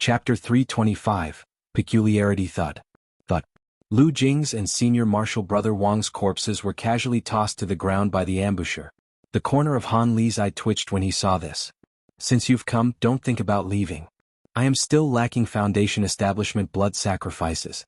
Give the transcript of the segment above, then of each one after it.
Chapter 325, Peculiarity Thud. Lu Jing's and Senior Marshal Brother Wang's corpses were casually tossed to the ground by the ambusher. The corner of Han Li's eye twitched when he saw this. Since you've come, don't think about leaving. I am still lacking Foundation establishment blood sacrifices.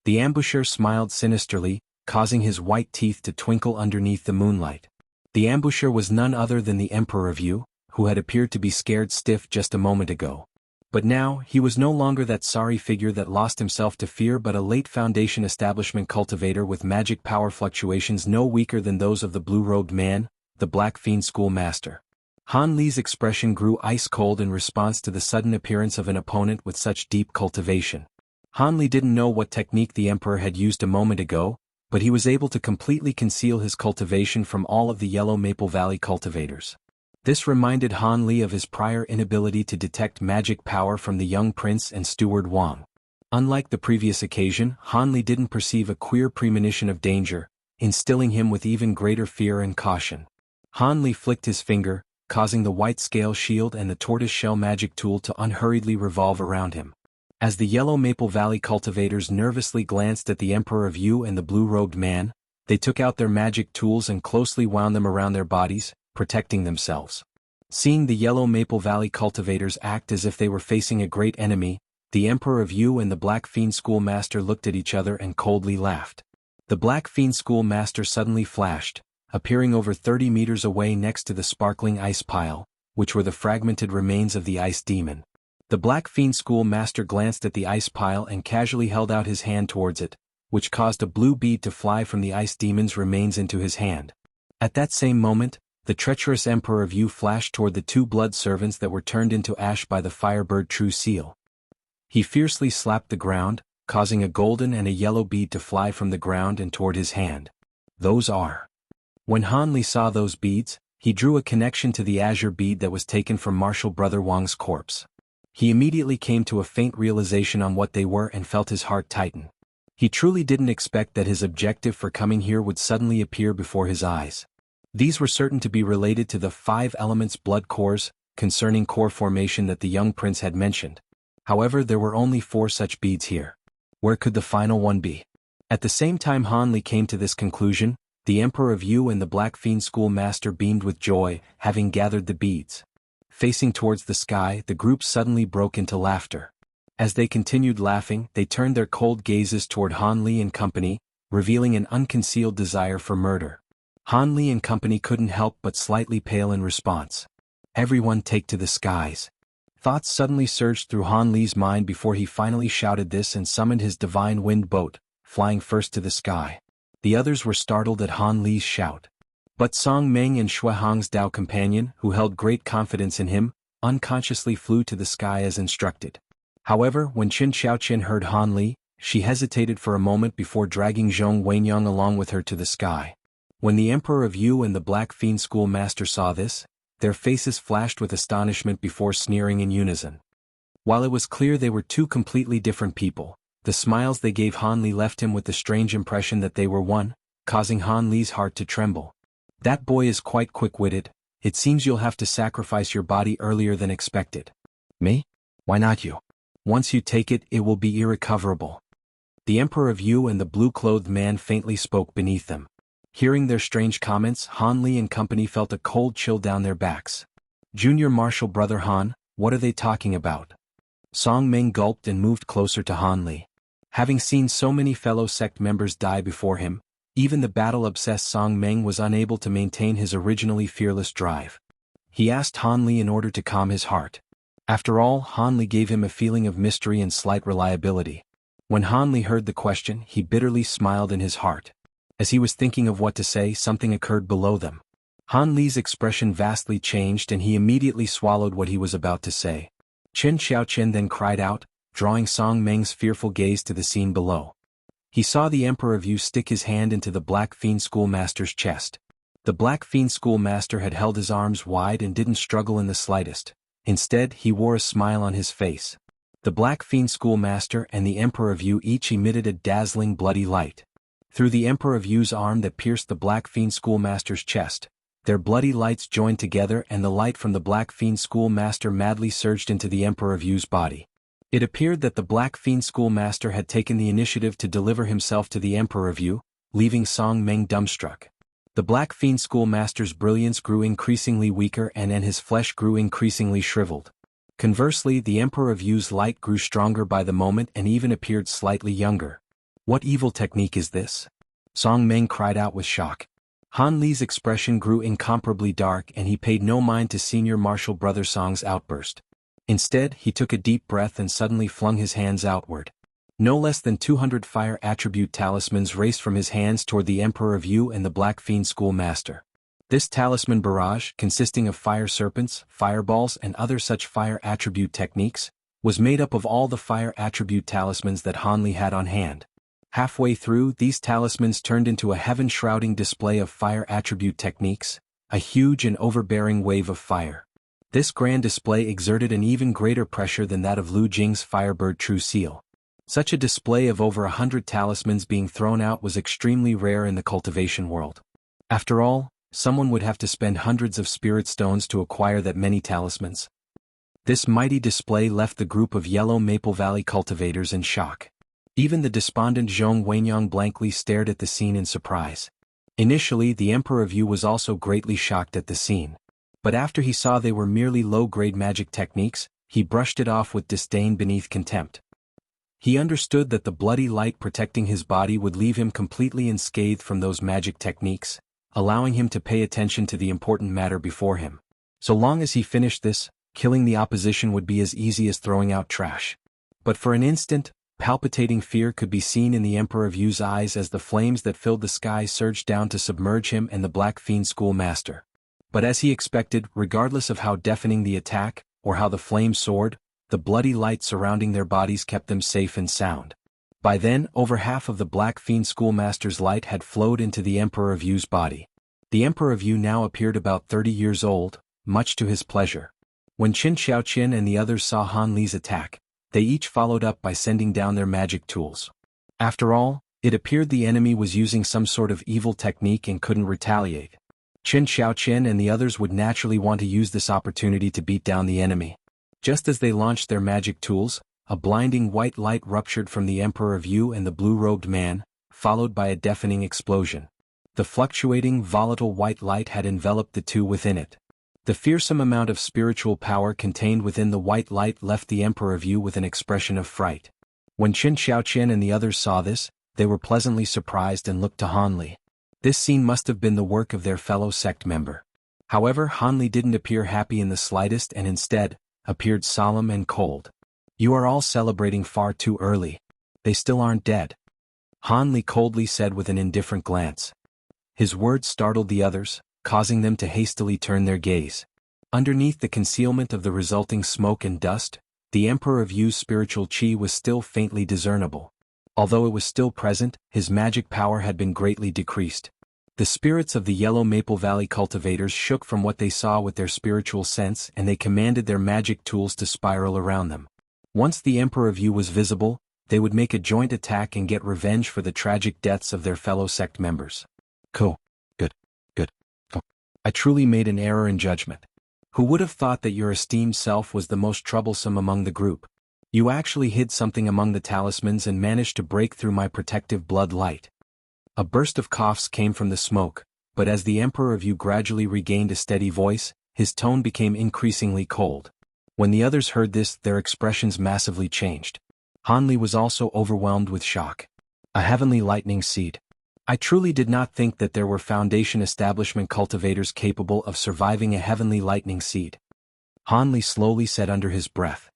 The ambusher smiled sinisterly, causing his white teeth to twinkle underneath the moonlight. The ambusher was none other than the Emperor of Yu, who had appeared to be scared stiff just a moment ago. But now, he was no longer that sorry figure that lost himself to fear but a late Foundation establishment cultivator with magic power fluctuations no weaker than those of the blue-robed man, the Black Fiend Schoolmaster. Han Li's expression grew ice-cold in response to the sudden appearance of an opponent with such deep cultivation. Han Li didn't know what technique the Emperor had used a moment ago, but he was able to completely conceal his cultivation from all of the Yellow Maple Valley cultivators. This reminded Han Li of his prior inability to detect magic power from the young prince and steward Wang. Unlike the previous occasion, Han Li didn't perceive a queer premonition of danger, instilling him with even greater fear and caution. Han Li flicked his finger, causing the white scale shield and the tortoise-shell magic tool to unhurriedly revolve around him. As the Yellow Maple Valley cultivators nervously glanced at the Emperor of Yu and the blue-robed man, they took out their magic tools and closely wound them around their bodies, protecting themselves. Seeing the Yellow Maple Valley cultivators act as if they were facing a great enemy, the Emperor of Yu and the Black Fiend Schoolmaster looked at each other and coldly laughed. The Black Fiend Schoolmaster suddenly flashed, appearing over 30 meters away next to the sparkling ice pile, which were the fragmented remains of the ice demon. The Black Fiend Schoolmaster glanced at the ice pile and casually held out his hand towards it, which caused a blue bead to fly from the ice demon's remains into his hand. At that same moment, the treacherous Emperor of Yu flashed toward the two blood servants that were turned into ash by the Firebird True Seal. He fiercely slapped the ground, causing a golden and a yellow bead to fly from the ground and toward his hand. Those are. When Han Li saw those beads, he drew a connection to the azure bead that was taken from Marshal Brother Wang's corpse. He immediately came to a faint realization on what they were and felt his heart tighten. He truly didn't expect that his objective for coming here would suddenly appear before his eyes. These were certain to be related to the 5 elements blood cores, concerning core formation that the young prince had mentioned. However, there were only 4 such beads here. Where could the final one be? At the same time Han Li came to this conclusion, the Emperor of Yu and the Black Fiend Schoolmaster beamed with joy, having gathered the beads. Facing towards the sky, the group suddenly broke into laughter. As they continued laughing, they turned their cold gazes toward Han Li and company, revealing an unconcealed desire for murder. Han Li and company couldn't help but slightly pale in response. Everyone take to the skies. Thoughts suddenly surged through Han Li's mind before he finally shouted this and summoned his divine wind boat, flying first to the sky. The others were startled at Han Li's shout. But Song Meng and Shui Hong's Dao companion, who held great confidence in him, unconsciously flew to the sky as instructed. However, when Qin Xiaoqin heard Han Li, she hesitated for a moment before dragging Zhong Wenyang along with her to the sky. When the Emperor of Yu and the Black Fiend Schoolmaster saw this, their faces flashed with astonishment before sneering in unison. While it was clear they were 2 completely different people, the smiles they gave Han Li left him with the strange impression that they were one, causing Han Li's heart to tremble. That boy is quite quick-witted. It seems you'll have to sacrifice your body earlier than expected. Me? Why not you? Once you take it, it will be irrecoverable. The Emperor of Yu and the blue-clothed man faintly spoke beneath them. Hearing their strange comments, Han Li and company felt a cold chill down their backs. Junior Marshal Brother Han, what are they talking about? Song Meng gulped and moved closer to Han Li. Having seen so many fellow sect members die before him, even the battle-obsessed Song Meng was unable to maintain his originally fearless drive. He asked Han Li in order to calm his heart. After all, Han Li gave him a feeling of mystery and slight reliability. When Han Li heard the question, he bitterly smiled in his heart. As he was thinking of what to say, something occurred below them. Han Li's expression vastly changed and he immediately swallowed what he was about to say. Qin Xiaoqin then cried out, drawing Song Meng's fearful gaze to the scene below. He saw the Emperor of Yu stick his hand into the Black Fiend Schoolmaster's chest. The Black Fiend Schoolmaster had held his arms wide and didn't struggle in the slightest. Instead, he wore a smile on his face. The Black Fiend Schoolmaster and the Emperor of Yu each emitted a dazzling bloody light. Through the Emperor of Yu's arm that pierced the Black Fiend Schoolmaster's chest, their bloody lights joined together and the light from the Black Fiend Schoolmaster madly surged into the Emperor of Yu's body. It appeared that the Black Fiend schoolmaster had taken the initiative to deliver himself to the Emperor of Yu, leaving Song Meng dumbstruck. The Black Fiend schoolmaster's brilliance grew increasingly weaker and his flesh grew increasingly shriveled. Conversely, the Emperor of Yu's light grew stronger by the moment and even appeared slightly younger. What evil technique is this? Song Meng cried out with shock. Han Li's expression grew incomparably dark and he paid no mind to senior martial brother Song's outburst. Instead, he took a deep breath and suddenly flung his hands outward. No less than 200 fire attribute talismans raced from his hands toward the Emperor of Yu and the Black Fiend schoolmaster. This talisman barrage, consisting of fire serpents, fireballs and other such fire attribute techniques, was made up of all the fire attribute talismans that Han Li had on hand. Halfway through, these talismans turned into a heaven-shrouding display of fire attribute techniques, a huge and overbearing wave of fire. This grand display exerted an even greater pressure than that of Lu Jing's Firebird True Seal. Such a display of over 100 talismans being thrown out was extremely rare in the cultivation world. After all, someone would have to spend hundreds of spirit stones to acquire that many talismans. This mighty display left the group of Yellow Maple Valley cultivators in shock. Even the despondent Zhong Wenyang blankly stared at the scene in surprise. Initially, the Emperor of Yu was also greatly shocked at the scene. But after he saw they were merely low-grade magic techniques, he brushed it off with disdain beneath contempt. He understood that the bloody light protecting his body would leave him completely unscathed from those magic techniques, allowing him to pay attention to the important matter before him. So long as he finished this, killing the opposition would be as easy as throwing out trash. But for an instant, palpitating fear could be seen in the Emperor of Yu's eyes as the flames that filled the sky surged down to submerge him and the Black Fiend schoolmaster. But as he expected, regardless of how deafening the attack, or how the flames soared, the bloody light surrounding their bodies kept them safe and sound. By then, over half of the Black Fiend schoolmaster's light had flowed into the Emperor of Yu's body. The Emperor of Yu now appeared about 30 years old, much to his pleasure. When Qin Xiaoqin and the others saw Han Li's attack, they each followed up by sending down their magic tools. After all, it appeared the enemy was using some sort of evil technique and couldn't retaliate. Qin Xiaoqin and the others would naturally want to use this opportunity to beat down the enemy. Just as they launched their magic tools, a blinding white light ruptured from the Emperor of Yu and the blue-robed man, followed by a deafening explosion. The fluctuating, volatile white light had enveloped the two within it. The fearsome amount of spiritual power contained within the white light left the Emperor of Yu with an expression of fright. When Qin Xiaoqin and the others saw this, they were pleasantly surprised and looked to Han Li. This scene must have been the work of their fellow sect member. However, Han Li didn't appear happy in the slightest and instead, appeared solemn and cold. "You are all celebrating far too early. They still aren't dead," Han Li coldly said with an indifferent glance. His words startled the others, causing them to hastily turn their gaze. Underneath the concealment of the resulting smoke and dust, the Emperor of Yu's spiritual chi was still faintly discernible. Although it was still present, his magic power had been greatly decreased. The spirits of the Yellow Maple Valley cultivators shook from what they saw with their spiritual sense and they commanded their magic tools to spiral around them. Once the Emperor of Yu was visible, they would make a joint attack and get revenge for the tragic deaths of their fellow sect members. Good. I truly made an error in judgment. Who would have thought that your esteemed self was the most troublesome among the group? You actually hid something among the talismans and managed to break through my protective blood light. A burst of coughs came from the smoke, but as the Emperor of Yu gradually regained a steady voice, his tone became increasingly cold. When the others heard this, their expressions massively changed. Han Li was also overwhelmed with shock. A heavenly lightning seed. I truly did not think that there were Foundation establishment cultivators capable of surviving a heavenly lightning seed. Han Li slowly said under his breath.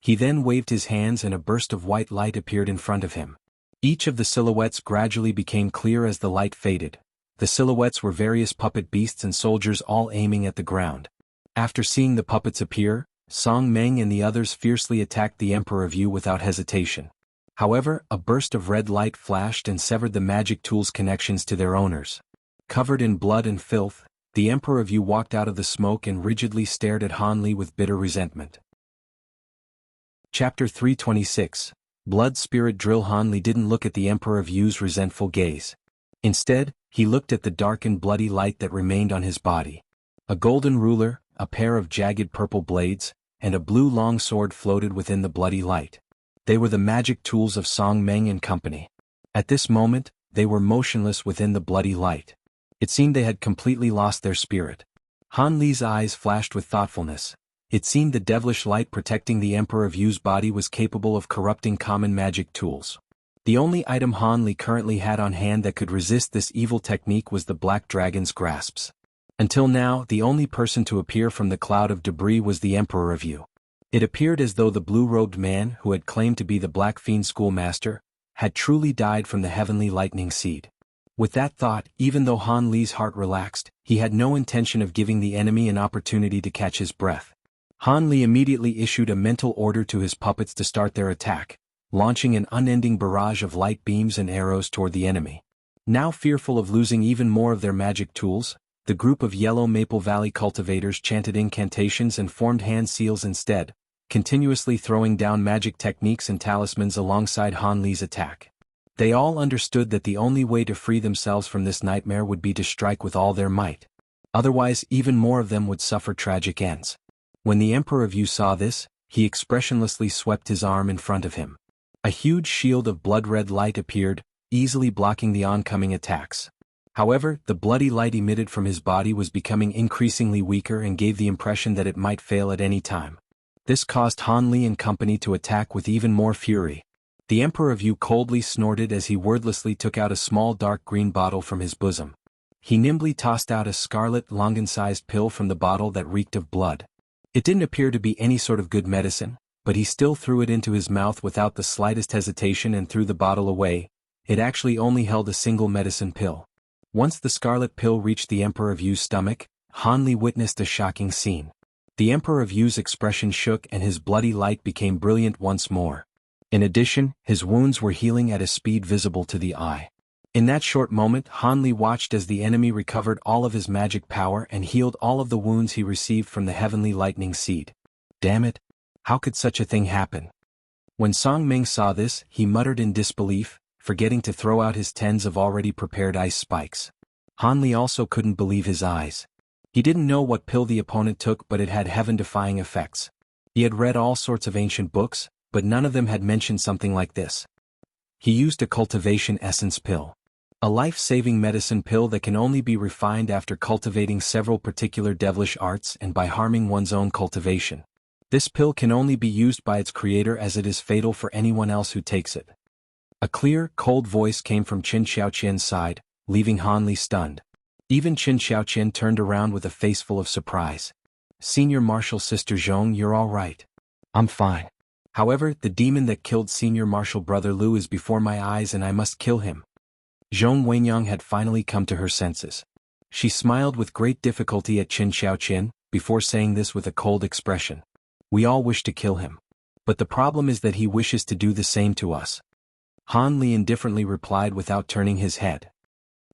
He then waved his hands and a burst of white light appeared in front of him. Each of the silhouettes gradually became clear as the light faded. The silhouettes were various puppet beasts and soldiers all aiming at the ground. After seeing the puppets appear, Song Meng and the others fiercely attacked the Emperor of Yu without hesitation. However, a burst of red light flashed and severed the magic tool's connections to their owners. Covered in blood and filth, the Emperor of Yu walked out of the smoke and rigidly stared at Han Li with bitter resentment. Chapter 326. Blood Spirit Drill. Han Li didn't look at the Emperor of Yu's resentful gaze. Instead, he looked at the dark and bloody light that remained on his body. A golden ruler, a pair of jagged purple blades, and a blue long sword floated within the bloody light. They were the magic tools of Song Meng and company. At this moment, they were motionless within the bloody light. It seemed they had completely lost their spirit. Han Li's eyes flashed with thoughtfulness. It seemed the devilish light protecting the Emperor of Yu's body was capable of corrupting common magic tools. The only item Han Li currently had on hand that could resist this evil technique was the Black Dragon's grasps. Until now, the only person to appear from the cloud of debris was the Emperor of Yu. It appeared as though the blue-robed man, who had claimed to be the Black Fiend schoolmaster, had truly died from the heavenly lightning seed. With that thought, even though Han Li's heart relaxed, he had no intention of giving the enemy an opportunity to catch his breath. Han Li immediately issued a mental order to his puppets to start their attack, launching an unending barrage of light beams and arrows toward the enemy. Now fearful of losing even more of their magic tools, the group of Yellow Maple Valley cultivators chanted incantations and formed hand seals instead, continuously throwing down magic techniques and talismans alongside Han Li's attack. They all understood that the only way to free themselves from this nightmare would be to strike with all their might. Otherwise, even more of them would suffer tragic ends. When the Emperor of Yu saw this, he expressionlessly swept his arm in front of him. A huge shield of blood-red light appeared, easily blocking the oncoming attacks. However, the bloody light emitted from his body was becoming increasingly weaker and gave the impression that it might fail at any time. This caused Han Li and company to attack with even more fury. The Emperor of Yu coldly snorted as he wordlessly took out a small dark green bottle from his bosom. He nimbly tossed out a scarlet longan-sized pill from the bottle that reeked of blood. It didn't appear to be any sort of good medicine, but he still threw it into his mouth without the slightest hesitation and threw the bottle away. It actually only held a single medicine pill. Once the scarlet pill reached the Emperor of Yu's stomach, Han Li witnessed a shocking scene. The Emperor of Yu's expression shook and his bloody light became brilliant once more. In addition, his wounds were healing at a speed visible to the eye. In that short moment, Han Li watched as the enemy recovered all of his magic power and healed all of the wounds he received from the heavenly lightning seed. Damn it! How could such a thing happen? When Song Meng saw this, he muttered in disbelief, forgetting to throw out his tens of already prepared ice spikes. Han Li also couldn't believe his eyes. He didn't know what pill the opponent took, but it had heaven-defying effects. He had read all sorts of ancient books, but none of them had mentioned something like this. He used a cultivation essence pill. A life-saving medicine pill that can only be refined after cultivating several particular devilish arts and by harming one's own cultivation. This pill can only be used by its creator as it is fatal for anyone else who takes it. A clear, cold voice came from Qin Xiaoqian's side, leaving Han Li stunned. Even Qin Xiaoqian turned around with a face full of surprise. Senior Marshal Sister Zhong, you're all right. I'm fine. However, the demon that killed Senior Marshal Brother Lu is before my eyes and I must kill him. Zhong Wenyang had finally come to her senses. She smiled with great difficulty at Qin Xiaoqian, before saying this with a cold expression. We all wish to kill him. But the problem is that he wishes to do the same to us. Han Li indifferently replied without turning his head.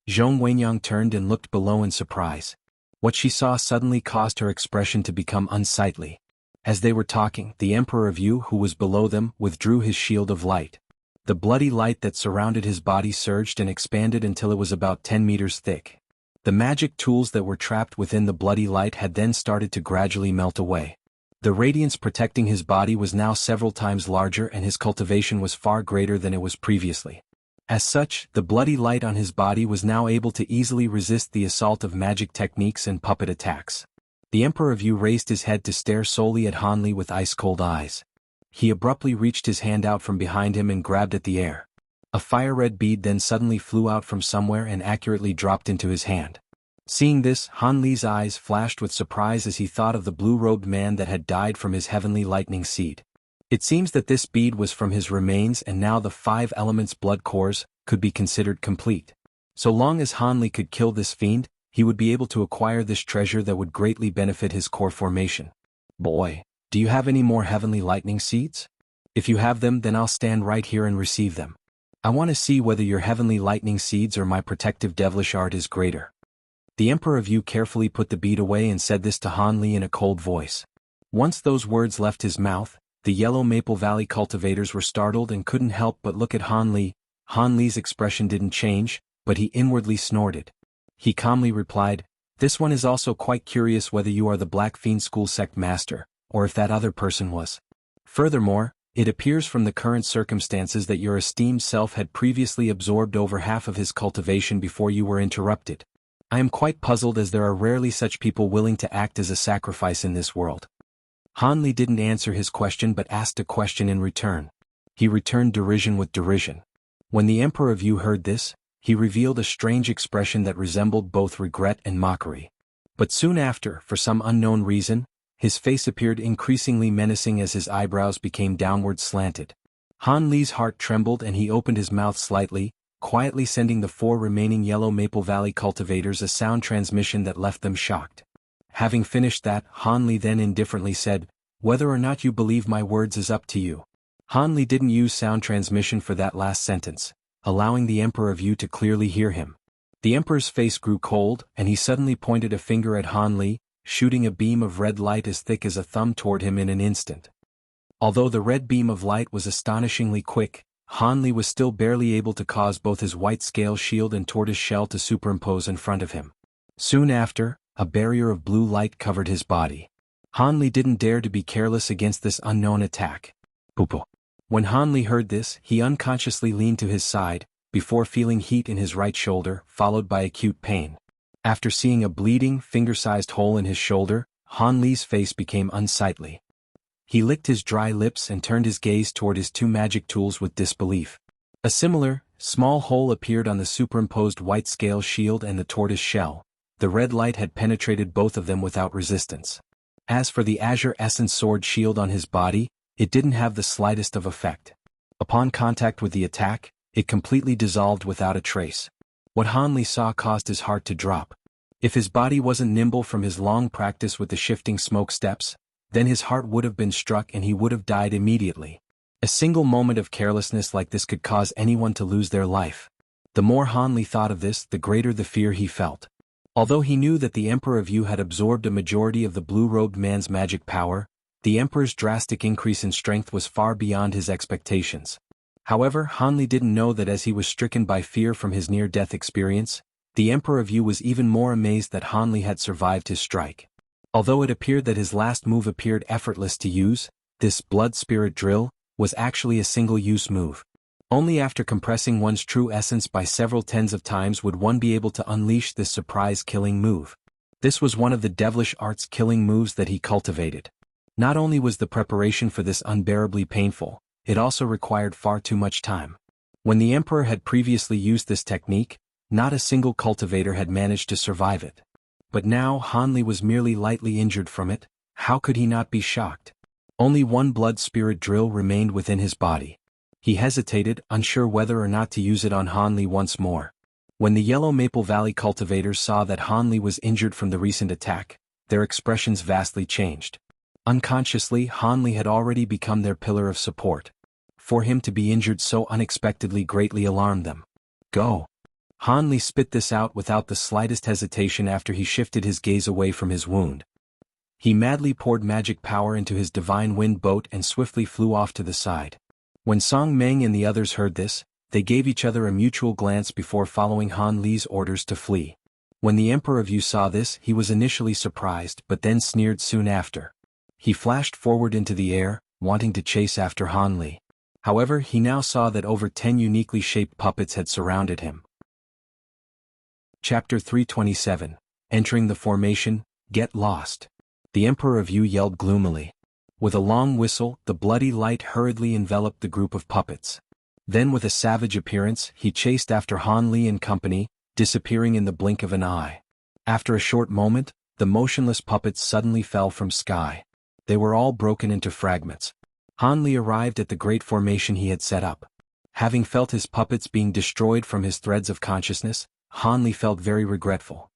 Zhong Wenyang turned and looked below in surprise. What she saw suddenly caused her expression to become unsightly. As they were talking, the Emperor of Yu, who was below them, withdrew his shield of light. The bloody light that surrounded his body surged and expanded until it was about 10 meters thick. The magic tools that were trapped within the bloody light had then started to gradually melt away. The radiance protecting his body was now several times larger and his cultivation was far greater than it was previously. As such, the bloody light on his body was now able to easily resist the assault of magic techniques and puppet attacks. The Emperor of Yu raised his head to stare solely at Han Li with ice-cold eyes. He abruptly reached his hand out from behind him and grabbed at the air. A fire-red bead then suddenly flew out from somewhere and accurately dropped into his hand. Seeing this, Han Li's eyes flashed with surprise as he thought of the blue-robed man that had died from his heavenly lightning seed. It seems that this bead was from his remains and now the 5 elements blood cores could be considered complete. So long as Han Li could kill this fiend, he would be able to acquire this treasure that would greatly benefit his core formation. Boy, do you have any more heavenly lightning seeds? If you have them, then I'll stand right here and receive them. I want to see whether your heavenly lightning seeds or my protective devilish art is greater. The Emperor of Yu carefully put the bead away and said this to Han Li in a cold voice. Once those words left his mouth, the Yellow Maple Valley cultivators were startled and couldn't help but look at Han Li. Han Li's expression didn't change, but he inwardly snorted. He calmly replied, "This one is also quite curious whether you are the Black Fiend School sect master, or if that other person was. Furthermore, it appears from the current circumstances that your esteemed self had previously absorbed over half of his cultivation before you were interrupted. I am quite puzzled, as there are rarely such people willing to act as a sacrifice in this world. Han Li didn't answer his question but asked a question in return. He returned derision with derision. When the Emperor of Yu heard this, he revealed a strange expression that resembled both regret and mockery. But soon after, for some unknown reason, his face appeared increasingly menacing as his eyebrows became downward slanted. Han Li's heart trembled and he opened his mouth slightly, quietly sending the 4 remaining Yellow Maple Valley cultivators a sound transmission that left them shocked. Having finished that, Han Li then indifferently said, "Whether or not you believe my words is up to you." Han Li didn't use sound transmission for that last sentence, allowing the Emperor of Yu to clearly hear him. The Emperor's face grew cold, and he suddenly pointed a finger at Han Li, shooting a beam of red light as thick as a thumb toward him in an instant. Although the red beam of light was astonishingly quick, Han Li was still barely able to cause both his white scale shield and tortoise shell to superimpose in front of him. Soon after, a barrier of blue light covered his body. Han Li didn't dare to be careless against this unknown attack. Poopo. When Han Li heard this, he unconsciously leaned to his side, before feeling heat in his right shoulder, followed by acute pain. After seeing a bleeding, finger-sized hole in his shoulder, Han Li's face became unsightly. He licked his dry lips and turned his gaze toward his 2 magic tools with disbelief. A similar, small hole appeared on the superimposed white scale shield and the tortoise shell. The red light had penetrated both of them without resistance. As for the azure essence sword shield on his body, it didn't have the slightest of effect. Upon contact with the attack, it completely dissolved without a trace. What Han Li saw caused his heart to drop. If his body wasn't nimble from his long practice with the shifting smoke steps, then his heart would have been struck and he would have died immediately. A single moment of carelessness like this could cause anyone to lose their life. The more Han Li thought of this, the greater the fear he felt. Although he knew that the Emperor of Yu had absorbed a majority of the blue-robed man's magic power, the Emperor's drastic increase in strength was far beyond his expectations. However, Han Li didn't know that as he was stricken by fear from his near-death experience, the Emperor of Yu was even more amazed that Han Li had survived his strike. Although it appeared that his last move appeared effortless to use, this blood spirit drill was actually a single-use move. Only after compressing one's true essence by several tens of times would one be able to unleash this surprise-killing move. This was one of the devilish arts killing moves that he cultivated. Not only was the preparation for this unbearably painful, it also required far too much time. When the Emperor had previously used this technique, not a single cultivator had managed to survive it. But now Han Li was merely lightly injured from it. How could he not be shocked? Only one blood spirit drill remained within his body. He hesitated, unsure whether or not to use it on Han Li once more. When the Yellow Maple Valley cultivators saw that Han Li was injured from the recent attack, their expressions vastly changed. Unconsciously, Han Li had already become their pillar of support. For him to be injured so unexpectedly greatly alarmed them. Go! Han Li spit this out without the slightest hesitation after he shifted his gaze away from his wound. He madly poured magic power into his divine wind boat and swiftly flew off to the side. When Song Meng and the others heard this, they gave each other a mutual glance before following Han Li's orders to flee. When the Emperor of Yu saw this, he was initially surprised but then sneered soon after. He flashed forward into the air, wanting to chase after Han Li. However, he now saw that over 10 uniquely shaped puppets had surrounded him. Chapter 327. Entering the formation, Get Lost. The Emperor of Yu yelled gloomily. With a long whistle, the bloody light hurriedly enveloped the group of puppets. Then with a savage appearance, he chased after Han Li and company, disappearing in the blink of an eye. After a short moment, the motionless puppets suddenly fell from sky. They were all broken into fragments. Han Li arrived at the great formation he had set up. Having felt his puppets being destroyed from his threads of consciousness, Han Li felt very regretful.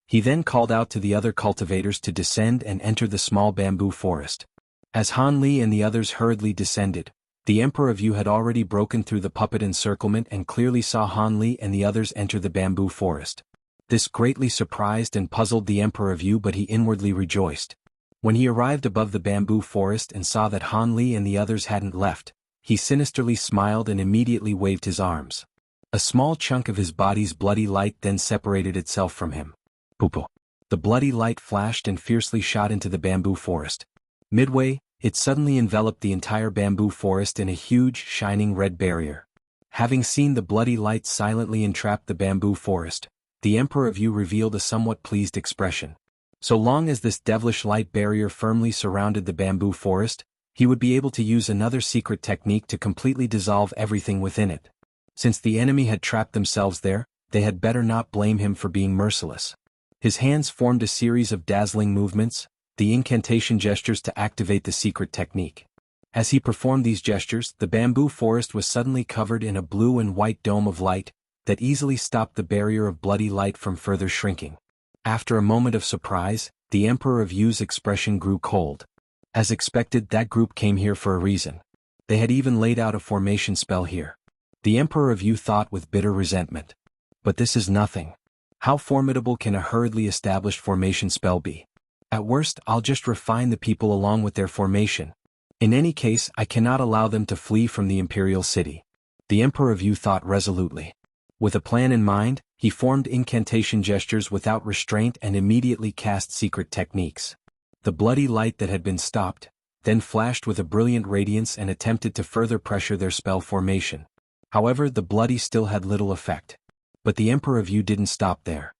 He then called out to the other cultivators to descend and enter the small bamboo forest. As Han Li and the others hurriedly descended, the Emperor of Yu had already broken through the puppet encirclement and clearly saw Han Li and the others enter the bamboo forest. This greatly surprised and puzzled the Emperor of Yu, but he inwardly rejoiced. When he arrived above the bamboo forest and saw that Han Li and the others hadn't left, he sinisterly smiled and immediately waved his arms. A small chunk of his body's bloody light then separated itself from him. Poopo. The bloody light flashed and fiercely shot into the bamboo forest. Midway, it suddenly enveloped the entire bamboo forest in a huge, shining red barrier. Having seen the bloody light silently entrap the bamboo forest, the Emperor of Yu revealed a somewhat pleased expression. So long as this devilish light barrier firmly surrounded the bamboo forest, he would be able to use another secret technique to completely dissolve everything within it. Since the enemy had trapped themselves there, they had better not blame him for being merciless. His hands formed a series of dazzling movements, the incantation gestures to activate the secret technique. As he performed these gestures, the bamboo forest was suddenly covered in a blue and white dome of light that easily stopped the barrier of bloody light from further shrinking. After a moment of surprise, the Emperor of Yu's expression grew cold. As expected, that group came here for a reason. They had even laid out a formation spell here. The Emperor of Yu thought with bitter resentment. But this is nothing. How formidable can a hurriedly established formation spell be? At worst, I'll just refine the people along with their formation. In any case, I cannot allow them to flee from the imperial city. The Emperor of Yu thought resolutely. With a plan in mind, he formed incantation gestures without restraint and immediately cast secret techniques. The bloody light that had been stopped, then flashed with a brilliant radiance and attempted to further pressure their spell formation. However, the bloody still had little effect. But the Emperor of Yu didn't stop there.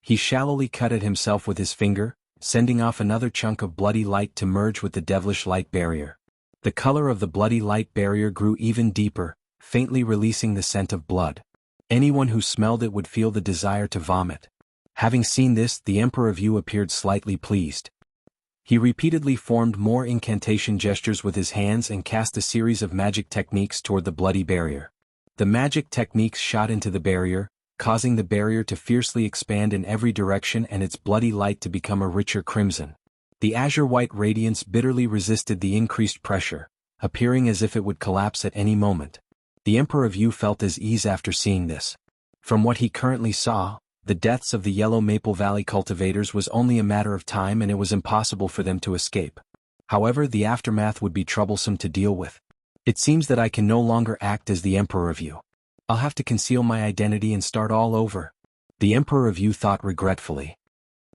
He shallowly cut at himself with his finger, sending off another chunk of bloody light to merge with the devilish light barrier. The color of the bloody light barrier grew even deeper, faintly releasing the scent of blood. Anyone who smelled it would feel the desire to vomit. Having seen this, the Emperor of Yu appeared slightly pleased. He repeatedly formed more incantation gestures with his hands and cast a series of magic techniques toward the bloody barrier. The magic techniques shot into the barrier, causing the barrier to fiercely expand in every direction and its bloody light to become a richer crimson. The azure-white radiance bitterly resisted the increased pressure, appearing as if it would collapse at any moment. The Emperor of Yu felt at ease after seeing this. From what he currently saw, the deaths of the Yellow Maple Valley cultivators was only a matter of time and it was impossible for them to escape. However, the aftermath would be troublesome to deal with. It seems that I can no longer act as the Emperor of Yu. I'll have to conceal my identity and start all over. The Emperor of Yu thought regretfully.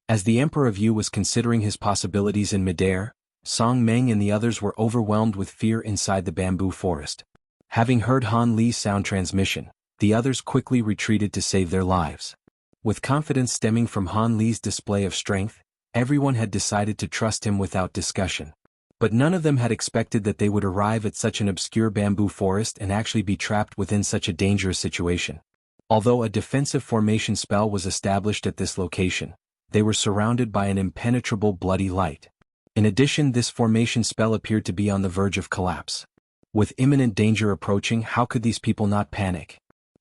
As the Emperor of Yu was considering his possibilities in midair, Song Meng and the others were overwhelmed with fear inside the bamboo forest. Having heard Han Li's sound transmission, the others quickly retreated to save their lives. With confidence stemming from Han Li's display of strength, everyone had decided to trust him without discussion. But none of them had expected that they would arrive at such an obscure bamboo forest and actually be trapped within such a dangerous situation. Although a defensive formation spell was established at this location, they were surrounded by an impenetrable bloody light. In addition, this formation spell appeared to be on the verge of collapse. With imminent danger approaching, how could these people not panic?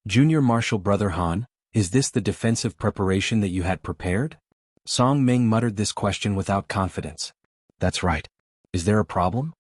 Junior Marshal Brother Han, is this the defensive preparation that you had prepared? Song Meng muttered this question without confidence. That's right. Is there a problem?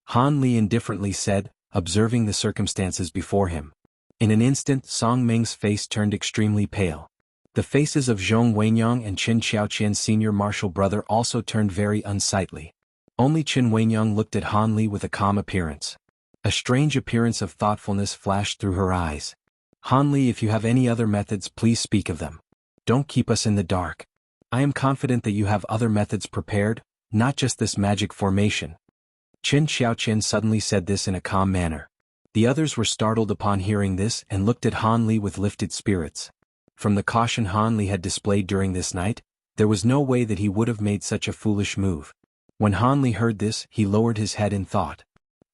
Han Li indifferently said, observing the circumstances before him. In an instant, Song Meng's face turned extremely pale. The faces of Zhong Wenyang and Qin Xiaoqian's senior marshal brother also turned very unsightly. Only Qin Wenyang looked at Han Li with a calm appearance. A strange appearance of thoughtfulness flashed through her eyes. Han Li, if you have any other methods, please speak of them. Don't keep us in the dark. I am confident that you have other methods prepared, not just this magic formation. Qin Xiaoqian suddenly said this in a calm manner. The others were startled upon hearing this and looked at Han Li with lifted spirits. From the caution Han Li had displayed during this night, there was no way that he would have made such a foolish move. When Han Li heard this, he lowered his head in thought.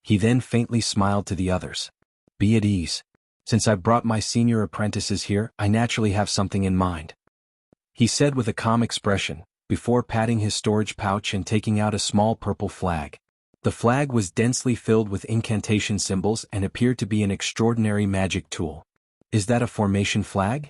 He then faintly smiled to the others. Be at ease. Since I've brought my senior apprentices here, I naturally have something in mind. He said with a calm expression, before patting his storage pouch and taking out a small purple flag. The flag was densely filled with incantation symbols and appeared to be an extraordinary magic tool. Is that a formation flag?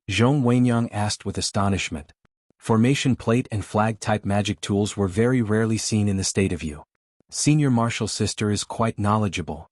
Zhong Wenyang asked with astonishment. Formation plate and flag-type magic tools were very rarely seen in the state of Yu. Senior Marshal Sister is quite knowledgeable.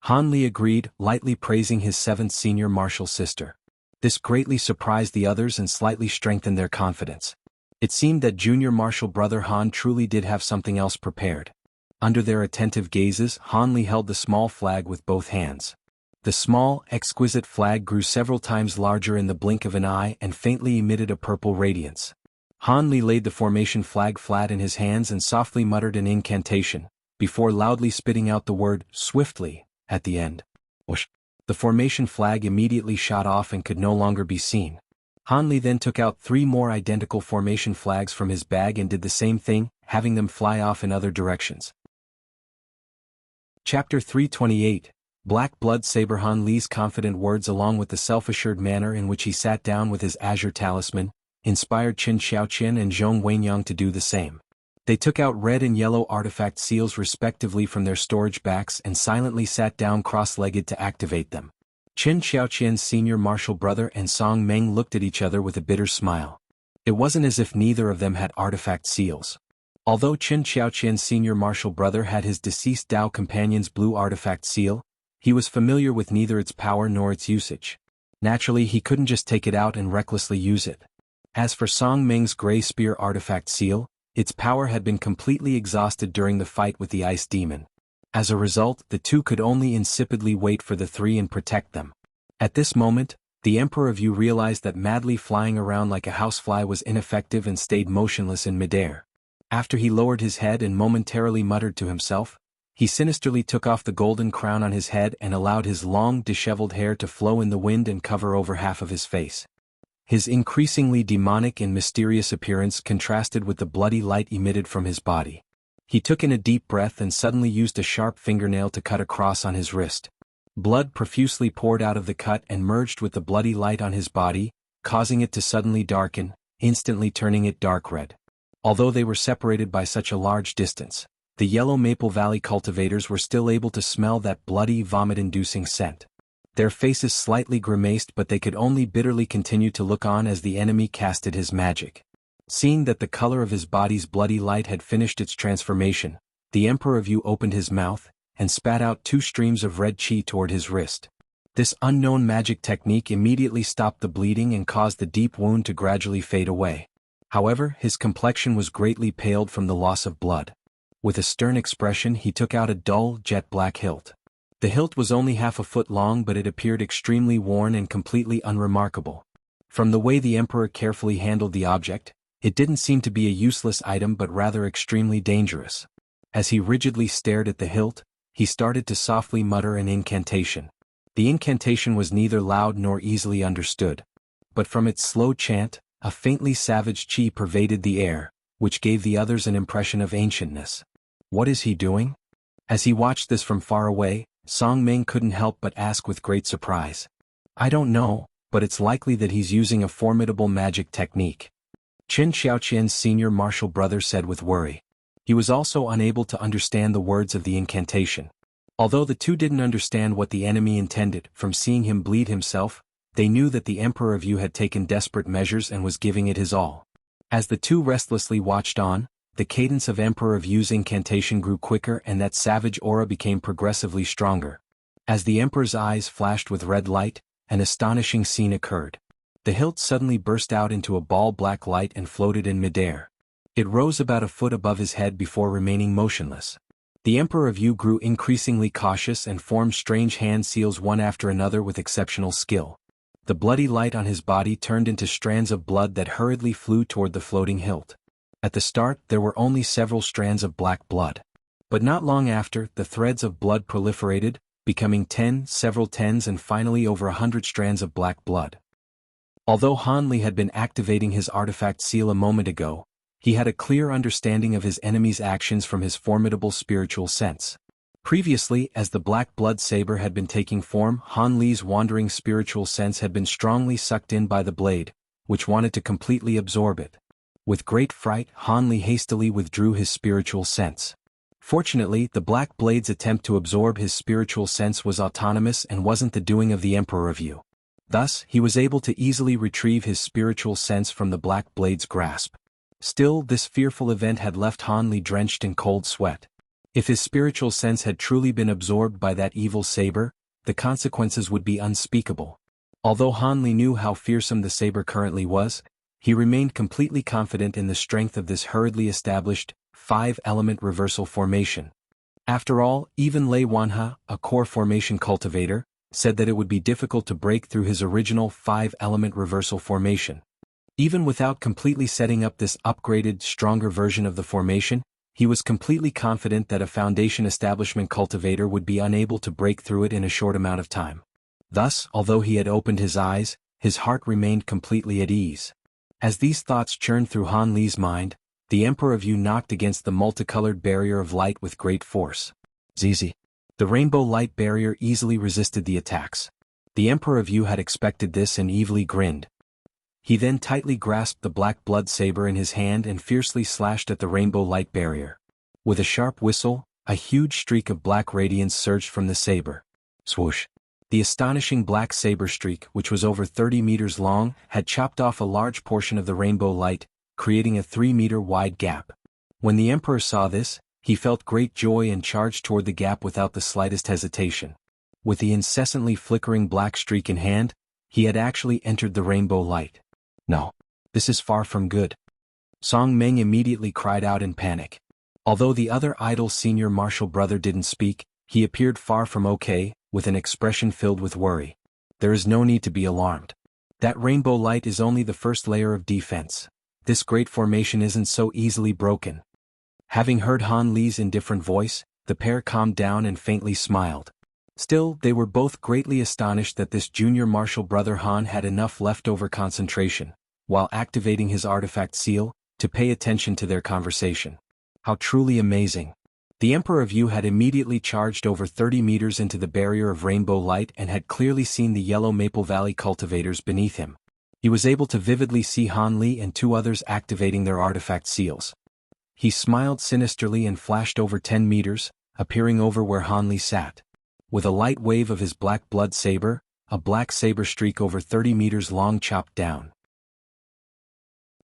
Han Li agreed, lightly praising his 7th senior marshal sister. This greatly surprised the others and slightly strengthened their confidence. It seemed that junior marshal brother Han truly did have something else prepared. Under their attentive gazes, Han Li held the small flag with both hands. The small, exquisite flag grew several times larger in the blink of an eye and faintly emitted a purple radiance. Han Li laid the formation flag flat in his hands and softly muttered an incantation, before loudly spitting out the word, swiftly, at the end. Whoosh! The formation flag immediately shot off and could no longer be seen. Han Li then took out 3 more identical formation flags from his bag and did the same thing, having them fly off in other directions. Chapter 328, Black Blood Saber. Han Li's confident words along with the self-assured manner in which he sat down with his azure talisman, inspired Qin Xiaoqian and Zhong Wenyang to do the same. They took out red and yellow artifact seals respectively from their storage backs and silently sat down cross-legged to activate them. Qin Xiaoqian's senior martial brother and Song Meng looked at each other with a bitter smile. It wasn't as if neither of them had artifact seals. Although Qin Xiaoqian's senior martial brother had his deceased Dao companion's blue artifact seal, he was familiar with neither its power nor its usage. Naturally, he couldn't just take it out and recklessly use it. As for Song Meng's gray spear artifact seal, its power had been completely exhausted during the fight with the ice demon. As a result, the two could only insipidly wait for the 3 and protect them. At this moment, the Emperor of Yu realized that madly flying around like a housefly was ineffective and stayed motionless in midair. After he lowered his head and momentarily muttered to himself, he sinisterly took off the golden crown on his head and allowed his long, disheveled hair to flow in the wind and cover over half of his face. His increasingly demonic and mysterious appearance contrasted with the bloody light emitted from his body. He took in a deep breath and suddenly used a sharp fingernail to cut a cross on his wrist. Blood profusely poured out of the cut and merged with the bloody light on his body, causing it to suddenly darken, instantly turning it dark red. Although they were separated by such a large distance, the Yellow Maple Valley cultivators were still able to smell that bloody vomit-inducing scent. Their faces slightly grimaced, but they could only bitterly continue to look on as the enemy casted his magic. Seeing that the color of his body's bloody light had finished its transformation, the Emperor of Yu opened his mouth and spat out 2 streams of red qi toward his wrist. This unknown magic technique immediately stopped the bleeding and caused the deep wound to gradually fade away. However, his complexion was greatly paled from the loss of blood. With a stern expression, he took out a dull, jet-black hilt. The hilt was only half a foot long, but it appeared extremely worn and completely unremarkable. From the way the Emperor carefully handled the object, it didn't seem to be a useless item but rather extremely dangerous. As he rigidly stared at the hilt, he started to softly mutter an incantation. The incantation was neither loud nor easily understood. But from its slow chant, a faintly savage qi pervaded the air, which gave the others an impression of ancientness. What is he doing? As he watched this from far away, Song Meng couldn't help but ask with great surprise. I don't know, but it's likely that he's using a formidable magic technique. Qin Xiaoqian's senior martial brother said with worry. He was also unable to understand the words of the incantation. Although the two didn't understand what the enemy intended, from seeing him bleed himself, they knew that the Emperor of Yu had taken desperate measures and was giving it his all. As the two restlessly watched on, the cadence of Emperor of Yu's incantation grew quicker and that savage aura became progressively stronger. As the Emperor's eyes flashed with red light, an astonishing scene occurred. The hilt suddenly burst out into a ball-black light and floated in midair. It rose about a foot above his head before remaining motionless. The Emperor of Yu grew increasingly cautious and formed strange hand seals one after another with exceptional skill. The bloody light on his body turned into strands of blood that hurriedly flew toward the floating hilt. At the start, there were only several strands of black blood. But not long after, the threads of blood proliferated, becoming 10, several tens and finally over 100 strands of black blood. Although Han Li had been activating his artifact seal a moment ago, he had a clear understanding of his enemy's actions from his formidable spiritual sense. Previously, as the black blood saber had been taking form, Han Li's wandering spiritual sense had been strongly sucked in by the blade, which wanted to completely absorb it. With great fright, Han Li hastily withdrew his spiritual sense. Fortunately, the black blade's attempt to absorb his spiritual sense was autonomous and wasn't the doing of the Emperor of Yu. Thus, he was able to easily retrieve his spiritual sense from the black blade's grasp. Still, this fearful event had left Han Li drenched in cold sweat. If his spiritual sense had truly been absorbed by that evil saber, the consequences would be unspeakable. Although Han Li knew how fearsome the saber currently was, he remained completely confident in the strength of this hurriedly established, 5-element reversal formation. After all, even Lei Wanha, a core formation cultivator, said that it would be difficult to break through his original 5-element reversal formation. Even without completely setting up this upgraded, stronger version of the formation, he was completely confident that a Foundation establishment cultivator would be unable to break through it in a short amount of time. Thus, although he had opened his eyes, his heart remained completely at ease. As these thoughts churned through Han Li's mind, the Emperor of Yu knocked against the multicolored barrier of light with great force. Zizi. The rainbow light barrier easily resisted the attacks. The Emperor of Yu had expected this and evilly grinned. He then tightly grasped the black blood saber in his hand and fiercely slashed at the rainbow light barrier. With a sharp whistle, a huge streak of black radiance surged from the saber. Swoosh! The astonishing black saber streak, which was over 30 meters long, had chopped off a large portion of the rainbow light, creating a 3-meter wide gap. When the Emperor saw this, he felt great joy and charged toward the gap without the slightest hesitation. With the incessantly flickering black streak in hand, he had actually entered the rainbow light. No. This is far from good. Song Meng immediately cried out in panic. Although the other idol senior martial brother didn't speak, he appeared far from okay, with an expression filled with worry. There is no need to be alarmed. That rainbow light is only the first layer of defense. This great formation isn't so easily broken. Having heard Han Li's indifferent voice, the pair calmed down and faintly smiled. Still, they were both greatly astonished that this junior martial brother Han had enough leftover concentration, while activating his artifact seal, to pay attention to their conversation. How truly amazing. The Emperor of Yu had immediately charged over 30 meters into the barrier of rainbow light and had clearly seen the yellow Maple Valley cultivators beneath him. He was able to vividly see Han Li and 2 others activating their artifact seals. He smiled sinisterly and flashed over 10 meters, appearing over where Han Li sat. With a light wave of his black blood saber, a black saber streak over 30 meters long chopped down.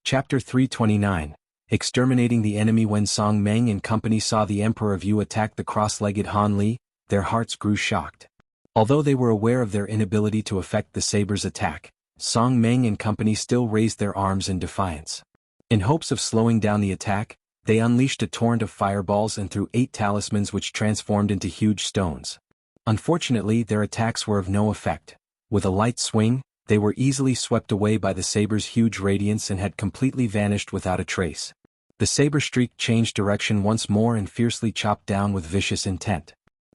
Chapter 329. Exterminating the enemy. When Song Meng and company saw the Emperor of Yu attack the cross-legged Han Li, their hearts grew shocked. Although they were aware of their inability to affect the saber's attack, Song Meng and company still raised their arms in defiance. In hopes of slowing down the attack, they unleashed a torrent of fireballs and threw 8 talismans which transformed into huge stones. Unfortunately, their attacks were of no effect. With a light swing, they were easily swept away by the saber's huge radiance and had completely vanished without a trace. The saber streak changed direction once more and fiercely chopped down with vicious intent.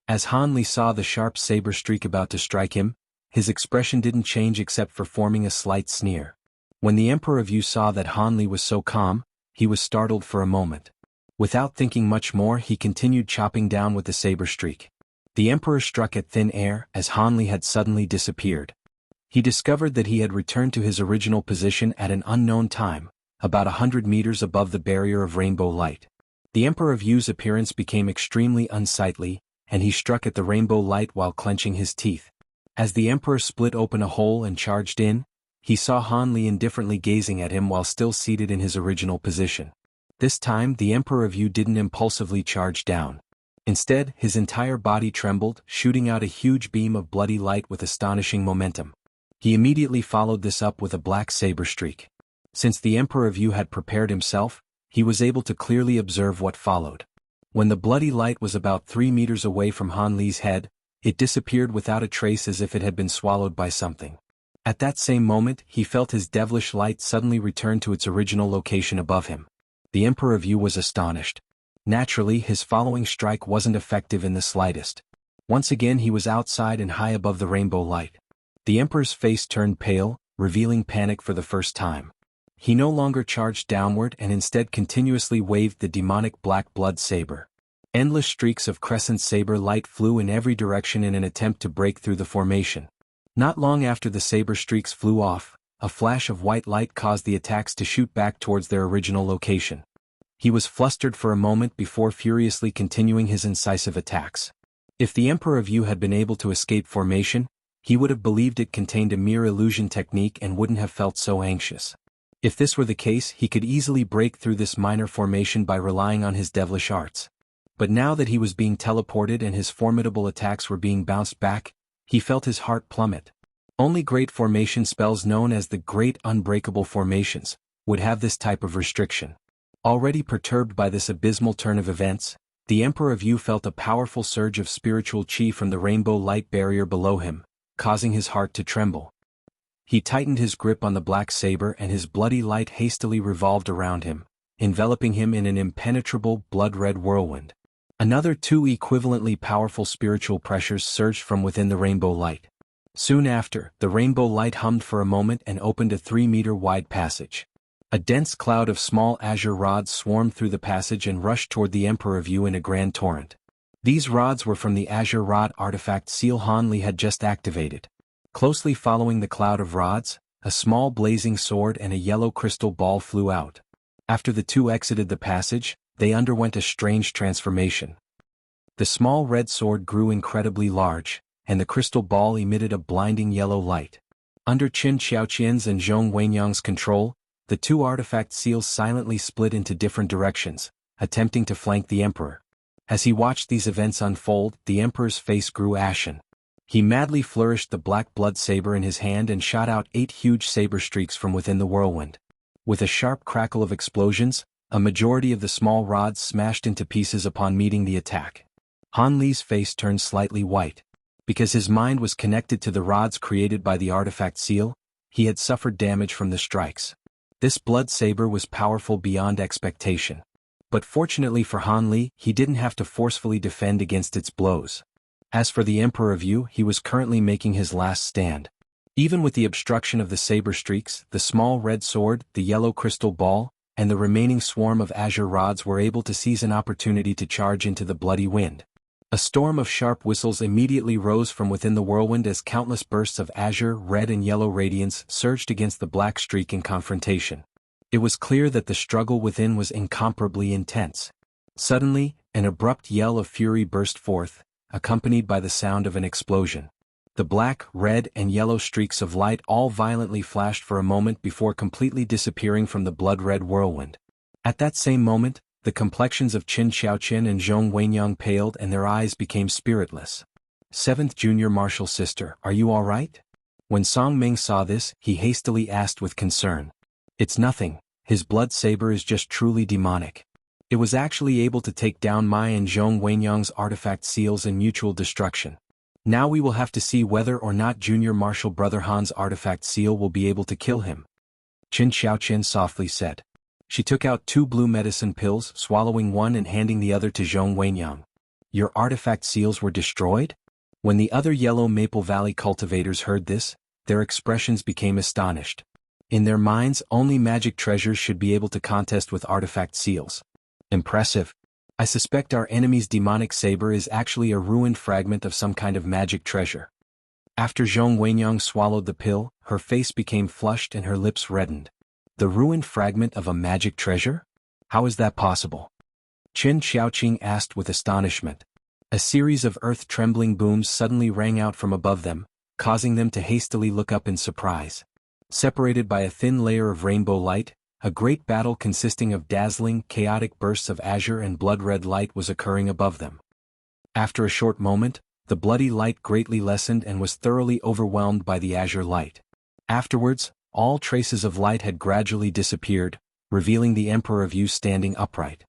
As Han Li saw the sharp saber streak about to strike him, his expression didn't change except for forming a slight sneer. When the Emperor of Yu saw that Han Li was so calm, he was startled for a moment. Without thinking much more, he continued chopping down with the saber streak. The Emperor struck at thin air as Han Li had suddenly disappeared. He discovered that he had returned to his original position at an unknown time, about 100 meters above the barrier of rainbow light. The Emperor of Yu's appearance became extremely unsightly, and he struck at the rainbow light while clenching his teeth. As the Emperor split open a hole and charged in, he saw Han Li indifferently gazing at him while still seated in his original position. This time the Emperor of Yu didn't impulsively charge down. Instead, his entire body trembled, shooting out a huge beam of bloody light with astonishing momentum. He immediately followed this up with a black saber streak. Since the Emperor of Yu had prepared himself, he was able to clearly observe what followed. When the bloody light was about 3 meters away from Han Li's head, it disappeared without a trace as if it had been swallowed by something. At that same moment, he felt his devilish light suddenly return to its original location above him. The Emperor of Yu was astonished. Naturally, his following strike wasn't effective in the slightest. Once again he was outside and high above the rainbow light. The Emperor's face turned pale, revealing panic for the first time. He no longer charged downward and instead continuously waved the demonic black blood saber. Endless streaks of crescent saber light flew in every direction in an attempt to break through the formation. Not long after the saber streaks flew off, a flash of white light caused the attacks to shoot back towards their original location. He was flustered for a moment before furiously continuing his incisive attacks. If the Emperor of Yu had been able to escape formation, he would have believed it contained a mere illusion technique and wouldn't have felt so anxious. If this were the case, he could easily break through this minor formation by relying on his devilish arts. But now that he was being teleported and his formidable attacks were being bounced back, he felt his heart plummet. Only great formation spells known as the Great Unbreakable Formations would have this type of restriction. Already perturbed by this abysmal turn of events, the Emperor of Yu felt a powerful surge of spiritual chi from the rainbow light barrier below him, causing his heart to tremble. He tightened his grip on the black saber and his bloody light hastily revolved around him, enveloping him in an impenetrable blood-red whirlwind. Another two equivalently powerful spiritual pressures surged from within the rainbow light. Soon after, the rainbow light hummed for a moment and opened a 3-meter-wide passage. A dense cloud of small azure rods swarmed through the passage and rushed toward the Emperor of Yu in a grand torrent. These rods were from the azure rod artifact seal Han Li had just activated. Closely following the cloud of rods, a small blazing sword and a yellow crystal ball flew out. After the two exited the passage, they underwent a strange transformation. The small red sword grew incredibly large, and the crystal ball emitted a blinding yellow light. Under Qin Xiaoqian's and Zhong Wenyang's control, the two artifact seals silently split into different directions, attempting to flank the Emperor. As he watched these events unfold, the Emperor's face grew ashen. He madly flourished the black blood saber in his hand and shot out 8 huge saber streaks from within the whirlwind. With a sharp crackle of explosions, a majority of the small rods smashed into pieces upon meeting the attack. Han Li's face turned slightly white. Because his mind was connected to the rods created by the artifact seal, he had suffered damage from the strikes. This blood saber was powerful beyond expectation. But fortunately for Han Li, he didn't have to forcefully defend against its blows. As for the Emperor of Yu, he was currently making his last stand. Even with the obstruction of the saber streaks, the small red sword, the yellow crystal ball, and the remaining swarm of azure rods were able to seize an opportunity to charge into the bloody wind. A storm of sharp whistles immediately rose from within the whirlwind as countless bursts of azure, red and yellow radiance surged against the black streak in confrontation. It was clear that the struggle within was incomparably intense. Suddenly, an abrupt yell of fury burst forth, accompanied by the sound of an explosion. The black, red, and yellow streaks of light all violently flashed for a moment before completely disappearing from the blood-red whirlwind. At that same moment, the complexions of Qin Xiaoqian and Zhong Wenyang paled and their eyes became spiritless. 7th Junior Martial Sister, are you all right? When Song Ming saw this, he hastily asked with concern. It's nothing, his blood saber is just truly demonic. It was actually able to take down Mai and Zhong Wenyang's artifact seals in mutual destruction. Now we will have to see whether or not Junior Martial Brother Han's artifact seal will be able to kill him. Qin Xiaoqian softly said. She took out 2 blue medicine pills, swallowing one and handing the other to Zhong Wenyang. Your artifact seals were destroyed? When the other Yellow Maple Valley cultivators heard this, their expressions became astonished. In their minds, only magic treasures should be able to contest with artifact seals. Impressive. I suspect our enemy's demonic saber is actually a ruined fragment of some kind of magic treasure. After Zhong Wenyang swallowed the pill, her face became flushed and her lips reddened. The ruined fragment of a magic treasure? How is that possible? Qin Xiaoqing asked with astonishment. A series of earth-trembling booms suddenly rang out from above them, causing them to hastily look up in surprise. Separated by a thin layer of rainbow light, a great battle consisting of dazzling, chaotic bursts of azure and blood-red light was occurring above them. After a short moment, the bloody light greatly lessened and was thoroughly overwhelmed by the azure light. Afterwards, all traces of light had gradually disappeared, revealing the Emperor of Yu standing upright.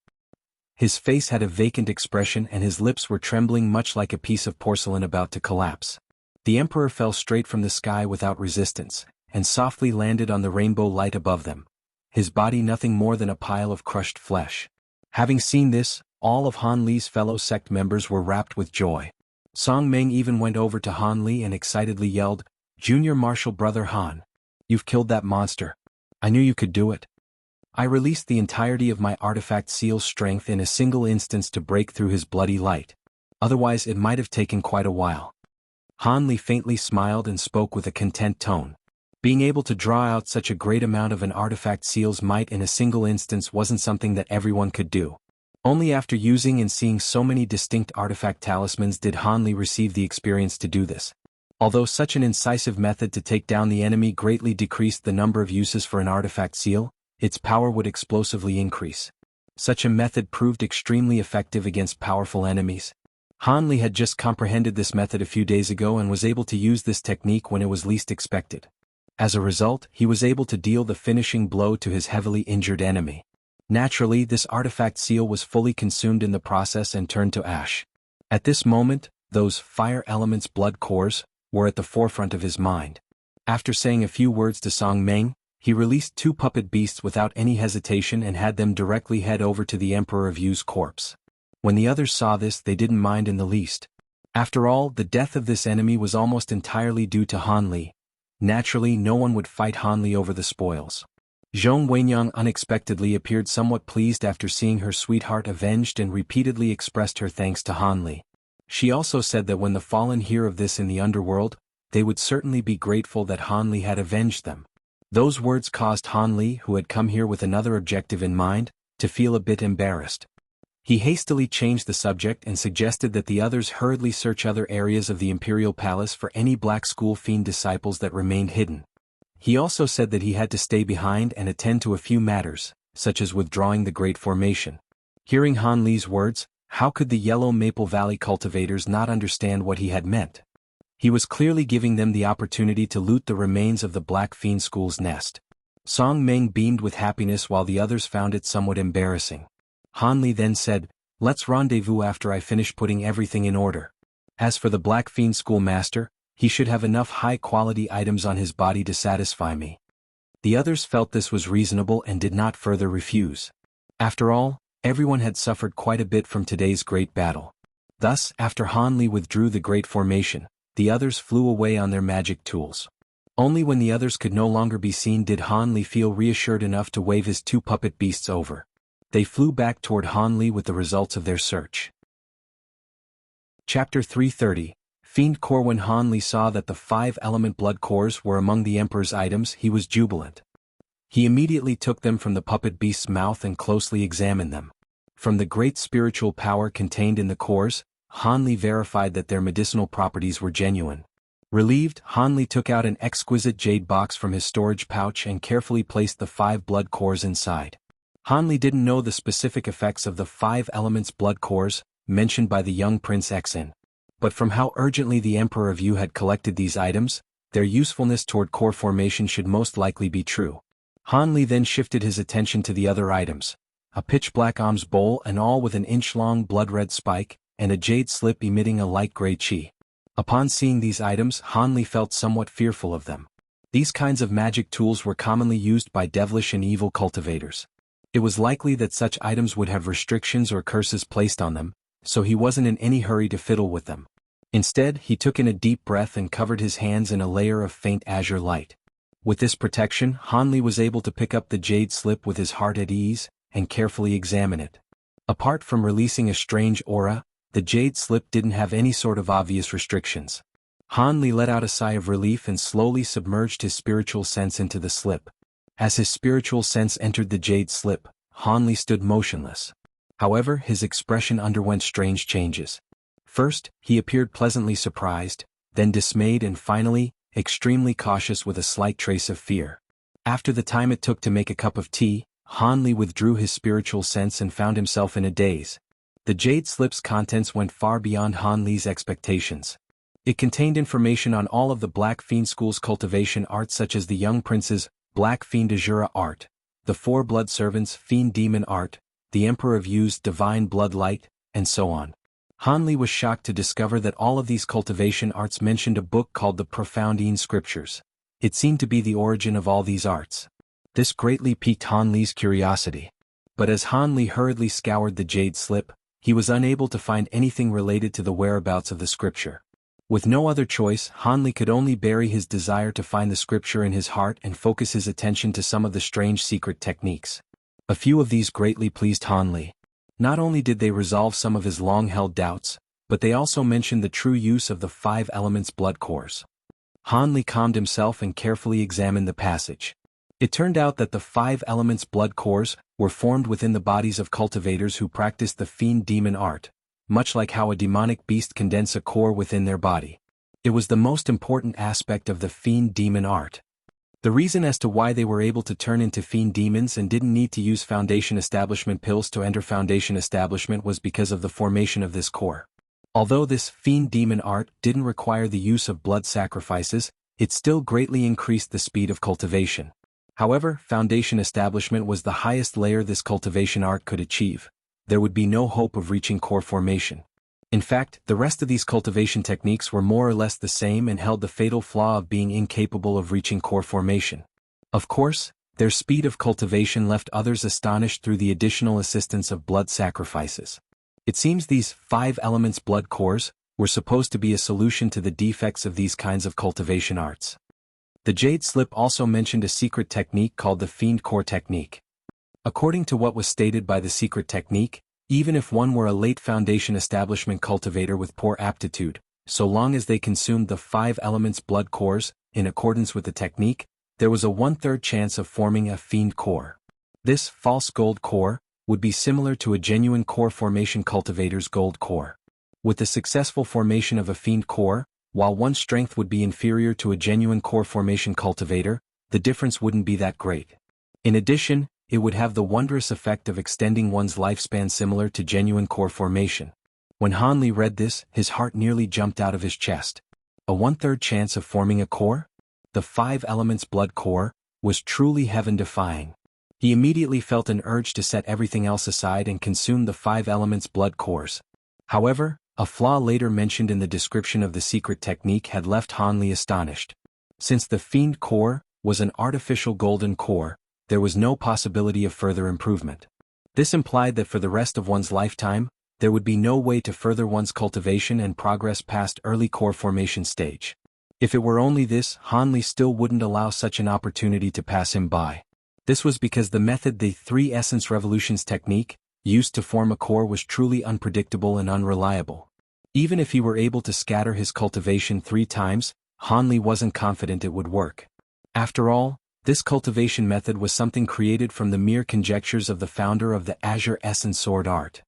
His face had a vacant expression and his lips were trembling much like a piece of porcelain about to collapse. The Emperor fell straight from the sky without resistance, and softly landed on the rainbow light above them. His body nothing more than a pile of crushed flesh. Having seen this, all of Han Li's fellow sect members were rapt with joy. Song Meng even went over to Han Li and excitedly yelled, Junior Martial Brother Han. You've killed that monster. I knew you could do it. I released the entirety of my artifact seal's strength in a single instance to break through his bloody light. Otherwise it might have taken quite a while. Han Li faintly smiled and spoke with a content tone. Being able to draw out such a great amount of an artifact seal's might in a single instance wasn't something that everyone could do. Only after using and seeing so many distinct artifact talismans did Han Li receive the experience to do this. Although such an incisive method to take down the enemy greatly decreased the number of uses for an artifact seal, its power would explosively increase. Such a method proved extremely effective against powerful enemies. Han Li had just comprehended this method a few days ago and was able to use this technique when it was least expected. As a result, he was able to deal the finishing blow to his heavily injured enemy. Naturally, this artifact seal was fully consumed in the process and turned to ash. At this moment, those fire element's blood cores were at the forefront of his mind. After saying a few words to Song Meng, he released 2 puppet beasts without any hesitation and had them directly head over to the Emperor of Yu's corpse. When the others saw this, they didn't mind in the least. After all, the death of this enemy was almost entirely due to Han Li. Naturally, no one would fight Han Li over the spoils. Zhong Wenyang unexpectedly appeared somewhat pleased after seeing her sweetheart avenged and repeatedly expressed her thanks to Han Li. She also said that when the fallen hear of this in the underworld, they would certainly be grateful that Han Li had avenged them. Those words caused Han Li, who had come here with another objective in mind, to feel a bit embarrassed. He hastily changed the subject and suggested that the others hurriedly search other areas of the Imperial Palace for any Black School Fiend disciples that remained hidden. He also said that he had to stay behind and attend to a few matters, such as withdrawing the Great Formation. Hearing Han Li's words, how could the Yellow Maple Valley cultivators not understand what he had meant? He was clearly giving them the opportunity to loot the remains of the Black Fiend School's nest. Song Meng beamed with happiness while the others found it somewhat embarrassing. Han Li then said, "Let's rendezvous after I finish putting everything in order. As for the Black Fiend Schoolmaster, he should have enough high-quality items on his body to satisfy me." The others felt this was reasonable and did not further refuse. After all, everyone had suffered quite a bit from today's great battle. Thus, after Han Li withdrew the Great Formation, the others flew away on their magic tools. Only when the others could no longer be seen did Han Li feel reassured enough to wave his 2 puppet beasts over. They flew back toward Han Li with the results of their search. Chapter 330, Fiend Core. When Han Li saw that the 5-element blood cores were among the Emperor's items, he was jubilant. He immediately took them from the puppet beast's mouth and closely examined them. From the great spiritual power contained in the cores, Han Li verified that their medicinal properties were genuine. Relieved, Han Li took out an exquisite jade box from his storage pouch and carefully placed the 5 blood cores inside. Han Li didn't know the specific effects of the 5 elements blood cores, mentioned by the young Prince Xin. But from how urgently the Emperor of Yu had collected these items, their usefulness toward core formation should most likely be true. Han Li then shifted his attention to the other items, a pitch-black alms bowl and all with an inch-long blood-red spike, and a jade slip emitting a light gray chi. Upon seeing these items, Han Li felt somewhat fearful of them. These kinds of magic tools were commonly used by devilish and evil cultivators. It was likely that such items would have restrictions or curses placed on them, so he wasn't in any hurry to fiddle with them. Instead, he took in a deep breath and covered his hands in a layer of faint azure light. With this protection, Han Li was able to pick up the jade slip with his heart at ease, and carefully examine it. Apart from releasing a strange aura, the jade slip didn't have any sort of obvious restrictions. Han Li let out a sigh of relief and slowly submerged his spiritual sense into the slip. As his spiritual sense entered the jade slip, Han Li stood motionless. However, his expression underwent strange changes. First, he appeared pleasantly surprised, then dismayed and finally, extremely cautious with a slight trace of fear. After the time it took to make a cup of tea, Han Li withdrew his spiritual sense and found himself in a daze. The jade slip's contents went far beyond Han Li's expectations. It contained information on all of the Black Fiend School's cultivation arts, such as the young prince's Black Fiend Azura art, the 4 blood servants' Fiend Demon art, the Emperor of Yu's Divine Blood Light, and so on. Han Li was shocked to discover that all of these cultivation arts mentioned a book called the Profoundine Scriptures. It seemed to be the origin of all these arts. This greatly piqued Han Li's curiosity. But as Han Li hurriedly scoured the jade slip, he was unable to find anything related to the whereabouts of the scripture. With no other choice, Han Li could only bury his desire to find the scripture in his heart and focus his attention to some of the strange secret techniques. A few of these greatly pleased Han Li. Not only did they resolve some of his long-held doubts, but they also mentioned the true use of the 5 elements blood cores. Han Li calmed himself and carefully examined the passage. It turned out that the 5 elements blood cores were formed within the bodies of cultivators who practiced the Fiend Demon art, much like how a demonic beast condenses a core within their body. It was the most important aspect of the Fiend Demon art. The reason as to why they were able to turn into fiend demons and didn't need to use Foundation Establishment pills to enter Foundation Establishment was because of the formation of this core. Although this Fiend Demon art didn't require the use of blood sacrifices, it still greatly increased the speed of cultivation. However, Foundation Establishment was the highest layer this cultivation art could achieve. There would be no hope of reaching core formation. In fact, the rest of these cultivation techniques were more or less the same and held the fatal flaw of being incapable of reaching core formation. Of course, their speed of cultivation left others astonished through the additional assistance of blood sacrifices. It seems these 5 elements blood cores were supposed to be a solution to the defects of these kinds of cultivation arts. The Jade Slip also mentioned a secret technique called the Fiend Core technique. According to what was stated by the secret technique, even if one were a late foundation establishment cultivator with poor aptitude, so long as they consumed the 5 elements blood cores, in accordance with the technique, there was a 1/3 chance of forming a fiend core. This false gold core would be similar to a genuine core formation cultivator's gold core. With the successful formation of a fiend core, while one's strength would be inferior to a genuine core formation cultivator, the difference wouldn't be that great. In addition, it would have the wondrous effect of extending one's lifespan similar to genuine core formation. When Hanli read this, his heart nearly jumped out of his chest. A 1/3 chance of forming a core? The 5 elements blood core was truly heaven-defying. He immediately felt an urge to set everything else aside and consume the 5 elements blood cores. However, a flaw later mentioned in the description of the secret technique had left Hanli astonished. Since the fiend core was an artificial golden core, there was no possibility of further improvement. This implied that for the rest of one's lifetime, there would be no way to further one's cultivation and progress past early core formation stage. If it were only this, Hanli still wouldn't allow such an opportunity to pass him by. This was because the method the 3 essence revolutions technique used to form a core was truly unpredictable and unreliable. Even if he were able to scatter his cultivation 3 times, Hanli wasn't confident it would work. After all, this cultivation method was something created from the mere conjectures of the founder of the Azure Essence Sword art.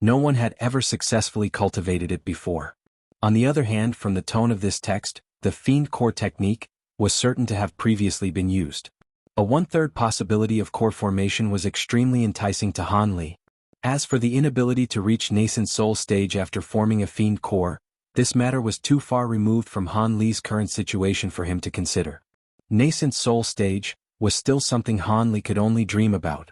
No one had ever successfully cultivated it before. On the other hand, from the tone of this text, the Fiend Core technique was certain to have previously been used. A 1/3 possibility of core formation was extremely enticing to Hanli. As for the inability to reach nascent soul stage after forming a Fiend Core, this matter was too far removed from Hanli's current situation for him to consider. Nascent soul stage was still something Hanli could only dream about.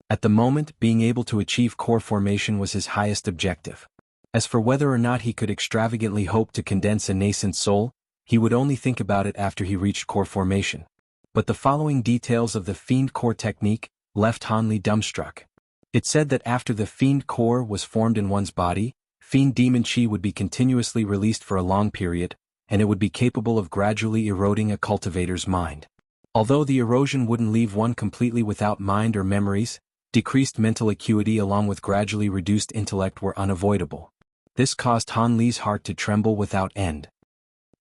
At the moment, being able to achieve core formation was his highest objective. As for whether or not he could extravagantly hope to condense a nascent soul, he would only think about it after he reached core formation. But the following details of the Fiend Core technique left Hanli dumbstruck. It said that after the Fiend Core was formed in one's body, Fiend Demon Chi would be continuously released for a long period, and it would be capable of gradually eroding a cultivator's mind. Although the erosion wouldn't leave one completely without mind or memories, decreased mental acuity along with gradually reduced intellect were unavoidable. This caused Hanli's heart to tremble without end.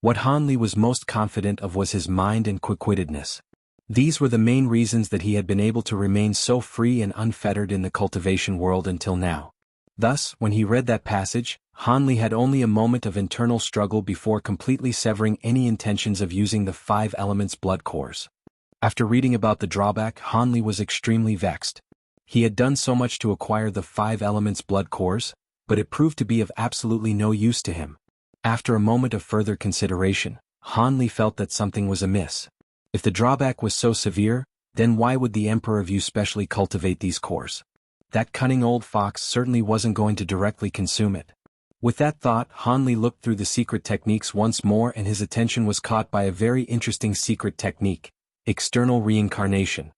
What Hanli was most confident of was his mind and quick-wittedness. These were the main reasons that he had been able to remain so free and unfettered in the cultivation world until now. Thus, when he read that passage, Hanli had only a moment of internal struggle before completely severing any intentions of using the 5 elements blood cores. After reading about the drawback, Hanli was extremely vexed. He had done so much to acquire the 5 elements blood cores, but it proved to be of absolutely no use to him. After a moment of further consideration, Hanli felt that something was amiss. If the drawback was so severe, then why would the Emperor of Yu specially cultivate these cores? That cunning old fox certainly wasn't going to directly consume it. With that thought, Hanli looked through the secret techniques once more and his attention was caught by a very interesting secret technique, external reincarnation.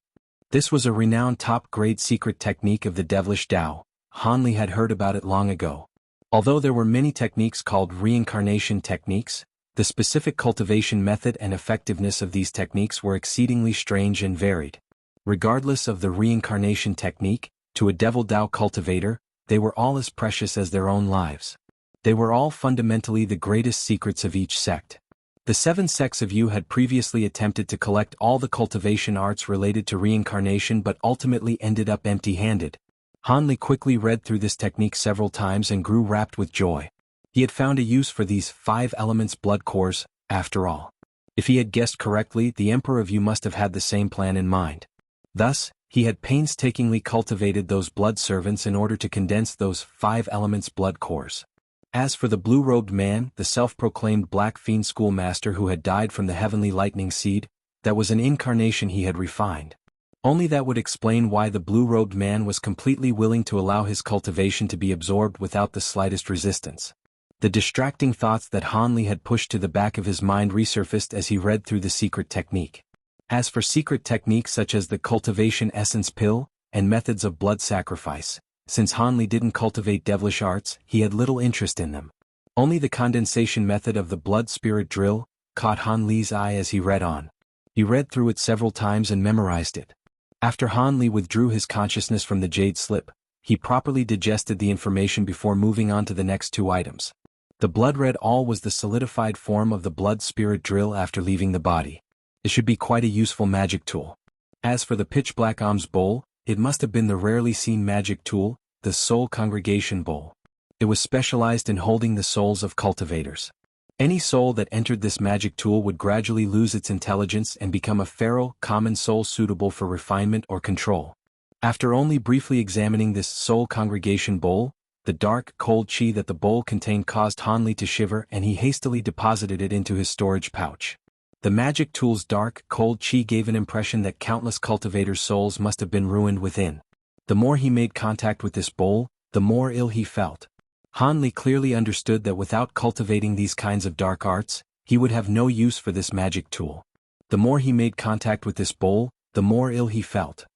This was a renowned top-grade secret technique of the devilish Tao. Hanli had heard about it long ago. Although there were many techniques called reincarnation techniques, the specific cultivation method and effectiveness of these techniques were exceedingly strange and varied. Regardless of the reincarnation technique, to a devil Tao cultivator, they were all as precious as their own lives. They were all fundamentally the greatest secrets of each sect. The 7 sects of Yu had previously attempted to collect all the cultivation arts related to reincarnation but ultimately ended up empty-handed. Hanli quickly read through this technique several times and grew rapt with joy. He had found a use for these 5 elements blood cores, after all. If he had guessed correctly, the Emperor of Yu must have had the same plan in mind. Thus, he had painstakingly cultivated those blood servants in order to condense those 5 elements blood cores. As for the blue-robed man, the self-proclaimed Black Fiend schoolmaster who had died from the heavenly lightning seed, that was an incarnation he had refined. Only that would explain why the blue-robed man was completely willing to allow his cultivation to be absorbed without the slightest resistance. The distracting thoughts that Han Li had pushed to the back of his mind resurfaced as he read through the secret technique. As for secret techniques such as the cultivation essence pill, and methods of blood sacrifice, since Han Li didn't cultivate devilish arts, he had little interest in them. Only the condensation method of the blood spirit drill caught Han Li's eye as he read on. He read through it several times and memorized it. After Han Li withdrew his consciousness from the jade slip, he properly digested the information before moving on to the next two items. The blood red all was the solidified form of the blood spirit drill after leaving the body. It should be quite a useful magic tool. As for the pitch black alms bowl, it must have been the rarely seen magic tool, the soul congregation bowl. It was specialized in holding the souls of cultivators. Any soul that entered this magic tool would gradually lose its intelligence and become a feral, common soul suitable for refinement or control. After only briefly examining this soul congregation bowl, the dark, cold chi that the bowl contained caused Han Li to shiver, and he hastily deposited it into his storage pouch. The magic tool's dark, cold chi gave an impression that countless cultivators' souls must have been ruined within. The more he made contact with this bowl, the more ill he felt. Han Li clearly understood that without cultivating these kinds of dark arts, he would have no use for this magic tool. The more he made contact with this bowl, the more ill he felt.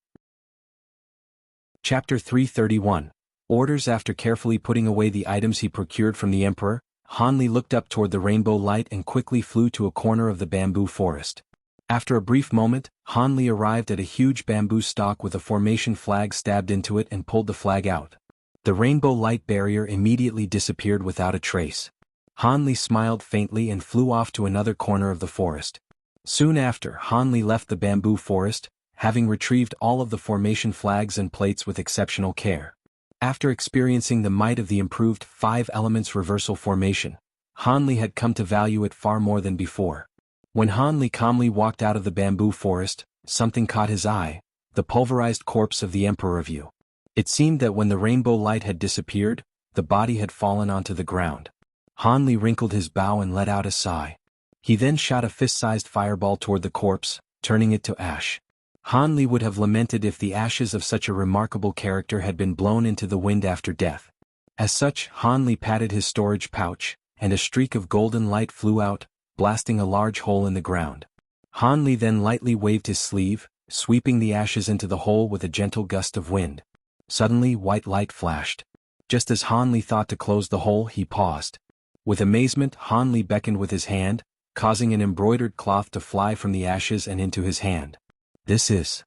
Chapter 331. Orders. After carefully putting away the items he procured from the Emperor, Han Li looked up toward the rainbow light and quickly flew to a corner of the bamboo forest. After a brief moment, Han Li arrived at a huge bamboo stalk with a formation flag stabbed into it and pulled the flag out. The rainbow light barrier immediately disappeared without a trace. Han Li smiled faintly and flew off to another corner of the forest. Soon after, Han Li left the bamboo forest, having retrieved all of the formation flags and plates with exceptional care. After experiencing the might of the improved 5 elements reversal formation, Han Li had come to value it far more than before. When Han Li calmly walked out of the bamboo forest, something caught his eye: the pulverized corpse of the Emperor of Yu. It seemed that when the rainbow light had disappeared, the body had fallen onto the ground. Han Li wrinkled his brow and let out a sigh. He then shot a fist-sized fireball toward the corpse, turning it to ash. Han Li would have lamented if the ashes of such a remarkable character had been blown into the wind after death. As such, Han Li patted his storage pouch, and a streak of golden light flew out, blasting a large hole in the ground. Han Li then lightly waved his sleeve, sweeping the ashes into the hole with a gentle gust of wind. Suddenly, white light flashed. Just as Han Li thought to close the hole, he paused. With amazement, Han Li beckoned with his hand, causing an embroidered cloth to fly from the ashes and into his hand. This is.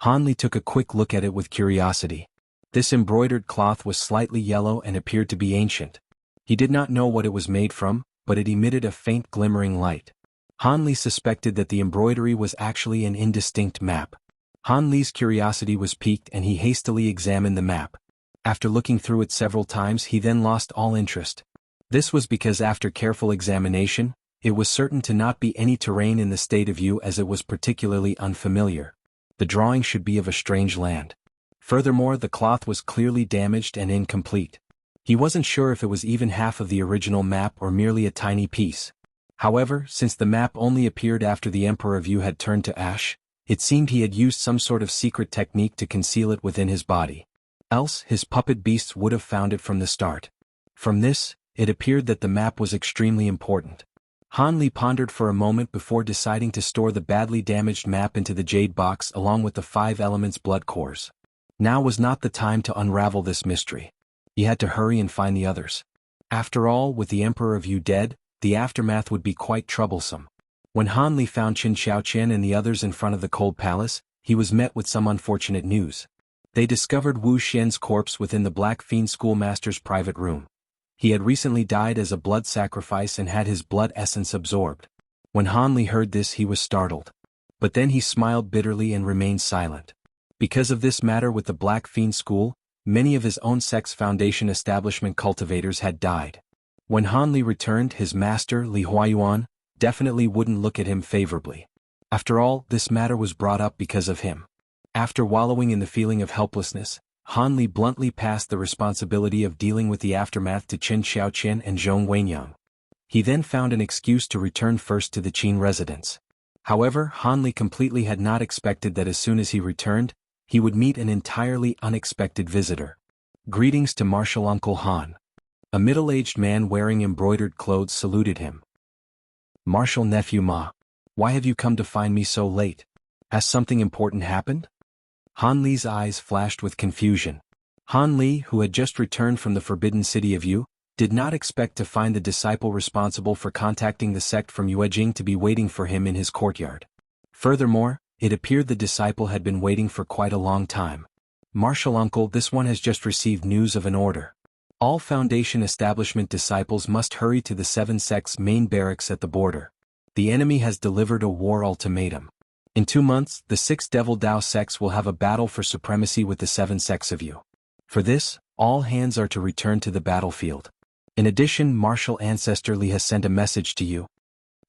Han Li took a quick look at it with curiosity. This embroidered cloth was slightly yellow and appeared to be ancient. He did not know what it was made from, but it emitted a faint glimmering light. Han Li suspected that the embroidery was actually an indistinct map. Han Li's curiosity was piqued and he hastily examined the map. After looking through it several times, he then lost all interest. This was because after careful examination, it was certain to not be any terrain in the state of Yu, as it was particularly unfamiliar. The drawing should be of a strange land. Furthermore, the cloth was clearly damaged and incomplete. He wasn't sure if it was even half of the original map or merely a tiny piece. However, since the map only appeared after the Emperor of Yu had turned to ash, it seemed he had used some sort of secret technique to conceal it within his body. Else, his puppet beasts would have found it from the start. From this, it appeared that the map was extremely important. Han Li pondered for a moment before deciding to store the badly damaged map into the jade box along with the 5 elements blood cores. Now was not the time to unravel this mystery. He had to hurry and find the others. After all, with the Emperor of Yu dead, the aftermath would be quite troublesome. When Han Li found Qin Xiaoqian and the others in front of the cold palace, he was met with some unfortunate news. They discovered Wu Xian's corpse within the Black Fiend schoolmaster's private room. He had recently died as a blood sacrifice and had his blood essence absorbed. When Han Li heard this, he was startled. But then he smiled bitterly and remained silent. Because of this matter with the Black Fiend school, many of his own sect's foundation establishment cultivators had died. When Han Li returned, his master, Li Huayuan, definitely wouldn't look at him favorably. After all, this matter was brought up because of him. After wallowing in the feeling of helplessness, Han Li bluntly passed the responsibility of dealing with the aftermath to Qin Xiaoqian and Zhong Wenyang. He then found an excuse to return first to the Qin residence. However, Han Li completely had not expected that as soon as he returned, he would meet an entirely unexpected visitor. Greetings to Martial Uncle Han. A middle-aged man wearing embroidered clothes saluted him. "Marshal Nephew Ma, why have you come to find me so late? Has something important happened?" Han Li's eyes flashed with confusion. Han Li, who had just returned from the Forbidden City of Yu, did not expect to find the disciple responsible for contacting the sect from Yuejing to be waiting for him in his courtyard. Furthermore, it appeared the disciple had been waiting for quite a long time. "Marshal Uncle, this one has just received news of an order. All Foundation establishment disciples must hurry to the Seven Sects' main barracks at the border. The enemy has delivered a war ultimatum. In 2 months, the 6 Devil Dao sects will have a battle for supremacy with the 7 sects of Yu. For this, all hands are to return to the battlefield. In addition, Marshal Ancestor Li has sent a message to you."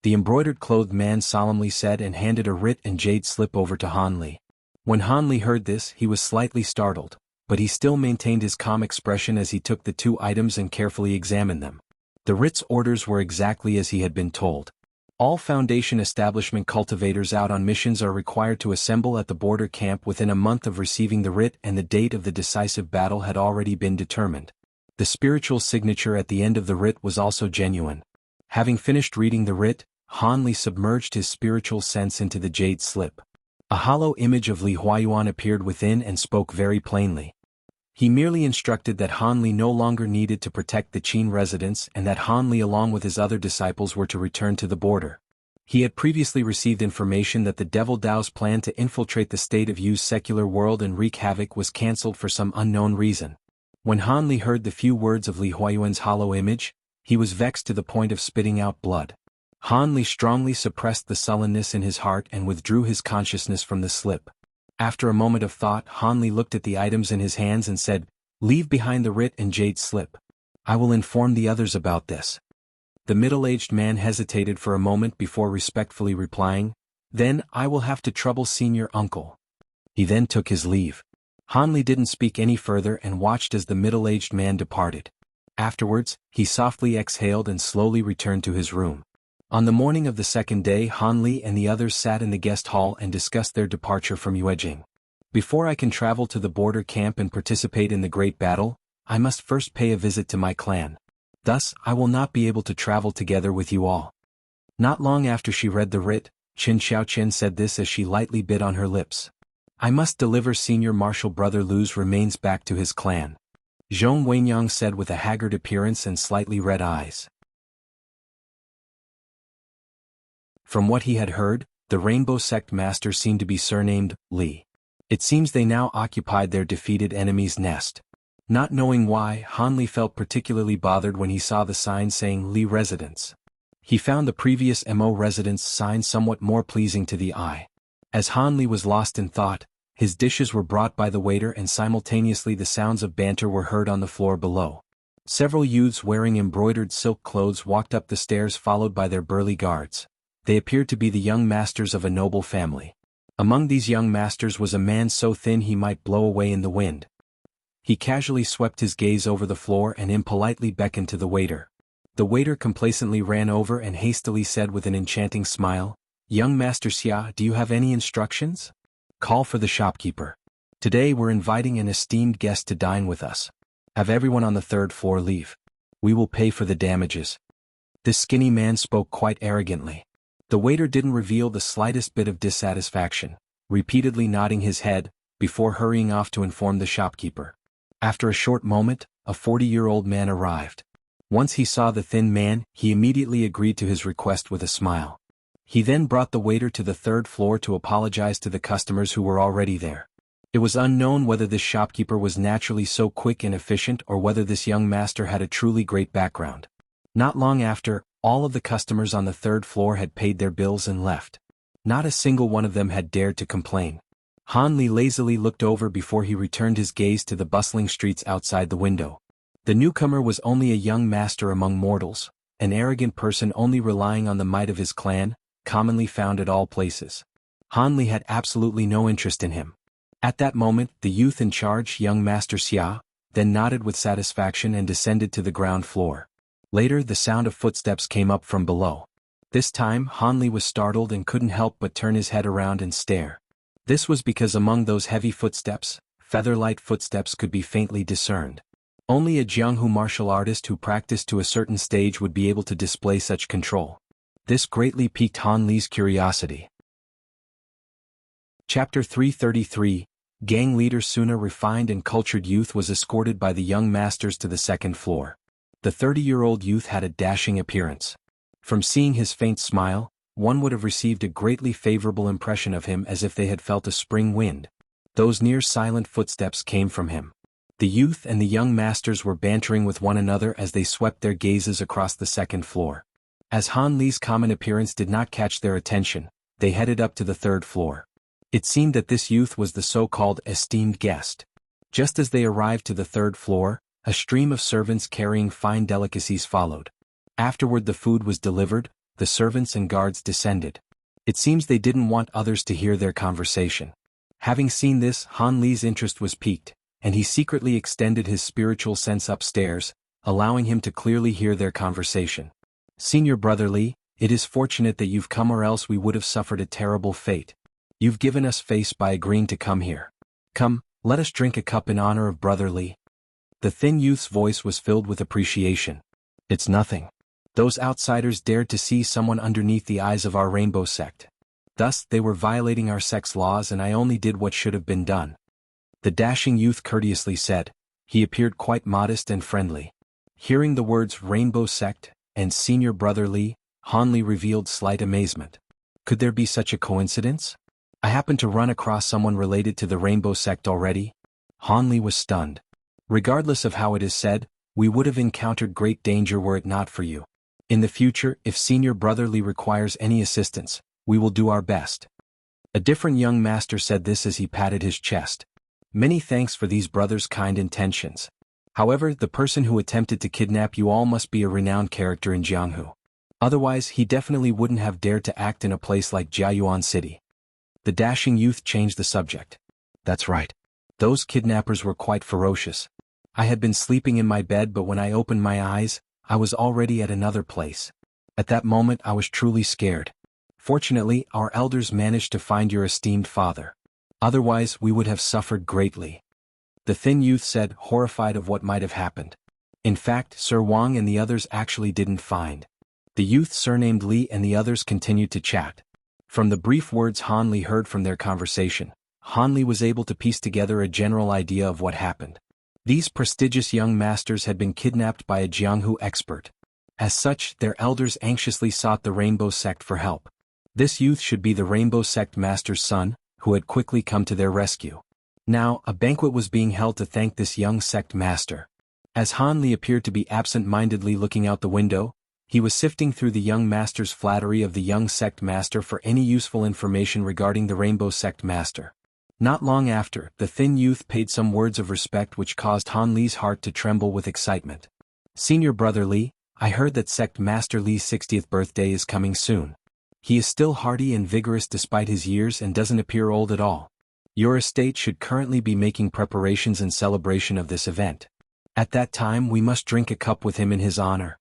The embroidered-clothed man solemnly said and handed a writ and jade slip over to Han Li. When Han Li heard this, he was slightly startled, but he still maintained his calm expression as he took the 2 items and carefully examined them. The writ's orders were exactly as he had been told. All Foundation establishment cultivators out on missions are required to assemble at the border camp within a month of receiving the writ, and the date of the decisive battle had already been determined. The spiritual signature at the end of the writ was also genuine. Having finished reading the writ, Han Li submerged his spiritual sense into the jade slip. A hollow image of Li Huayuan appeared within and spoke very plainly. He merely instructed that Han Li no longer needed to protect the Qin residents and that Han Li along with his other disciples were to return to the border. He had previously received information that the Devil Dao's plan to infiltrate the state of Yu's secular world and wreak havoc was cancelled for some unknown reason. When Han Li heard the few words of Li Huayuan's hollow image, he was vexed to the point of spitting out blood. Han Li strongly suppressed the sullenness in his heart and withdrew his consciousness from the slip. After a moment of thought, Han Li looked at the items in his hands and said, "Leave behind the writ and jade slip. I will inform the others about this." The middle-aged man hesitated for a moment before respectfully replying, "Then I will have to trouble Senior Uncle." He then took his leave. Han Li didn't speak any further and watched as the middle-aged man departed. Afterwards, he softly exhaled and slowly returned to his room. On the morning of the second day, Han Li and the others sat in the guest hall and discussed their departure from Yuejing. "Before I can travel to the border camp and participate in the great battle, I must first pay a visit to my clan. Thus, I will not be able to travel together with you all." Not long after she read the writ, Qin Xiaoqian said this as she lightly bit on her lips. "I must deliver Senior Marshal Brother Lu's remains back to his clan," Zhong Wenyang said with a haggard appearance and slightly red eyes. From what he had heard, the Rainbow Sect master seemed to be surnamed Li. It seems they now occupied their defeated enemy's nest. Not knowing why, Han Li felt particularly bothered when he saw the sign saying Li Residence. He found the previous Mo Residence sign somewhat more pleasing to the eye. As Han Li was lost in thought, his dishes were brought by the waiter and simultaneously the sounds of banter were heard on the floor below. Several youths wearing embroidered silk clothes walked up the stairs followed by their burly guards. They appeared to be the young masters of a noble family. Among these young masters was a man so thin he might blow away in the wind. He casually swept his gaze over the floor and impolitely beckoned to the waiter. The waiter complacently ran over and hastily said with an enchanting smile, "Young Master Xia, do you have any instructions? Call for the shopkeeper. Today we're inviting an esteemed guest to dine with us. Have everyone on the 3rd floor leave. We will pay for the damages." This skinny man spoke quite arrogantly. The waiter didn't reveal the slightest bit of dissatisfaction, repeatedly nodding his head, before hurrying off to inform the shopkeeper. After a short moment, a 40-year-old man arrived. Once he saw the thin man, he immediately agreed to his request with a smile. He then brought the waiter to the 3rd floor to apologize to the customers who were already there. It was unknown whether this shopkeeper was naturally so quick and efficient or whether this young master had a truly great background. Not long after, all of the customers on the 3rd floor had paid their bills and left. Not a single one of them had dared to complain. Han Li lazily looked over before he returned his gaze to the bustling streets outside the window. The newcomer was only a young master among mortals, an arrogant person only relying on the might of his clan, commonly found at all places. Han Li had absolutely no interest in him. At that moment, the youth in charge, young Master Xia, then nodded with satisfaction and descended to the ground floor. Later, the sound of footsteps came up from below. This time, Han Li was startled and couldn't help but turn his head around and stare. This was because among those heavy footsteps, feather-light footsteps could be faintly discerned. Only a Jianghu martial artist who practiced to a certain stage would be able to display such control. This greatly piqued Han Li's curiosity. Chapter 333, Gang leader Suna refined and cultured youth was escorted by the young masters to the second floor. The 30-year-old youth had a dashing appearance. From seeing his faint smile, one would have received a greatly favorable impression of him as if they had felt a spring wind. Those near silent footsteps came from him. The youth and the young masters were bantering with one another as they swept their gazes across the second floor. As Han Li's common appearance did not catch their attention, they headed up to the third floor. It seemed that this youth was the so-called esteemed guest. Just as they arrived to the third floor, a stream of servants carrying fine delicacies followed. Afterward the food was delivered, the servants and guards descended. It seems they didn't want others to hear their conversation. Having seen this, Han Li's interest was piqued, and he secretly extended his spiritual sense upstairs, allowing him to clearly hear their conversation. "Senior Brother Li, it is fortunate that you've come, or else we would have suffered a terrible fate. You've given us face by agreeing to come here. Come, let us drink a cup in honor of Brother Li." The thin youth's voice was filled with appreciation. "It's nothing. Those outsiders dared to see someone underneath the eyes of our rainbow sect. Thus they were violating our sect's laws, and I only did what should have been done." The dashing youth courteously said. He appeared quite modest and friendly. Hearing the words Rainbow Sect and Senior Brother Li, Han Li revealed slight amazement. Could there be such a coincidence? I happened to run across someone related to the Rainbow Sect already. Han Li was stunned. Regardless of how it is said, we would have encountered great danger were it not for you. In the future, if Senior Brother Li requires any assistance, we will do our best. A different young master said this as he patted his chest. Many thanks for these brothers' kind intentions. However, the person who attempted to kidnap you all must be a renowned character in Jianghu. Otherwise, he definitely wouldn't have dared to act in a place like Jiayuan City. The dashing youth changed the subject. That's right. Those kidnappers were quite ferocious. I had been sleeping in my bed, but when I opened my eyes, I was already at another place. At that moment I was truly scared. Fortunately, our elders managed to find your esteemed father. Otherwise, we would have suffered greatly. The thin youth said, horrified of what might have happened. In fact, Sir Wang and the others actually didn't find. The youth surnamed Li and the others continued to chat. From the brief words Han Li heard from their conversation, Han Li was able to piece together a general idea of what happened. These prestigious young masters had been kidnapped by a Jianghu expert. As such, their elders anxiously sought the Rainbow Sect for help. This youth should be the Rainbow Sect master's son, who had quickly come to their rescue. Now, a banquet was being held to thank this young sect master. As Han Li appeared to be absent-mindedly looking out the window, he was sifting through the young master's flattery of the young sect master for any useful information regarding the Rainbow Sect master. Not long after, the thin youth paid some words of respect which caused Han Li's heart to tremble with excitement. "Senior Brother Li, I heard that Sect Master Li's 60th birthday is coming soon. He is still hearty and vigorous despite his years and doesn't appear old at all. Your estate should currently be making preparations in celebration of this event. At that time we must drink a cup with him in his honor.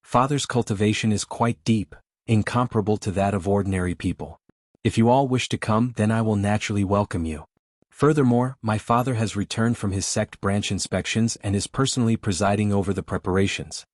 Father's cultivation is quite deep, incomparable to that of ordinary people. If you all wish to come, then I will naturally welcome you. Furthermore, my father has returned from his sect branch inspections and is personally presiding over the preparations.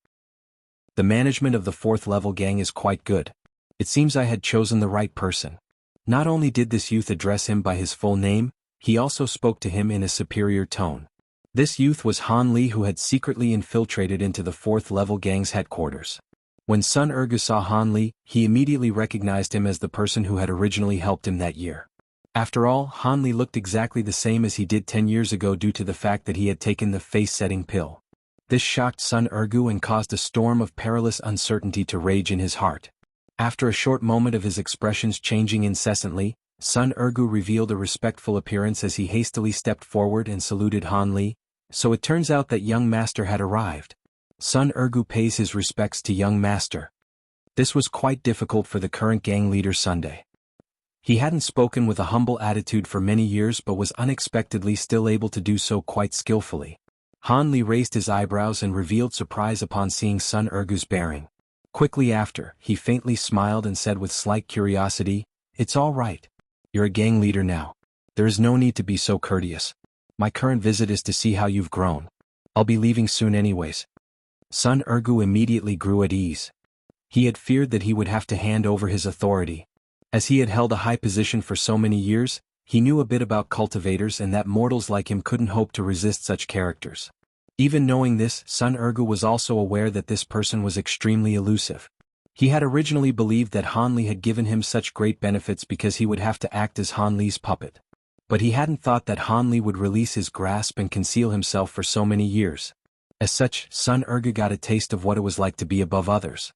The management of the fourth level gang is quite good. It seems I had chosen the right person." Not only did this youth address him by his full name, he also spoke to him in a superior tone. This youth was Han Li, who had secretly infiltrated into the fourth level gang's headquarters. When Sun Ergu saw Han Li, he immediately recognized him as the person who had originally helped him that year. After all, Han Li looked exactly the same as he did 10 years ago due to the fact that he had taken the face-setting pill. This shocked Sun Ergu and caused a storm of perilous uncertainty to rage in his heart. After a short moment of his expressions changing incessantly, Sun Ergu revealed a respectful appearance as he hastily stepped forward and saluted Han Li. So it turns out that young master had arrived. Sun Ergu pays his respects to young master. This was quite difficult for the current gang leader Sunday. He hadn't spoken with a humble attitude for many years but was unexpectedly still able to do so quite skillfully. Han Li raised his eyebrows and revealed surprise upon seeing Sun Ergu's bearing. Quickly after, he faintly smiled and said with slight curiosity, "It's all right. You're a gang leader now. There is no need to be so courteous. My current visit is to see how you've grown. I'll be leaving soon anyways. Sun Ergu immediately grew at ease. He had feared that he would have to hand over his authority. As he had held a high position for so many years, he knew a bit about cultivators and that mortals like him couldn't hope to resist such characters. Even knowing this, Sun Ergu was also aware that this person was extremely elusive. He had originally believed that Han Li had given him such great benefits because he would have to act as Han Li's puppet. But he hadn't thought that Han Li would release his grasp and conceal himself for so many years. As such, Sun Ergu got a taste of what it was like to be above others.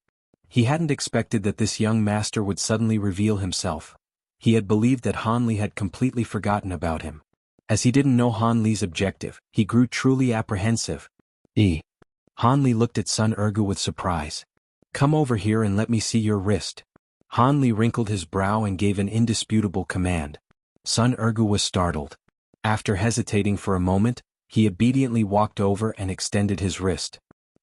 He hadn't expected that this young master would suddenly reveal himself. He had believed that Han Li had completely forgotten about him. As he didn't know Han Li's objective, he grew truly apprehensive. Han Li looked at Sun Ergu with surprise. Come over here and let me see your wrist. Han Li wrinkled his brow and gave an indisputable command. Sun Ergu was startled. After hesitating for a moment, he obediently walked over and extended his wrist.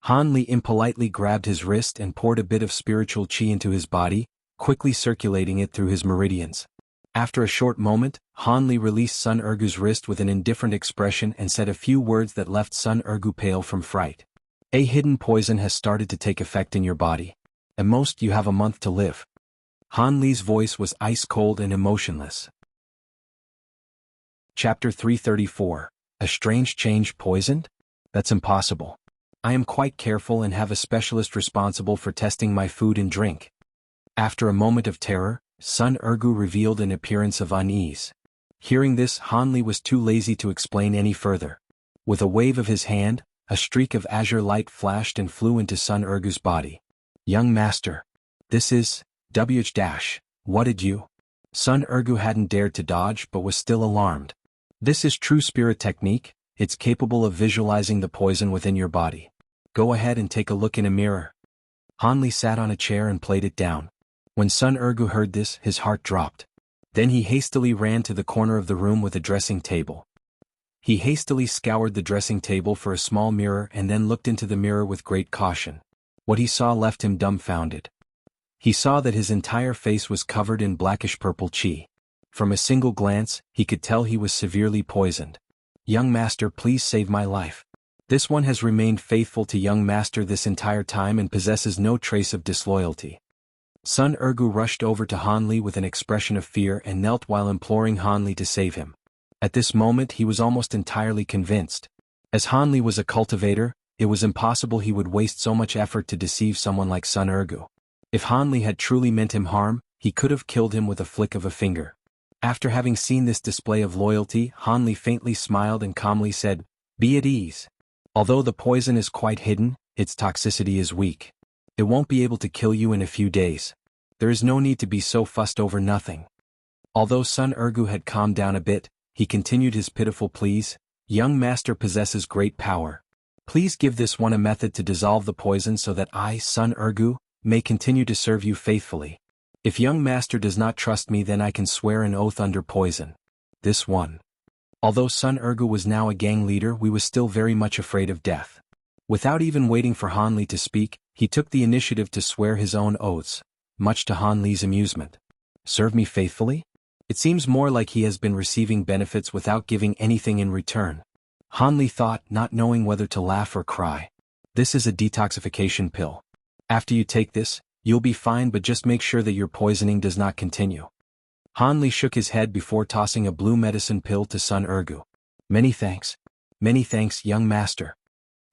Han Li impolitely grabbed his wrist and poured a bit of spiritual qi into his body, quickly circulating it through his meridians. After a short moment, Han Li released Sun Ergu's wrist with an indifferent expression and said a few words that left Sun Ergu pale from fright. A hidden poison has started to take effect in your body. At most you have a month to live. Han Li's voice was ice-cold and emotionless. Chapter 334. A strange change poisoned? That's impossible. I am quite careful and have a specialist responsible for testing my food and drink. After a moment of terror, Sun Ergu revealed an appearance of unease. Hearing this, Han Li was too lazy to explain any further. With a wave of his hand, a streak of azure light flashed and flew into Sun Ergu's body. Young master. This is, what did you? Sun Ergu hadn't dared to dodge but was still alarmed. This is true spirit technique, it's capable of visualizing the poison within your body. Go ahead and take a look in a mirror. Han Li sat on a chair and played it down. When Sun Ergu heard this, his heart dropped. Then he hastily ran to the corner of the room with a dressing table. He hastily scoured the dressing table for a small mirror and then looked into the mirror with great caution. What he saw left him dumbfounded. He saw that his entire face was covered in blackish-purple qi. From a single glance, he could tell he was severely poisoned. Young master, please save my life. This one has remained faithful to young master this entire time and possesses no trace of disloyalty. Sun Ergu rushed over to Han Li with an expression of fear and knelt while imploring Han Li to save him. At this moment he was almost entirely convinced. As Han Li was a cultivator, it was impossible he would waste so much effort to deceive someone like Sun Ergu. If Han Li had truly meant him harm, he could have killed him with a flick of a finger. After having seen this display of loyalty, Han Li faintly smiled and calmly said, "Be at ease. Although the poison is quite hidden, its toxicity is weak. It won't be able to kill you in a few days. There is no need to be so fussed over nothing." Although Sun Ergu had calmed down a bit, he continued his pitiful pleas. Young master possesses great power. Please give this one a method to dissolve the poison so that I, Sun Ergu, may continue to serve you faithfully. If young master does not trust me, then I can swear an oath under poison. This one. Although Sun Ergu was now a gang leader, we was still very much afraid of death. Without even waiting for Han Li to speak, he took the initiative to swear his own oaths, much to Han Li's amusement. Serve me faithfully? It seems more like he has been receiving benefits without giving anything in return. Han Li thought, not knowing whether to laugh or cry. This is a detoxification pill. After you take this, you'll be fine, but just make sure that your poisoning does not continue. Han Li shook his head before tossing a blue medicine pill to Sun Ergu. Many thanks, young master.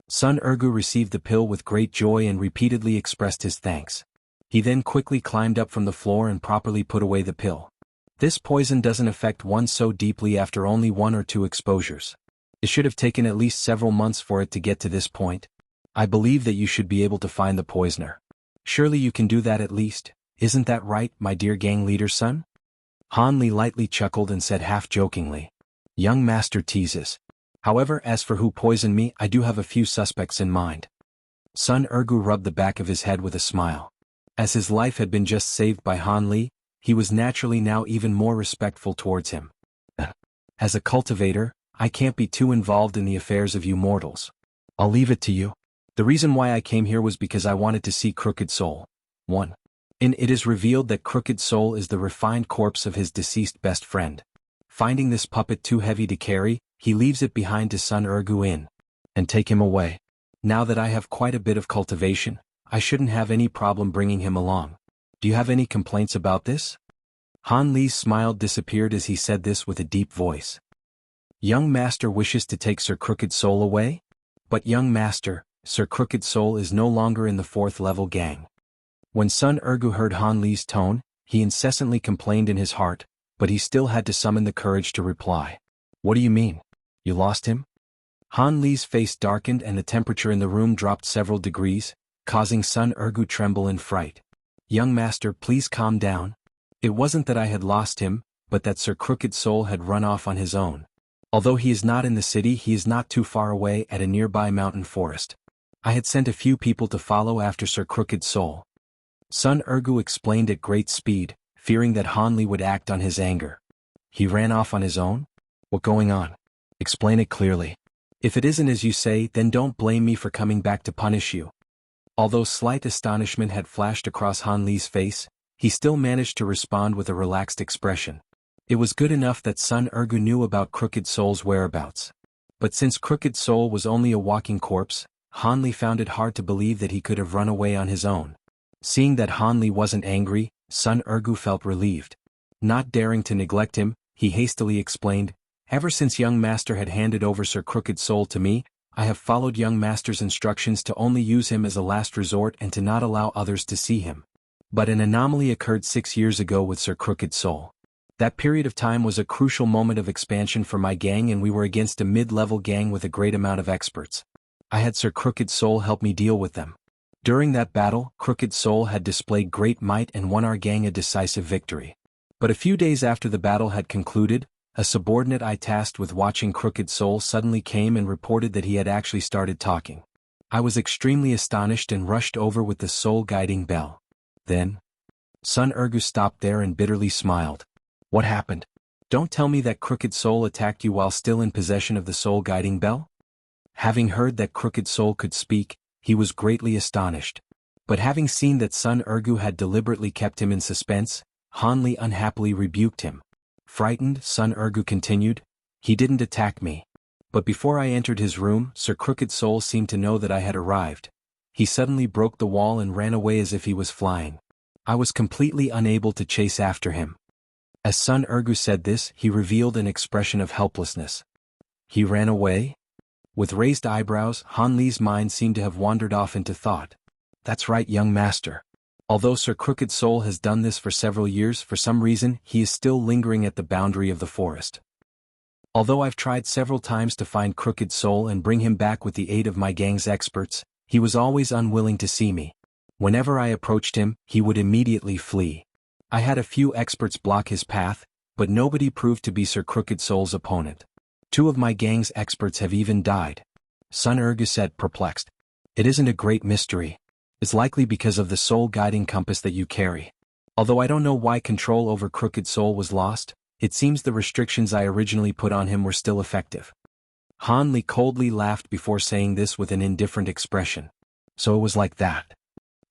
Sun Ergu received the pill with great joy and repeatedly expressed his thanks. He then quickly climbed up from the floor and properly put away the pill. This poison doesn't affect one so deeply after only 1 or 2 exposures. It should have taken at least several months for it to get to this point. I believe that you should be able to find the poisoner. Surely you can do that at least, isn't that right, my dear gang leader son? Han Li lightly chuckled and said half-jokingly. Young master teases. However, as for who poisoned me, I do have a few suspects in mind. Sun Ergu rubbed the back of his head with a smile. As his life had been just saved by Han Li, he was naturally now even more respectful towards him. As a cultivator, I can't be too involved in the affairs of you mortals. I'll leave it to you. The reason why I came here was because I wanted to see Crooked Soul. 1. In it is revealed that Crooked Soul is the refined corpse of his deceased best friend. Finding this puppet too heavy to carry, he leaves it behind to Sun Ergu in. and take him away. Now that I have quite a bit of cultivation, I shouldn't have any problem bringing him along. Do you have any complaints about this? Han Li's smile disappeared as he said this with a deep voice. Young Master wishes to take Sir Crooked Soul away? But young Master, Sir Crooked Soul is no longer in the 4th level gang. When Sun Ergu heard Han Li's tone, he incessantly complained in his heart, but he still had to summon the courage to reply. What do you mean? You lost him? Han Li's face darkened and the temperature in the room dropped several degrees, causing Sun Ergu tremble in fright. Young Master, please calm down. It wasn't that I had lost him, but that Sir Crooked Soul had run off on his own. Although he is not in the city, he is not too far away at a nearby mountain forest. I had sent a few people to follow after Sir Crooked Soul. Sun Ergu explained at great speed, fearing that Han Li would act on his anger. He ran off on his own? What's going on? Explain it clearly. If it isn't as you say, then don't blame me for coming back to punish you. Although slight astonishment had flashed across Han Li's face, he still managed to respond with a relaxed expression. It was good enough that Sun Ergu knew about Crooked Soul's whereabouts. But since Crooked Soul was only a walking corpse, Han Li found it hard to believe that he could have run away on his own. Seeing that Han Li wasn't angry, Sun Ergu felt relieved. Not daring to neglect him, he hastily explained, Ever since young Master had handed over Sir Crooked Soul to me, I have followed young Master's instructions to only use him as a last resort and to not allow others to see him. But an anomaly occurred 6 years ago with Sir Crooked Soul. That period of time was a crucial moment of expansion for my gang, and we were against a mid-level gang with a great amount of experts. I had Sir Crooked Soul help me deal with them. During that battle, Crooked Soul had displayed great might and won our gang a decisive victory. But a few days after the battle had concluded, a subordinate I tasked with watching Crooked Soul suddenly came and reported that he had actually started talking. I was extremely astonished and rushed over with the soul guiding bell. Then, Sun Ergu stopped there and bitterly smiled. What happened? Don't tell me that Crooked Soul attacked you while still in possession of the soul guiding bell? Having heard that Crooked Soul could speak, he was greatly astonished. But having seen that Sun Ergu had deliberately kept him in suspense, Han Li unhappily rebuked him. Frightened, Sun Ergu continued, He didn't attack me. But before I entered his room, Sir Crooked Soul seemed to know that I had arrived. He suddenly broke the wall and ran away as if he was flying. I was completely unable to chase after him. As Sun Ergu said this, he revealed an expression of helplessness. He ran away? With raised eyebrows, Han Li's mind seemed to have wandered off into thought. That's right, young Master. Although Sir Crooked Soul has done this for several years, for some reason, he is still lingering at the boundary of the forest. Although I've tried several times to find Crooked Soul and bring him back with the aid of my gang's experts, he was always unwilling to see me. Whenever I approached him, he would immediately flee. I had a few experts block his path, but nobody proved to be Sir Crooked Soul's opponent. 2 of my gang's experts have even died. Sun Ergu said, perplexed. It isn't a great mystery. It's likely because of the soul guiding compass that you carry. Although I don't know why control over Crooked Soul was lost, it seems the restrictions I originally put on him were still effective. Han Li coldly laughed before saying this with an indifferent expression. So it was like that.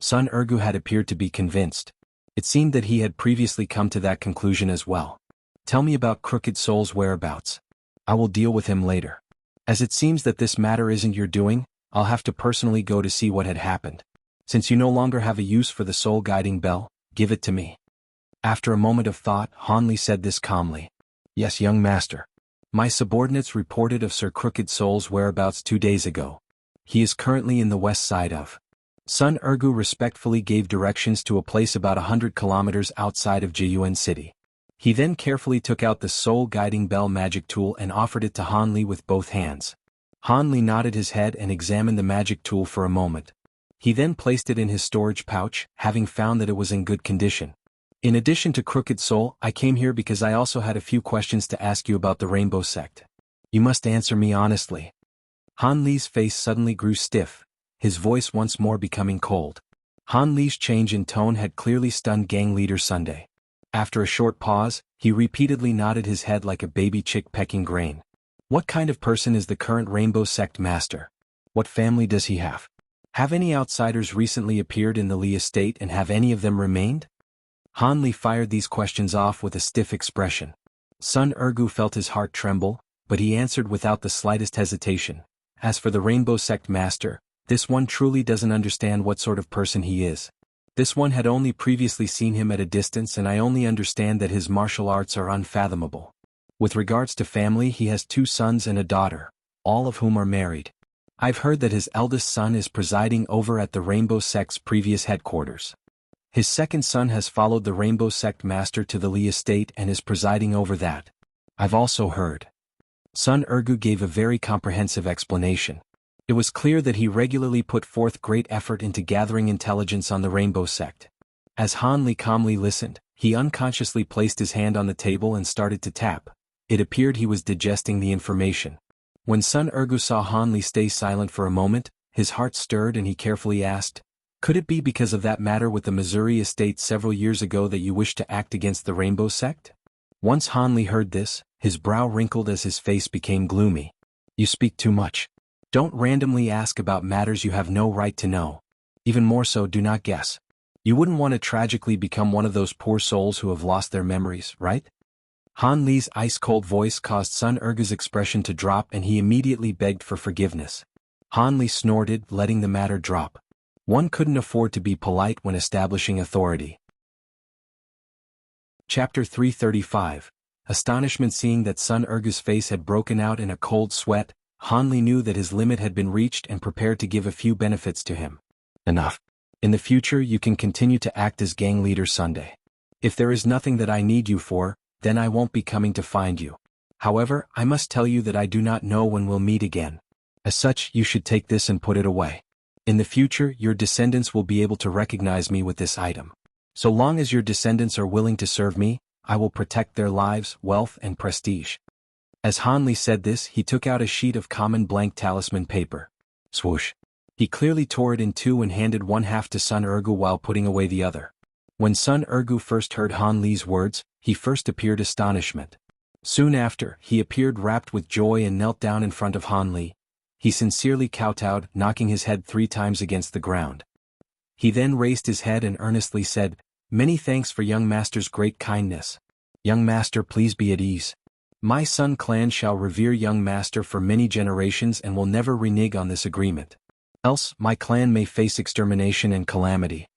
Sun Ergu had appeared to be convinced. It seemed that he had previously come to that conclusion as well. Tell me about Crooked Soul's whereabouts. I will deal with him later. As it seems that this matter isn't your doing, I'll have to personally go to see what had happened. Since you no longer have a use for the soul guiding bell, give it to me. After a moment of thought, Han Li said this calmly. Yes, young Master. My subordinates reported of Sir Crooked Soul's whereabouts 2 days ago. He is currently in the west side of. Sun Ergu respectfully gave directions to a place about 100 kilometers outside of Jiyuan City. He then carefully took out the soul guiding bell magic tool and offered it to Han Li with both hands. Han Li nodded his head and examined the magic tool for a moment. He then placed it in his storage pouch, having found that it was in good condition. In addition to Crooked Soul, I came here because I also had a few questions to ask you about the Rainbow Sect. You must answer me honestly. Han Li's face suddenly grew stiff, his voice once more becoming cold. Han Li's change in tone had clearly stunned gang leader Sunday. After a short pause, he repeatedly nodded his head like a baby chick pecking grain. What kind of person is the current Rainbow Sect master? What family does he have? Have any outsiders recently appeared in the Li estate and have any of them remained? Han Li fired these questions off with a stiff expression. Sun Ergu felt his heart tremble, but he answered without the slightest hesitation. As for the Rainbow Sect Master, this one truly doesn't understand what sort of person he is. This one had only previously seen him at a distance, and I only understand that his martial arts are unfathomable. With regards to family, he has 2 sons and a daughter, all of whom are married. I've heard that his eldest son is presiding over at the Rainbow Sect's previous headquarters. His second son has followed the Rainbow Sect Master to the Lee estate and is presiding over that. I've also heard. Sun Ergu gave a very comprehensive explanation. It was clear that he regularly put forth great effort into gathering intelligence on the Rainbow Sect. As Han Li calmly listened, he unconsciously placed his hand on the table and started to tap. It appeared he was digesting the information. When Sun Ergu saw Han Li stay silent for a moment, his heart stirred and he carefully asked, "Could it be because of that matter with the Missouri estate several years ago that you wish to act against the Rainbow Sect?" Once Han Li heard this, his brow wrinkled as his face became gloomy. "You speak too much. Don't randomly ask about matters you have no right to know. Even more so, do not guess. You wouldn't want to tragically become one of those poor souls who have lost their memories, right?" Han Li's ice-cold voice caused Sun Ergu's expression to drop and he immediately begged for forgiveness. Han Li snorted, letting the matter drop. One couldn't afford to be polite when establishing authority. Chapter 335. Astonishment. Seeing that Sun Ergu's face had broken out in a cold sweat, Han Li knew that his limit had been reached and prepared to give a few benefits to him. "Enough. In the future you can continue to act as gang leader Sunday. If there is nothing that I need you for, then I won't be coming to find you. However, I must tell you that I do not know when we'll meet again. As such, you should take this and put it away. In the future, your descendants will be able to recognize me with this item. So long as your descendants are willing to serve me, I will protect their lives, wealth, and prestige." As Han Li said this, he took out a sheet of common blank talisman paper. Swoosh. He clearly tore it in two and handed one half to Sun Ergu while putting away the other. When Sun Ergu first heard Han Li's words, he first appeared astonishment. Soon after, he appeared wrapped with joy and knelt down in front of Han Li. He sincerely kowtowed, knocking his head 3 times against the ground. He then raised his head and earnestly said, "Many thanks for young master's great kindness. Young master, please be at ease. My Sun clan shall revere young master for many generations and will never renege on this agreement. Else, my clan may face extermination and calamity."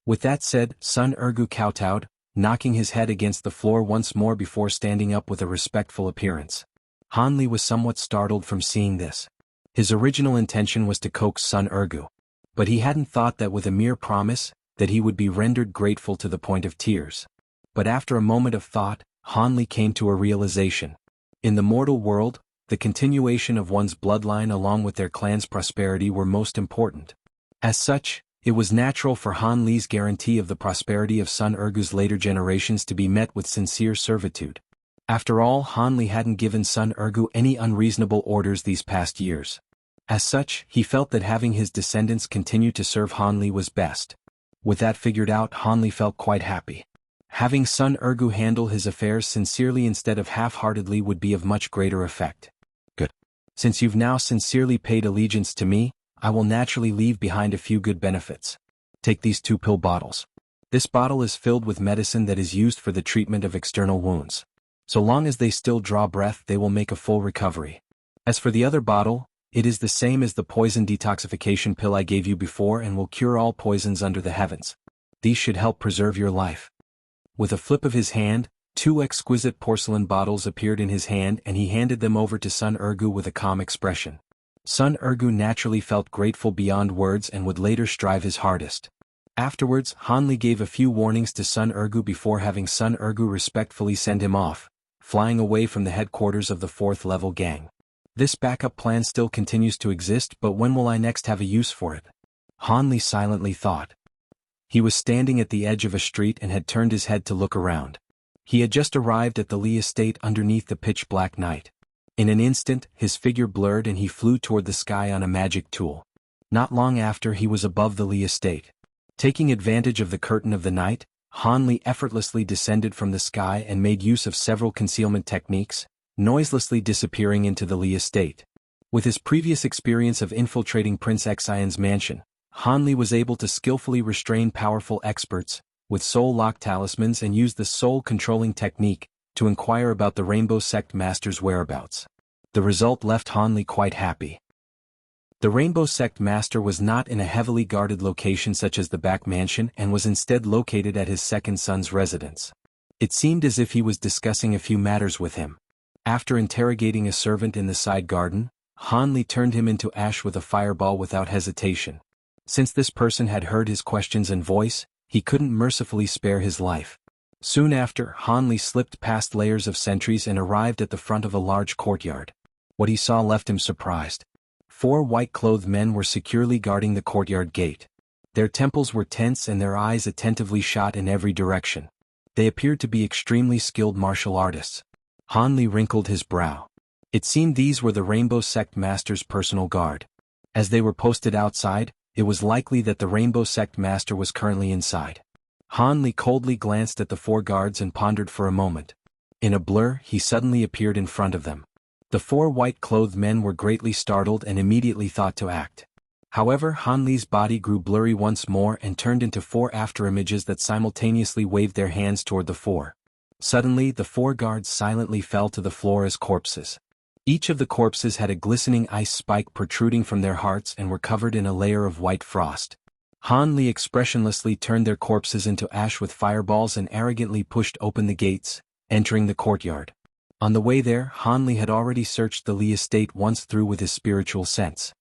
With that said, Sun Ergu kowtowed, knocking his head against the floor once more before standing up with a respectful appearance. Han Li was somewhat startled from seeing this. His original intention was to coax Sun Ergu. But he hadn't thought that with a mere promise, that he would be rendered grateful to the point of tears. But after a moment of thought, Han Li came to a realization. In the mortal world, the continuation of one's bloodline along with their clan's prosperity were most important. As such, it was natural for Han Li's guarantee of the prosperity of Sun Ergu's later generations to be met with sincere servitude. After all, Han Li hadn't given Sun Ergu any unreasonable orders these past years. As such, he felt that having his descendants continue to serve Han Li was best. With that figured out, Han Li felt quite happy. Having Sun Ergu handle his affairs sincerely instead of half-heartedly would be of much greater effect. Good. Since you've now sincerely paid allegiance to me, I will naturally leave behind a few good benefits. Take these 2 pill bottles. This bottle is filled with medicine that is used for the treatment of external wounds. So long as they still draw breath, they will make a full recovery. As for the other bottle, it is the same as the poison detoxification pill I gave you before and will cure all poisons under the heavens. These should help preserve your life. With a flip of his hand, 2 exquisite porcelain bottles appeared in his hand and he handed them over to Sun Ergu with a calm expression. Sun Ergu naturally felt grateful beyond words and would later strive his hardest. Afterwards, Han Li gave a few warnings to Sun Ergu before having Sun Ergu respectfully send him off, flying away from the headquarters of the 4th level gang. This backup plan still continues to exist, but when will I next have a use for it? Han Li silently thought. He was standing at the edge of a street and had turned his head to look around. He had just arrived at the Lee estate underneath the pitch-black night. In an instant, his figure blurred and he flew toward the sky on a magic tool. Not long after, he was above the Lee estate. Taking advantage of the curtain of the night, Han Li effortlessly descended from the sky and made use of several concealment techniques, noiselessly disappearing into the Lee estate. With his previous experience of infiltrating Prince Xion's mansion, Han Li was able to skillfully restrain powerful experts with soul-lock talismans and use the soul-controlling technique to inquire about the Rainbow Sect Master's whereabouts. The result left Han Li quite happy. The Rainbow Sect Master was not in a heavily guarded location such as the back mansion and was instead located at his second son's residence. It seemed as if he was discussing a few matters with him. After interrogating a servant in the side garden, Han Li turned him into ash with a fireball without hesitation. Since this person had heard his questions and voice, he couldn't mercifully spare his life. Soon after, Han Li slipped past layers of sentries and arrived at the front of a large courtyard. What he saw left him surprised. 4 white-clothed men were securely guarding the courtyard gate. Their temples were tense and their eyes attentively shot in every direction. They appeared to be extremely skilled martial artists. Han Li wrinkled his brow. It seemed these were the Rainbow Sect Master's personal guard. As they were posted outside, it was likely that the Rainbow Sect Master was currently inside. Han Li coldly glanced at the 4 guards and pondered for a moment. In a blur, he suddenly appeared in front of them. The 4 white-clothed men were greatly startled and immediately thought to act. However, Han Li's body grew blurry once more and turned into 4 afterimages that simultaneously waved their hands toward the 4. Suddenly, the 4 guards silently fell to the floor as corpses. Each of the corpses had a glistening ice spike protruding from their hearts and were covered in a layer of white frost. Han Li expressionlessly turned their corpses into ash with fireballs and arrogantly pushed open the gates, entering the courtyard. On the way there, Han Li had already searched the Li estate once through with his spiritual sense.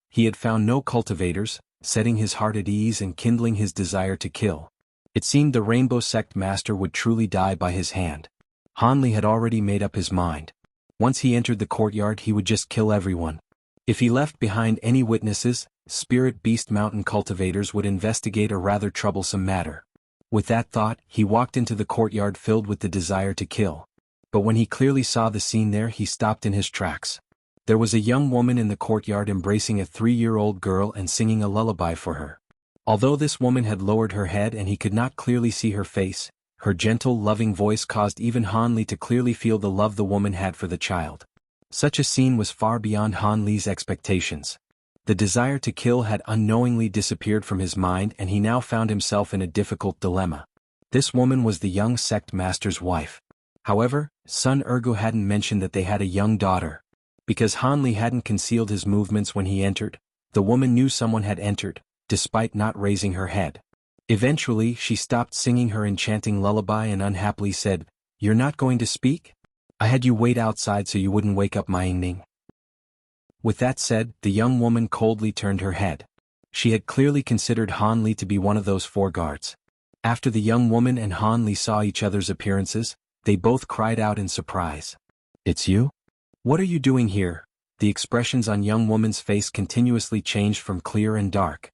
He had found no cultivators, setting his heart at ease and kindling his desire to kill. It seemed the Rainbow Sect Master would truly die by his hand. Han Li had already made up his mind. Once he entered the courtyard, he would just kill everyone. If he left behind any witnesses, Spirit Beast Mountain cultivators would investigate a rather troublesome matter. With that thought, he walked into the courtyard filled with the desire to kill. But when he clearly saw the scene there, he stopped in his tracks. There was a young woman in the courtyard embracing a 3-year-old girl and singing a lullaby for her. Although this woman had lowered her head and he could not clearly see her face, her gentle, loving voice caused even Han Li to clearly feel the love the woman had for the child. Such a scene was far beyond Han Li's expectations. The desire to kill had unknowingly disappeared from his mind and he now found himself in a difficult dilemma. This woman was the young sect master's wife. However, Sun Ergo hadn't mentioned that they had a young daughter. Because Han Li hadn't concealed his movements when he entered, the woman knew someone had entered, despite not raising her head. Eventually, she stopped singing her enchanting lullaby and unhappily said, "You're not going to speak? I had you wait outside so you wouldn't wake up my Ning." With that said, the young woman coldly turned her head. She had clearly considered Han Li to be one of those 4 guards. After the young woman and Han Li saw each other's appearances, they both cried out in surprise. "It's you? What are you doing here?" The expressions on young woman's face continuously changed from clear and dark.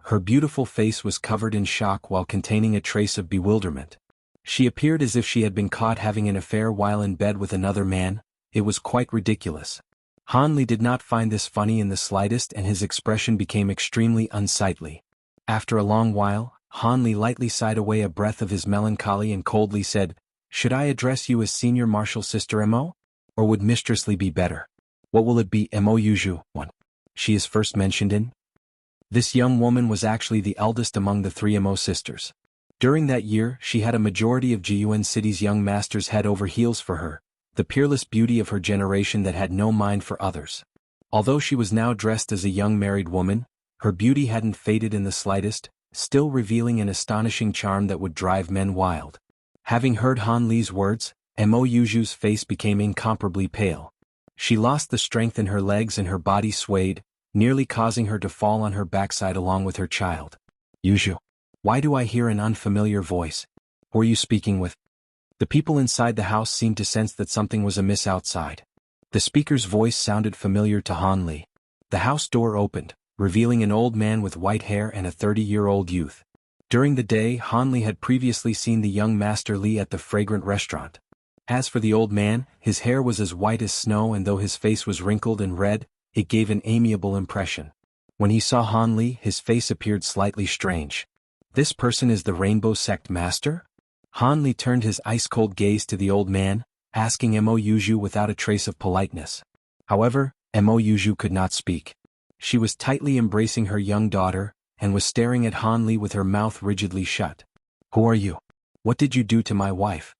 Her beautiful face was covered in shock while containing a trace of bewilderment. She appeared as if she had been caught having an affair while in bed with another man. It was quite ridiculous. Han Li did not find this funny in the slightest and his expression became extremely unsightly. After a long while, Han Li lightly sighed away a breath of his melancholy and coldly said, "Should I address you as Senior Marshal Sister Mo? Or would Mistress Li be better? What will it be, Mo Yuju, one? She is first mentioned in?" This young woman was actually the eldest among the 3 Mo sisters. During that year, she had a majority of Jiyuan City's young masters head over heels for her, the peerless beauty of her generation that had no mind for others. Although she was now dressed as a young married woman, her beauty hadn't faded in the slightest, still revealing an astonishing charm that would drive men wild. Having heard Han Li's words, Mo Yuju's face became incomparably pale. She lost the strength in her legs and her body swayed, nearly causing her to fall on her backside along with her child. "Yuju, why do I hear an unfamiliar voice? Who are you speaking with?" The people inside the house seemed to sense that something was amiss outside. The speaker's voice sounded familiar to Han Li. The house door opened, revealing an old man with white hair and a 30-year-old youth. During the day, Han Li had previously seen the young Master Li at the fragrant restaurant. As for the old man, his hair was as white as snow and though his face was wrinkled and red, it gave an amiable impression. When he saw Han Li, his face appeared slightly strange. "This person is the Rainbow Sect Master?" Han Li turned his ice-cold gaze to the old man, asking Mo Yuju without a trace of politeness. However, Mo Yuju could not speak. She was tightly embracing her young daughter, and was staring at Han Li with her mouth rigidly shut. "Who are you? What did you do to my wife?"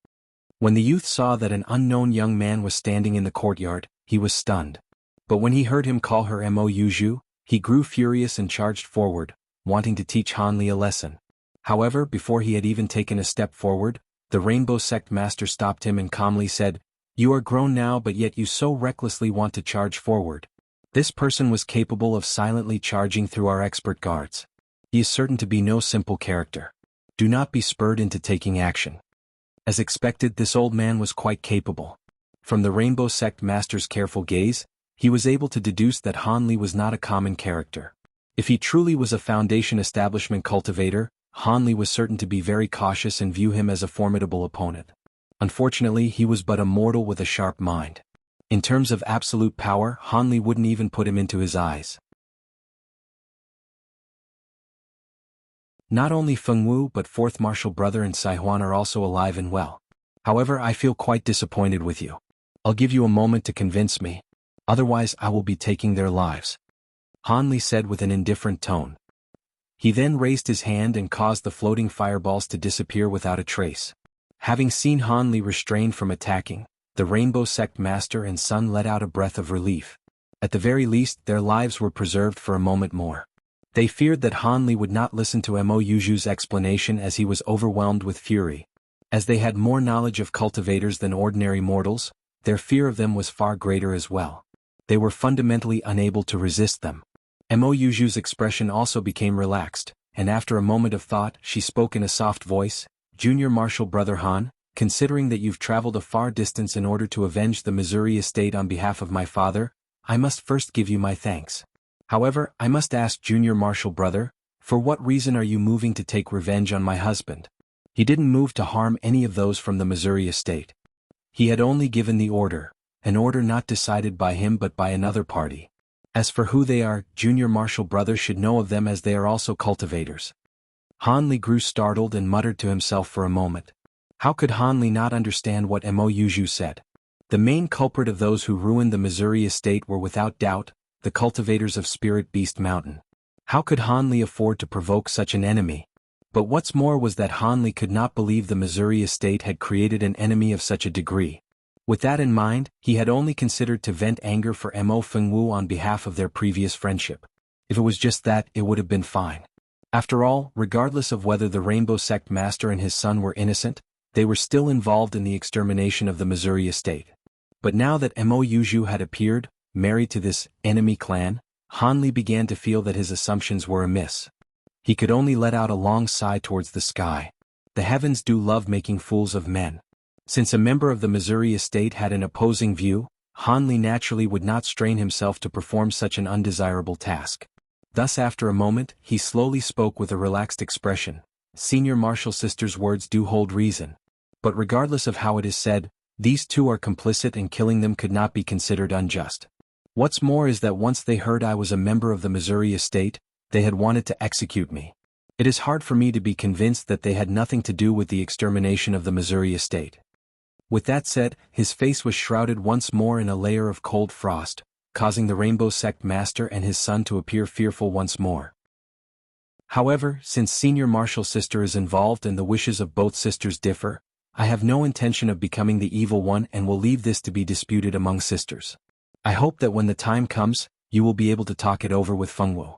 When the youth saw that an unknown young man was standing in the courtyard, he was stunned. But when he heard him call her Mo Yuju, He grew furious and charged forward, wanting to teach Han Li a lesson. However, before he had even taken a step forward, the Rainbow Sect Master stopped him and calmly said, "You are grown now, but yet you so recklessly want to charge forward." This person was capable of silently charging through our expert guards. He is certain to be no simple character. Do not be spurred into taking action. As expected, this old man was quite capable. From the Rainbow Sect Master's careful gaze, he was able to deduce that Han Li was not a common character. If he truly was a Foundation establishment cultivator, Han Li was certain to be very cautious and view him as a formidable opponent. Unfortunately, he was but a mortal with a sharp mind. In terms of absolute power, Han Li wouldn't even put him into his eyes. Not only Feng Wu but fourth martial brother and Sai Huan are also alive and well. However, I feel quite disappointed with you. I'll give you a moment to convince me. Otherwise, I will be taking their lives. Han Li said with an indifferent tone. He then raised his hand and caused the floating fireballs to disappear without a trace. Having seen Han Li restrained from attacking, the Rainbow Sect Master and son let out a breath of relief. At the very least, their lives were preserved for a moment more. They feared that Han Li would not listen to Mo Yuju's explanation as he was overwhelmed with fury. As they had more knowledge of cultivators than ordinary mortals, their fear of them was far greater as well. They were fundamentally unable to resist them. Mo Yuju's expression also became relaxed, and after a moment of thought, she spoke in a soft voice, "Junior Marshal Brother Han, considering that you've traveled a far distance in order to avenge the Missouri estate on behalf of my father, I must first give you my thanks. However, I must ask Junior Marshal Brother, for what reason are you moving to take revenge on my husband? He didn't move to harm any of those from the Missouri estate. He had only given the order, an order not decided by him but by another party. As for who they are, Junior Marshal Brother should know of them as they are also cultivators." Han Li grew startled and muttered to himself for a moment. How could Han Li not understand what Mo Yuju said? The main culprit of those who ruined the Missouri estate were without doubt the cultivators of Spirit Beast Mountain. How could Han Li afford to provoke such an enemy? But what's more was that Han Li could not believe the Missouri estate had created an enemy of such a degree. With that in mind, he had only considered to vent anger for Mo Feng Wu on behalf of their previous friendship. If it was just that, it would have been fine. After all, regardless of whether the Rainbow Sect Master and his son were innocent, they were still involved in the extermination of the Missouri estate. But now that Mo Yuju had appeared, married to this enemy clan, Han Li began to feel that his assumptions were amiss. He could only let out a long sigh towards the sky. The heavens do love making fools of men. Since a member of the Missouri estate had an opposing view, Han Li naturally would not strain himself to perform such an undesirable task. Thus after a moment, he slowly spoke with a relaxed expression. "Senior Marshal Sister's words do hold reason. But regardless of how it is said, these two are complicit and killing them could not be considered unjust. What's more is that once they heard I was a member of the Missouri estate, they had wanted to execute me. It is hard for me to be convinced that they had nothing to do with the extermination of the Missouri estate." With that said, his face was shrouded once more in a layer of cold frost, causing the Rainbow Sect Master and his son to appear fearful once more. However, since Senior Marshal Sister is involved and the wishes of both sisters differ, I have no intention of becoming the evil one and will leave this to be disputed among sisters. I hope that when the time comes, you will be able to talk it over with Feng Wu.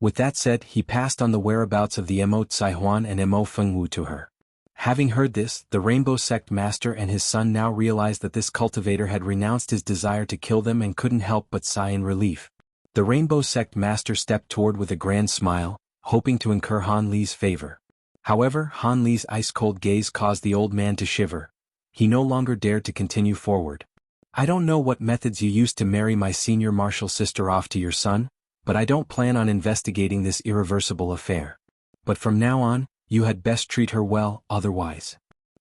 With that said, he passed on the whereabouts of the Mo Tsai Huan and Mo Feng Wu to her. Having heard this, the Rainbow Sect Master and his son now realized that this cultivator had renounced his desire to kill them and couldn't help but sigh in relief. The Rainbow Sect Master stepped toward with a grand smile, hoping to incur Han Li's favor. However, Han Li's ice-cold gaze caused the old man to shiver. He no longer dared to continue forward. "I don't know what methods you used to marry my Senior Marshal Sister off to your son, but I don't plan on investigating this irreversible affair. But from now on, you had best treat her well, otherwise."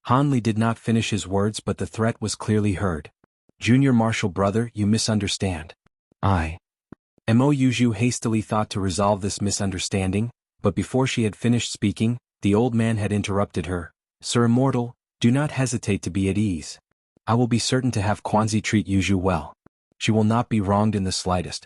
Han Li did not finish his words but the threat was clearly heard. "Junior Marshal Brother, you misunderstand. Mo Yuju hastily thought to resolve this misunderstanding, but before she had finished speaking, the old man had interrupted her. "Sir Immortal, do not hesitate to be at ease. I will be certain to have Quanzi treat Yuju well. She will not be wronged in the slightest."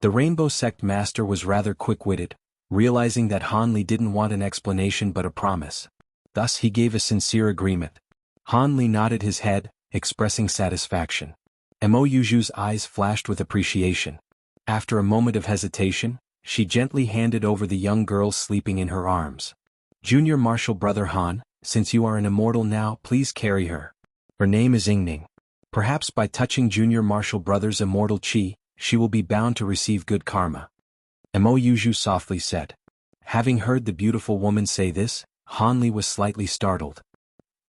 The Rainbow Sect Master was rather quick-witted, realizing that Han Li didn't want an explanation but a promise. Thus he gave a sincere agreement. Han Li nodded his head, expressing satisfaction. Mo Yuju's eyes flashed with appreciation. After a moment of hesitation, she gently handed over the young girl sleeping in her arms. Junior Martial Brother Han, since you are an immortal now, please carry her. Her name is Ingning. Perhaps by touching Junior Martial Brother's immortal chi, she will be bound to receive good karma. Mo Yuju softly said. Having heard the beautiful woman say this, Han Li was slightly startled.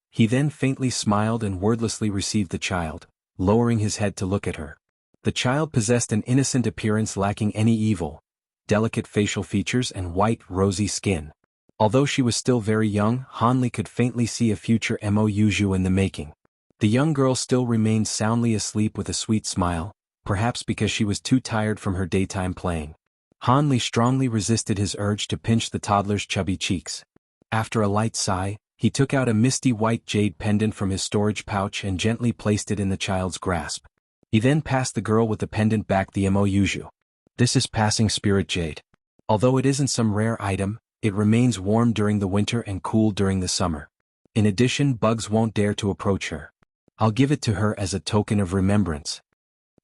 He then faintly smiled and wordlessly received the child, lowering his head to look at her. The child possessed an innocent appearance lacking any evil, delicate facial features and white, rosy skin. Although she was still very young, Han Li could faintly see a future Mo Yuju in the making. The young girl still remained soundly asleep with a sweet smile, perhaps because she was too tired from her daytime playing. Han Li strongly resisted his urge to pinch the toddler's chubby cheeks. After a light sigh, he took out a misty white jade pendant from his storage pouch and gently placed it in the child's grasp. He then passed the girl with the pendant back the Mo Yuju. This is passing spirit jade. Although it isn't some rare item, it remains warm during the winter and cool during the summer. In addition, bugs won't dare to approach her. I'll give it to her as a token of remembrance.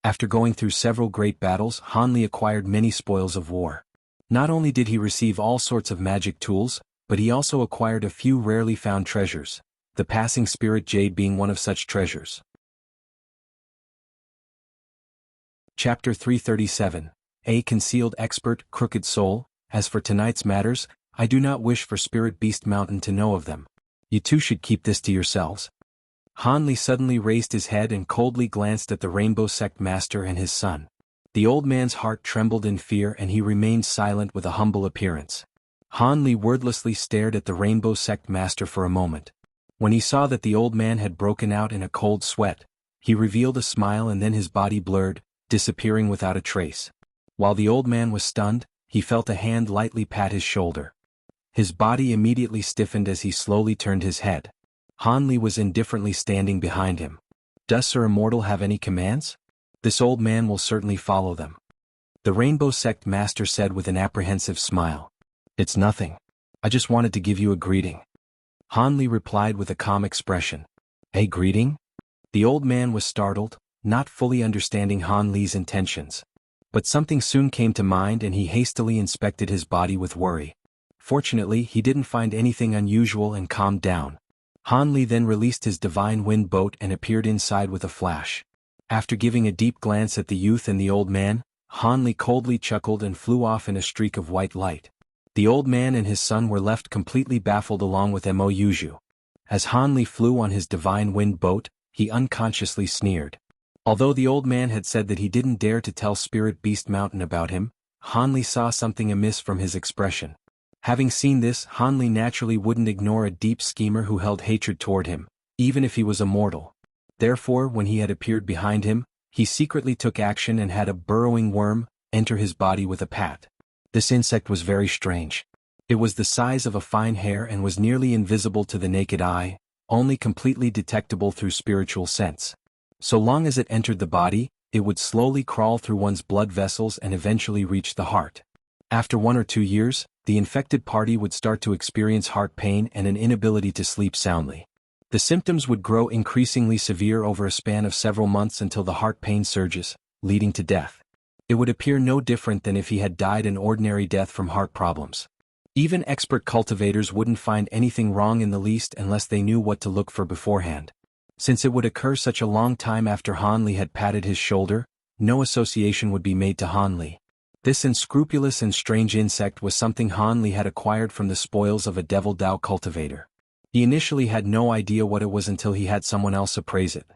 After going through several great battles, Han Li acquired many spoils of war. Not only did he receive all sorts of magic tools, but he also acquired a few rarely found treasures, the passing spirit jade being one of such treasures. Chapter 337. A Concealed Expert, Crooked Soul. As for tonight's matters, I do not wish for Spirit Beast Mountain to know of them. You two should keep this to yourselves. Han Li suddenly raised his head and coldly glanced at the Rainbow Sect Master and his son. The old man's heart trembled in fear and he remained silent with a humble appearance. Han Li wordlessly stared at the Rainbow Sect Master for a moment. When he saw that the old man had broken out in a cold sweat, he revealed a smile and then his body blurred, disappearing without a trace. While the old man was stunned, he felt a hand lightly pat his shoulder. His body immediately stiffened as he slowly turned his head. Han Li was indifferently standing behind him. Does Sir Immortal have any commands? This old man will certainly follow them. The Rainbow Sect Master said with an apprehensive smile. It's nothing. I just wanted to give you a greeting. Han Li replied with a calm expression. A greeting? The old man was startled, not fully understanding Han Li's intentions. But something soon came to mind and he hastily inspected his body with worry. Fortunately, he didn't find anything unusual and calmed down. Han Li then released his divine wind boat and appeared inside with a flash. After giving a deep glance at the youth and the old man, Han Li coldly chuckled and flew off in a streak of white light. The old man and his son were left completely baffled along with Mo Yuju. As Han Li flew on his divine wind boat, he unconsciously sneered. Although the old man had said that he didn't dare to tell Spirit Beast Mountain about him, Han Li saw something amiss from his expression. Having seen this, Han Li naturally wouldn't ignore a deep schemer who held hatred toward him, even if he was immortal. Therefore, when he had appeared behind him, he secretly took action and had a burrowing worm enter his body with a pat. This insect was very strange. It was the size of a fine hair and was nearly invisible to the naked eye, only completely detectable through spiritual sense. So long as it entered the body, it would slowly crawl through one's blood vessels and eventually reach the heart. After 1 or 2 years, the infected party would start to experience heart pain and an inability to sleep soundly. The symptoms would grow increasingly severe over a span of several months until the heart pain surges, leading to death. It would appear no different than if he had died an ordinary death from heart problems. Even expert cultivators wouldn't find anything wrong in the least unless they knew what to look for beforehand. Since it would occur such a long time after Han Li had patted his shoulder, no association would be made to Han Li. This unscrupulous and strange insect was something Han Li had acquired from the spoils of a Devil Dao cultivator. He initially had no idea what it was until he had someone else appraise it.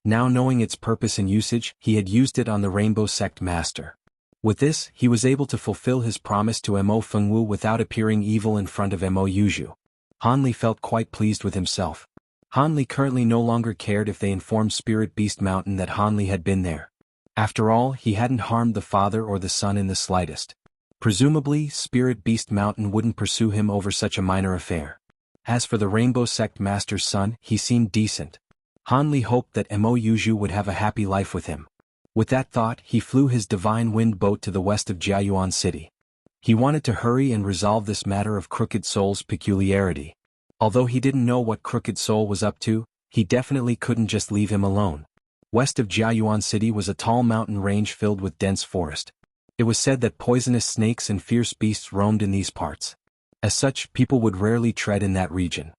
Now knowing its purpose and usage, he had used it on the Rainbow Sect Master. With this, he was able to fulfill his promise to Mo Fengwu without appearing evil in front of Mo Yuju. Han Li felt quite pleased with himself. Han Li currently no longer cared if they informed Spirit Beast Mountain that Han Li had been there. After all, he hadn't harmed the father or the son in the slightest. Presumably, Spirit Beast Mountain wouldn't pursue him over such a minor affair. As for the Rainbow Sect Master's son, he seemed decent. Han Li hoped that Mo Yuju would have a happy life with him. With that thought, he flew his divine wind boat to the west of Jiayuan City. He wanted to hurry and resolve this matter of Crooked Soul's peculiarity. Although he didn't know what Crooked Soul was up to, he definitely couldn't just leave him alone. West of Jiayuan City was a tall mountain range filled with dense forest. It was said that poisonous snakes and fierce beasts roamed in these parts. As such, people would rarely tread in that region.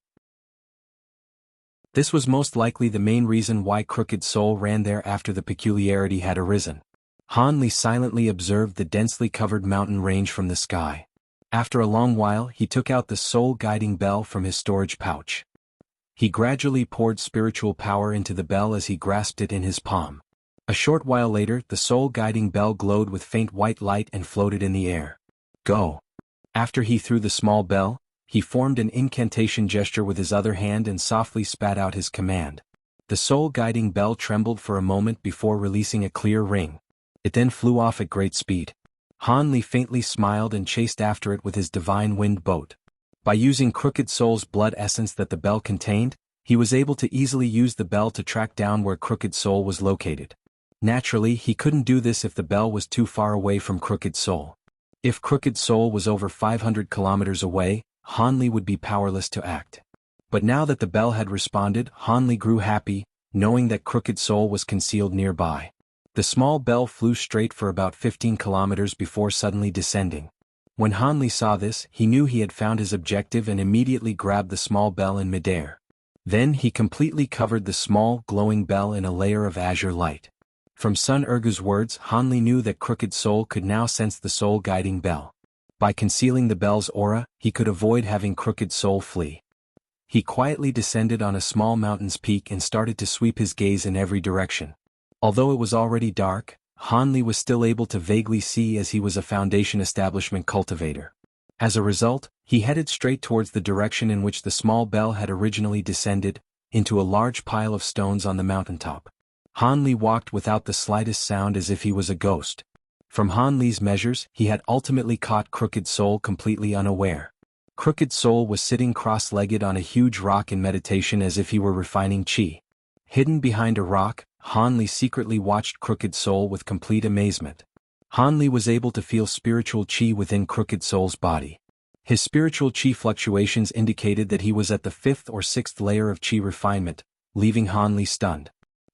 This was most likely the main reason why Crooked Soul ran there after the peculiarity had arisen. Han Li silently observed the densely covered mountain range from the sky. After a long while, he took out the soul-guiding bell from his storage pouch. He gradually poured spiritual power into the bell as he grasped it in his palm. A short while later, the soul-guiding bell glowed with faint white light and floated in the air. Go. After he threw the small bell, he formed an incantation gesture with his other hand and softly spat out his command. The soul-guiding bell trembled for a moment before releasing a clear ring. It then flew off at great speed. Han Li faintly smiled and chased after it with his divine wind boat. By using Crooked Soul's blood essence that the bell contained, he was able to easily use the bell to track down where Crooked Soul was located. Naturally, he couldn't do this if the bell was too far away from Crooked Soul. If Crooked Soul was over 500 kilometers away, Han Li would be powerless to act. But now that the bell had responded, Han Li grew happy, knowing that Crooked Soul was concealed nearby. The small bell flew straight for about 15 kilometers before suddenly descending. When Han Li saw this, he knew he had found his objective and immediately grabbed the small bell in midair. Then he completely covered the small, glowing bell in a layer of azure light. From Sun Ergu's words, Han Li knew that Crooked Soul could now sense the soul-guiding bell. By concealing the bell's aura, he could avoid having Crooked Soul flee. He quietly descended on a small mountain's peak and started to sweep his gaze in every direction. Although it was already dark, Han Li was still able to vaguely see as he was a Foundation establishment cultivator. As a result, he headed straight towards the direction in which the small bell had originally descended, into a large pile of stones on the mountaintop. Han Li walked without the slightest sound as if he was a ghost. From Han Li's measures, he had ultimately caught Crooked Soul completely unaware. Crooked Soul was sitting cross-legged on a huge rock in meditation as if he were refining qi. Hidden behind a rock, Han Li secretly watched Crooked Soul with complete amazement. Han Li was able to feel spiritual qi within Crooked Soul's body. His spiritual qi fluctuations indicated that he was at the 5th or 6th layer of qi refinement, leaving Han Li stunned.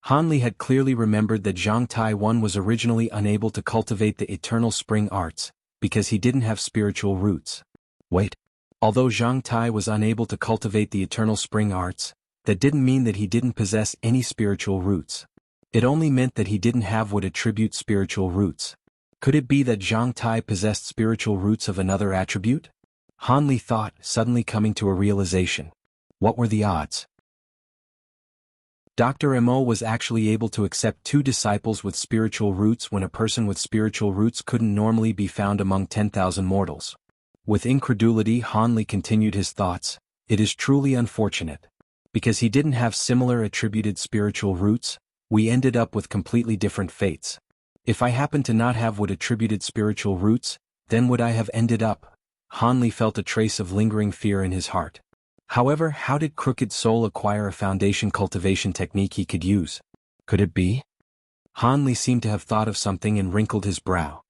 Han Li had clearly remembered that Zhang Tai-1 was originally unable to cultivate the Eternal Spring Arts, because he didn't have spiritual roots. Wait. Although Zhang Tai was unable to cultivate the Eternal Spring Arts, that didn't mean that he didn't possess any spiritual roots. It only meant that he didn't have what attribute spiritual roots. Could it be that Zhang Tai possessed spiritual roots of another attribute? Han Li thought, suddenly coming to a realization. What were the odds? Dr. Mo was actually able to accept 2 disciples with spiritual roots when a person with spiritual roots couldn't normally be found among 10,000 mortals. With incredulity, Han Li continued his thoughts. It is truly unfortunate. Because he didn't have similar attributed spiritual roots, we ended up with completely different fates. If I happened to not have what attributed spiritual roots, then would I have ended up? Han Li felt a trace of lingering fear in his heart. However, how did Crooked Soul acquire a foundation cultivation technique he could use? Could it be? Han Li seemed to have thought of something and wrinkled his brow.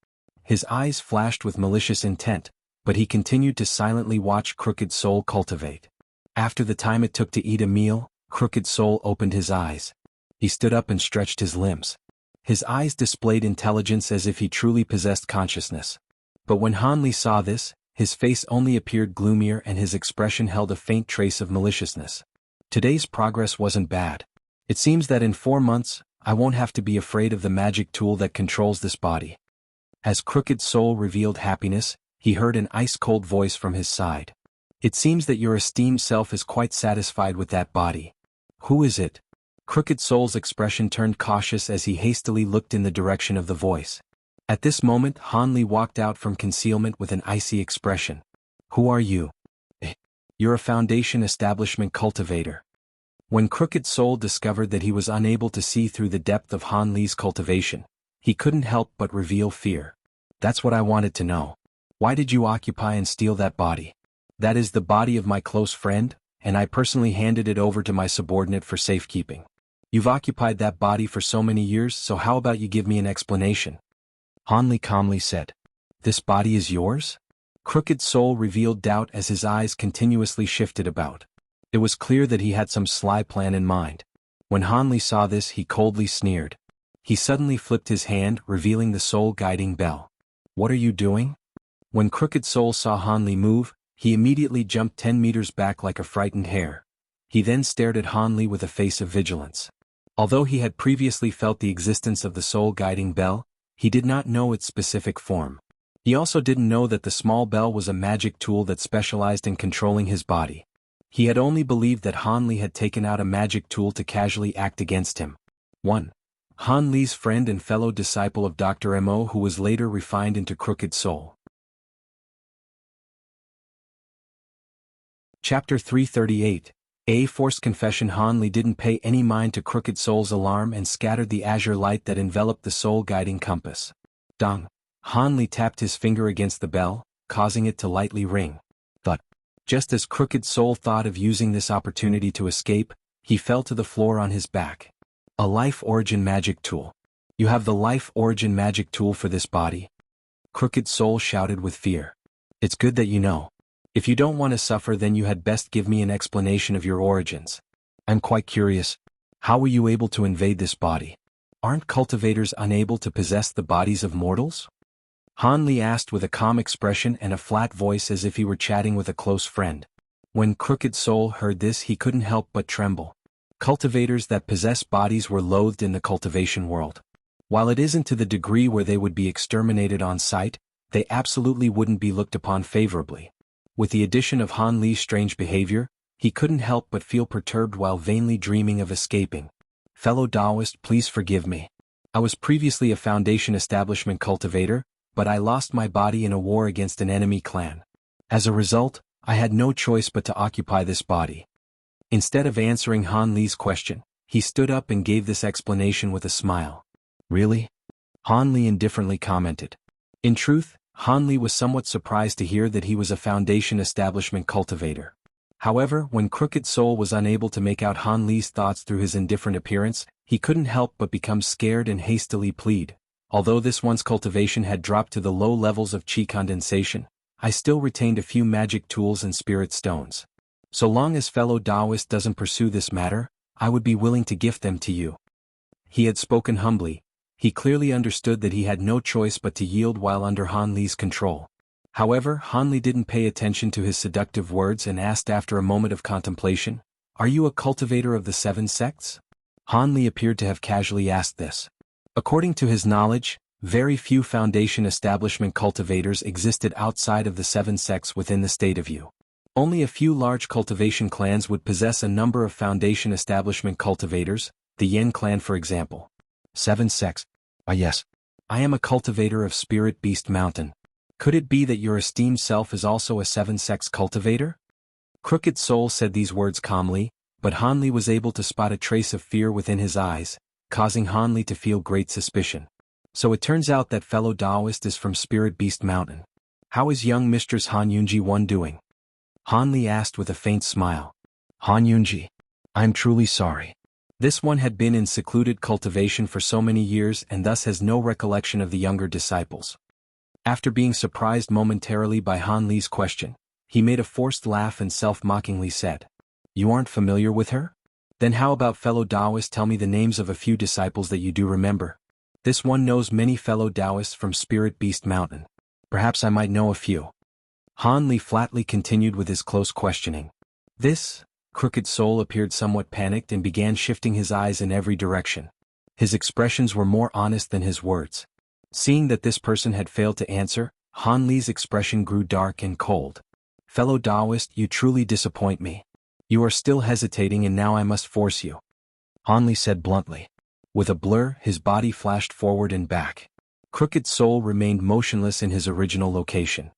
His eyes flashed with malicious intent, but he continued to silently watch Crooked Soul cultivate. After the time it took to eat a meal, Crooked Soul opened his eyes. He stood up and stretched his limbs. His eyes displayed intelligence as if he truly possessed consciousness. But when Han Li saw this, his face only appeared gloomier and his expression held a faint trace of maliciousness. Today's progress wasn't bad. It seems that in 4 months, I won't have to be afraid of the magic tool that controls this body. As Crooked Soul revealed happiness, he heard an ice-cold voice from his side. It seems that your esteemed self is quite satisfied with that body. Who is it? Crooked Soul's expression turned cautious as he hastily looked in the direction of the voice. At this moment, Han Li walked out from concealment with an icy expression. Who are you? You're a Foundation establishment cultivator. When Crooked Soul discovered that he was unable to see through the depth of Han Li's cultivation, he couldn't help but reveal fear. That's what I wanted to know. Why did you occupy and steal that body? That is the body of my close friend, and I personally handed it over to my subordinate for safekeeping. You've occupied that body for so many years, so how about you give me an explanation? Han Li calmly said. This body is yours? Crooked Soul revealed doubt as his eyes continuously shifted about. It was clear that he had some sly plan in mind. When Han Li saw this, he coldly sneered. He suddenly flipped his hand, revealing the soul-guiding bell. What are you doing? When Crooked Soul saw Han Li move, he immediately jumped 10 meters back like a frightened hare. He then stared at Han Li with a face of vigilance. Although he had previously felt the existence of the soul-guiding bell, he did not know its specific form. He also didn't know that the small bell was a magic tool that specialized in controlling his body. He had only believed that Han Li had taken out a magic tool to casually act against him. 1. Han Li's friend and fellow disciple of Dr. Mo, who was later refined into Crooked Soul. Chapter 338. A forced confession. Han Li didn't pay any mind to Crooked Soul's alarm and scattered the azure light that enveloped the soul-guiding compass. Dong. Han Li tapped his finger against the bell, causing it to lightly ring. Thud. Just as Crooked Soul thought of using this opportunity to escape, he fell to the floor on his back. A Life Origin Magic Tool. You have the Life Origin Magic Tool for this body? Crooked Soul shouted with fear. It's good that you know. If you don't want to suffer, then you had best give me an explanation of your origins. I'm quite curious. How were you able to invade this body? Aren't cultivators unable to possess the bodies of mortals? Han Li asked with a calm expression and a flat voice as if he were chatting with a close friend. When Crooked Soul heard this, he couldn't help but tremble. Cultivators that possess bodies were loathed in the cultivation world. While it isn't to the degree where they would be exterminated on sight, they absolutely wouldn't be looked upon favorably. With the addition of Han Li's strange behavior, he couldn't help but feel perturbed while vainly dreaming of escaping. Fellow Taoist, please forgive me. I was previously a Foundation Establishment cultivator, but I lost my body in a war against an enemy clan. As a result, I had no choice but to occupy this body. Instead of answering Han Li's question, he stood up and gave this explanation with a smile. Really? Han Li indifferently commented. In truth, Han Li was somewhat surprised to hear that he was a Foundation Establishment cultivator. However, when Crooked Soul was unable to make out Han Li's thoughts through his indifferent appearance, he couldn't help but become scared and hastily plead. Although this one's cultivation had dropped to the low levels of chi condensation, I still retained a few magic tools and spirit stones. So long as fellow Taoist doesn't pursue this matter, I would be willing to gift them to you. He had spoken humbly. He clearly understood that he had no choice but to yield while under Han Li's control. However, Han Li didn't pay attention to his seductive words and asked after a moment of contemplation, "Are you a cultivator of the 7 sects?" Han Li appeared to have casually asked this. According to his knowledge, very few Foundation Establishment cultivators existed outside of the 7 sects within the state of Yu. Only a few large cultivation clans would possess a number of Foundation Establishment cultivators, the Yen clan for example. 7 sects. Ah yes. I am a cultivator of Spirit Beast Mountain. Could it be that your esteemed self is also a 7 sects cultivator? Crooked Soul said these words calmly, but Han Li was able to spot a trace of fear within his eyes, causing Han Li to feel great suspicion. So it turns out that fellow Taoist is from Spirit Beast Mountain. How is young Mistress Han Yunji-1 doing? Han Li asked with a faint smile. Han Yunji. I'm truly sorry. This one had been in secluded cultivation for so many years and thus has no recollection of the younger disciples. After being surprised momentarily by Han Li's question, he made a forced laugh and self-mockingly said, "You aren't familiar with her? Then how about fellow Taoists, tell me the names of a few disciples that you do remember. This one knows many fellow Taoists from Spirit Beast Mountain. Perhaps I might know a few." Han Li flatly continued with his close questioning. This Crooked Soul appeared somewhat panicked and began shifting his eyes in every direction. His expressions were more honest than his words. Seeing that this person had failed to answer, Han Li's expression grew dark and cold. "Fellow Taoist, you truly disappoint me. You are still hesitating and now I must force you," Han Li said bluntly. With a blur, his body flashed forward and back. Crooked Soul remained motionless in his original location.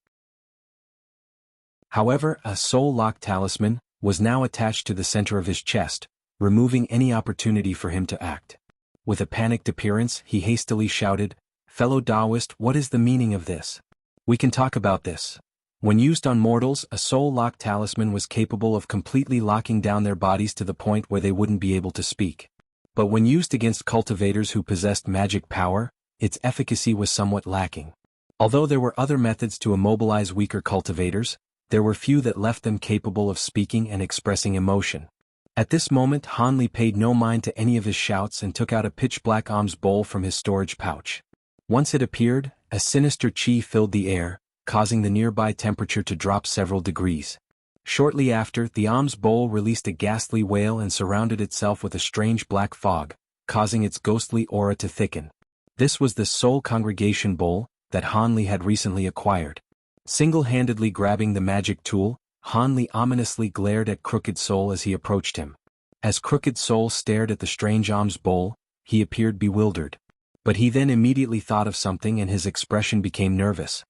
However, a soul-lock talisman was now attached to the center of his chest, removing any opportunity for him to act. With a panicked appearance, he hastily shouted, "Fellow Taoist, what is the meaning of this? We can talk about this." When used on mortals, a soul-lock talisman was capable of completely locking down their bodies to the point where they wouldn't be able to speak. But when used against cultivators who possessed magic power, its efficacy was somewhat lacking. Although there were other methods to immobilize weaker cultivators, there were few that left them capable of speaking and expressing emotion. At this moment, Han Li paid no mind to any of his shouts and took out a pitch-black alms bowl from his storage pouch. Once it appeared, A sinister chi filled the air, causing the nearby temperature to drop several degrees. Shortly after, the alms bowl released a ghastly wail and surrounded itself with a strange black fog, causing its ghostly aura to thicken. This was the Soul Congregation Bowl that Hanli had recently acquired. Single-handedly grabbing the magic tool, Hanli ominously glared at Crooked Soul as he approached him. As Crooked Soul stared at the strange alms bowl, he appeared bewildered. But he then immediately thought of something and his expression became nervous.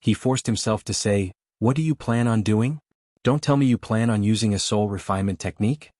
He forced himself to say, "What do you plan on doing? Don't tell me you plan on using a soul refinement technique?"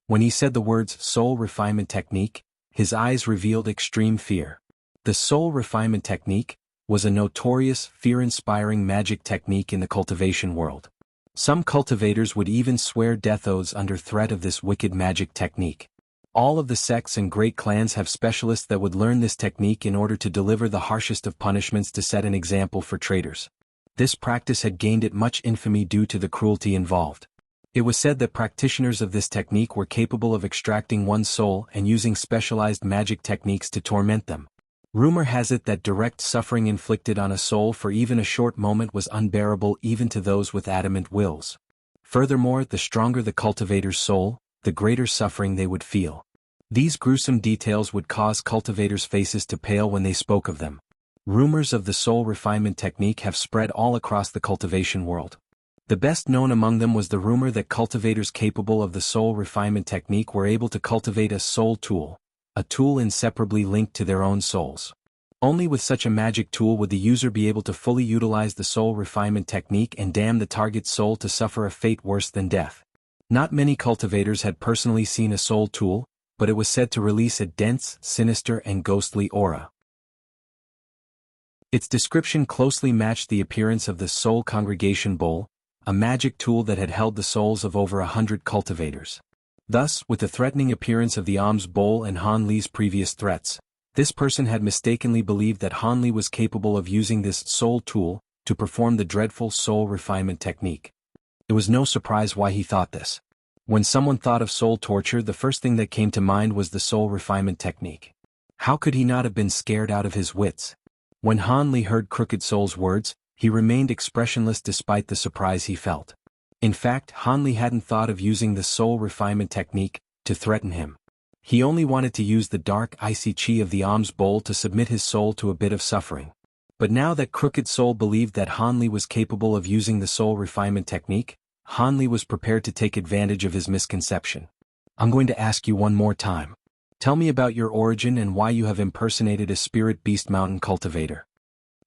When he said the words soul refinement technique, his eyes revealed extreme fear. The soul refinement technique was a notorious, fear-inspiring magic technique in the cultivation world. Some cultivators would even swear death oaths under threat of this wicked magic technique. All of the sects and great clans have specialists that would learn this technique in order to deliver the harshest of punishments to set an example for traitors. This practice had gained it much infamy due to the cruelty involved. It was said that practitioners of this technique were capable of extracting one's soul and using specialized magic techniques to torment them. Rumor has it that direct suffering inflicted on a soul for even a short moment was unbearable even to those with adamant wills. Furthermore, the stronger the cultivator's soul, the greater suffering they would feel. These gruesome details would cause cultivators' faces to pale when they spoke of them. Rumors of the soul refinement technique have spread all across the cultivation world. The best known among them was the rumor that cultivators capable of the soul refinement technique were able to cultivate a soul tool, a tool inseparably linked to their own souls. Only with such a magic tool would the user be able to fully utilize the soul refinement technique and damn the target's soul to suffer a fate worse than death. Not many cultivators had personally seen a soul tool, but it was said to release a dense, sinister and ghostly aura. Its description closely matched the appearance of the Soul Congregation Bowl, a magic tool that had held the souls of over 100 cultivators. Thus, with the threatening appearance of the alms bowl and Han Li's previous threats, this person had mistakenly believed that Han Li was capable of using this soul tool to perform the dreadful soul refinement technique. It was no surprise why he thought this. When someone thought of soul torture, the first thing that came to mind was the soul refinement technique. How could he not have been scared out of his wits? When Han Li heard Crooked Soul's words, he remained expressionless despite the surprise he felt. In fact, Han Li hadn't thought of using the soul refinement technique to threaten him. He only wanted to use the dark, icy chi of the alms bowl to submit his soul to a bit of suffering. But now that Crooked Soul believed that Han Li was capable of using the soul refinement technique, Han Li was prepared to take advantage of his misconception. "I'm going to ask you one more time. Tell me about your origin and why you have impersonated a spirit beast mountain cultivator."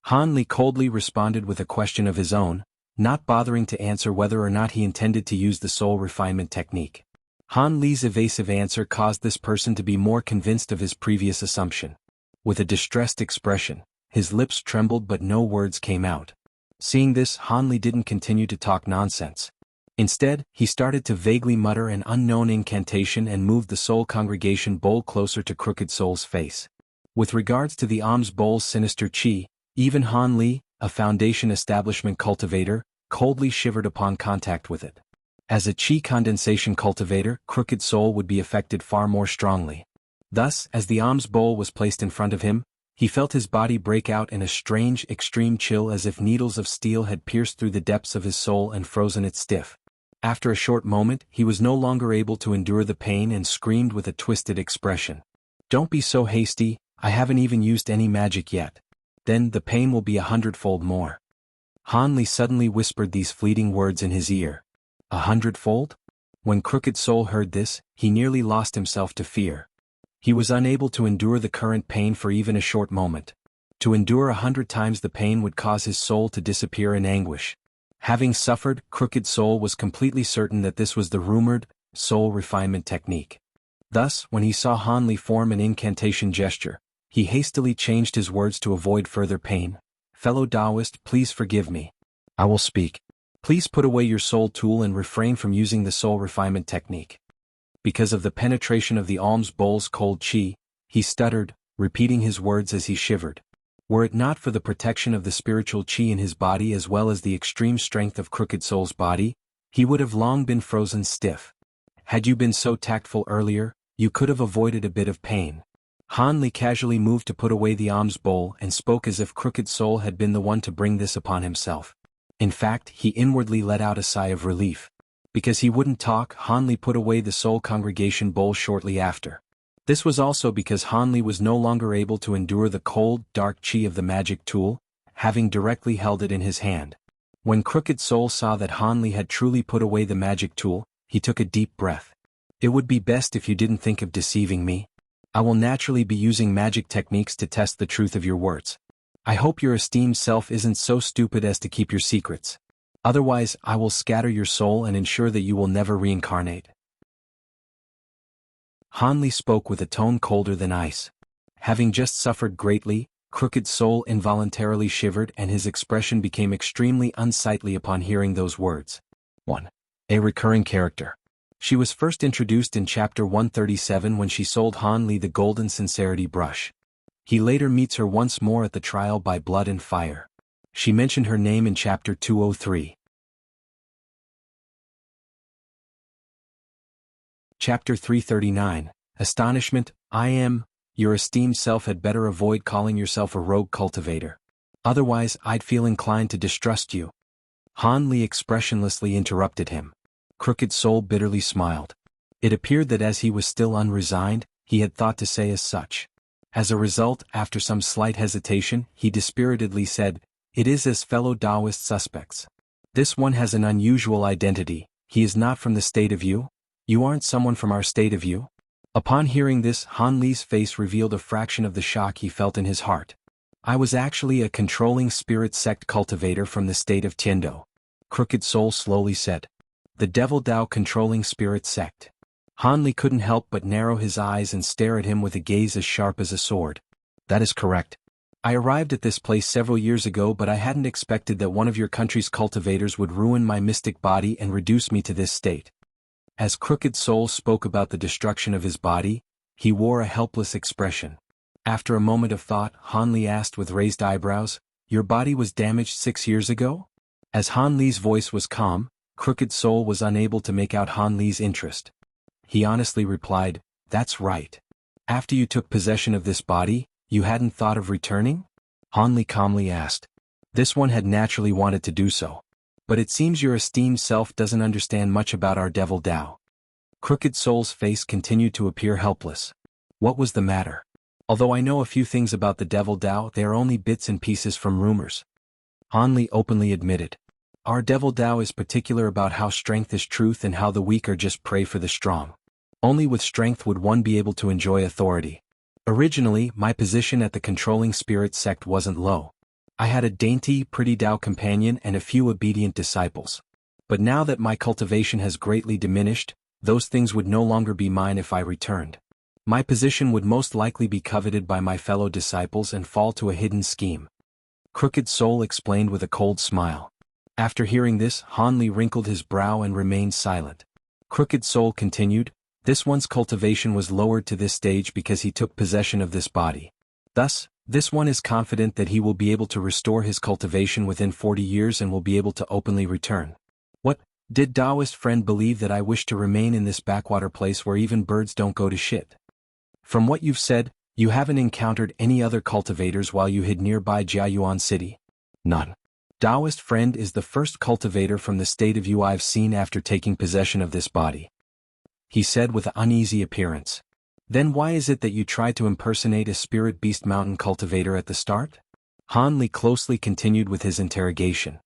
Han Li coldly responded with a question of his own, not bothering to answer whether or not he intended to use the soul refinement technique. Han Li's evasive answer caused this person to be more convinced of his previous assumption. With a distressed expression, his lips trembled but no words came out. Seeing this, Han Li didn't continue to talk nonsense. Instead, he started to vaguely mutter an unknown incantation and moved the Soul Congregation Bowl closer to Crooked Soul's face. With regards to the alms bowl's sinister chi, even Han Li, a Foundation establishment cultivator, coldly shivered upon contact with it. As a chi condensation cultivator, Crooked Soul would be affected far more strongly. Thus, as the alms bowl was placed in front of him, he felt his body break out in a strange, extreme chill as if needles of steel had pierced through the depths of his soul and frozen it stiff. After a short moment, he was no longer able to endure the pain and screamed with a twisted expression. "Don't be so hasty, I haven't even used any magic yet. Then the pain will be 100-fold more." Han Li suddenly whispered these fleeting words in his ear. 100-fold? When Crooked Soul heard this, he nearly lost himself to fear. He was unable to endure the current pain for even a short moment. To endure 100 times the pain would cause his soul to disappear in anguish. Having suffered, Crooked Soul was completely certain that this was the rumored soul refinement technique. Thus, when he saw Han Li form an incantation gesture, he hastily changed his words to avoid further pain. "Fellow Taoist, please forgive me. I will speak. Please put away your soul tool and refrain from using the soul refinement technique." Because of the penetration of the alms bowl's cold chi, he stuttered, repeating his words as he shivered. Were it not for the protection of the spiritual chi in his body as well as the extreme strength of Crooked Soul's body, he would have long been frozen stiff. "Had you been so tactful earlier, you could have avoided a bit of pain." Han Li casually moved to put away the alms bowl and spoke as if Crooked Soul had been the one to bring this upon himself. In fact, he inwardly let out a sigh of relief. Because he wouldn't talk, Han Li put away the Soul Congregation bowl shortly after. This was also because Han Li was no longer able to endure the cold, dark chi of the magic tool, having directly held it in his hand. When Crooked Soul saw that Han Li had truly put away the magic tool, he took a deep breath. It would be best if you didn't think of deceiving me. I will naturally be using magic techniques to test the truth of your words. I hope your esteemed self isn't so stupid as to keep your secrets. Otherwise, I will scatter your soul and ensure that you will never reincarnate. Han Li spoke with a tone colder than ice. Having just suffered greatly, Crooked Soul involuntarily shivered and his expression became extremely unsightly upon hearing those words. 1. A recurring character. She was first introduced in Chapter 137 when she sold Han Li the Golden Sincerity Brush. He later meets her once more at the trial by blood and fire. She mentioned her name in Chapter 203. Chapter 339, Astonishment. Your esteemed self had better avoid calling yourself a rogue cultivator. Otherwise, I'd feel inclined to distrust you. Han Li expressionlessly interrupted him. Crooked Soul bitterly smiled. It appeared that as he was still unresigned, he had thought to say as such. As a result, after some slight hesitation, he dispiritedly said, "It is as fellow Taoist suspects. This one has an unusual identity. He is not from the state of Yu. You aren't someone from our state of Yu?" Upon hearing this, Han Li's face revealed a fraction of the shock he felt in his heart. "I was actually a controlling spirit sect cultivator from the state of Tiando," Crooked Soul slowly said. "The Devil Dao controlling spirit sect." Han Li couldn't help but narrow his eyes and stare at him with a gaze as sharp as a sword. "That is correct. I arrived at this place several years ago, but I hadn't expected that one of your country's cultivators would ruin my mystic body and reduce me to this state." As Crooked Soul spoke about the destruction of his body, he wore a helpless expression. After a moment of thought, Han Li asked with raised eyebrows, "Your body was damaged 6 years ago?" As Han Li's voice was calm, Crooked Soul was unable to make out Han Li's interest. He honestly replied, "That's right. After you took possession of this body, you hadn't thought of returning?" Han Li calmly asked. This one had naturally wanted to do so. "But it seems your esteemed self doesn't understand much about our Devil Dao." Crooked Soul's face continued to appear helpless. What was the matter? "Although I know a few things about the Devil Dao, they are only bits and pieces from rumors," Han Li openly admitted. "Our Devil Dao is particular about how strength is truth and how the weak are just prey for the strong. Only with strength would one be able to enjoy authority. Originally, my position at the controlling spirit sect wasn't low. I had a dainty, pretty Dao companion and a few obedient disciples. But now that my cultivation has greatly diminished, those things would no longer be mine if I returned. My position would most likely be coveted by my fellow disciples and fall to a hidden scheme." Crooked Soul explained with a cold smile. After hearing this, Han Li wrinkled his brow and remained silent. Crooked Soul continued, "This one's cultivation was lowered to this stage because he took possession of this body. Thus, this one is confident that he will be able to restore his cultivation within 40 years and will be able to openly return." "What, did Taoist friend believe that I wish to remain in this backwater place where even birds don't go to shit? From what you've said, you haven't encountered any other cultivators while you hid nearby Jiayuan City?" "None. Taoist friend is the first cultivator from the state of Yu I've seen after taking possession of this body," he said with an uneasy appearance. "Then why is it that you tried to impersonate a spirit beast mountain cultivator at the start?" Han Li closely continued with his interrogation.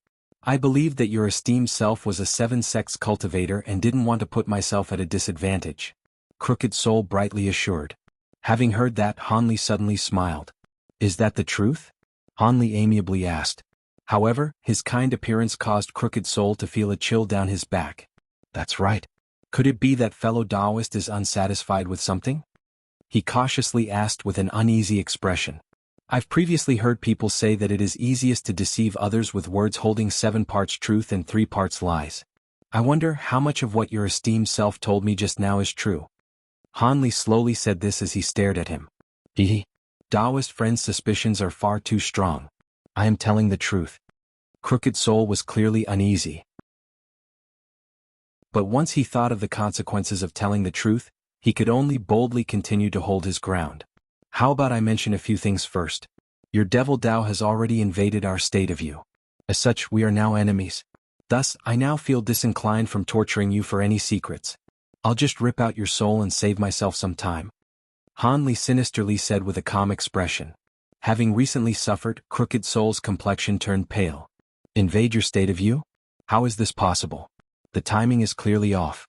"I believed that your esteemed self was a 7-sex cultivator and didn't want to put myself at a disadvantage," Crooked Soul brightly assured. Having heard that, Han Li suddenly smiled. "Is that the truth?" Han Li amiably asked. However, his kind appearance caused Crooked Soul to feel a chill down his back. "That's right. Could it be that fellow Taoist is unsatisfied with something?" he cautiously asked with an uneasy expression. "I've previously heard people say that it is easiest to deceive others with words holding 7 parts truth and 3 parts lies. I wonder how much of what your esteemed self told me just now is true." Han Li slowly said this as he stared at him. Taoist friend's suspicions are far too strong. I am telling the truth." Crooked Soul was clearly uneasy. But once he thought of the consequences of telling the truth, he could only boldly continue to hold his ground. How about I mention a few things first? Your devil Tao has already invaded our state of you. As such, we are now enemies. Thus, I now feel disinclined from torturing you for any secrets. I'll just rip out your soul and save myself some time. Han Li sinisterly said with a calm expression. Having recently suffered, Crooked Soul's complexion turned pale. Invade your state of you? How is this possible? The timing is clearly off.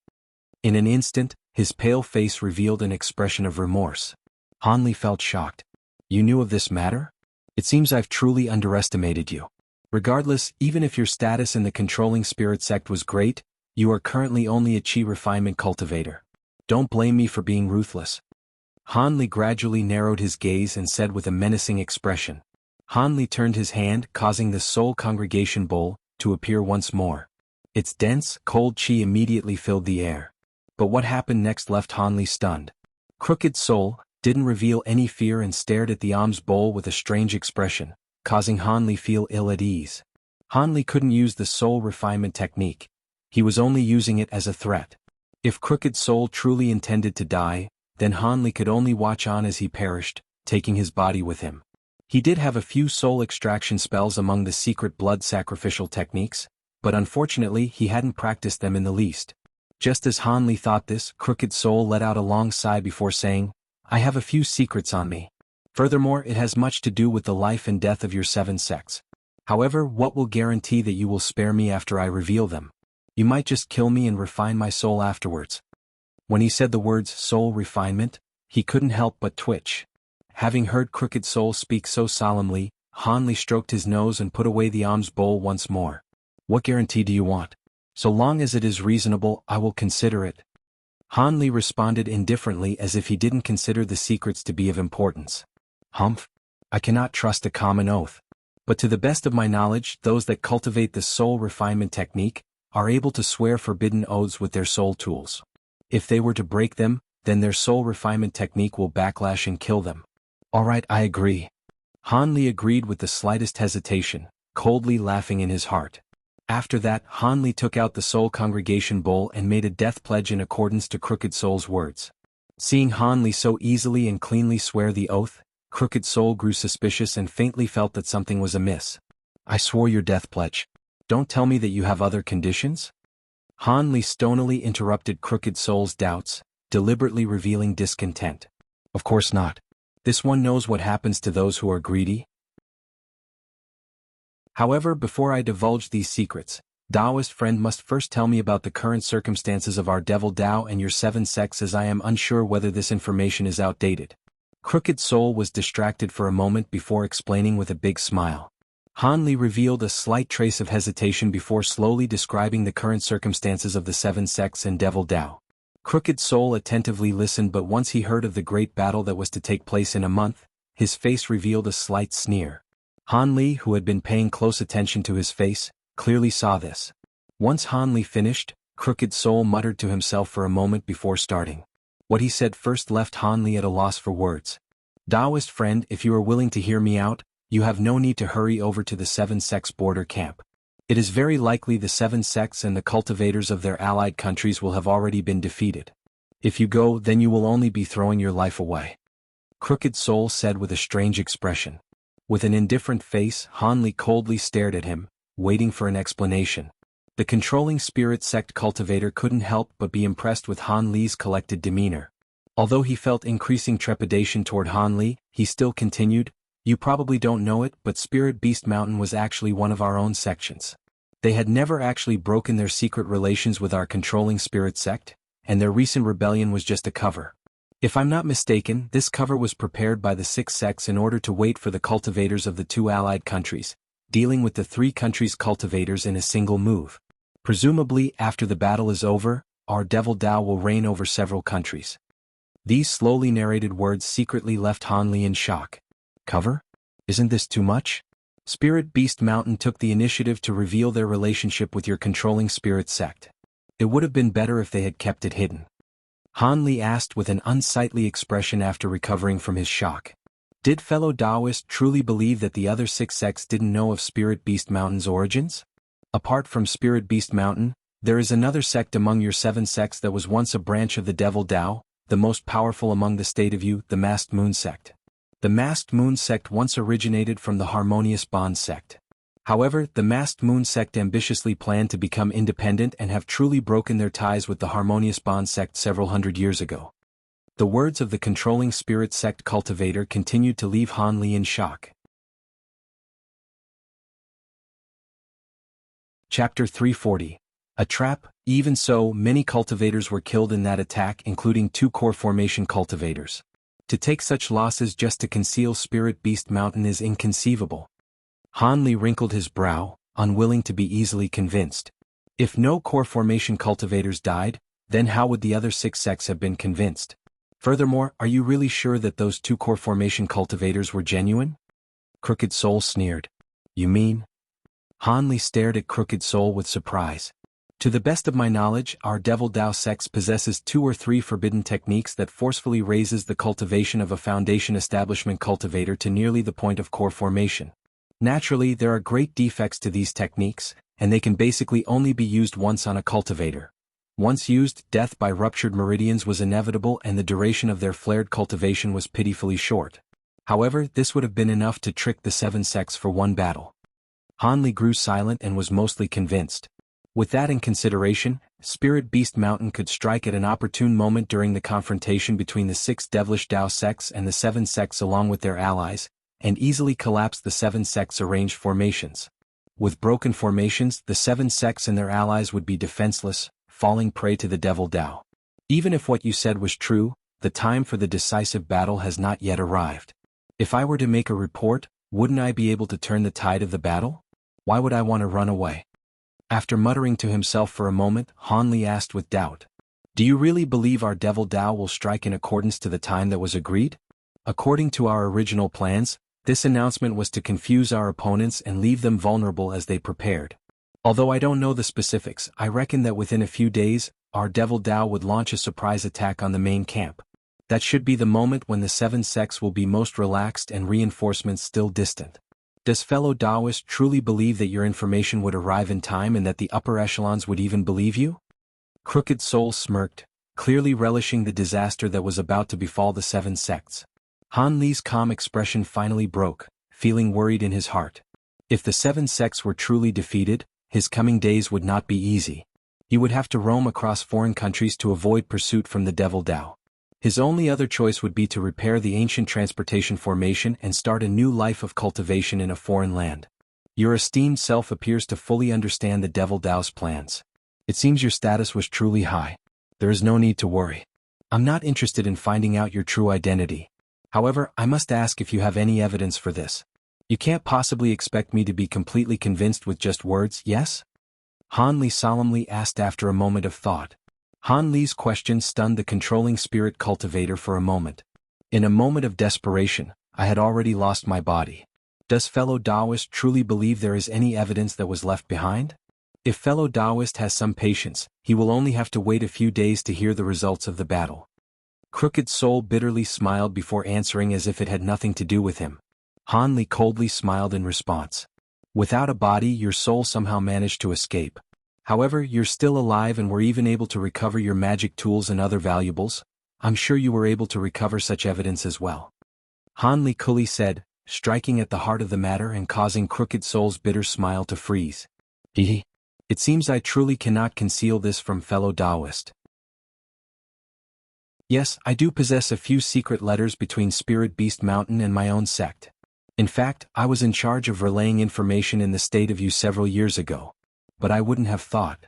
In an instant, his pale face revealed an expression of remorse. Han Li felt shocked. You knew of this matter? It seems I've truly underestimated you. Regardless, even if your status in the controlling spirit sect was great, you are currently only a chi refinement cultivator. Don't blame me for being ruthless. Han Li gradually narrowed his gaze and said with a menacing expression. Han Li turned his hand, causing the soul congregation bowl to appear once more. Its dense, cold chi immediately filled the air. But what happened next left Han Li stunned. Crooked Soul didn't reveal any fear and stared at the alms bowl with a strange expression, causing Han Li feel ill at ease. Han Li couldn't use the soul refinement technique. He was only using it as a threat. If Crooked Soul truly intended to die, then Han Li could only watch on as he perished, taking his body with him. He did have a few soul extraction spells among the secret blood sacrificial techniques, but unfortunately he hadn't practiced them in the least. Just as Han Li thought this, Crooked Soul let out a long sigh before saying, I have a few secrets on me. Furthermore, it has much to do with the life and death of your 7 sects. However, what will guarantee that you will spare me after I reveal them? You might just kill me and refine my soul afterwards. When he said the words soul refinement, he couldn't help but twitch. Having heard Crooked Soul speak so solemnly, Han Li stroked his nose and put away the alms bowl once more. What guarantee do you want? So long as it is reasonable, I will consider it. Han Li responded indifferently as if he didn't consider the secrets to be of importance. Humph. I cannot trust a common oath. But to the best of my knowledge, those that cultivate the soul refinement technique are able to swear forbidden oaths with their soul tools. If they were to break them, then their soul refinement technique will backlash and kill them. Alright, I agree. Han Li agreed with the slightest hesitation, coldly laughing in his heart. After that, Han Li took out the soul congregation bowl and made a death pledge in accordance to Crooked Soul's words. Seeing Han Li so easily and cleanly swear the oath, Crooked Soul grew suspicious and faintly felt that something was amiss. I swore your death pledge. Don't tell me that you have other conditions? Han Li stonily interrupted Crooked Soul's doubts, deliberately revealing discontent. Of course not. This one knows what happens to those who are greedy. However, before I divulge these secrets, Taoist friend must first tell me about the current circumstances of our devil Tao and your 7 sects, as I am unsure whether this information is outdated. Crooked Soul was distracted for a moment before explaining with a big smile. Han Li revealed a slight trace of hesitation before slowly describing the current circumstances of the 7 sects and devil Tao. Crooked Soul attentively listened, but once he heard of the great battle that was to take place in a month, his face revealed a slight sneer. Han Li, who had been paying close attention to his face, clearly saw this. Once Han Li finished, Crooked Soul muttered to himself for a moment before starting. What he said first left Han Li at a loss for words. Taoist friend, if you are willing to hear me out, you have no need to hurry over to the 7 sects border camp. It is very likely the 7 sects and the cultivators of their allied countries will have already been defeated. If you go, then you will only be throwing your life away. Crooked Soul said with a strange expression. With an indifferent face, Han Li coldly stared at him, waiting for an explanation. The controlling spirit sect cultivator couldn't help but be impressed with Han Li's collected demeanor. Although he felt increasing trepidation toward Han Li, he still continued, You probably don't know it, but Spirit Beast Mountain was actually one of our own sections. They had never actually broken their secret relations with our controlling spirit sect, and their recent rebellion was just a cover. If I'm not mistaken, this cover was prepared by the 6 sects in order to wait for the cultivators of the 2 allied countries, dealing with the 3 countries' cultivators in a single move. Presumably, after the battle is over, our devil Tao will reign over several countries. These slowly narrated words secretly left Han Li in shock. Cover? Isn't this too much? Spirit Beast Mountain took the initiative to reveal their relationship with your controlling spirit sect. It would have been better if they had kept it hidden. Han Li asked with an unsightly expression after recovering from his shock. Did fellow Taoists truly believe that the other 6 sects didn't know of Spirit Beast Mountain's origins? Apart from Spirit Beast Mountain, there is another sect among your 7 sects that was once a branch of the devil Tao, the most powerful among the state of you, the Masked Moon sect. The Masked Moon sect once originated from the Harmonious Bond sect. However, the Masked Moon sect ambitiously planned to become independent and have truly broken their ties with the Harmonious Bond sect several hundred years ago. The words of the controlling spirit sect cultivator continued to leave Han Li in shock. Chapter 340. A trap. Even so, many cultivators were killed in that attack, including 2 core formation cultivators. To take such losses just to conceal Spirit Beast Mountain is inconceivable. Han Li wrinkled his brow, unwilling to be easily convinced. If no core formation cultivators died, then how would the other 6 sects have been convinced? Furthermore, are you really sure that those 2 core formation cultivators were genuine? Crooked Soul sneered. You mean? Han Li stared at Crooked Soul with surprise. To the best of my knowledge, our Devil Dao sects possesses 2 or 3 forbidden techniques that forcefully raises the cultivation of a foundation establishment cultivator to nearly the point of core formation. Naturally, there are great defects to these techniques, and they can basically only be used once on a cultivator. Once used, death by ruptured meridians was inevitable and the duration of their flared cultivation was pitifully short. However, this would have been enough to trick the 7 sects for one battle. Han Li grew silent and was mostly convinced. With that in consideration, Spirit Beast Mountain could strike at an opportune moment during the confrontation between the 6 devilish Dao sects and the 7 sects along with their allies, and easily collapse the 7 sects' arranged formations. With broken formations, the 7 sects and their allies would be defenseless, falling prey to the Devil Dao. Even if what you said was true, the time for the decisive battle has not yet arrived. If I were to make a report, wouldn't I be able to turn the tide of the battle? Why would I want to run away? After muttering to himself for a moment, Han Li asked with doubt. Do you really believe our Devil Dao will strike in accordance to the time that was agreed? According to our original plans, this announcement was to confuse our opponents and leave them vulnerable as they prepared. Although I don't know the specifics, I reckon that within a few days, our Devil Dao would launch a surprise attack on the main camp. That should be the moment when the 7 sects will be most relaxed and reinforcements still distant. Does fellow Daoist truly believe that your information would arrive in time and that the upper echelons would even believe you? Crooked Soul smirked, clearly relishing the disaster that was about to befall the 7 sects. Han Li's calm expression finally broke, feeling worried in his heart. If the 7 sects were truly defeated, his coming days would not be easy. He would have to roam across foreign countries to avoid pursuit from the Devil Dao. His only other choice would be to repair the ancient transportation formation and start a new life of cultivation in a foreign land. Your esteemed self appears to fully understand the Devil Dao's plans. It seems your status was truly high. There is no need to worry. I'm not interested in finding out your true identity. However, I must ask if you have any evidence for this. You can't possibly expect me to be completely convinced with just words, yes? Han Li solemnly asked after a moment of thought. Han Li's question stunned the controlling spirit cultivator for a moment. In a moment of desperation, I had already lost my body. Does fellow Daoist truly believe there is any evidence that was left behind? If fellow Daoist has some patience, he will only have to wait a few days to hear the results of the battle. Crooked Soul bitterly smiled before answering as if it had nothing to do with him. Han Li coldly smiled in response. Without a body, your soul somehow managed to escape. However, you're still alive and were even able to recover your magic tools and other valuables. I'm sure you were able to recover such evidence as well. Han Li coolly said, striking at the heart of the matter and causing Crooked Soul's bitter smile to freeze. Hehe. It seems I truly cannot conceal this from fellow Daoist. Yes, I do possess a few secret letters between Spirit Beast Mountain and my own sect. In fact, I was in charge of relaying information in the state of you several years ago. But I wouldn't have thought.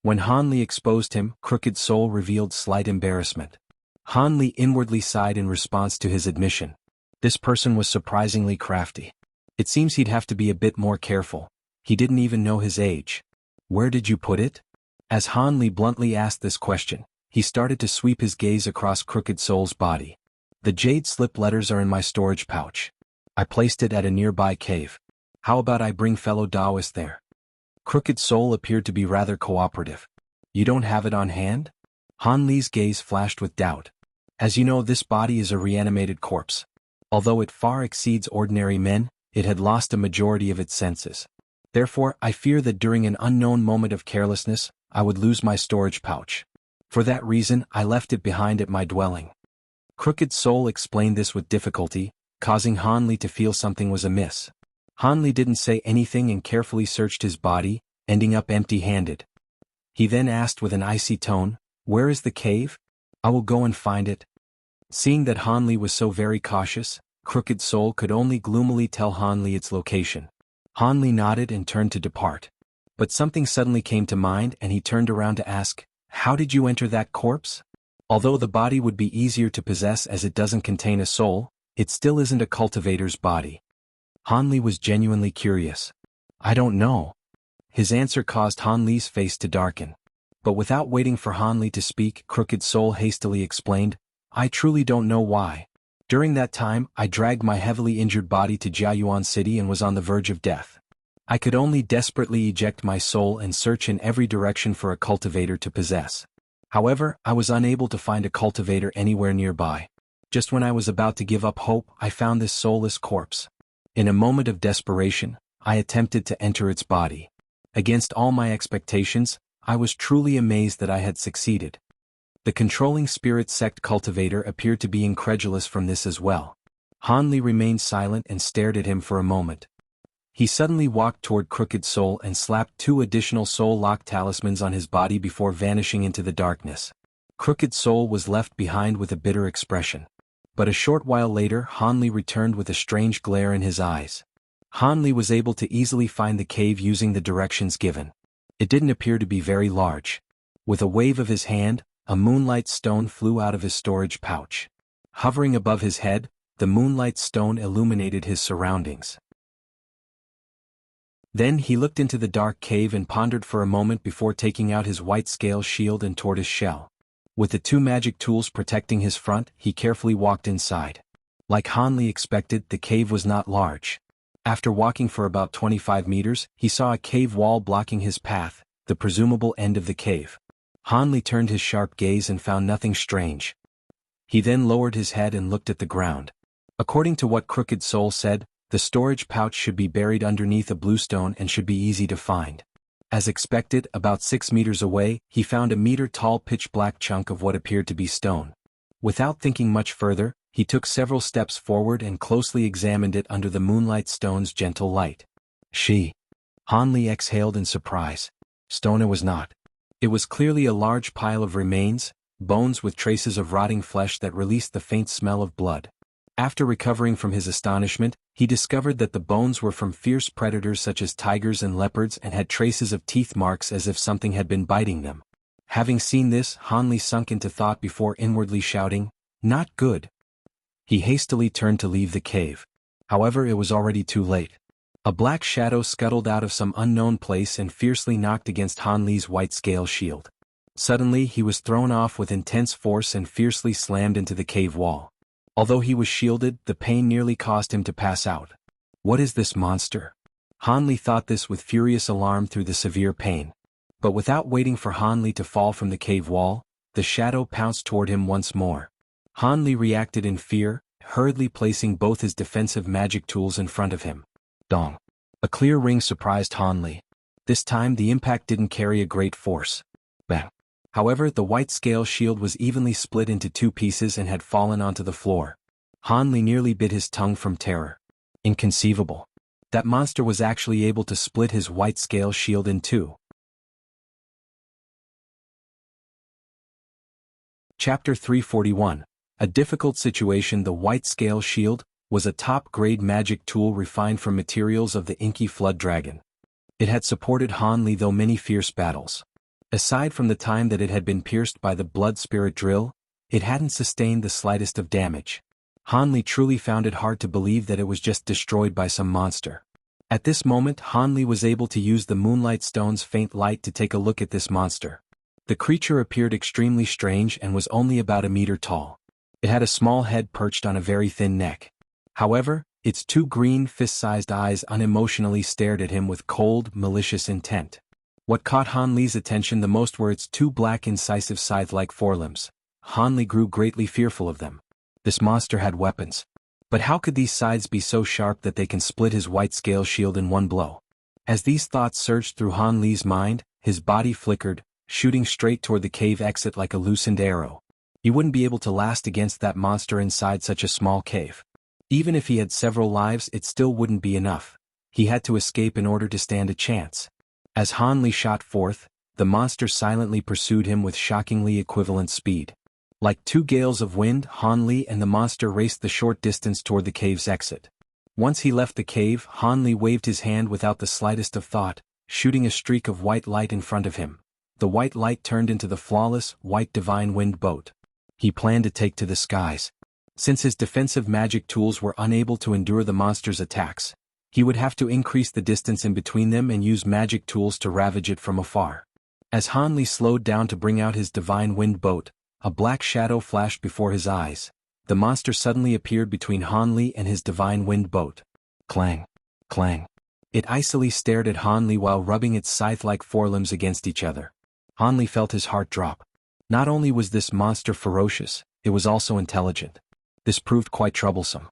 When Han Li exposed him, Crooked Soul revealed slight embarrassment. Han Li inwardly sighed in response to his admission. This person was surprisingly crafty. It seems he'd have to be a bit more careful. He didn't even know his age. Where did you put it? As Han Li bluntly asked this question, he started to sweep his gaze across Crooked Soul's body. The jade slip letters are in my storage pouch. I placed it at a nearby cave. How about I bring fellow Daoist there? Crooked Soul appeared to be rather cooperative. You don't have it on hand? Han Li's gaze flashed with doubt. As you know, this body is a reanimated corpse. Although it far exceeds ordinary men, it had lost a majority of its senses. Therefore, I fear that during an unknown moment of carelessness, I would lose my storage pouch. For that reason, I left it behind at my dwelling. Crooked Soul explained this with difficulty, causing Han Li to feel something was amiss. Han Li didn't say anything and carefully searched his body, ending up empty-handed. He then asked with an icy tone, "Where is the cave? I will go and find it." Seeing that Han Li was so very cautious, Crooked Soul could only gloomily tell Han Li its location. Han Li nodded and turned to depart. But something suddenly came to mind and he turned around to ask, "How did you enter that corpse? Although the body would be easier to possess as it doesn't contain a soul, it still isn't a cultivator's body." Han Li was genuinely curious. "I don't know." His answer caused Han Li's face to darken. But without waiting for Han Li to speak, Crooked Soul hastily explained, "I truly don't know why. During that time, I dragged my heavily injured body to Jiayuan City and was on the verge of death. I could only desperately eject my soul and search in every direction for a cultivator to possess. However, I was unable to find a cultivator anywhere nearby. Just when I was about to give up hope, I found this soulless corpse. In a moment of desperation, I attempted to enter its body. Against all my expectations, I was truly amazed that I had succeeded." The controlling spirit sect cultivator appeared to be incredulous from this as well. Han Li remained silent and stared at him for a moment. He suddenly walked toward Crooked Soul and slapped 2 additional soul lock talismans on his body before vanishing into the darkness. Crooked Soul was left behind with a bitter expression. But a short while later Han Li returned with a strange glare in his eyes. Han Li was able to easily find the cave using the directions given. It didn't appear to be very large. With a wave of his hand, a moonlight stone flew out of his storage pouch. Hovering above his head, the moonlight stone illuminated his surroundings. Then he looked into the dark cave and pondered for a moment before taking out his white scale shield and tortoise shell. With the 2 magic tools protecting his front, he carefully walked inside. Like Han Li expected, the cave was not large. After walking for about 25 meters, he saw a cave wall blocking his path, the presumable end of the cave. Han Li turned his sharp gaze and found nothing strange. He then lowered his head and looked at the ground. According to what Crooked Soul said, the storage pouch should be buried underneath a bluestone and should be easy to find. As expected, about 6 meters away, he found a meter-tall pitch-black chunk of what appeared to be stone. Without thinking much further, he took several steps forward and closely examined it under the moonlight stone's gentle light. Han Li exhaled in surprise. Stone it was not. It was clearly a large pile of remains, bones with traces of rotting flesh that released the faint smell of blood. After recovering from his astonishment, he discovered that the bones were from fierce predators such as tigers and leopards and had traces of teeth marks as if something had been biting them. Having seen this, Han Li sunk into thought before inwardly shouting, "Not good." He hastily turned to leave the cave. However, it was already too late. A black shadow scuttled out of some unknown place and fiercely knocked against Han Li's white scale shield. Suddenly he was thrown off with intense force and fiercely slammed into the cave wall. Although he was shielded, the pain nearly caused him to pass out. What is this monster? Han Li thought this with furious alarm through the severe pain. But without waiting for Han Li to fall from the cave wall, the shadow pounced toward him once more. Han Li reacted in fear, hurriedly placing both his defensive magic tools in front of him. Dong. A clear ring surprised Han Li. This time the impact didn't carry a great force. Bang. However, the white scale shield was evenly split into 2 pieces and had fallen onto the floor. Han Li nearly bit his tongue from terror. Inconceivable. That monster was actually able to split his white scale shield in 2. Chapter 341. A difficult situation. The white scale shield was a top-grade magic tool refined from materials of the inky flood dragon. It had supported Han Li through many fierce battles. Aside from the time that it had been pierced by the blood spirit drill, it hadn't sustained the slightest of damage. Han Li truly found it hard to believe that it was just destroyed by some monster. At this moment, Han Li was able to use the moonlight stone's faint light to take a look at this monster. The creature appeared extremely strange and was only about a meter tall. It had a small head perched on a very thin neck. However, its 2 green fist-sized eyes unemotionally stared at him with cold, malicious intent. What caught Han Li's attention the most were its 2 black incisive scythe-like forelimbs. Han Li grew greatly fearful of them. This monster had weapons. But how could these scythes be so sharp that they can split his white scale shield in one blow? As these thoughts surged through Han Li's mind, his body flickered, shooting straight toward the cave exit like a loosened arrow. He wouldn't be able to last against that monster inside such a small cave. Even if he had several lives, it still wouldn't be enough. He had to escape in order to stand a chance. As Han Li shot forth, the monster silently pursued him with shockingly equivalent speed. Like two gales of wind, Han Li and the monster raced the short distance toward the cave's exit. Once he left the cave, Han Li waved his hand without the slightest of thought, shooting a streak of white light in front of him. The white light turned into the flawless, white divine wind boat. He planned to take to the skies. Since his defensive magic tools were unable to endure the monster's attacks, he would have to increase the distance in between them and use magic tools to ravage it from afar. As Han Li slowed down to bring out his divine wind boat, a black shadow flashed before his eyes. The monster suddenly appeared between Han Li and his divine wind boat. Clang! Clang! It icily stared at Han Li while rubbing its scythe-like forelimbs against each other. Han Li felt his heart drop. Not only was this monster ferocious, it was also intelligent. This proved quite troublesome.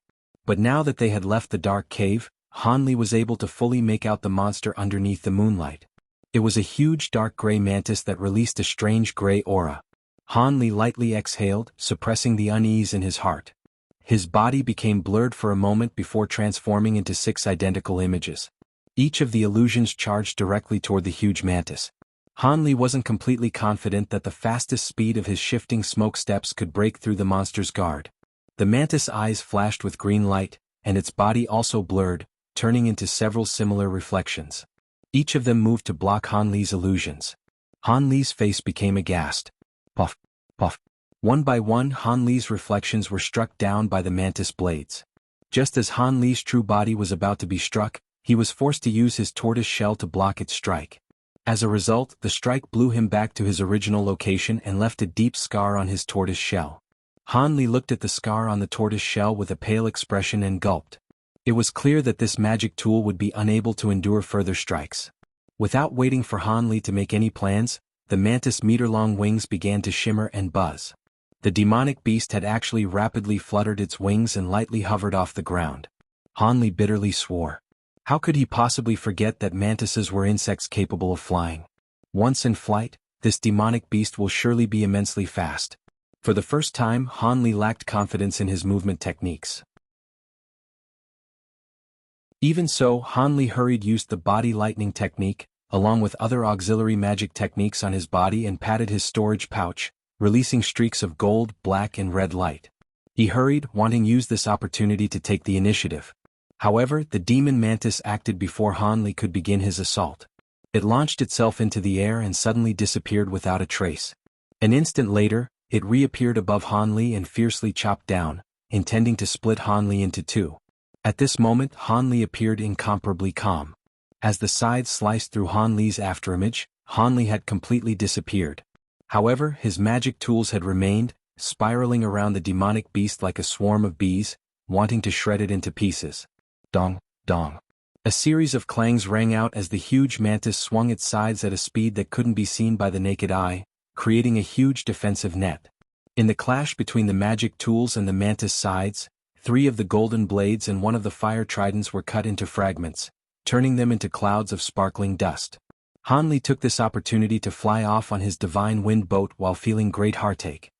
But now that they had left the dark cave, Han Li was able to fully make out the monster underneath the moonlight. It was a huge dark gray mantis that released a strange gray aura. Han Li lightly exhaled, suppressing the unease in his heart. His body became blurred for a moment before transforming into 6 identical images. Each of the illusions charged directly toward the huge mantis. Han Li wasn't completely confident that the fastest speed of his shifting smoke steps could break through the monster's guard. The mantis' eyes flashed with green light, and its body also blurred, turning into several similar reflections. Each of them moved to block Han Li's illusions. Han Li's face became aghast. Puff, puff. One by one, Han Li's reflections were struck down by the mantis blades. Just as Han Li's true body was about to be struck, he was forced to use his tortoise shell to block its strike. As a result, the strike blew him back to his original location and left a deep scar on his tortoise shell. Han Li looked at the scar on the tortoise shell with a pale expression and gulped. It was clear that this magic tool would be unable to endure further strikes. Without waiting for Han Li to make any plans, the mantis' meter-long wings began to shimmer and buzz. The demonic beast had actually rapidly fluttered its wings and lightly hovered off the ground. Han Li bitterly swore. How could he possibly forget that mantises were insects capable of flying? Once in flight, this demonic beast will surely be immensely fast. For the first time, Han Li lacked confidence in his movement techniques. Even so, Han Li hurried used the body lightning technique, along with other auxiliary magic techniques on his body and patted his storage pouch, releasing streaks of gold, black and red light. He hurried, wanting to use this opportunity to take the initiative. However, the demon mantis acted before Han Li could begin his assault. It launched itself into the air and suddenly disappeared without a trace. An instant later, it reappeared above Han Li and fiercely chopped down, intending to split Han Li into 2. At this moment, Han Li appeared incomparably calm. As the scythe sliced through Han Li's afterimage, Han Li had completely disappeared. However, his magic tools had remained, spiraling around the demonic beast like a swarm of bees, wanting to shred it into pieces. Dong, dong. A series of clangs rang out as the huge mantis swung its sides at a speed that couldn't be seen by the naked eye, creating a huge defensive net. In the clash between the magic tools and the mantis sides, 3 of the golden blades and 1 of the fire tridents were cut into fragments, turning them into clouds of sparkling dust. Han Li took this opportunity to fly off on his divine wind boat while feeling great heartache.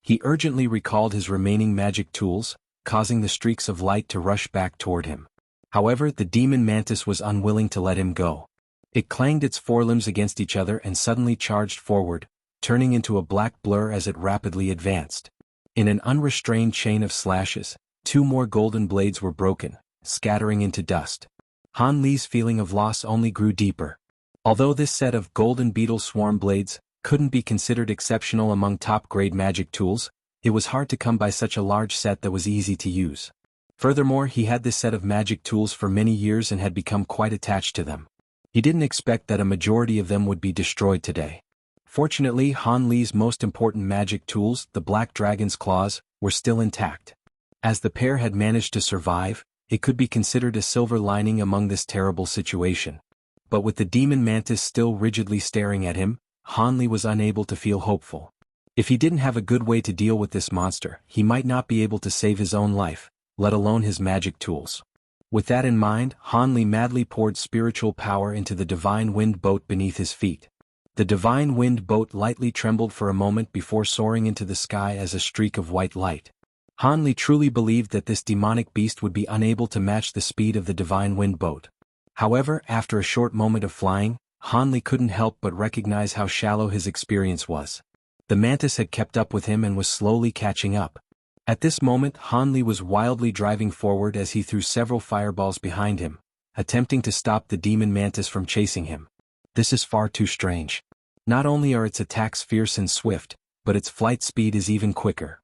He urgently recalled his remaining magic tools, causing the streaks of light to rush back toward him. However, the demon mantis was unwilling to let him go. It clanged its forelimbs against each other and suddenly charged forward, turning into a black blur as it rapidly advanced. In an unrestrained chain of slashes, 2 more golden blades were broken, scattering into dust. Han Li's feeling of loss only grew deeper. Although this set of golden beetle swarm blades couldn't be considered exceptional among top-grade magic tools, it was hard to come by such a large set that was easy to use. Furthermore, he had this set of magic tools for many years and had become quite attached to them. He didn't expect that a majority of them would be destroyed today. Fortunately, Han Li's most important magic tools, the Black Dragon's claws, were still intact. As the pair had managed to survive, it could be considered a silver lining among this terrible situation. But with the demon mantis still rigidly staring at him, Han Li was unable to feel hopeful. If he didn't have a good way to deal with this monster, he might not be able to save his own life, let alone his magic tools. With that in mind, Han Li madly poured spiritual power into the divine wind boat beneath his feet. The divine wind boat lightly trembled for a moment before soaring into the sky as a streak of white light. Han Li truly believed that this demonic beast would be unable to match the speed of the divine wind boat. However, after a short moment of flying, Han Li couldn't help but recognize how shallow his experience was. The mantis had kept up with him and was slowly catching up. At this moment, Han Li was wildly driving forward as he threw several fireballs behind him, attempting to stop the demon mantis from chasing him. This is far too strange. Not only are its attacks fierce and swift, but its flight speed is even quicker.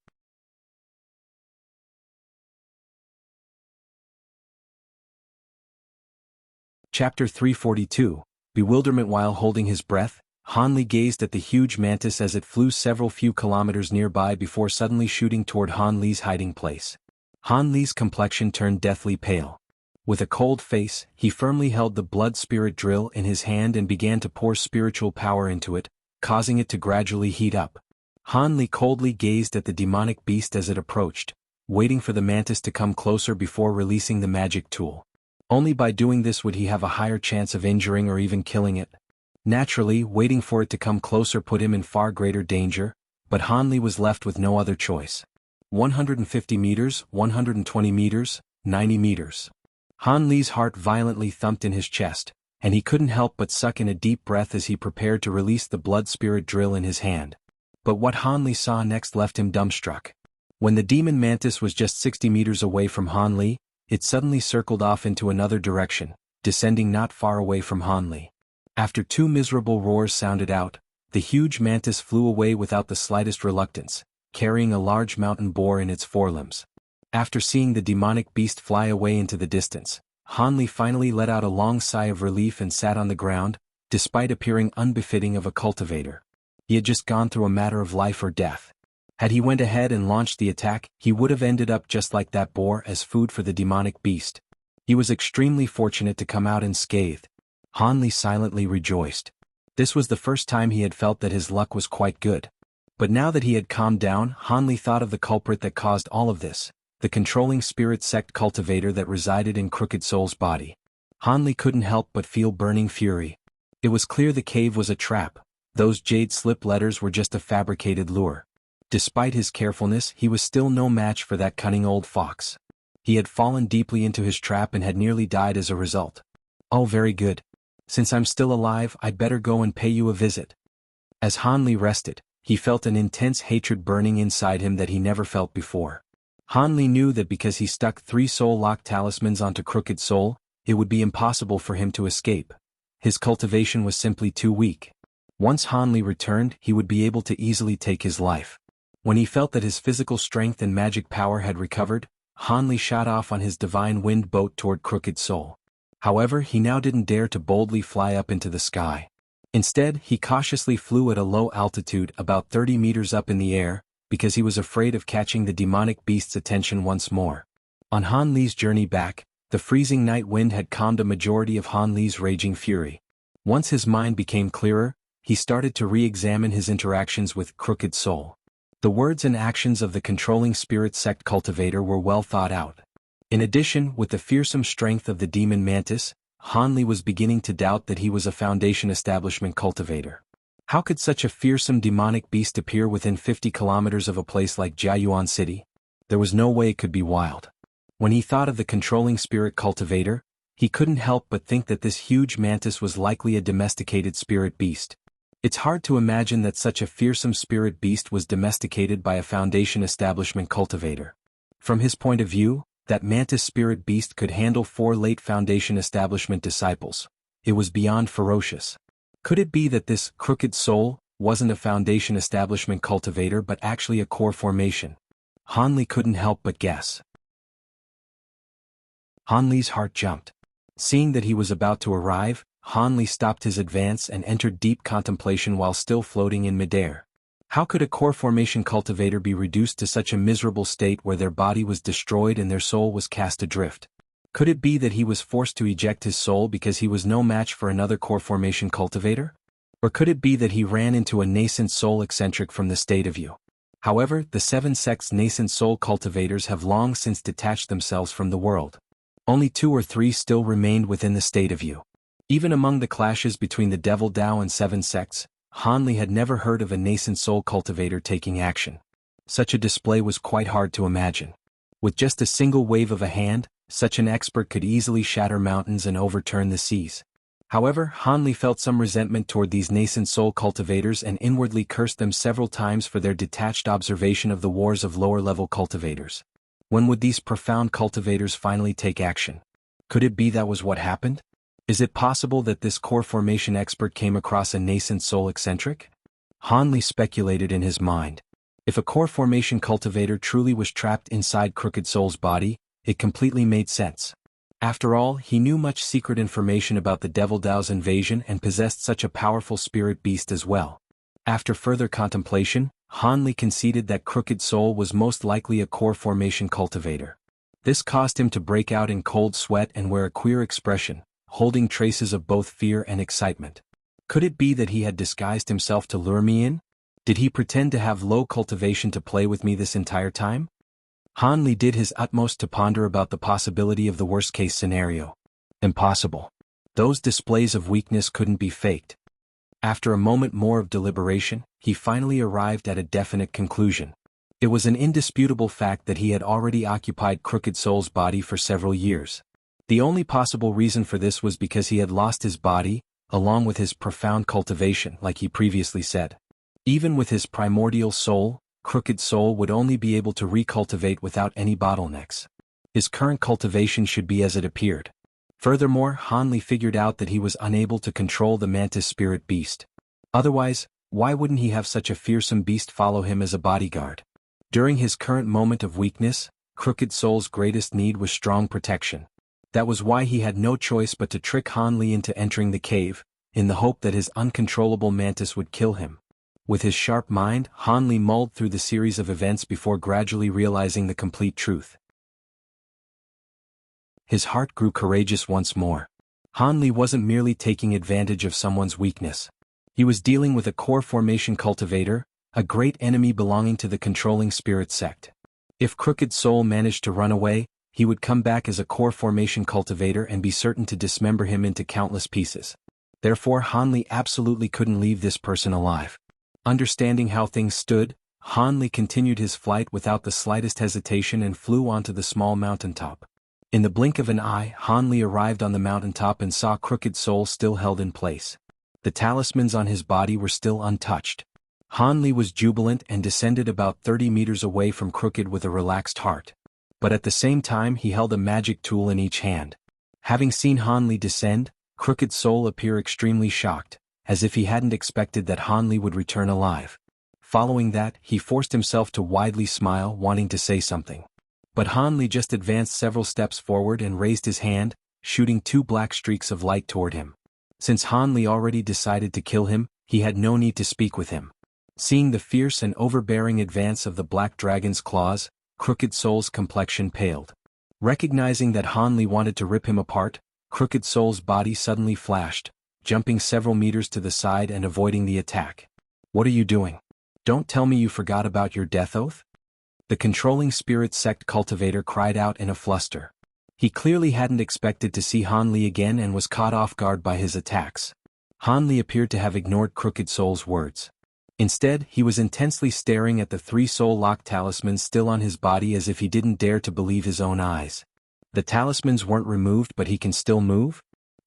Chapter 342, Bewilderment. While holding his breath, Han Li gazed at the huge mantis as it flew several few kilometers nearby before suddenly shooting toward Han Li's hiding place. Han Li's complexion turned deathly pale. With a cold face, he firmly held the blood spirit drill in his hand and began to pour spiritual power into it, causing it to gradually heat up. Han Li coldly gazed at the demonic beast as it approached, waiting for the mantis to come closer before releasing the magic tool. Only by doing this would he have a higher chance of injuring or even killing it. Naturally, waiting for it to come closer put him in far greater danger, but Han Li was left with no other choice. 150 meters, 120 meters, 90 meters. Han Li's heart violently thumped in his chest, and he couldn't help but suck in a deep breath as he prepared to release the blood spirit drill in his hand. But what Han Li saw next left him dumbstruck. When the demon mantis was just 60 meters away from Han Li, it suddenly circled off into another direction, descending not far away from Han Li. After two miserable roars sounded out, the huge mantis flew away without the slightest reluctance, carrying a large mountain boar in its forelimbs. After seeing the demonic beast fly away into the distance, Han Li finally let out a long sigh of relief and sat on the ground, despite appearing unbefitting of a cultivator. He had just gone through a matter of life or death. Had he went ahead and launched the attack, he would have ended up just like that boar as food for the demonic beast. He was extremely fortunate to come out unscathed. Han Li silently rejoiced. This was the first time he had felt that his luck was quite good. But now that he had calmed down, Han Li thought of the culprit that caused all of this, the controlling spirit sect cultivator that resided in Crooked Soul's body. Han Li couldn't help but feel burning fury. It was clear the cave was a trap. Those jade slip letters were just a fabricated lure. Despite his carefulness, he was still no match for that cunning old fox. He had fallen deeply into his trap and had nearly died as a result. Oh, very good. Since I'm still alive, I'd better go and pay you a visit. As Han Li rested, he felt an intense hatred burning inside him that he never felt before. Han Li knew that because he stuck 3 soul-lock talismans onto Crooked Soul, it would be impossible for him to escape. His cultivation was simply too weak. Once Han Li returned, he would be able to easily take his life. When he felt that his physical strength and magic power had recovered, Han Li shot off on his divine wind boat toward Crooked Soul. However, he now didn't dare to boldly fly up into the sky. Instead, he cautiously flew at a low altitude about 30 meters up in the air, because he was afraid of catching the demonic beast's attention once more. On Han Li's journey back, the freezing night wind had calmed a majority of Han Li's raging fury. Once his mind became clearer, he started to re-examine his interactions with Crooked Soul. The words and actions of the controlling spirit sect cultivator were well thought out. In addition, with the fearsome strength of the demon mantis, Han Li was beginning to doubt that he was a Foundation establishment cultivator. How could such a fearsome demonic beast appear within 50 kilometers of a place like Jiayuan City? There was no way it could be wild. When he thought of the controlling spirit cultivator, he couldn't help but think that this huge mantis was likely a domesticated spirit beast. It's hard to imagine that such a fearsome spirit beast was domesticated by a Foundation establishment cultivator. From his point of view, that mantis spirit beast could handle 4 late Foundation establishment disciples. It was beyond ferocious. Could it be that this Crooked Soul wasn't a Foundation establishment cultivator but actually a core formation? Han Li couldn't help but guess. Han Li's heart jumped. Seeing that he was about to arrive, Han Li stopped his advance and entered deep contemplation while still floating in midair. How could a core formation cultivator be reduced to such a miserable state where their body was destroyed and their soul was cast adrift? Could it be that he was forced to eject his soul because he was no match for another core formation cultivator? Or could it be that he ran into a nascent soul eccentric from the state of you? However, the 7 sects' nascent soul cultivators have long since detached themselves from the world. Only 2 or 3 still remained within the state of you. Even among the clashes between the Devil Dao and 7 sects, Han Li had never heard of a nascent soul cultivator taking action. Such a display was quite hard to imagine. With just a single wave of a hand, such an expert could easily shatter mountains and overturn the seas. However, Hanli felt some resentment toward these nascent soul cultivators and inwardly cursed them several times for their detached observation of the wars of lower-level cultivators. When would these profound cultivators finally take action? Could it be that was what happened? Is it possible that this core formation expert came across a nascent soul eccentric? Hanli speculated in his mind. If a core formation cultivator truly was trapped inside Crooked Soul's body, it completely made sense. After all, he knew much secret information about the Devil Dao's invasion and possessed such a powerful spirit beast as well. After further contemplation, Hanli conceded that Crooked Soul was most likely a core formation cultivator. This caused him to break out in cold sweat and wear a queer expression, holding traces of both fear and excitement. Could it be that he had disguised himself to lure me in? Did he pretend to have low cultivation to play with me this entire time? Hanli did his utmost to ponder about the possibility of the worst-case scenario. Impossible. Those displays of weakness couldn't be faked. After a moment more of deliberation, he finally arrived at a definite conclusion. It was an indisputable fact that he had already occupied Crooked Soul's body for several years. The only possible reason for this was because he had lost his body, along with his profound cultivation, like he previously said. Even with his primordial soul, Crooked Soul would only be able to recultivate without any bottlenecks. His current cultivation should be as it appeared. Furthermore, Hanli figured out that he was unable to control the mantis spirit beast. Otherwise, why wouldn't he have such a fearsome beast follow him as a bodyguard? During his current moment of weakness, Crooked Soul's greatest need was strong protection. That was why he had no choice but to trick Hanli into entering the cave, in the hope that his uncontrollable mantis would kill him. With his sharp mind, Hanli mulled through the series of events before gradually realizing the complete truth. His heart grew courageous once more. Hanli wasn't merely taking advantage of someone's weakness. He was dealing with a core formation cultivator, a great enemy belonging to the controlling spirit sect. If Crooked Soul managed to run away, he would come back as a core formation cultivator and be certain to dismember him into countless pieces. Therefore, Hanli absolutely couldn't leave this person alive. Understanding how things stood, Hanli continued his flight without the slightest hesitation and flew onto the small mountaintop. In the blink of an eye, Hanli arrived on the mountaintop and saw Crooked Soul still held in place. The talismans on his body were still untouched. Hanli was jubilant and descended about 30 meters away from Crooked with a relaxed heart. But at the same time he held a magic tool in each hand. Having seen Hanli descend, Crooked Soul appeared extremely shocked, as if he hadn't expected that Hanli would return alive. Following that, he forced himself to widely smile, wanting to say something. But Hanli just advanced several steps forward and raised his hand, shooting 2 black streaks of light toward him. Since Hanli already decided to kill him, he had no need to speak with him. Seeing the fierce and overbearing advance of the black dragon's claws, Crooked Soul's complexion paled. Recognizing that Hanli wanted to rip him apart, Crooked Soul's body suddenly flashed, jumping several meters to the side and avoiding the attack. "What are you doing? Don't tell me you forgot about your death oath?" The controlling spirit sect cultivator cried out in a fluster. He clearly hadn't expected to see Hanli again and was caught off guard by his attacks. Hanli appeared to have ignored Crooked Soul's words. Instead, he was intensely staring at the 3 soul-lock talismans still on his body as if he didn't dare to believe his own eyes. The talismans weren't removed, but he can still move?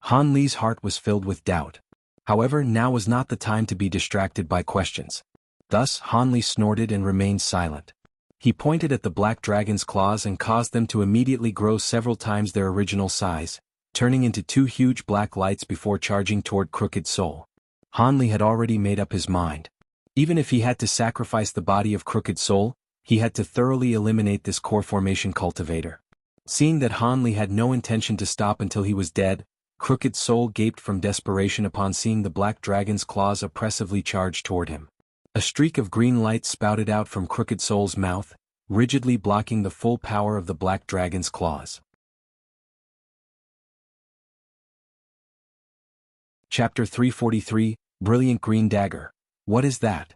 Hanli's heart was filled with doubt. However, now was not the time to be distracted by questions. Thus, Hanli snorted and remained silent. He pointed at the black dragon's claws and caused them to immediately grow several times their original size, turning into 2 huge black lights before charging toward Crooked Soul. Hanli had already made up his mind. Even if he had to sacrifice the body of Crooked Soul, he had to thoroughly eliminate this core formation cultivator. Seeing that Hanli had no intention to stop until he was dead, Crooked Soul gaped from desperation upon seeing the black dragon's claws oppressively charge toward him. A streak of green light spouted out from Crooked Soul's mouth, rigidly blocking the full power of the black dragon's claws. Chapter 343, Brilliant Green Dagger. What is that?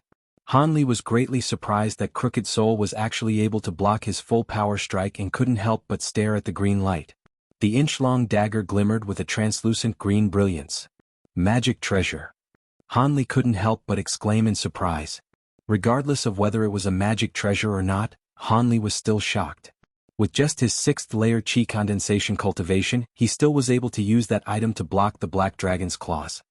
Hanli was greatly surprised that Crooked Soul was actually able to block his full power strike and couldn't help but stare at the green light. The inch-long dagger glimmered with a translucent green brilliance. Magic treasure. Hanli couldn't help but exclaim in surprise. Regardless of whether it was a magic treasure or not, Han Li was still shocked. With just his 6th layer chi condensation cultivation, he still was able to use that item to block the black dragon's claws.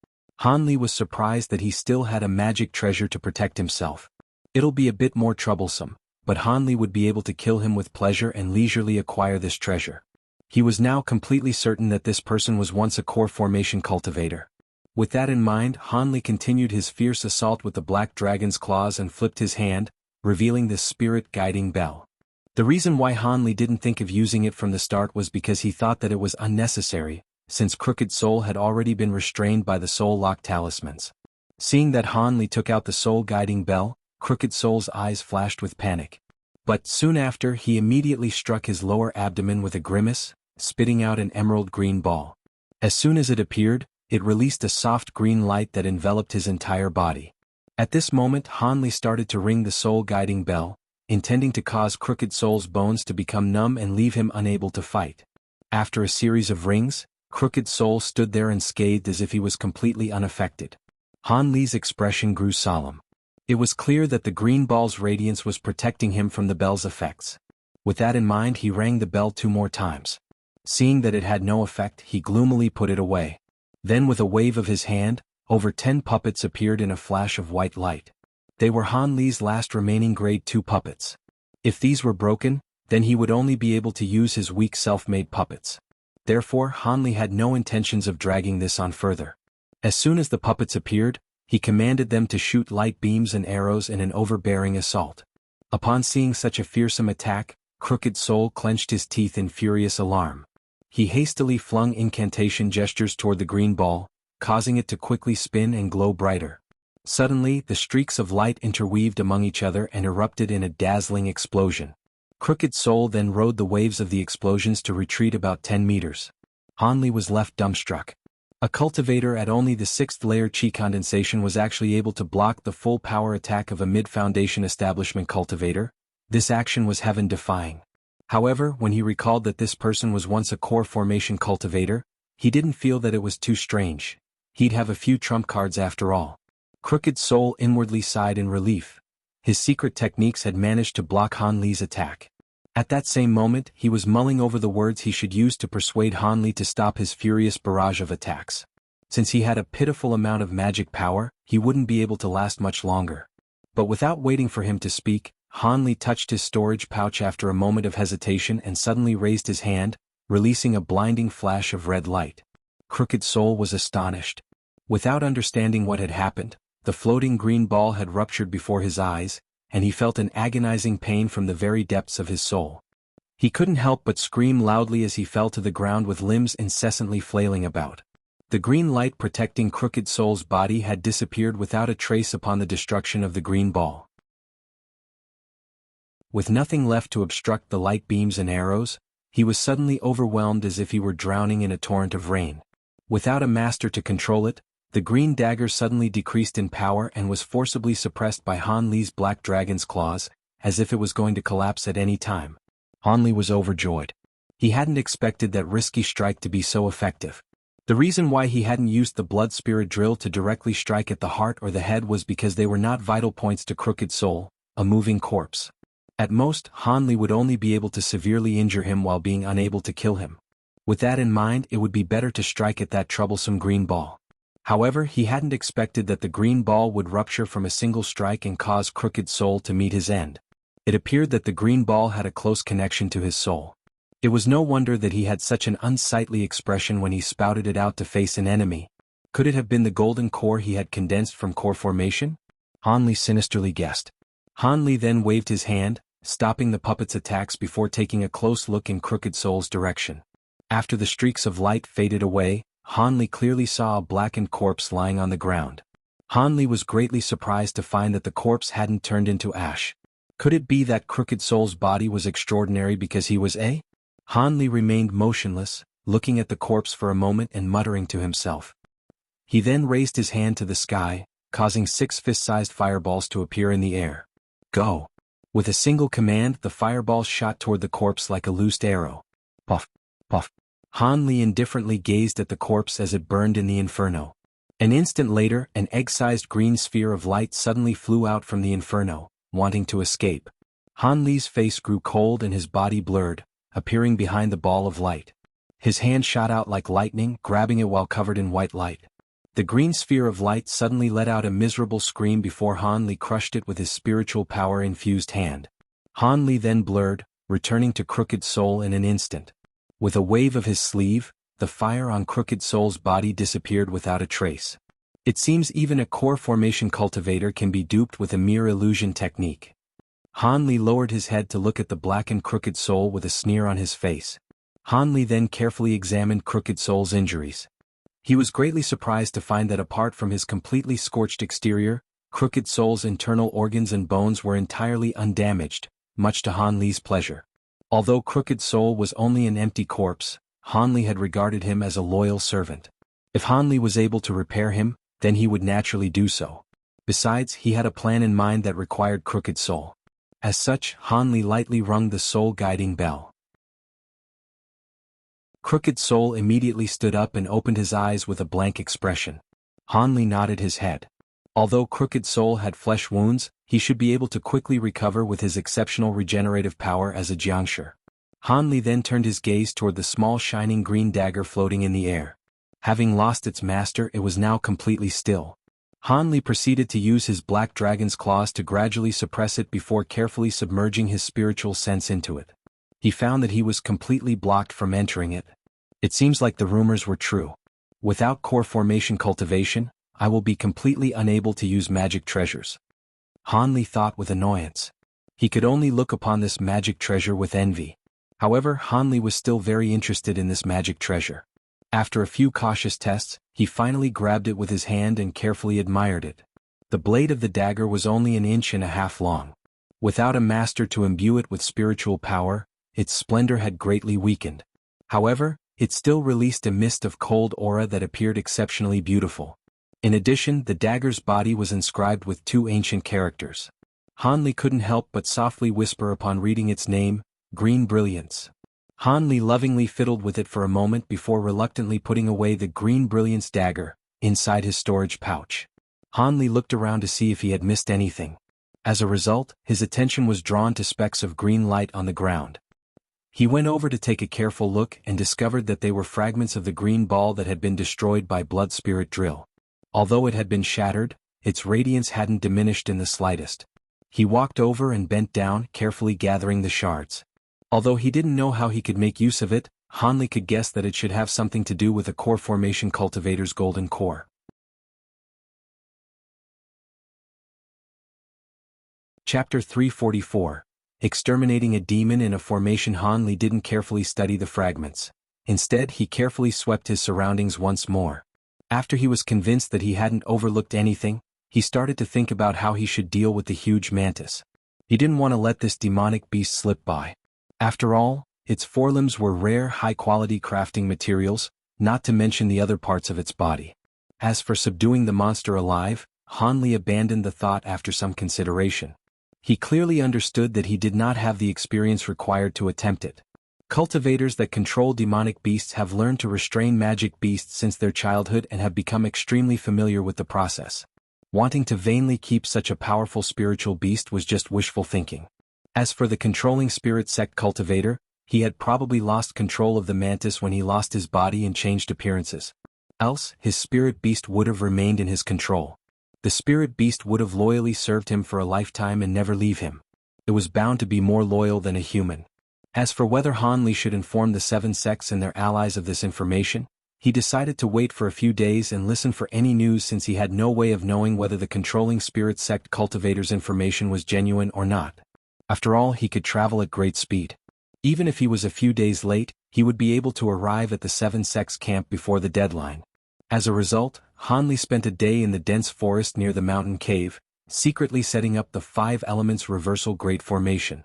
Han Li was surprised that he still had a magic treasure to protect himself. It'll be a bit more troublesome, but Han Li would be able to kill him with pleasure and leisurely acquire this treasure. He was now completely certain that this person was once a core formation cultivator. With that in mind, Han Li continued his fierce assault with the black dragon's claws and flipped his hand, revealing the spirit-guiding bell. The reason why Han Li didn't think of using it from the start was because he thought that it was unnecessary, since Crooked Soul had already been restrained by the Soul Lock talismans. Seeing that Han Li took out the soul-guiding bell, Crooked Soul's eyes flashed with panic. But soon after, he immediately struck his lower abdomen with a grimace, spitting out an emerald green ball. As soon as it appeared, it released a soft green light that enveloped his entire body. At this moment, Han Li started to ring the soul-guiding bell, intending to cause Crooked Soul's bones to become numb and leave him unable to fight. After a series of rings, Crooked Soul stood there unscathed as if he was completely unaffected. Han Li's expression grew solemn. It was clear that the green ball's radiance was protecting him from the bell's effects. With that in mind, he rang the bell 2 more times. Seeing that it had no effect, he gloomily put it away. Then with a wave of his hand, over 10 puppets appeared in a flash of white light. They were Han Li's last remaining grade 2 puppets. If these were broken, then he would only be able to use his weak self-made puppets. Therefore, Han Li had no intentions of dragging this on further. As soon as the puppets appeared, he commanded them to shoot light beams and arrows in an overbearing assault. Upon seeing such a fearsome attack, Crooked Soul clenched his teeth in furious alarm. He hastily flung incantation gestures toward the green ball, causing it to quickly spin and glow brighter. Suddenly, the streaks of light interweaved among each other and erupted in a dazzling explosion. Crooked Soul then rode the waves of the explosions to retreat about 10 meters. Han Li was left dumbstruck. A cultivator at only the 6th layer chi condensation was actually able to block the full power attack of a mid-foundation establishment cultivator. This action was heaven-defying. However, when he recalled that this person was once a core formation cultivator, he didn't feel that it was too strange. He'd have a few trump cards after all. Crooked Soul inwardly sighed in relief. His secret techniques had managed to block Han Li's attack. At that same moment, he was mulling over the words he should use to persuade Han Li to stop his furious barrage of attacks. Since he had a pitiful amount of magic power, he wouldn't be able to last much longer. But without waiting for him to speak, Han Li touched his storage pouch after a moment of hesitation and suddenly raised his hand, releasing a blinding flash of red light. Crooked Soul was astonished. Without understanding what had happened, the floating green ball had ruptured before his eyes, and he felt an agonizing pain from the very depths of his soul. He couldn't help but scream loudly as he fell to the ground with limbs incessantly flailing about. The green light protecting Crooked Soul's body had disappeared without a trace upon the destruction of the green ball. With nothing left to obstruct the light beams and arrows, he was suddenly overwhelmed as if he were drowning in a torrent of rain. Without a master to control it, the green dagger suddenly decreased in power and was forcibly suppressed by Han Li's black dragon's claws, as if it was going to collapse at any time. Han Li was overjoyed. He hadn't expected that risky strike to be so effective. The reason why he hadn't used the blood spirit drill to directly strike at the heart or the head was because they were not vital points to Crooked Soul, a moving corpse. At most, Han Li would only be able to severely injure him while being unable to kill him. With that in mind, it would be better to strike at that troublesome green ball. However, he hadn't expected that the green ball would rupture from a single strike and cause Crooked Soul to meet his end. It appeared that the green ball had a close connection to his soul. It was no wonder that he had such an unsightly expression when he spouted it out to face an enemy. Could it have been the golden core he had condensed from core formation? Han Li sinisterly guessed. Han Li then waved his hand, stopping the puppet's attacks before taking a close look in Crooked Soul's direction. After the streaks of light faded away, Han Li clearly saw a blackened corpse lying on the ground. Han Li was greatly surprised to find that the corpse hadn't turned into ash. Could it be that Crooked Soul's body was extraordinary because he was a? Han Li remained motionless, looking at the corpse for a moment and muttering to himself. He then raised his hand to the sky, causing 6 fist-sized fireballs to appear in the air. Go! With a single command, the fireballs shot toward the corpse like a loosed arrow. Puff! Puff! Han Li indifferently gazed at the corpse as it burned in the inferno. An instant later, an egg-sized green sphere of light suddenly flew out from the inferno, wanting to escape. Han Li's face grew cold and his body blurred, appearing behind the ball of light. His hand shot out like lightning, grabbing it while covered in white light. The green sphere of light suddenly let out a miserable scream before Han Li crushed it with his spiritual power-infused hand. Han Li then blurred, returning to Crooked Soul in an instant. With a wave of his sleeve, the fire on Crooked Soul's body disappeared without a trace. It seems even a core formation cultivator can be duped with a mere illusion technique. Han Li lowered his head to look at the blackened Crooked Soul with a sneer on his face. Han Li then carefully examined Crooked Soul's injuries. He was greatly surprised to find that apart from his completely scorched exterior, Crooked Soul's internal organs and bones were entirely undamaged, much to Han Li's pleasure. Although Crooked Soul was only an empty corpse, Han Li had regarded him as a loyal servant. If Han Li was able to repair him, then he would naturally do so. Besides, he had a plan in mind that required Crooked Soul. As such, Han Li lightly rung the soul-guiding bell. Crooked Soul immediately stood up and opened his eyes with a blank expression. Han Li nodded his head. Although Crooked Soul had flesh wounds, he should be able to quickly recover with his exceptional regenerative power as a Jiangshi. Han Li then turned his gaze toward the small shining green dagger floating in the air. Having lost its master, it was now completely still. Han Li proceeded to use his black dragon's claws to gradually suppress it before carefully submerging his spiritual sense into it. He found that he was completely blocked from entering it. It seems like the rumors were true. Without core formation cultivation, I will be completely unable to use magic treasures. Han Li thought with annoyance. He could only look upon this magic treasure with envy. However, Han Li was still very interested in this magic treasure. After a few cautious tests, he finally grabbed it with his hand and carefully admired it. The blade of the dagger was only 1.5 inches long. Without a master to imbue it with spiritual power, its splendor had greatly weakened. However, it still released a mist of cold aura that appeared exceptionally beautiful. In addition, the dagger's body was inscribed with 2 ancient characters. Han Li couldn't help but softly whisper upon reading its name, Green Brilliance. Han Li lovingly fiddled with it for a moment before reluctantly putting away the Green Brilliance dagger inside his storage pouch. Han Li looked around to see if he had missed anything. As a result, his attention was drawn to specks of green light on the ground. He went over to take a careful look and discovered that they were fragments of the green ball that had been destroyed by Blood Spirit Drill. Although it had been shattered, its radiance hadn't diminished in the slightest. He walked over and bent down, carefully gathering the shards. Although he didn't know how he could make use of it, Han Li could guess that it should have something to do with a core formation cultivator's golden core. Chapter 344. Exterminating a demon in a formation. Han Li didn't carefully study the fragments. Instead, he carefully swept his surroundings once more. After he was convinced that he hadn't overlooked anything, he started to think about how he should deal with the huge mantis. He didn't want to let this demonic beast slip by. After all, its forelimbs were rare, high-quality crafting materials, not to mention the other parts of its body. As for subduing the monster alive, Han Li abandoned the thought after some consideration. He clearly understood that he did not have the experience required to attempt it. Cultivators that control demonic beasts have learned to restrain magic beasts since their childhood and have become extremely familiar with the process. Wanting to vainly keep such a powerful spiritual beast was just wishful thinking. As for the controlling spirit sect cultivator, he had probably lost control of the mantis when he lost his body and changed appearances. Else, his spirit beast would have remained in his control. The spirit beast would have loyally served him for a lifetime and never leave him. It was bound to be more loyal than a human. As for whether Han Li should inform the 7 sects and their allies of this information, he decided to wait for a few days and listen for any news since he had no way of knowing whether the controlling spirit sect cultivator's information was genuine or not. After all, he could travel at great speed. Even if he was a few days late, he would be able to arrive at the 7 sects camp before the deadline. As a result, Han Li spent a day in the dense forest near the mountain cave, secretly setting up the 5 elements reversal Great Formation.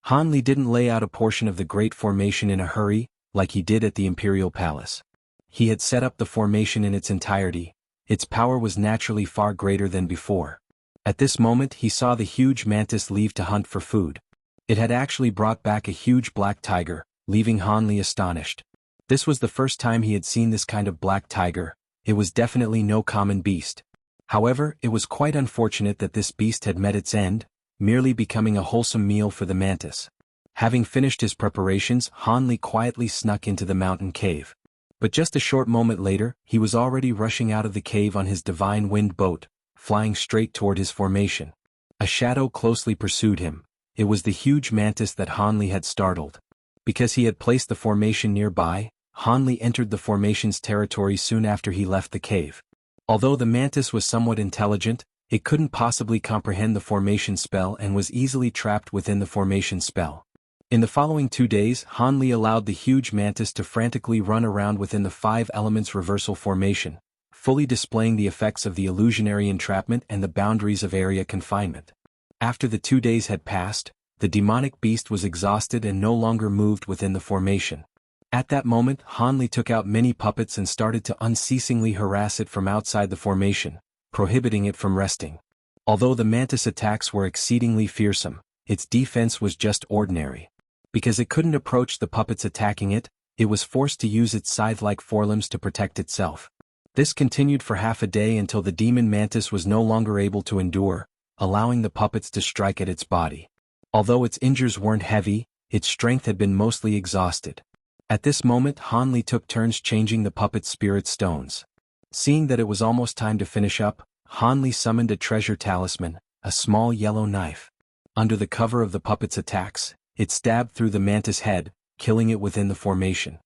Han Li didn't lay out a portion of the Great Formation in a hurry, like he did at the Imperial Palace. He had set up the formation in its entirety. Its power was naturally far greater than before. At this moment he saw the huge mantis leave to hunt for food. It had actually brought back a huge black tiger, leaving Han Li astonished. This was the first time he had seen this kind of black tiger, it was definitely no common beast. However, it was quite unfortunate that this beast had met its end, merely becoming a wholesome meal for the mantis. Having finished his preparations, Han Li quietly snuck into the mountain cave. But just a short moment later, he was already rushing out of the cave on his divine wind boat, flying straight toward his formation. A shadow closely pursued him. It was the huge mantis that Han Li had startled. Because he had placed the formation nearby, Han Li entered the formation's territory soon after he left the cave. Although the mantis was somewhat intelligent, it couldn't possibly comprehend the formation spell and was easily trapped within the formation spell. In the following 2 days, Han Li allowed the huge mantis to frantically run around within the 5 elements reversal formation, fully displaying the effects of the illusionary entrapment and the boundaries of area confinement. After the 2 days had passed, the demonic beast was exhausted and no longer moved within the formation. At that moment, Han Li took out many puppets and started to unceasingly harass it from outside the formation, prohibiting it from resting. Although the mantis attacks were exceedingly fearsome, its defense was just ordinary. Because it couldn't approach the puppets attacking it, it was forced to use its scythe-like forelimbs to protect itself. This continued for half a day until the demon mantis was no longer able to endure, allowing the puppets to strike at its body. Although its injuries weren't heavy, its strength had been mostly exhausted. At this moment, Han Li took turns changing the puppet's spirit stones. Seeing that it was almost time to finish up, Han Li summoned a treasure talisman, a small yellow knife. Under the cover of the puppet's attacks, it stabbed through the mantis' head, killing it within the formation.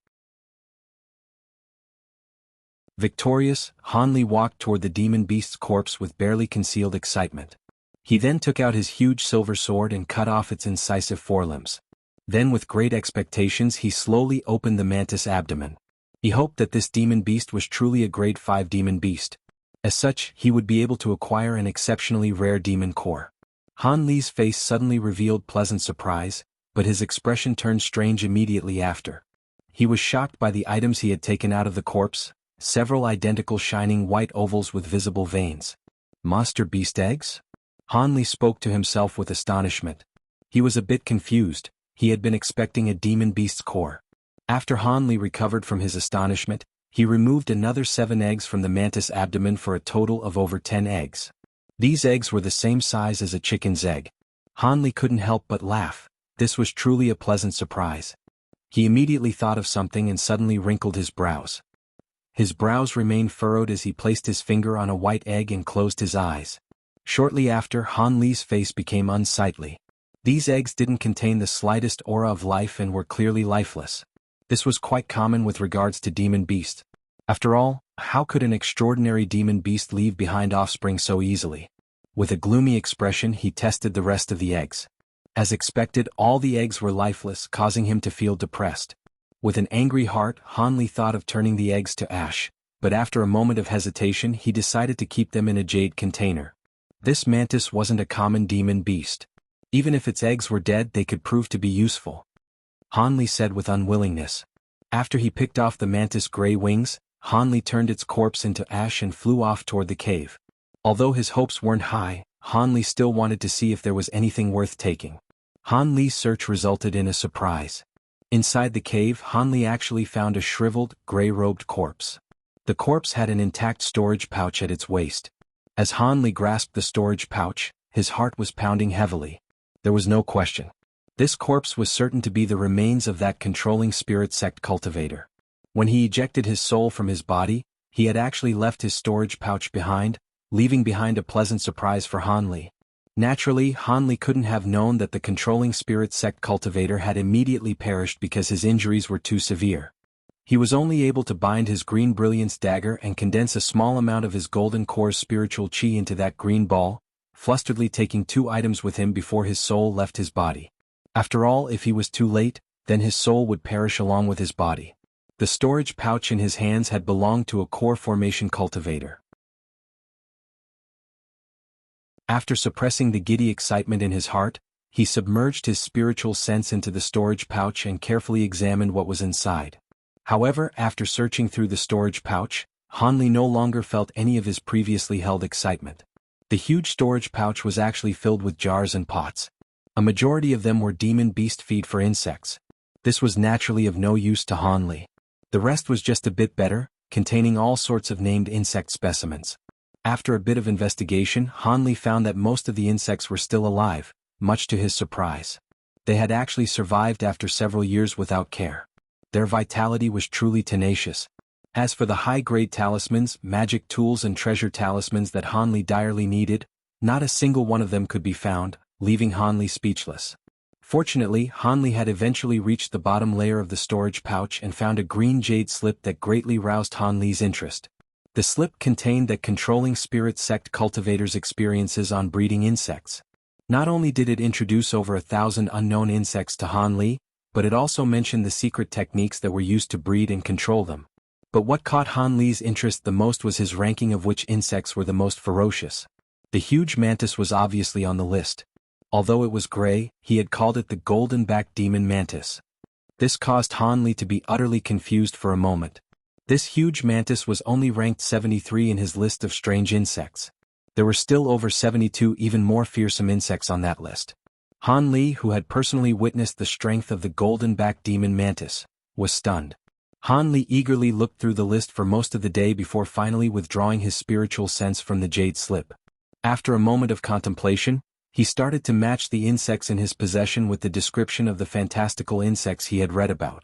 Victorious, Han Li walked toward the demon beast's corpse with barely concealed excitement. He then took out his huge silver sword and cut off its incisive forelimbs. Then with great expectations he slowly opened the mantis' abdomen. He hoped that this demon beast was truly a grade 5 demon beast. As such, he would be able to acquire an exceptionally rare demon core. Han Li's face suddenly revealed pleasant surprise, but his expression turned strange immediately after. He was shocked by the items he had taken out of the corpse, several identical shining white ovals with visible veins. Monster beast eggs? Han Li spoke to himself with astonishment. He was a bit confused. He had been expecting a demon beast's core. After Han Li recovered from his astonishment, he removed another 7 eggs from the mantis' abdomen for a total of over 10 eggs. These eggs were the same size as a chicken's egg. Han Li couldn't help but laugh. This was truly a pleasant surprise. He immediately thought of something and suddenly wrinkled his brows. His brows remained furrowed as he placed his finger on a white egg and closed his eyes. Shortly after, Han Li's face became unsightly. These eggs didn't contain the slightest aura of life and were clearly lifeless. This was quite common with regards to demon beasts. After all, how could an extraordinary demon beast leave behind offspring so easily? With a gloomy expression he tested the rest of the eggs. As expected, all the eggs were lifeless, causing him to feel depressed. With an angry heart, Han Li thought of turning the eggs to ash, but after a moment of hesitation he decided to keep them in a jade container. This mantis wasn't a common demon beast. Even if its eggs were dead, they could prove to be useful. Han Li said with unwillingness. After he picked off the mantis' gray wings, Han Li turned its corpse into ash and flew off toward the cave. Although his hopes weren't high, Han Li still wanted to see if there was anything worth taking. Han Li's search resulted in a surprise. Inside the cave, Han Li actually found a shriveled, gray-robed corpse. The corpse had an intact storage pouch at its waist. As Han Li grasped the storage pouch, his heart was pounding heavily. There was no question. This corpse was certain to be the remains of that controlling spirit sect cultivator. When he ejected his soul from his body, he had actually left his storage pouch behind, leaving behind a pleasant surprise for Han Li. Naturally, Han Li couldn't have known that the controlling spirit sect cultivator had immediately perished because his injuries were too severe. He was only able to bind his green brilliance dagger and condense a small amount of his golden core's spiritual chi into that green ball, flusteredly taking 2 items with him before his soul left his body. After all, if he was too late, then his soul would perish along with his body. The storage pouch in his hands had belonged to a core formation cultivator. After suppressing the giddy excitement in his heart, he submerged his spiritual sense into the storage pouch and carefully examined what was inside. However, after searching through the storage pouch, Han Li no longer felt any of his previously held excitement. The huge storage pouch was actually filled with jars and pots. A majority of them were demon beast feed for insects. This was naturally of no use to Han Li. The rest was just a bit better, containing all sorts of named insect specimens. After a bit of investigation, Han Li found that most of the insects were still alive, much to his surprise. They had actually survived after several years without care. Their vitality was truly tenacious. As for the high-grade talismans, magic tools and treasure talismans that Han Li direly needed, not a single one of them could be found, leaving Han Li speechless. Fortunately, Han Li had eventually reached the bottom layer of the storage pouch and found a green jade slip that greatly roused Han Li's interest. The slip contained that controlling spirit sect cultivators' experiences on breeding insects. Not only did it introduce over 1,000 unknown insects to Han Li, but it also mentioned the secret techniques that were used to breed and control them. But what caught Han Li's interest the most was his ranking of which insects were the most ferocious. The huge mantis was obviously on the list. Although it was gray, he had called it the golden-backed demon mantis. This caused Han Li to be utterly confused for a moment. This huge mantis was only ranked 73 in his list of strange insects. There were still over 72 even more fearsome insects on that list. Han Li, who had personally witnessed the strength of the golden-backed demon mantis, was stunned. Han Li eagerly looked through the list for most of the day before finally withdrawing his spiritual sense from the jade slip. After a moment of contemplation, he started to match the insects in his possession with the description of the fantastical insects he had read about.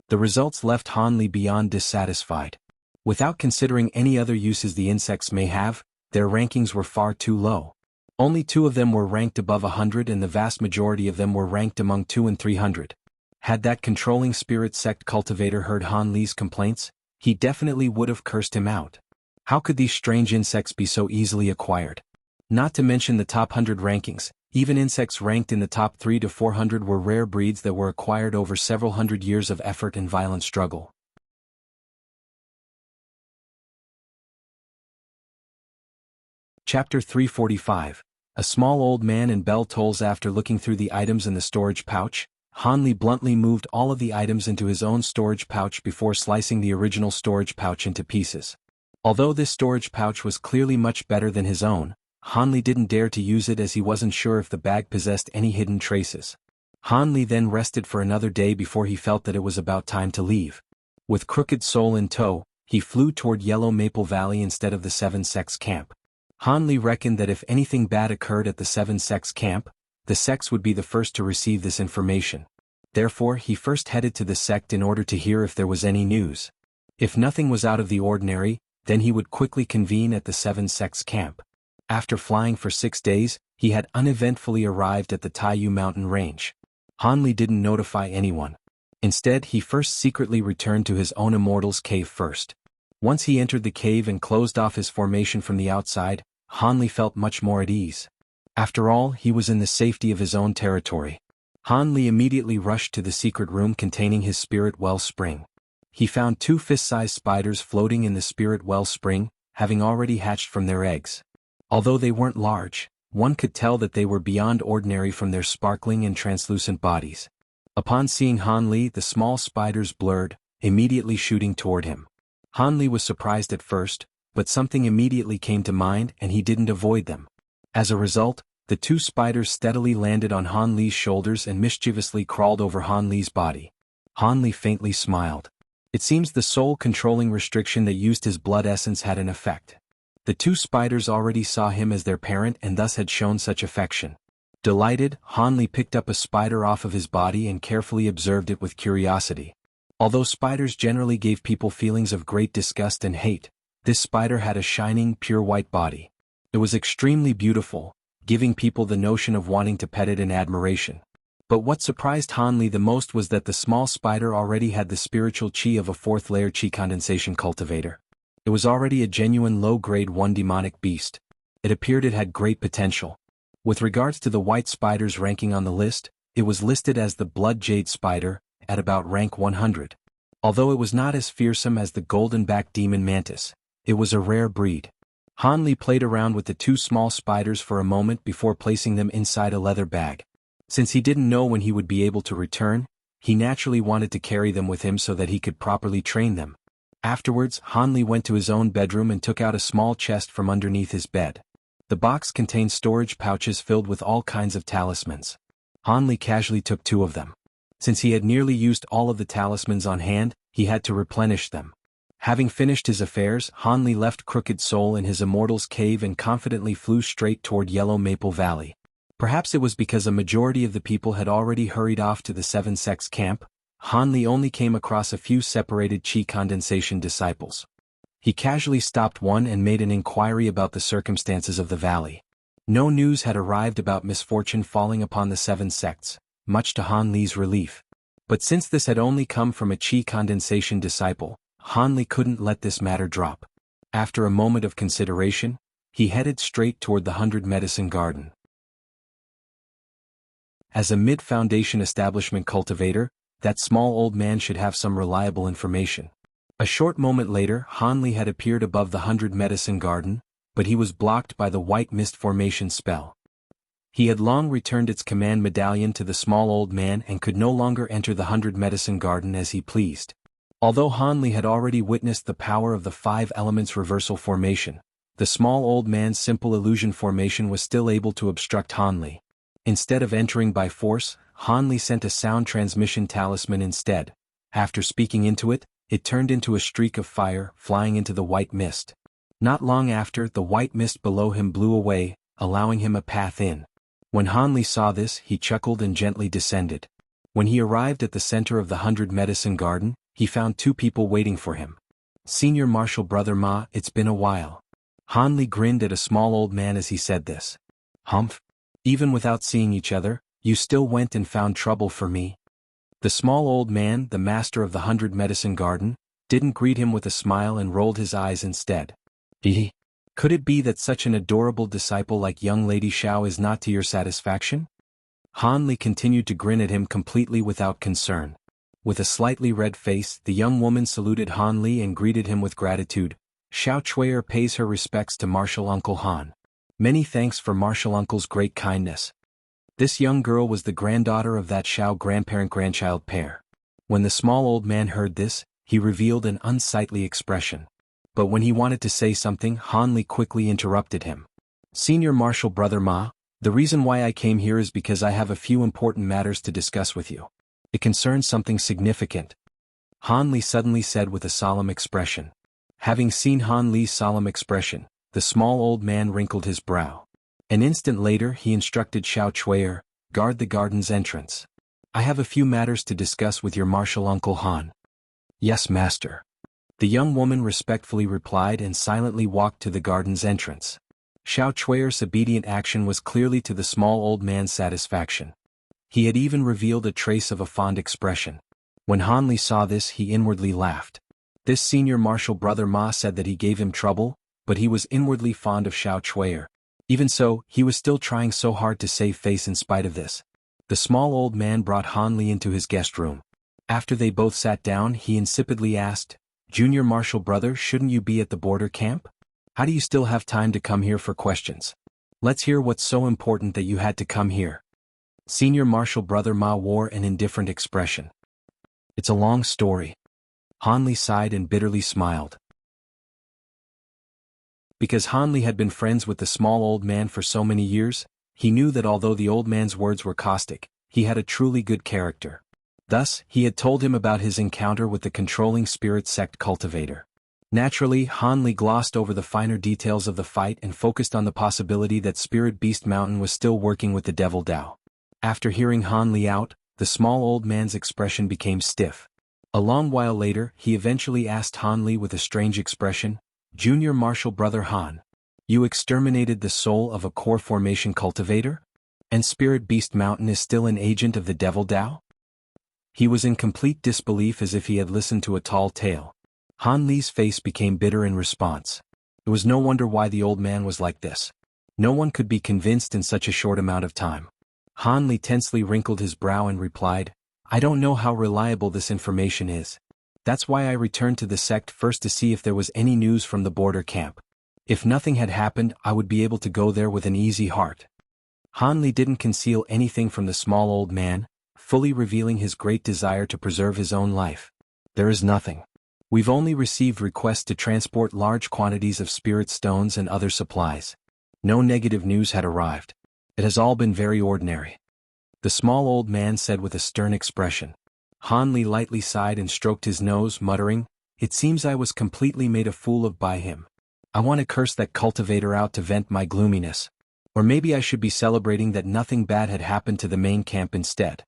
The results left Han Li beyond dissatisfied. Without considering any other uses the insects may have, their rankings were far too low. Only 2 of them were ranked above 100 and the vast majority of them were ranked among 2 and 300. Had that controlling spirit sect cultivator heard Han Li's complaints, he definitely would have cursed him out. How could these strange insects be so easily acquired? Not to mention the top 100 rankings, even insects ranked in the top 3 to 400 were rare breeds that were acquired over several hundred years of effort and violent struggle. Chapter 345. A small old man in bell tolls. After looking through the items in the storage pouch, Han Li bluntly moved all of the items into his own storage pouch before slicing the original storage pouch into pieces. Although this storage pouch was clearly much better than his own, Han Li didn't dare to use it as he wasn't sure if the bag possessed any hidden traces. Han Li then rested for another day before he felt that it was about time to leave. With crooked soul in tow, he flew toward Yellow Maple Valley instead of the Seven Sects camp. Han Li reckoned that if anything bad occurred at the Seven Sects camp, the sects would be the first to receive this information. Therefore, he first headed to the sect in order to hear if there was any news. If nothing was out of the ordinary, then he would quickly convene at the Seven Sects camp. After flying for 6 days, he had uneventfully arrived at the Taiyu mountain range. Han Li didn't notify anyone. Instead, he first secretly returned to his own immortal's cave first. Once he entered the cave and closed off his formation from the outside, Han Li felt much more at ease. After all, he was in the safety of his own territory. Han Li immediately rushed to the secret room containing his spirit well spring. He found 2 fist-sized spiders floating in the spirit well spring, having already hatched from their eggs. Although they weren't large, one could tell that they were beyond ordinary from their sparkling and translucent bodies. Upon seeing Han Li, the small spiders blurred, immediately shooting toward him. Han Li was surprised at first, but something immediately came to mind and he didn't avoid them. As a result, the 2 spiders steadily landed on Han Li's shoulders and mischievously crawled over Han Li's body. Han Li faintly smiled. It seems the soul-controlling restriction that used his blood essence had an effect. The 2 spiders already saw him as their parent and thus had shown such affection. Delighted, Han Li picked up a spider off of his body and carefully observed it with curiosity. Although spiders generally gave people feelings of great disgust and hate, this spider had a shining, pure white body. It was extremely beautiful, giving people the notion of wanting to pet it in admiration. But what surprised Han Li the most was that the small spider already had the spiritual chi of a 4th-layer chi condensation cultivator. It was already a genuine low-grade 1 demonic beast. It appeared it had great potential. With regards to the white spider's ranking on the list, it was listed as the blood jade spider, at about rank 100. Although it was not as fearsome as the golden-backed demon mantis, it was a rare breed. Han Li played around with the 2 small spiders for a moment before placing them inside a leather bag. Since he didn't know when he would be able to return, he naturally wanted to carry them with him so that he could properly train them. Afterwards, Han Li went to his own bedroom and took out a small chest from underneath his bed. The box contained storage pouches filled with all kinds of talismans. Han Li casually took 2 of them. Since he had nearly used all of the talismans on hand, he had to replenish them. Having finished his affairs, Han Li left Crooked Soul in his immortal's cave and confidently flew straight toward Yellow Maple Valley. Perhaps it was because a majority of the people had already hurried off to the Seven Sects camp, Han Li only came across a few separated Qi condensation disciples. He casually stopped one and made an inquiry about the circumstances of the valley. No news had arrived about misfortune falling upon the Seven Sects, much to Han Li's relief. But since this had only come from a Qi condensation disciple, Han Li couldn't let this matter drop. After a moment of consideration, he headed straight toward the 100 Medicine Garden. As a mid-foundation establishment cultivator, that small old man should have some reliable information. A short moment later, Han Li had appeared above the 100 Medicine Garden, but he was blocked by the white mist formation spell. He had long returned its command medallion to the small old man and could no longer enter the 100 Medicine Garden as he pleased. Although Han Li had already witnessed the power of the 5 elements reversal formation, the small old man's simple illusion formation was still able to obstruct Han Li. Instead of entering by force, Han Li sent a sound transmission talisman instead. After speaking into it, it turned into a streak of fire, flying into the white mist. Not long after, the white mist below him blew away, allowing him a path in. When Han Li saw this, he chuckled and gently descended. When he arrived at the center of the 100 Medicine Garden, he found 2 people waiting for him. Senior Marshal Brother Ma, it's been a while. Han Li grinned at a small old man as he said this. Humph. Even without seeing each other, you still went and found trouble for me. The small old man, the master of the 100 Medicine Garden, didn't greet him with a smile and rolled his eyes instead. Could it be that such an adorable disciple like young Lady Xiao is not to your satisfaction? Han Li continued to grin at him completely without concern. With a slightly red face, the young woman saluted Han Li and greeted him with gratitude. Xiao Chui'er pays her respects to Marshal Uncle Han. Many thanks for Marshal Uncle's great kindness. This young girl was the granddaughter of that Xiao grandparent-grandchild pair. When the small old man heard this, he revealed an unsightly expression. But when he wanted to say something, Han Li quickly interrupted him. Senior Marshal Brother Ma, the reason why I came here is because I have a few important matters to discuss with you. It concerns something significant. Han Li suddenly said with a solemn expression. Having seen Han Li's solemn expression, the small old man wrinkled his brow. An instant later he instructed Xiao Chui'er, guard the garden's entrance. I have a few matters to discuss with your Marshal Uncle Han. Yes, master. The young woman respectfully replied and silently walked to the garden's entrance. Xiao Chui'er's obedient action was clearly to the small old man's satisfaction. He had even revealed a trace of a fond expression. When Han Li saw this, he inwardly laughed. This senior Marshal Brother Ma said that he gave him trouble, but he was inwardly fond of Xiao Chui'er. Even so, he was still trying so hard to save face in spite of this. The small old man brought Han Li into his guest room. After they both sat down, he insipidly asked, Junior Marshal Brother, shouldn't you be at the border camp? How do you still have time to come here for questions? Let's hear what's so important that you had to come here. Senior Marshal Brother Ma wore an indifferent expression. It's a long story. Han Li sighed and bitterly smiled. Because Han Li had been friends with the small old man for so many years, he knew that although the old man's words were caustic, he had a truly good character. Thus, he had told him about his encounter with the controlling spirit sect cultivator. Naturally, Han Li glossed over the finer details of the fight and focused on the possibility that Spirit Beast Mountain was still working with the Devil Dao. After hearing Han Li out, the small old man's expression became stiff. A long while later, he eventually asked Han Li with a strange expression, Junior Marshal Brother Han, you exterminated the soul of a core formation cultivator? And Spirit Beast Mountain is still an agent of the Devil Dao? He was in complete disbelief as if he had listened to a tall tale. Han Li's face became bitter in response. It was no wonder why the old man was like this. No one could be convinced in such a short amount of time. Han Li tensely wrinkled his brow and replied, I don't know how reliable this information is. That's why I returned to the sect first to see if there was any news from the border camp. If nothing had happened, I would be able to go there with an easy heart. Han Li didn't conceal anything from the small old man, fully revealing his great desire to preserve his own life. There is nothing. We've only received requests to transport large quantities of spirit stones and other supplies. No negative news had arrived. It has all been very ordinary. The small old man said with a stern expression. Han Li lightly sighed and stroked his nose, muttering, It seems I was completely made a fool of by him. I want to curse that cultivator out to vent my gloominess. Or maybe I should be celebrating that nothing bad had happened to the main camp instead.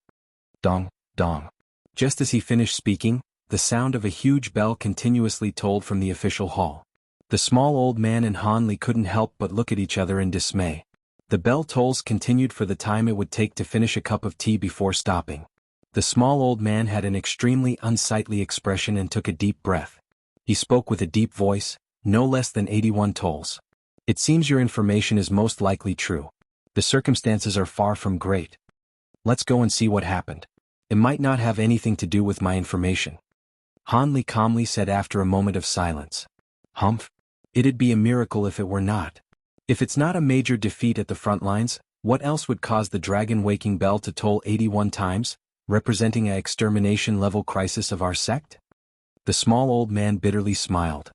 Dong, dong. Just as he finished speaking, the sound of a huge bell continuously tolled from the official hall. The small old man and Han Li couldn't help but look at each other in dismay. The bell tolls continued for the time it would take to finish a cup of tea before stopping. The small old man had an extremely unsightly expression and took a deep breath. He spoke with a deep voice, no less than 81 tolls. It seems your information is most likely true. The circumstances are far from great. Let's go and see what happened. It might not have anything to do with my information. Han Li calmly said after a moment of silence. Humph. It'd be a miracle if it were not. If it's not a major defeat at the front lines, what else would cause the dragon waking bell to toll 81 times, representing an extermination-level crisis of our sect? The small old man bitterly smiled.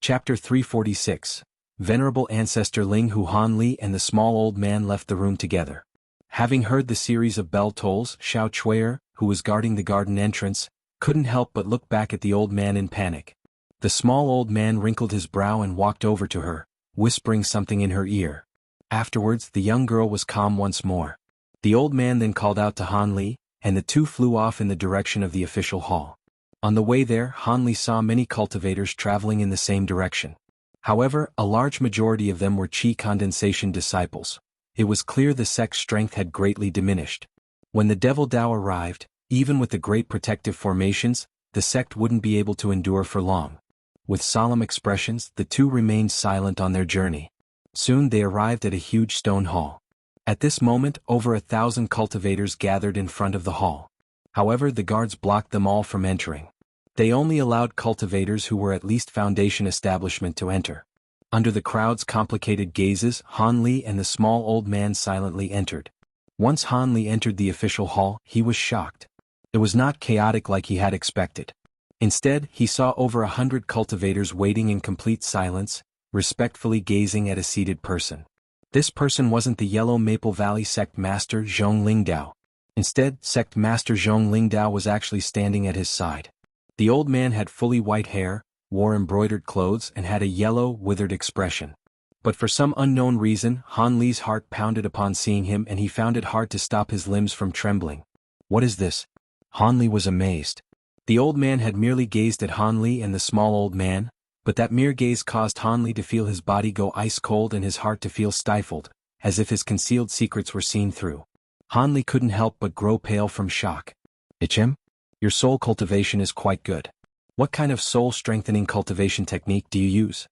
Chapter 346. Venerable Ancestor Ling Hu. Han Li and the small old man left the room together. Having heard the series of bell tolls, Xiao Chui'er, who was guarding the garden entrance, couldn't help but look back at the old man in panic. The small old man wrinkled his brow and walked over to her, whispering something in her ear. Afterwards, the young girl was calm once more. The old man then called out to Han Li, and the two flew off in the direction of the official hall. On the way there, Han Li saw many cultivators traveling in the same direction. However, a large majority of them were Qi condensation disciples. It was clear the sect's strength had greatly diminished. When the Devil Dao arrived, even with the great protective formations, the sect wouldn't be able to endure for long. With solemn expressions, the two remained silent on their journey. Soon they arrived at a huge stone hall. At this moment, over 1,000 cultivators gathered in front of the hall. However, the guards blocked them all from entering. They only allowed cultivators who were at least Foundation establishment to enter. Under the crowd's complicated gazes, Han Li and the small old man silently entered. Once Han Li entered the official hall, he was shocked. It was not chaotic like he had expected. Instead, he saw over 100 cultivators waiting in complete silence, respectfully gazing at a seated person. This person wasn't the Yellow Maple Valley Sect Master Zhong Lingdao. Instead, Sect Master Zhong Lingdao was actually standing at his side. The old man had fully white hair, wore embroidered clothes and had a yellow, withered expression. But for some unknown reason, Han Li's heart pounded upon seeing him and he found it hard to stop his limbs from trembling. What is this? Han Li was amazed. The old man had merely gazed at Han Li and the small old man, but that mere gaze caused Han Li to feel his body go ice cold and his heart to feel stifled, as if his concealed secrets were seen through. Han Li couldn't help but grow pale from shock. Ichim? Your soul cultivation is quite good. What kind of soul-strengthening cultivation technique do you use?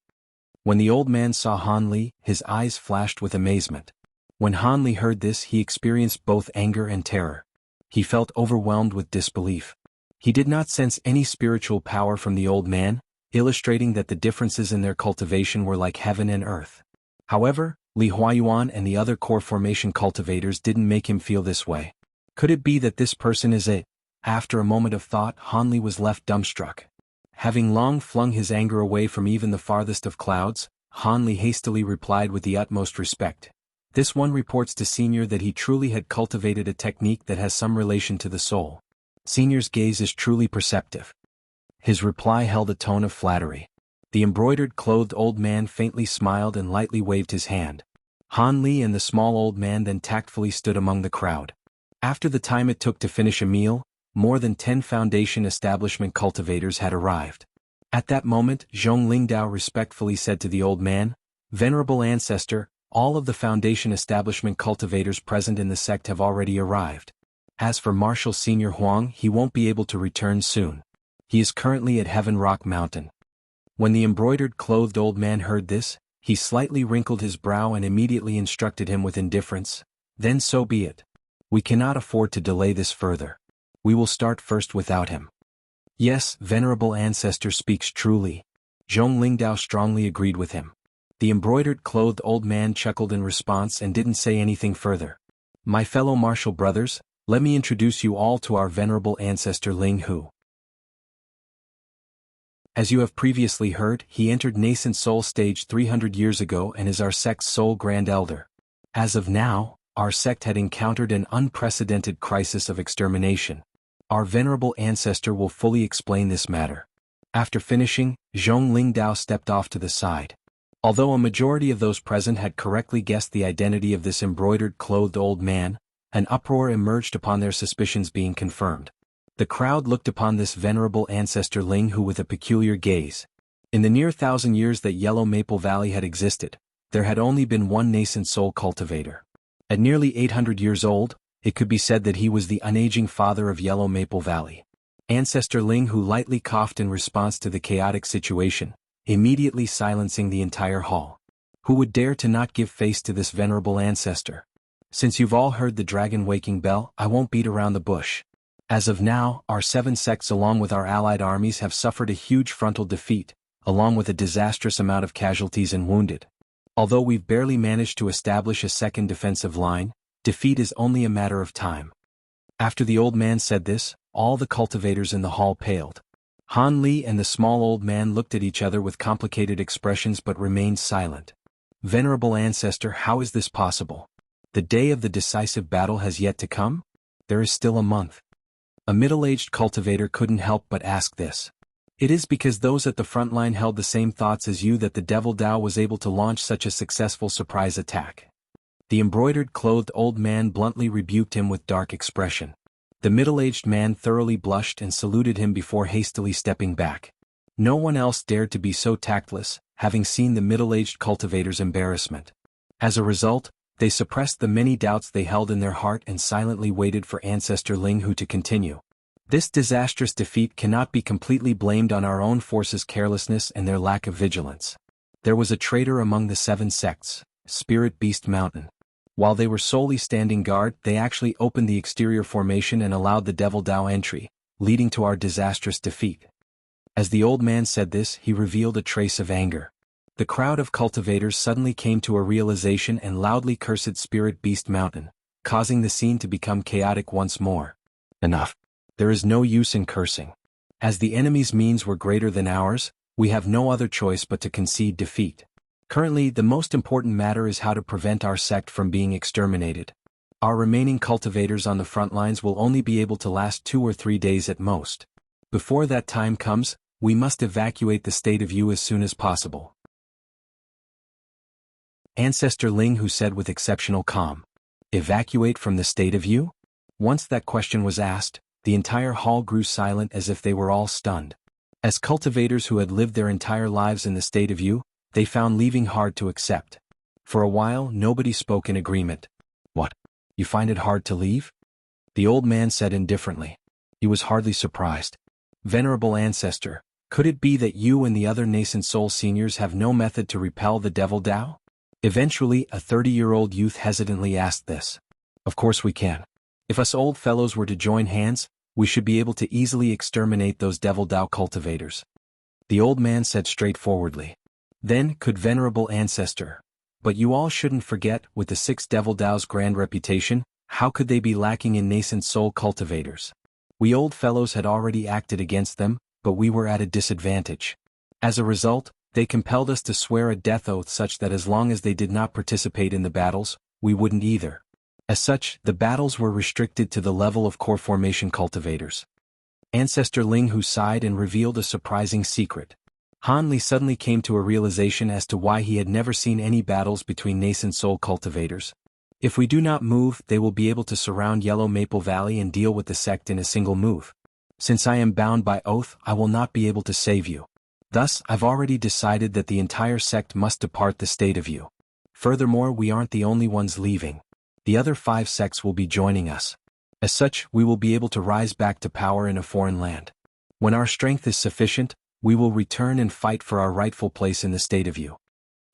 When the old man saw Han Li, his eyes flashed with amazement. When Han Li heard this, he experienced both anger and terror. He felt overwhelmed with disbelief. He did not sense any spiritual power from the old man, illustrating that the differences in their cultivation were like heaven and earth. However, Li Huayuan and the other core formation cultivators didn't make him feel this way. Could it be that this person is it? After a moment of thought, Han Li was left dumbstruck. Having long flung his anger away from even the farthest of clouds, Han Li hastily replied with the utmost respect. This one reports to Senior that he truly had cultivated a technique that has some relation to the soul. Senior's gaze is truly perceptive. His reply held a tone of flattery. The embroidered-clothed old man faintly smiled and lightly waved his hand. Han Li and the small old man then tactfully stood among the crowd. After the time it took to finish a meal, more than 10 Foundation establishment cultivators had arrived. At that moment, Zhong Lingdao respectfully said to the old man, "Venerable Ancestor, all of the Foundation establishment cultivators present in the sect have already arrived. As for Marshal Senior Huang, he won't be able to return soon. He is currently at Heaven Rock Mountain." When the embroidered-clothed old man heard this, he slightly wrinkled his brow and immediately instructed him with indifference, "Then so be it. We cannot afford to delay this further. We will start first without him." "Yes, Venerable Ancestor speaks truly." Zhong Lingdao strongly agreed with him. The embroidered-clothed old man chuckled in response and didn't say anything further. "My fellow martial brothers, let me introduce you all to our Venerable Ancestor Ling Hu. As you have previously heard, he entered nascent soul stage 300 years ago and is our sect's sole Grand Elder. As of now, our sect had encountered an unprecedented crisis of extermination. Our venerable ancestor will fully explain this matter. After finishing, Zhong Lingdao stepped off to the side. Although a majority of those present had correctly guessed the identity of this embroidered clothed old man, an uproar emerged upon their suspicions being confirmed. The crowd looked upon this venerable ancestor Ling Hu with a peculiar gaze. In the near 1,000 years that Yellow Maple Valley had existed, there had only been one nascent soul cultivator. At nearly 800 years old, it could be said that he was the unaging father of Yellow Maple Valley. Ancestor Ling Hu lightly coughed in response to the chaotic situation, immediately silencing the entire hall. Who would dare to not give face to this venerable ancestor? Since you've all heard the dragon waking bell, I won't beat around the bush. As of now, our 7 sects along with our allied armies have suffered a huge frontal defeat, along with a disastrous amount of casualties and wounded. Although we've barely managed to establish a second defensive line, defeat is only a matter of time. After the old man said this, all the cultivators in the hall paled. Han Li and the small old man looked at each other with complicated expressions but remained silent. Venerable ancestor, how is this possible? The day of the decisive battle has yet to come? There is still a month. A middle-aged cultivator couldn't help but ask this. It is because those at the front line held the same thoughts as you that the Devil Dao was able to launch such a successful surprise attack. The embroidered clothed old man bluntly rebuked him with dark expression. The middle-aged man thoroughly blushed and saluted him before hastily stepping back. No one else dared to be so tactless, having seen the middle-aged cultivator's embarrassment. As a result, they suppressed the many doubts they held in their heart and silently waited for Ancestor Ling Hu to continue. This disastrous defeat cannot be completely blamed on our own forces' carelessness and their lack of vigilance. There was a traitor among the 7 sects, Spirit Beast Mountain. While they were solely standing guard, they actually opened the exterior formation and allowed the Devil Dao entry, leading to our disastrous defeat. As the old man said this, he revealed a trace of anger. The crowd of cultivators suddenly came to a realization and loudly cursed Spirit Beast Mountain, causing the scene to become chaotic once more. Enough. There is no use in cursing. As the enemy's means were greater than ours, we have no other choice but to concede defeat. Currently, the most important matter is how to prevent our sect from being exterminated. Our remaining cultivators on the front lines will only be able to last 2 or 3 days at most. Before that time comes, we must evacuate the state of Yu as soon as possible. Ancestor Ling Hu said with exceptional calm. Evacuate from the state of Yu? Once that question was asked, the entire hall grew silent as if they were all stunned. As cultivators who had lived their entire lives in the state of Yu, they found leaving hard to accept. For a while, nobody spoke in agreement. What? You find it hard to leave? The old man said indifferently. He was hardly surprised. Venerable ancestor, could it be that you and the other nascent soul seniors have no method to repel the Devil Dao? Eventually, a 30-year-old youth hesitantly asked this. Of course we can. If us old fellows were to join hands, we should be able to easily exterminate those Devil Dao cultivators. The old man said straightforwardly. Then could venerable ancestor. But you all shouldn't forget, with the 6 Devil Dao's grand reputation, how could they be lacking in nascent soul cultivators? We old fellows had already acted against them, but we were at a disadvantage. As a result, they compelled us to swear a death oath such that as long as they did not participate in the battles, we wouldn't either. As such, the battles were restricted to the level of core formation cultivators. Ancestor Ling Hu sighed and revealed a surprising secret. Han Li suddenly came to a realization as to why he had never seen any battles between nascent soul cultivators. If we do not move, they will be able to surround Yellow Maple Valley and deal with the sect in a single move. Since I am bound by oath, I will not be able to save you. Thus, I've already decided that the entire sect must depart the state of Yu. Furthermore, we aren't the only ones leaving. The other 5 sects will be joining us. As such, we will be able to rise back to power in a foreign land. When our strength is sufficient, we will return and fight for our rightful place in the state of Yu.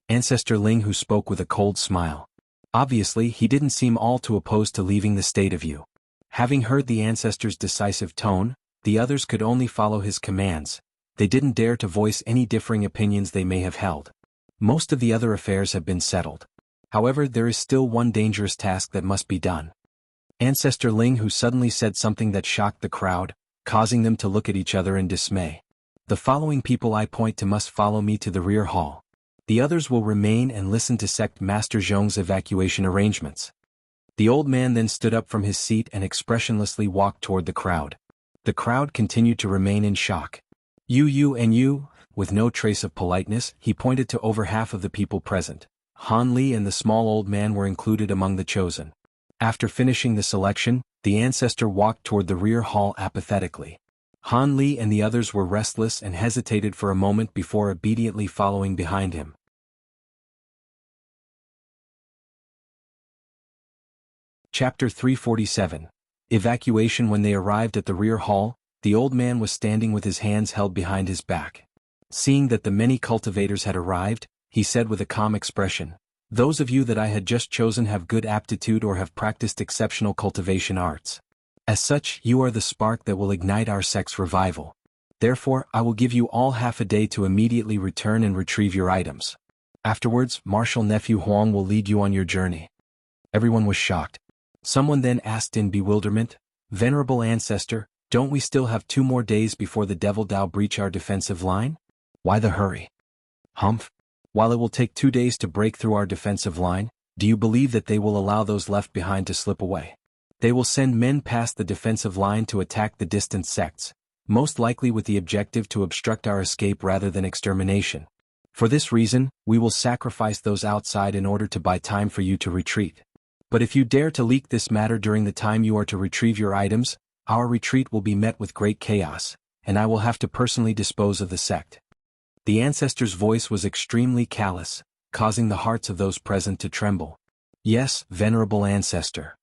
Ancestor Ling Hu spoke with a cold smile. Obviously, he didn't seem all too opposed to leaving the state of Yu. Having heard the ancestor's decisive tone, the others could only follow his commands. They didn't dare to voice any differing opinions they may have held. Most of the other affairs have been settled. However, there is still one dangerous task that must be done. Ancestor Ling Hu suddenly said something that shocked the crowd, causing them to look at each other in dismay. The following people I point to must follow me to the rear hall. The others will remain and listen to Sect Master Zhong's evacuation arrangements. The old man then stood up from his seat and expressionlessly walked toward the crowd. The crowd continued to remain in shock. You and you, with no trace of politeness, he pointed to over half of the people present. Han Li and the small old man were included among the chosen. After finishing the selection, the ancestor walked toward the rear hall apathetically. Han Li and the others were restless and hesitated for a moment before obediently following behind him. Chapter 347. Evacuation. When they arrived at the rear hall, the old man was standing with his hands held behind his back. Seeing that the many cultivators had arrived, he said with a calm expression, "Those of you that I had just chosen have good aptitude or have practiced exceptional cultivation arts. As such, you are the spark that will ignite our sect's revival. Therefore, I will give you all half a day to immediately return and retrieve your items. Afterwards, Marshal Nephew Huang will lead you on your journey." Everyone was shocked. Someone then asked in bewilderment, "Venerable ancestor, don't we still have 2 more days before the Devil Dao breach our defensive line? Why the hurry?" "Humph. While it will take 2 days to break through our defensive line, do you believe that they will allow those left behind to slip away? They will send men past the defensive line to attack the distant sects, most likely with the objective to obstruct our escape rather than extermination. For this reason, we will sacrifice those outside in order to buy time for you to retreat. But if you dare to leak this matter during the time you are to retrieve your items, our retreat will be met with great chaos, and I will have to personally dispose of the sect." The ancestor's voice was extremely callous, causing the hearts of those present to tremble. "Yes, venerable ancestor."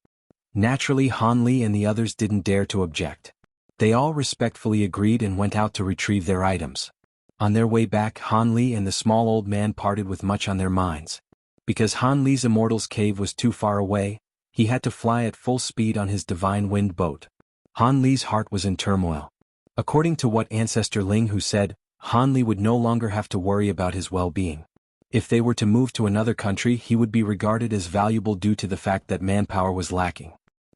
Naturally, Han Li and the others didn't dare to object. They all respectfully agreed and went out to retrieve their items. On their way back, Han Li and the small old man parted with much on their minds. Because Han Li's Immortal's Cave was too far away, he had to fly at full speed on his Divine Wind boat. Han Li's heart was in turmoil. According to what Ancestor Ling Hu said, Han Li would no longer have to worry about his well-being. If they were to move to another country, he would be regarded as valuable due to the fact that manpower was lacking.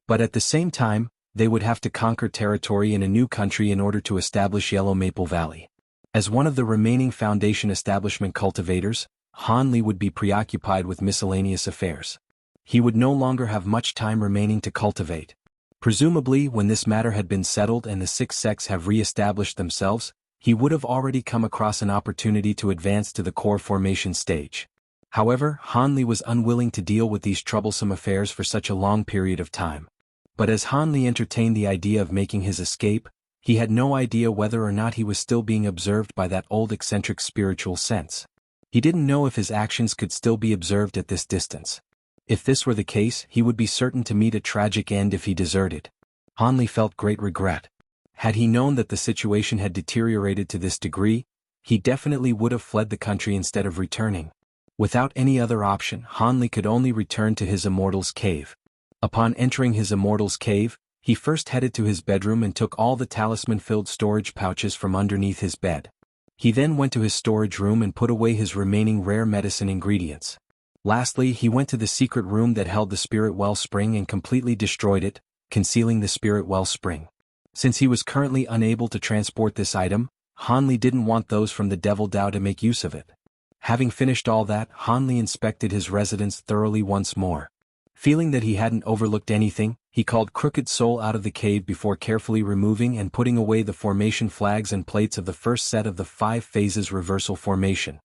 But at the same time, they would have to conquer territory in a new country in order to establish Yellow Maple Valley. As one of the remaining Foundation establishment cultivators, Han Li would be preoccupied with miscellaneous affairs. He would no longer have much time remaining to cultivate. Presumably, when this matter had been settled and the 6 sects have re-established themselves, he would have already come across an opportunity to advance to the core formation stage. However, Han Li was unwilling to deal with these troublesome affairs for such a long period of time. But as Han Li entertained the idea of making his escape, he had no idea whether or not he was still being observed by that old eccentric spiritual sense. He didn't know if his actions could still be observed at this distance. If this were the case, he would be certain to meet a tragic end if he deserted. Han Li felt great regret. Had he known that the situation had deteriorated to this degree, he definitely would have fled the country instead of returning. Without any other option, Han Li could only return to his Immortal's Cave. Upon entering his Immortal's Cave, he first headed to his bedroom and took all the talisman-filled storage pouches from underneath his bed. He then went to his storage room and put away his remaining rare medicine ingredients. Lastly, he went to the secret room that held the spirit wellspring and completely destroyed it, concealing the spirit wellspring. Since he was currently unable to transport this item, Han Li didn't want those from the Devil Dao to make use of it. Having finished all that, Han Li inspected his residence thoroughly once more. Feeling that he hadn't overlooked anything, he called Crooked Soul out of the cave before carefully removing and putting away the formation flags and plates of the first set of the 5 phases reversal formation.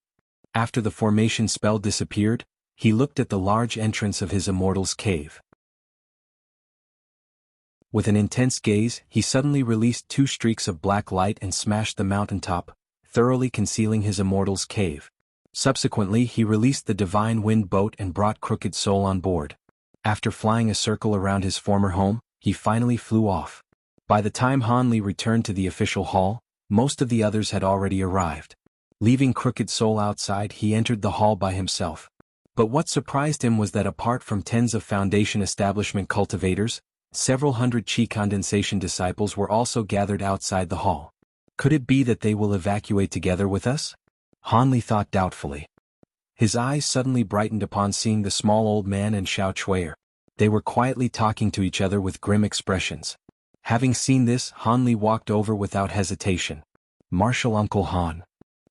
After the formation spell disappeared, he looked at the large entrance of his Immortal's Cave. With an intense gaze, he suddenly released 2 streaks of black light and smashed the mountaintop, thoroughly concealing his Immortal's Cave. Subsequently, he released the Divine Wind boat and brought Crooked Soul on board. After flying a circle around his former home, he finally flew off. By the time Han Li returned to the official hall, most of the others had already arrived. Leaving Crooked Soul outside, he entered the hall by himself. But what surprised him was that apart from tens of Foundation establishment cultivators, several hundred Qi condensation disciples were also gathered outside the hall. Could it be that they will evacuate together with us? Han Li thought doubtfully. His eyes suddenly brightened upon seeing the small old man and Xiao Chuier. They were quietly talking to each other with grim expressions. Having seen this, Han Li walked over without hesitation. "Marshal Uncle Han."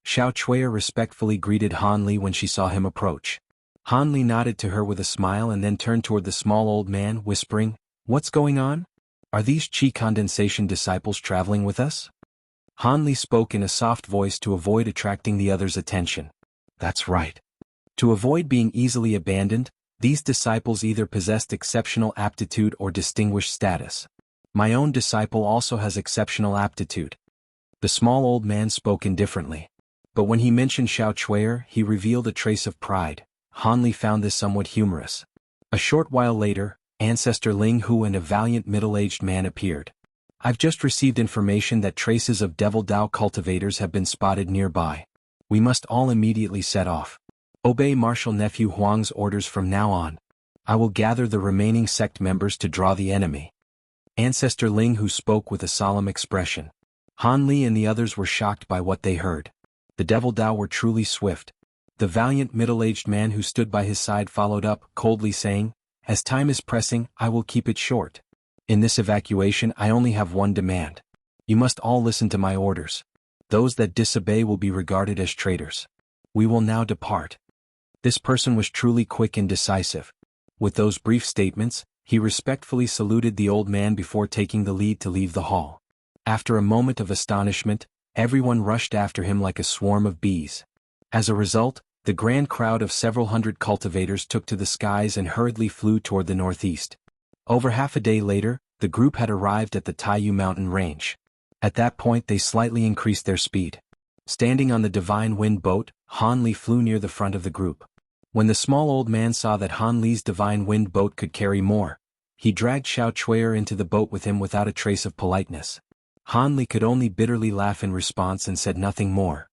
Xiao Chuier respectfully greeted Han Li when she saw him approach. Han Li nodded to her with a smile and then turned toward the small old man, whispering, "What's going on? Are these chi condensation disciples traveling with us?" Han Li spoke in a soft voice to avoid attracting the others' attention. "That's right. To avoid being easily abandoned, these disciples either possessed exceptional aptitude or distinguished status. My own disciple also has exceptional aptitude." The small old man spoke indifferently. But when he mentioned Xiao Chui'er, he revealed a trace of pride. Han Li found this somewhat humorous. A short while later, Ancestor Ling Hu and a valiant middle-aged man appeared. "I've just received information that traces of Devil Dao cultivators have been spotted nearby. We must all immediately set off. Obey Marshal Nephew Huang's orders from now on. I will gather the remaining sect members to draw the enemy." Ancestor Ling Hu spoke with a solemn expression. Han Li and the others were shocked by what they heard. The Devil Dao were truly swift. The valiant middle-aged man who stood by his side followed up, coldly saying, "As time is pressing, I will keep it short. In this evacuation I only have one demand. You must all listen to my orders. Those that disobey will be regarded as traitors. We will now depart." This person was truly quick and decisive. With those brief statements, he respectfully saluted the old man before taking the lead to leave the hall. After a moment of astonishment, everyone rushed after him like a swarm of bees. As a result, the grand crowd of several hundred cultivators took to the skies and hurriedly flew toward the northeast. Over half a day later, the group had arrived at the Taiyu mountain range. At that point they slightly increased their speed. Standing on the Divine Wind boat, Han Li flew near the front of the group. When the small old man saw that Han Li's Divine Wind boat could carry more, he dragged Xiao Chui'er into the boat with him without a trace of politeness. Han Li could only bitterly laugh in response and said nothing more.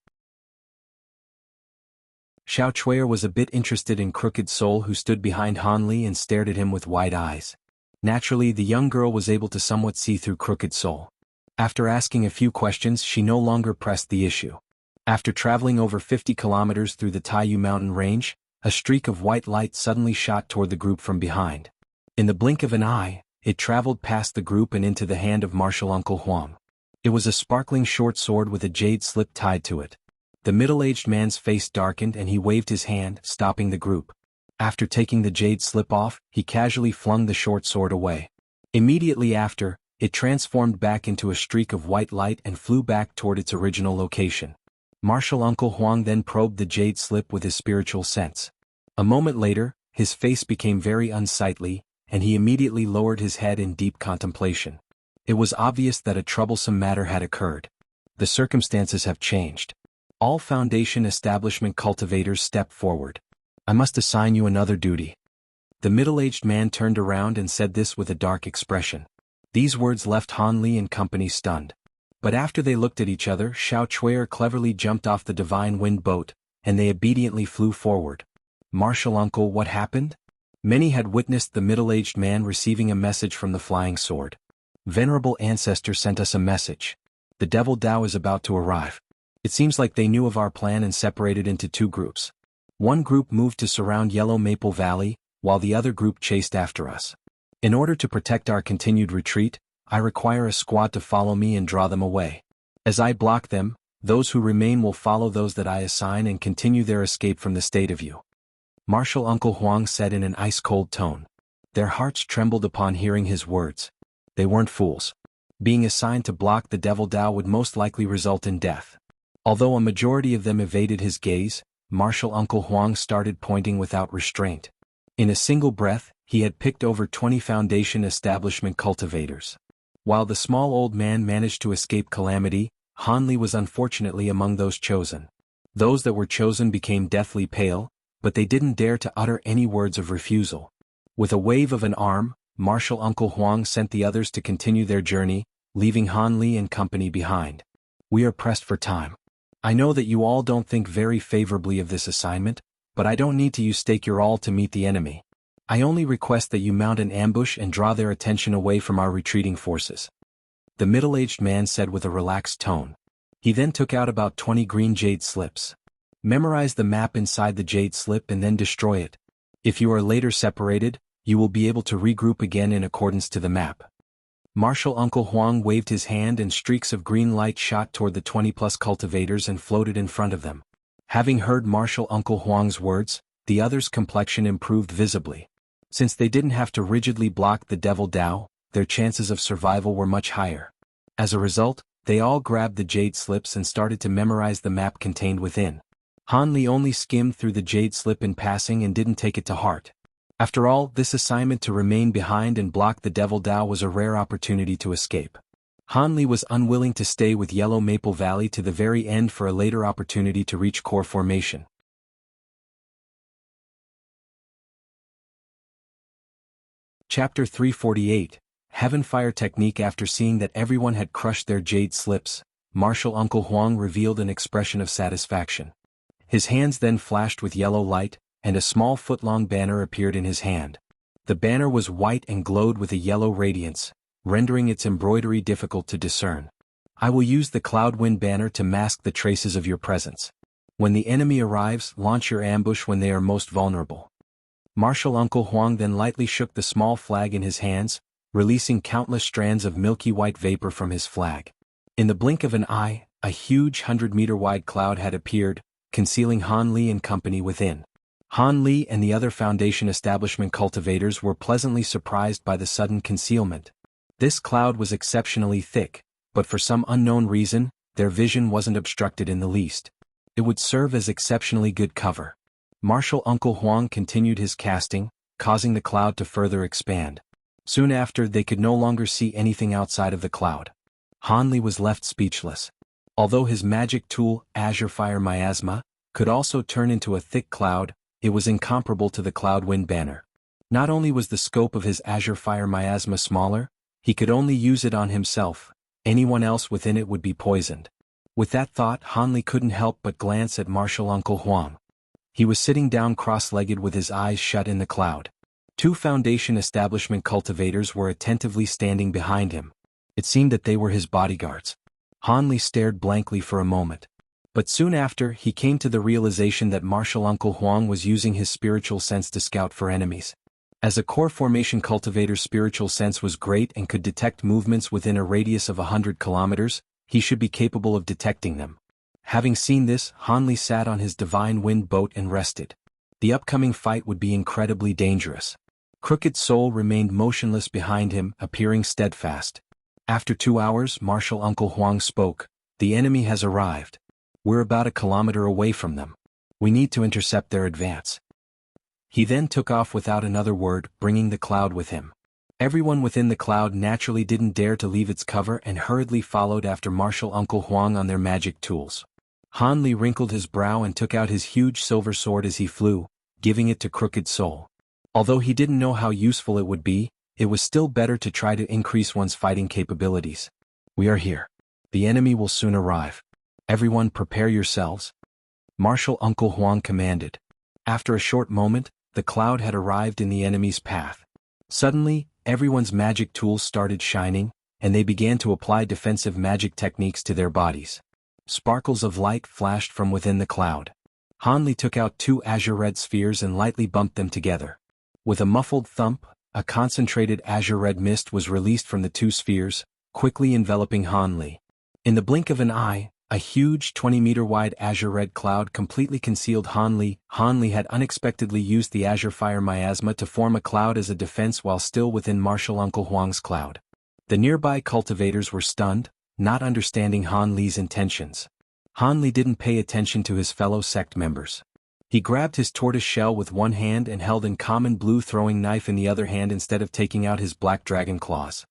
Xiao Chui'er was a bit interested in Crooked Soul, who stood behind Han Li and stared at him with wide eyes. Naturally, the young girl was able to somewhat see through Crooked Soul. After asking a few questions, she no longer pressed the issue. After traveling over 50 kilometers through the Taiyu mountain range, a streak of white light suddenly shot toward the group from behind. In the blink of an eye, it traveled past the group and into the hand of Marshal Uncle Huang. It was a sparkling short sword with a jade slip tied to it. The middle-aged man's face darkened and he waved his hand, stopping the group. After taking the jade slip off, he casually flung the short sword away. Immediately after, it transformed back into a streak of white light and flew back toward its original location. Marshal Uncle Huang then probed the jade slip with his spiritual sense. A moment later, his face became very unsightly, and he immediately lowered his head in deep contemplation. It was obvious that a troublesome matter had occurred. The circumstances have changed. All Foundation establishment cultivators stepped forward. "I must assign you another duty." The middle-aged man turned around and said this with a dark expression. These words left Han Li and company stunned. But after they looked at each other, Xiao Chui'er cleverly jumped off the Divine Wind boat, and they obediently flew forward. "Marshal Uncle, what happened?" Many had witnessed the middle-aged man receiving a message from the flying sword. "Venerable Ancestor sent us a message. The Devil Dao is about to arrive. It seems like they knew of our plan and separated into two groups. One group moved to surround Yellow Maple Valley, while the other group chased after us. In order to protect our continued retreat, I require a squad to follow me and draw them away. As I block them, those who remain will follow those that I assign and continue their escape from the state of you." Marshal Uncle Huang said in an ice-cold tone. Their hearts trembled upon hearing his words. They weren't fools. Being assigned to block the Devil Dao would most likely result in death. Although a majority of them evaded his gaze, Marshal Uncle Huang started pointing without restraint. In a single breath, he had picked over 20 Foundation establishment cultivators. While the small old man managed to escape calamity, Han Li was unfortunately among those chosen. Those that were chosen became deathly pale, but they didn't dare to utter any words of refusal. With a wave of an arm, Marshal Uncle Huang sent the others to continue their journey, leaving Han Li and company behind. "We are pressed for time. I know that you all don't think very favorably of this assignment, but I don't need to use stake your all to meet the enemy. I only request that you mount an ambush and draw their attention away from our retreating forces." The middle-aged man said with a relaxed tone. He then took out about 20 green jade slips. "Memorize the map inside the jade slip and then destroy it. If you are later separated, you will be able to regroup again in accordance to the map." Marshal Uncle Huang waved his hand and streaks of green light shot toward the 20-plus cultivators and floated in front of them. Having heard Marshal Uncle Huang's words, the others' complexion improved visibly. Since they didn't have to rigidly block the Devil Dao, their chances of survival were much higher. As a result, they all grabbed the jade slips and started to memorize the map contained within. Han Li only skimmed through the jade slip in passing and didn't take it to heart. After all, this assignment to remain behind and block the Devil Dao was a rare opportunity to escape. Han Li was unwilling to stay with Yellow Maple Valley to the very end for a later opportunity to reach core formation. Chapter 348, Heaven Fire Technique. After seeing that everyone had crushed their jade slips, Martial Uncle Huang revealed an expression of satisfaction. His hands then flashed with yellow light, and a small foot-long banner appeared in his hand. The banner was white and glowed with a yellow radiance, rendering its embroidery difficult to discern. I will use the Cloudwind banner to mask the traces of your presence. When the enemy arrives, launch your ambush when they are most vulnerable. Martial Uncle Huang then lightly shook the small flag in his hands, releasing countless strands of milky white vapor from his flag. In the blink of an eye, a huge 100-meter-wide cloud had appeared, concealing Han Li and company within. Han Li and the other Foundation establishment cultivators were pleasantly surprised by the sudden concealment. This cloud was exceptionally thick, but for some unknown reason, their vision wasn't obstructed in the least. It would serve as exceptionally good cover. Martial Uncle Huang continued his casting, causing the cloud to further expand. Soon after, they could no longer see anything outside of the cloud. Han Li was left speechless. Although his magic tool, Azure Fire Miasma, could also turn into a thick cloud, it was incomparable to the Cloudwind banner. Not only was the scope of his Azure Fire Miasma smaller, he could only use it on himself. Anyone else within it would be poisoned. With that thought, Han Li couldn't help but glance at Martial Uncle Huang. He was sitting down cross-legged with his eyes shut in the cloud. Two Foundation establishment cultivators were attentively standing behind him. It seemed that they were his bodyguards. Han Li stared blankly for a moment. But soon after, he came to the realization that Martial Uncle Huang was using his spiritual sense to scout for enemies. As a core formation cultivator's spiritual sense was great and could detect movements within a radius of 100 kilometers, he should be capable of detecting them. Having seen this, Han Li sat on his Divine Wind boat and rested. The upcoming fight would be incredibly dangerous. Crooked Soul remained motionless behind him, appearing steadfast. After 2 hours, Martial Uncle Huang spoke. The enemy has arrived. We're about a kilometer away from them. We need to intercept their advance. He then took off without another word, bringing the cloud with him. Everyone within the cloud naturally didn't dare to leave its cover and hurriedly followed after Martial Uncle Huang on their magic tools. Han Li wrinkled his brow and took out his huge silver sword as he flew, giving it to Crooked Soul. Although he didn't know how useful it would be, it was still better to try to increase one's fighting capabilities. We are here. The enemy will soon arrive. Everyone prepare yourselves. Martial Uncle Huang commanded. After a short moment, the cloud had arrived in the enemy's path. Suddenly, everyone's magic tools started shining, and they began to apply defensive magic techniques to their bodies. Sparkles of light flashed from within the cloud. Han Li took out 2 azure red spheres and lightly bumped them together. With a muffled thump, a concentrated azure red mist was released from the 2 spheres, quickly enveloping Han Li. In the blink of an eye, a huge 20-meter-wide azure red cloud completely concealed Han Li. Han Li had unexpectedly used the Azure Fire Miasma to form a cloud as a defense while still within Martial Uncle Huang's cloud. The nearby cultivators were stunned, not understanding Han Li's intentions. Han Li didn't pay attention to his fellow sect members. He grabbed his tortoise shell with one hand and held an common blue throwing knife in the other hand instead of taking out his black dragon claws.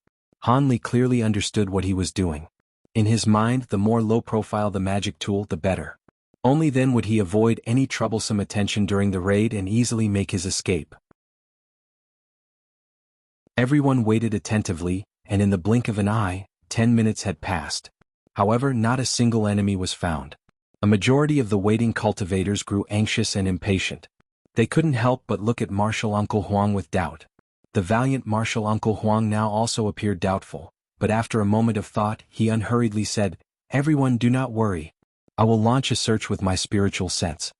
Han Li clearly understood what he was doing. In his mind, the more low-profile the magic tool, the better. Only then would he avoid any troublesome attention during the raid and easily make his escape. Everyone waited attentively, and in the blink of an eye, 10 minutes had passed. However, not a single enemy was found. A majority of the waiting cultivators grew anxious and impatient. They couldn't help but look at Martial Uncle Huang with doubt. The valiant Martial Uncle Huang now also appeared doubtful. But after a moment of thought, he unhurriedly said, "Everyone, do not worry. I will launch a search with my spiritual sense."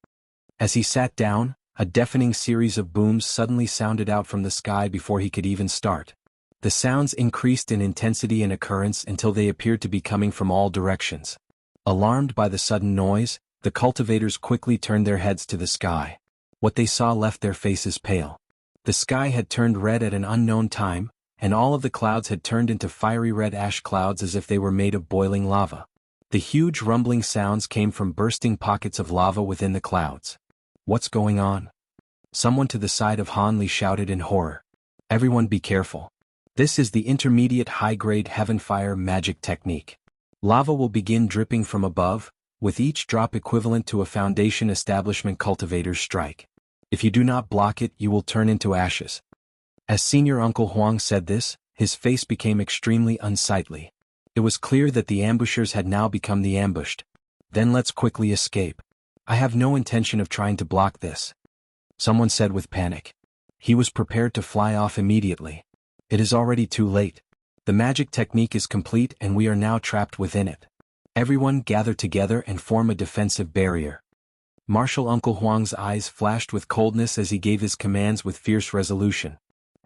As he sat down, a deafening series of booms suddenly sounded out from the sky before he could even start. The sounds increased in intensity and occurrence until they appeared to be coming from all directions. Alarmed by the sudden noise, the cultivators quickly turned their heads to the sky. What they saw left their faces pale. The sky had turned red at an unknown time, and all of the clouds had turned into fiery red ash clouds as if they were made of boiling lava. The huge rumbling sounds came from bursting pockets of lava within the clouds. What's going on? Someone to the side of Han Li shouted in horror. Everyone be careful. This is the intermediate high-grade heaven fire magic technique. Lava will begin dripping from above, with each drop equivalent to a foundation establishment cultivator's strike. If you do not block it, you will turn into ashes. As Senior Uncle Huang said this, his face became extremely unsightly. It was clear that the ambushers had now become the ambushed. Then let's quickly escape. I have no intention of trying to block this, someone said with panic. He was prepared to fly off immediately. It is already too late. The magic technique is complete and we are now trapped within it. Everyone gather together and form a defensive barrier. Martial Uncle Huang's eyes flashed with coldness as he gave his commands with fierce resolution.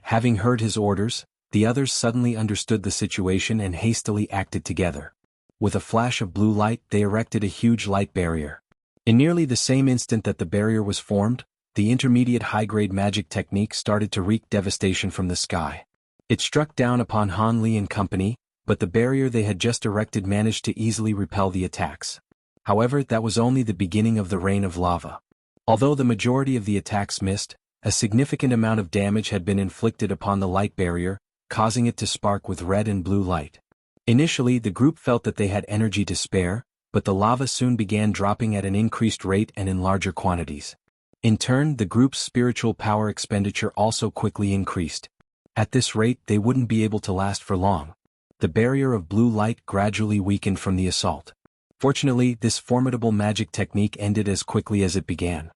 Having heard his orders, the others suddenly understood the situation and hastily acted together. With a flash of blue light, they erected a huge light barrier. In nearly the same instant that the barrier was formed, the intermediate high-grade magic technique started to wreak devastation from the sky. It struck down upon Han Li and company, but the barrier they had just erected managed to easily repel the attacks. However, that was only the beginning of the rain of lava. Although the majority of the attacks missed, a significant amount of damage had been inflicted upon the light barrier, causing it to spark with red and blue light. Initially, the group felt that they had energy to spare, but the lava soon began dropping at an increased rate and in larger quantities. In turn, the group's spiritual power expenditure also quickly increased. At this rate, they wouldn't be able to last for long. The barrier of blue light gradually weakened from the assault. Fortunately, this formidable magic technique ended as quickly as it began.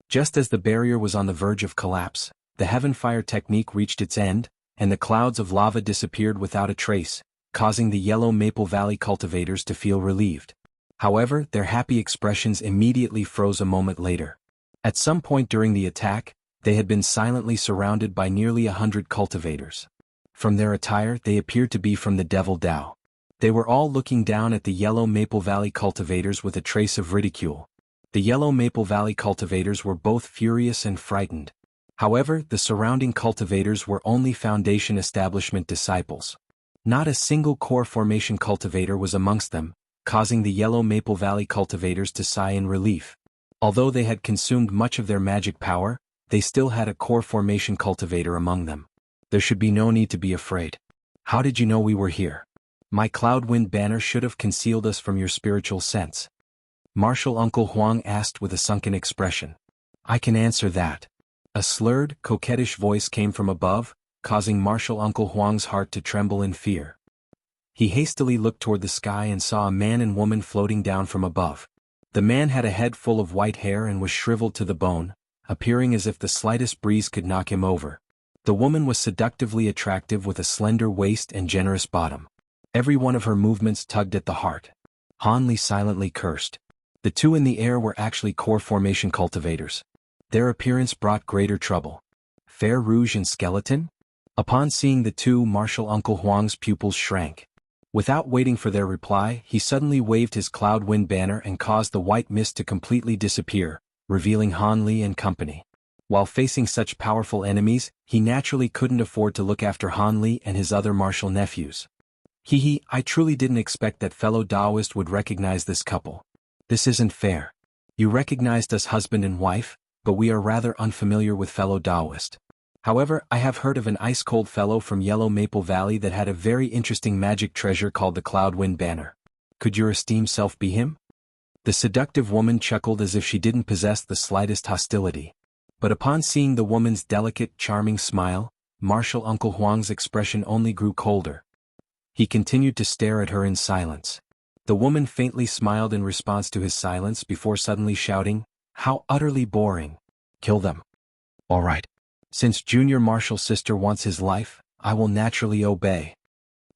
Just as the barrier was on the verge of collapse, the heaven fire technique reached its end, and the clouds of lava disappeared without a trace, causing the Yellow Maple Valley cultivators to feel relieved. However, their happy expressions immediately froze a moment later. At some point during the attack, they had been silently surrounded by nearly 100 cultivators. From their attire, they appeared to be from the Devil Dao. They were all looking down at the Yellow Maple Valley cultivators with a trace of ridicule. The Yellow Maple Valley cultivators were both furious and frightened. However, the surrounding cultivators were only Foundation Establishment disciples. Not a single core formation cultivator was amongst them, causing the Yellow Maple Valley cultivators to sigh in relief. Although they had consumed much of their magic power, they still had a core formation cultivator among them. There should be no need to be afraid. How did you know we were here? My cloud wind banner should have concealed us from your spiritual sense. Martial Uncle Huang asked with a sunken expression. I can answer that. A slurred, coquettish voice came from above, causing Martial Uncle Huang's heart to tremble in fear. He hastily looked toward the sky and saw a man and woman floating down from above. The man had a head full of white hair and was shriveled to the bone, appearing as if the slightest breeze could knock him over. The woman was seductively attractive with a slender waist and generous bottom. Every one of her movements tugged at the heart. Han Li silently cursed. The two in the air were actually core formation cultivators. Their appearance brought greater trouble. Fair Rouge and Skeleton? Upon seeing the two, Martial Uncle Huang's pupils shrank. Without waiting for their reply, he suddenly waved his cloud wind banner and caused the white mist to completely disappear, revealing Han Li and company. While facing such powerful enemies, he naturally couldn't afford to look after Han Li and his other martial nephews. I truly didn't expect that fellow Taoist would recognize this couple. This isn't fair. You recognized us husband and wife, but we are rather unfamiliar with fellow Taoist. However, I have heard of an ice-cold fellow from Yellow Maple Valley that had a very interesting magic treasure called the Cloud Wind Banner. Could your esteemed self be him? The seductive woman chuckled as if she didn't possess the slightest hostility. But upon seeing the woman's delicate, charming smile, Martial Uncle Huang's expression only grew colder. He continued to stare at her in silence. The woman faintly smiled in response to his silence before suddenly shouting, "How utterly boring! Kill them." "All right. Since Junior Martial's sister wants his life, I will naturally obey."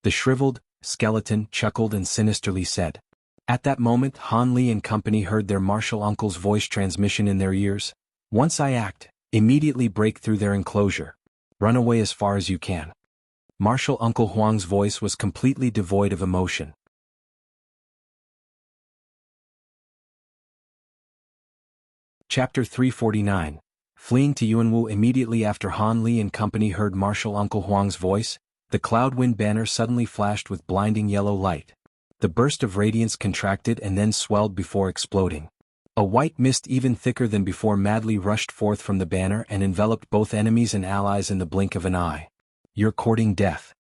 The shriveled skeleton chuckled and sinisterly said. At that moment, Han Li and company heard their martial uncle's voice transmission in their ears. "Once I act, immediately break through their enclosure. Run away as far as you can." Martial Uncle Huang's voice was completely devoid of emotion. Chapter 349. Fleeing to Yuanwu. Immediately after Han Li and company heard Martial Uncle Huang's voice, the Cloud Wind banner suddenly flashed with blinding yellow light. The burst of radiance contracted and then swelled before exploding. A white mist even thicker than before madly rushed forth from the banner and enveloped both enemies and allies in the blink of an eye. "You're courting death."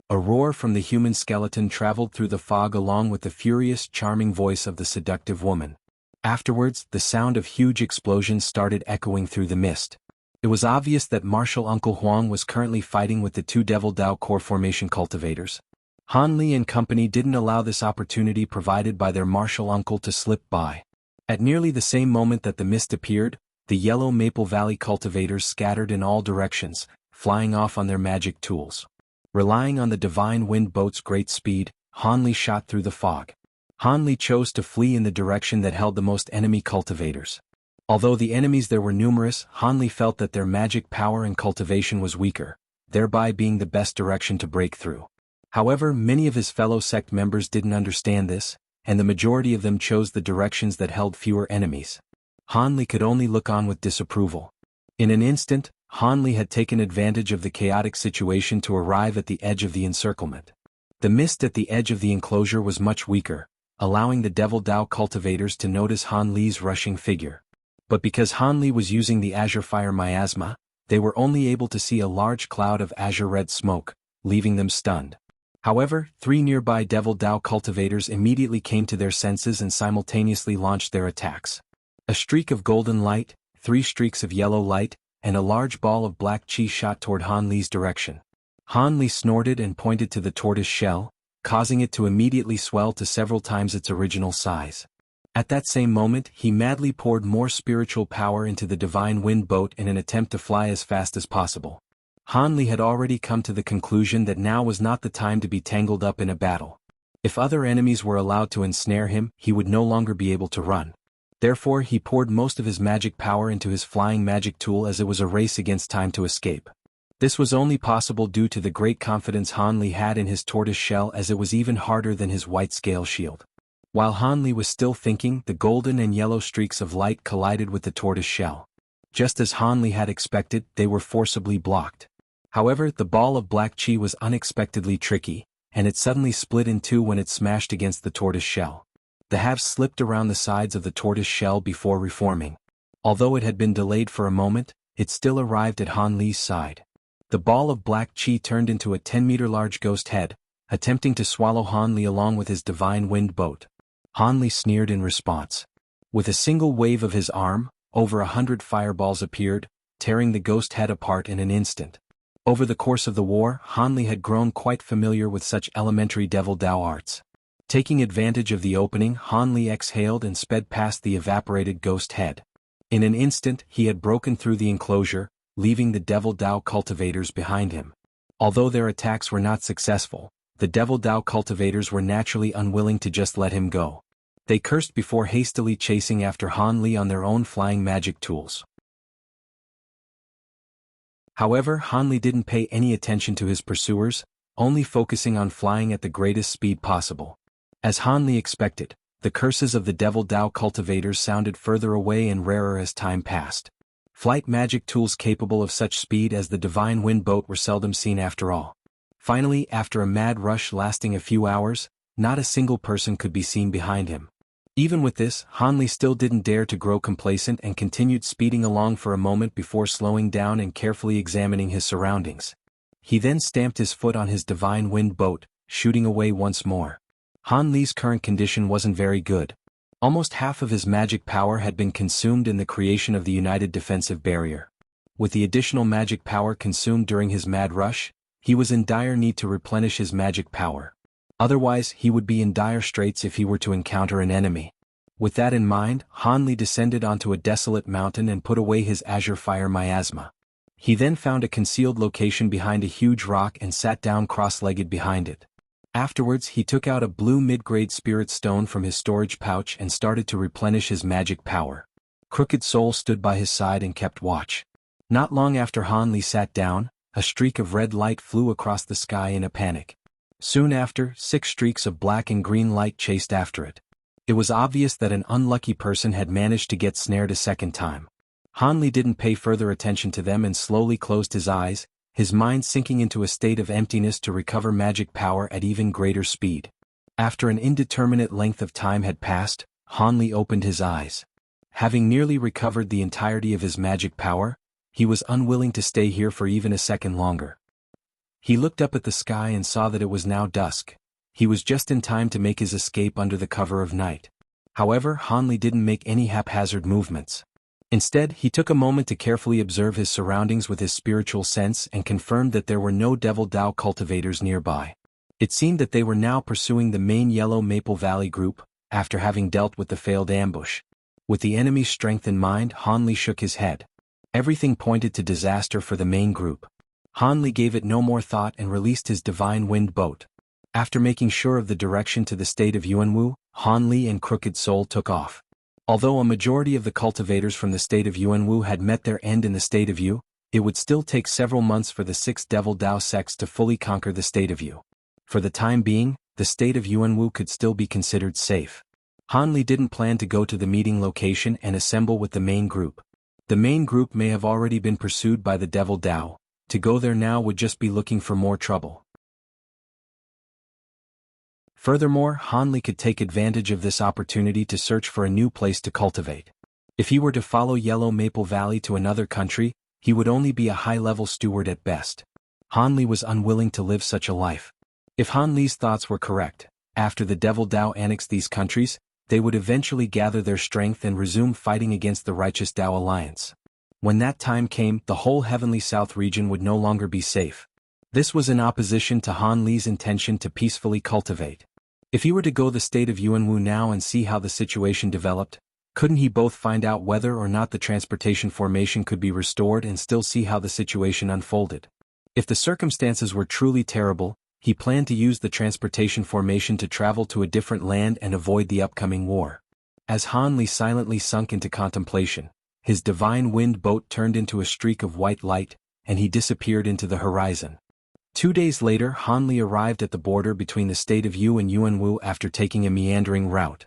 A roar from the human skeleton traveled through the fog along with the furious, charming voice of the seductive woman. Afterwards, the sound of huge explosions started echoing through the mist. It was obvious that Martial Uncle Huang was currently fighting with the two Devil Dao core formation cultivators. Han Li and company didn't allow this opportunity provided by their martial uncle to slip by. At nearly the same moment that the mist appeared, the yellow Maple Valley cultivators scattered in all directions, flying off on their magic tools. Relying on the Divine Wind boat's great speed, Han Li shot through the fog. Han Li chose to flee in the direction that held the most enemy cultivators. Although the enemies there were numerous, Han Li felt that their magic power and cultivation was weaker, thereby being the best direction to break through. However, many of his fellow sect members didn't understand this, and the majority of them chose the directions that held fewer enemies. Han Li could only look on with disapproval. In an instant, Han Li had taken advantage of the chaotic situation to arrive at the edge of the encirclement. The mist at the edge of the enclosure was much weaker, allowing the Devil Dao cultivators to notice Han Li's rushing figure. But because Han Li was using the Azure Fire Miasma, they were only able to see a large cloud of azure red smoke, leaving them stunned. However, 3 nearby Devil Dao cultivators immediately came to their senses and simultaneously launched their attacks. A streak of golden light, 3 streaks of yellow light, and a large ball of black chi shot toward Han Li's direction. Han Li snorted and pointed to the tortoise shell, causing it to immediately swell to several times its original size. At that same moment, he madly poured more spiritual power into the Divine Wind boat in an attempt to fly as fast as possible. Han Li had already come to the conclusion that now was not the time to be tangled up in a battle. If other enemies were allowed to ensnare him, he would no longer be able to run. Therefore, he poured most of his magic power into his flying magic tool as it was a race against time to escape. This was only possible due to the great confidence Han Li had in his tortoise shell, as it was even harder than his white scale shield. While Han Li was still thinking, the golden and yellow streaks of light collided with the tortoise shell. Just as Han Li had expected, they were forcibly blocked. However, the ball of black chi was unexpectedly tricky, and it suddenly split in two when it smashed against the tortoise shell. The halves slipped around the sides of the tortoise shell before reforming. Although it had been delayed for a moment, it still arrived at Han Li's side. The ball of black chi turned into a 10-meter large ghost head, attempting to swallow Han Li along with his Divine Wind boat. Han Li sneered in response. With a single wave of his arm, over 100 fireballs appeared, tearing the ghost head apart in an instant. Over the course of the war, Han Li had grown quite familiar with such elementary Devil Dao arts. Taking advantage of the opening, Han Li exhaled and sped past the evaporated ghost head. In an instant, he had broken through the enclosure, leaving the Devil Dao cultivators behind him. Although their attacks were not successful, the Devil Dao cultivators were naturally unwilling to just let him go. They cursed before hastily chasing after Han Li on their own flying magic tools. However, Han Li didn't pay any attention to his pursuers, only focusing on flying at the greatest speed possible. As Han Li expected, the curses of the Devil Dao cultivators sounded further away and rarer as time passed. Flight magic tools capable of such speed as the Divine Wind boat were seldom seen after all. Finally, after a mad rush lasting a few hours, not a single person could be seen behind him. Even with this, Han Li still didn't dare to grow complacent and continued speeding along for a moment before slowing down and carefully examining his surroundings. He then stamped his foot on his Divine Wind boat, shooting away once more. Han Li's current condition wasn't very good. Almost half of his magic power had been consumed in the creation of the United Defensive Barrier. With the additional magic power consumed during his mad rush, he was in dire need to replenish his magic power. Otherwise, he would be in dire straits if he were to encounter an enemy. With that in mind, Han Li descended onto a desolate mountain and put away his Azure Fire Miasma. He then found a concealed location behind a huge rock and sat down cross-legged behind it. Afterwards, he took out a blue mid-grade spirit stone from his storage pouch and started to replenish his magic power. Crooked Soul stood by his side and kept watch. Not long after Han Li sat down, a streak of red light flew across the sky in a panic. Soon after, 6 streaks of black and green light chased after it. It was obvious that an unlucky person had managed to get snared a second time. Han Li didn't pay further attention to them and slowly closed his eyes, his mind sinking into a state of emptiness to recover magic power at even greater speed. After an indeterminate length of time had passed, Han Li opened his eyes. Having nearly recovered the entirety of his magic power, he was unwilling to stay here for even a second longer. He looked up at the sky and saw that it was now dusk. He was just in time to make his escape under the cover of night. However, Han Li didn't make any haphazard movements. Instead, he took a moment to carefully observe his surroundings with his spiritual sense and confirmed that there were no Devil Dao cultivators nearby. It seemed that they were now pursuing the main Yellow Maple Valley group, after having dealt with the failed ambush. With the enemy's strength in mind, Han Li shook his head. Everything pointed to disaster for the main group. Han Li gave it no more thought and released his Divine Wind boat. After making sure of the direction to the state of Yuanwu, Han Li and Crooked Soul took off. Although a majority of the cultivators from the state of Yuanwu had met their end in the state of Yu, it would still take several months for the 6 Devil Dao sects to fully conquer the state of Yu. For the time being, the state of Yuanwu could still be considered safe. Han Li didn't plan to go to the meeting location and assemble with the main group. The main group may have already been pursued by the Devil Dao. To go there now would just be looking for more trouble. Furthermore, Han Li could take advantage of this opportunity to search for a new place to cultivate. If he were to follow Yellow Maple Valley to another country, he would only be a high-level steward at best. Han Li was unwilling to live such a life. If Han Li's thoughts were correct, after the Devil Dao annexed these countries, they would eventually gather their strength and resume fighting against the Righteous Dao Alliance. When that time came, the whole Heavenly South region would no longer be safe. This was in opposition to Han Li's intention to peacefully cultivate. If he were to go the state of Yuanwu now and see how the situation developed, couldn't he both find out whether or not the transportation formation could be restored and still see how the situation unfolded? If the circumstances were truly terrible, he planned to use the transportation formation to travel to a different land and avoid the upcoming war. As Han Li silently sunk into contemplation, his Divine Wind boat turned into a streak of white light, and he disappeared into the horizon. 2 days later, Han Li arrived at the border between the state of Yu and Yuanwu after taking a meandering route.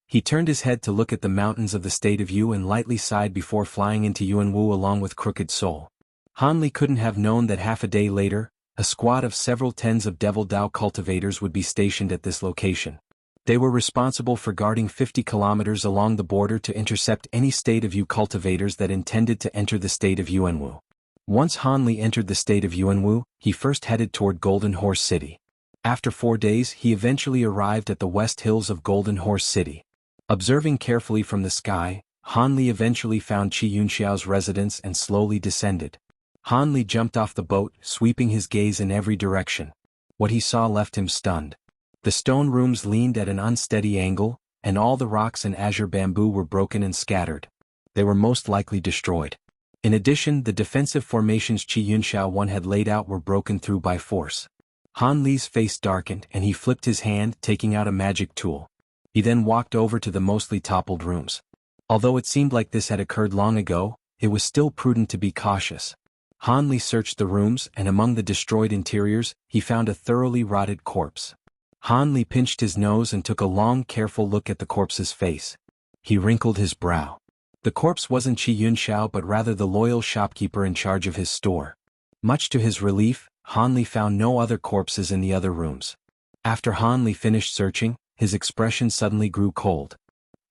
He turned his head to look at the mountains of the state of Yu and lightly sighed before flying into Yuanwu along with Crooked Soul. Han Li couldn't have known that half a day later, a squad of several tens of Devil Dao cultivators would be stationed at this location. They were responsible for guarding 50 kilometers along the border to intercept any state of Yu cultivators that intended to enter the state of Yuanwu. Once Han Li entered the state of Yuanwu, he first headed toward Golden Horse City. After 4 days, he eventually arrived at the west hills of Golden Horse City. Observing carefully from the sky, Han Li eventually found Qi Yunxiao's residence and slowly descended. Han Li jumped off the boat, sweeping his gaze in every direction. What he saw left him stunned. The stone rooms leaned at an unsteady angle, and all the rocks and azure bamboo were broken and scattered. They were most likely destroyed. In addition, the defensive formations Qi Yunxiao one had laid out were broken through by force. Han Li's face darkened and he flipped his hand, taking out a magic tool. He then walked over to the mostly toppled rooms. Although it seemed like this had occurred long ago, it was still prudent to be cautious. Han Li searched the rooms and among the destroyed interiors, he found a thoroughly rotted corpse. Han Li pinched his nose and took a long, careful look at the corpse's face. He wrinkled his brow. The corpse wasn't Qi Yunxiao but rather the loyal shopkeeper in charge of his store. Much to his relief, Han Li found no other corpses in the other rooms. After Han Li finished searching, his expression suddenly grew cold.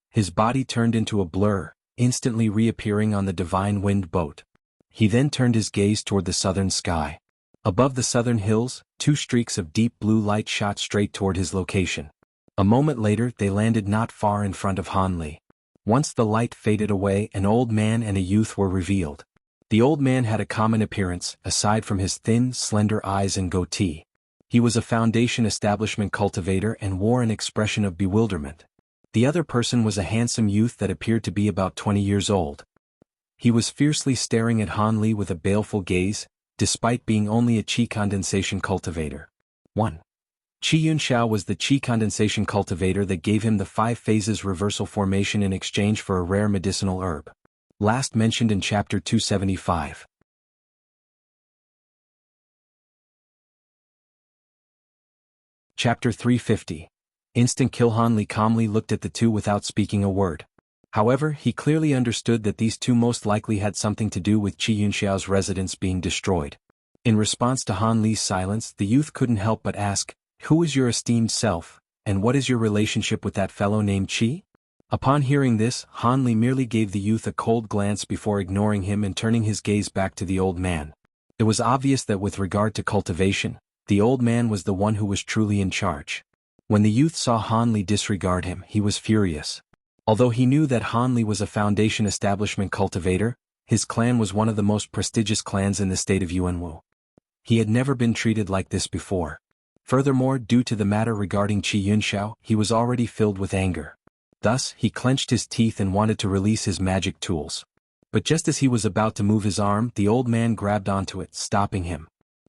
His body turned into a blur, instantly reappearing on the Divine Wind boat. He then turned his gaze toward the southern sky. Above the southern hills, 2 streaks of deep blue light shot straight toward his location. A moment later, they landed not far in front of Han Li. Once the light faded away, an old man and a youth were revealed. The old man had a common appearance, aside from his thin, slender eyes and goatee. He was a Foundation establishment cultivator and wore an expression of bewilderment. The other person was a handsome youth that appeared to be about 20 years old. He was fiercely staring at Han Li with a baleful gaze, despite being only a Qi condensation cultivator. 1. Qi Yunxiao was the Qi condensation cultivator that gave him the 5 phases reversal formation in exchange for a rare medicinal herb. Last mentioned in Chapter 275. Chapter 350. Instant kill. Han Li calmly looked at the two without speaking a word. However, he clearly understood that these two most likely had something to do with Qi Yunxiao's residence being destroyed. In response to Han Li's silence, the youth couldn't help but ask, "Who is your esteemed self, and what is your relationship with that fellow named Qi?" Upon hearing this, Han Li merely gave the youth a cold glance before ignoring him and turning his gaze back to the old man. It was obvious that with regard to cultivation, the old man was the one who was truly in charge. When the youth saw Han Li disregard him, he was furious. Although he knew that Han Li was a foundation establishment cultivator, his clan was one of the most prestigious clans in the state of Yuanwu. He had never been treated like this before. Furthermore, due to the matter regarding Qi Yunxiao, he was already filled with anger. Thus, he clenched his teeth and wanted to release his magic tools. But just as he was about to move his arm, the old man grabbed onto it, stopping him.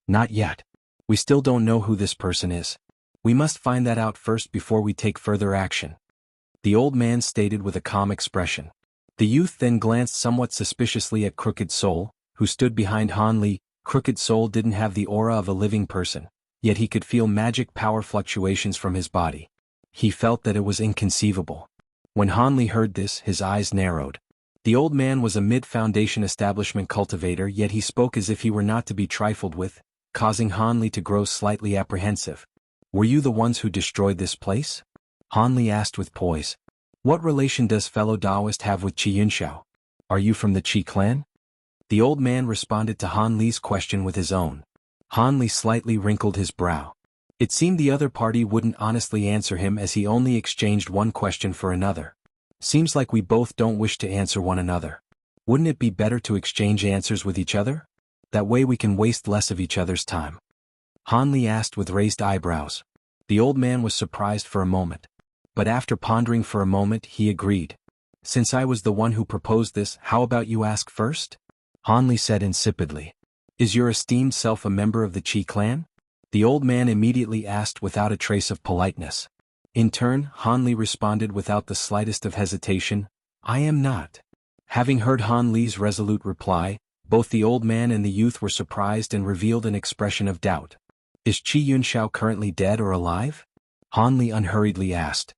"Not yet. We still don't know who this person is. We must find that out first before we take further action," the old man stated with a calm expression. The youth then glanced somewhat suspiciously at Crooked Soul, who stood behind Han Li. Crooked Soul didn't have the aura of a living person, yet he could feel magic power fluctuations from his body. He felt that it was inconceivable. When Han Li heard this, his eyes narrowed. The old man was a mid-foundation establishment cultivator, yet he spoke as if he were not to be trifled with, causing Han Li to grow slightly apprehensive. "Were you the ones who destroyed this place?" Han Li asked with poise. "What relation does fellow Taoist have with Qi Yunxiao? Are you from the Qi clan?" The old man responded to Han Li's question with his own. Han Li slightly wrinkled his brow. It seemed the other party wouldn't honestly answer him, as he only exchanged one question for another. "Seems like we both don't wish to answer one another. Wouldn't it be better to exchange answers with each other? That way we can waste less of each other's time," Han Li asked with raised eyebrows. The old man was surprised for a moment. But after pondering for a moment, he agreed. "Since I was the one who proposed this, how about you ask first?" Han Li said insipidly. "Is your esteemed self a member of the Qi clan?" The old man immediately asked without a trace of politeness. In turn, Han Li responded without the slightest of hesitation, "I am not." Having heard Han Li's resolute reply, both the old man and the youth were surprised and revealed an expression of doubt. "Is Qi Yunxiao currently dead or alive?" Han Li unhurriedly asked.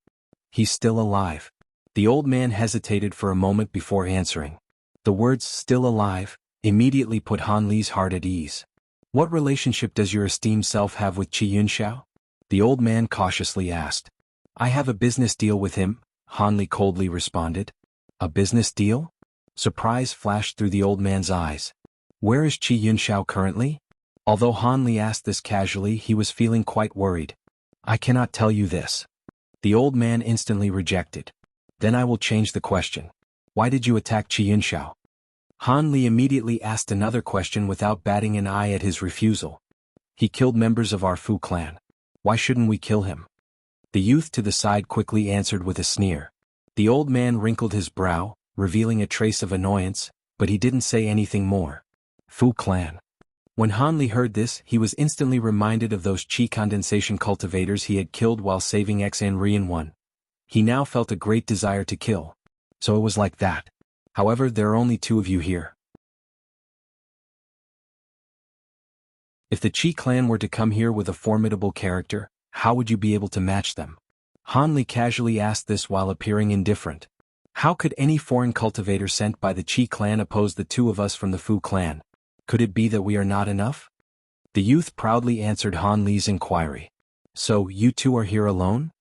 "He's still alive." The old man hesitated for a moment before answering. The words "still alive" immediately put Han Li's heart at ease. "What relationship does your esteemed self have with Qi Yunxiao?" the old man cautiously asked. "I have a business deal with him," Han Li coldly responded. "A business deal?" Surprise flashed through the old man's eyes. "Where is Qi Yunxiao currently?" Although Han Li asked this casually, he was feeling quite worried. "I cannot tell you this," the old man instantly rejected. "Then I will change the question. Why did you attack Qi Yunxiao?" Han Li immediately asked another question without batting an eye at his refusal. "He killed members of our Fu clan. Why shouldn't we kill him?" The youth to the side quickly answered with a sneer. The old man wrinkled his brow, revealing a trace of annoyance, but he didn't say anything more. Fu clan. When Han Li heard this, he was instantly reminded of those Qi condensation cultivators he had killed while saving Xanrian 1. He now felt a great desire to kill. So it was like that. However, there are only two of you here. If the Qi clan were to come here with a formidable character, how would you be able to match them? Han Li casually asked this while appearing indifferent. How could any foreign cultivator sent by the Qi clan oppose the two of us from the Fu clan? Could it be that we are not enough? The youth proudly answered Han Li's inquiry. "So, you two are here alone?"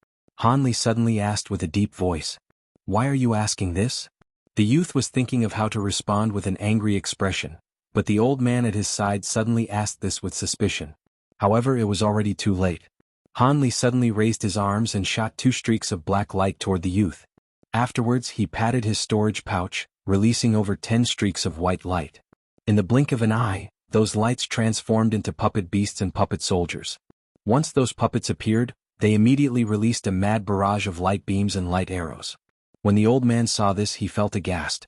Han Li suddenly asked with a deep voice. "Why are you asking this?" The youth was thinking of how to respond with an angry expression, but the old man at his side suddenly asked this with suspicion. However, it was already too late. Han Li suddenly raised his arms and shot 2 streaks of black light toward the youth. Afterwards, he patted his storage pouch, releasing over 10 streaks of white light. In the blink of an eye, those lights transformed into puppet beasts and puppet soldiers. Once those puppets appeared, they immediately released a mad barrage of light beams and light arrows. When the old man saw this, he felt aghast.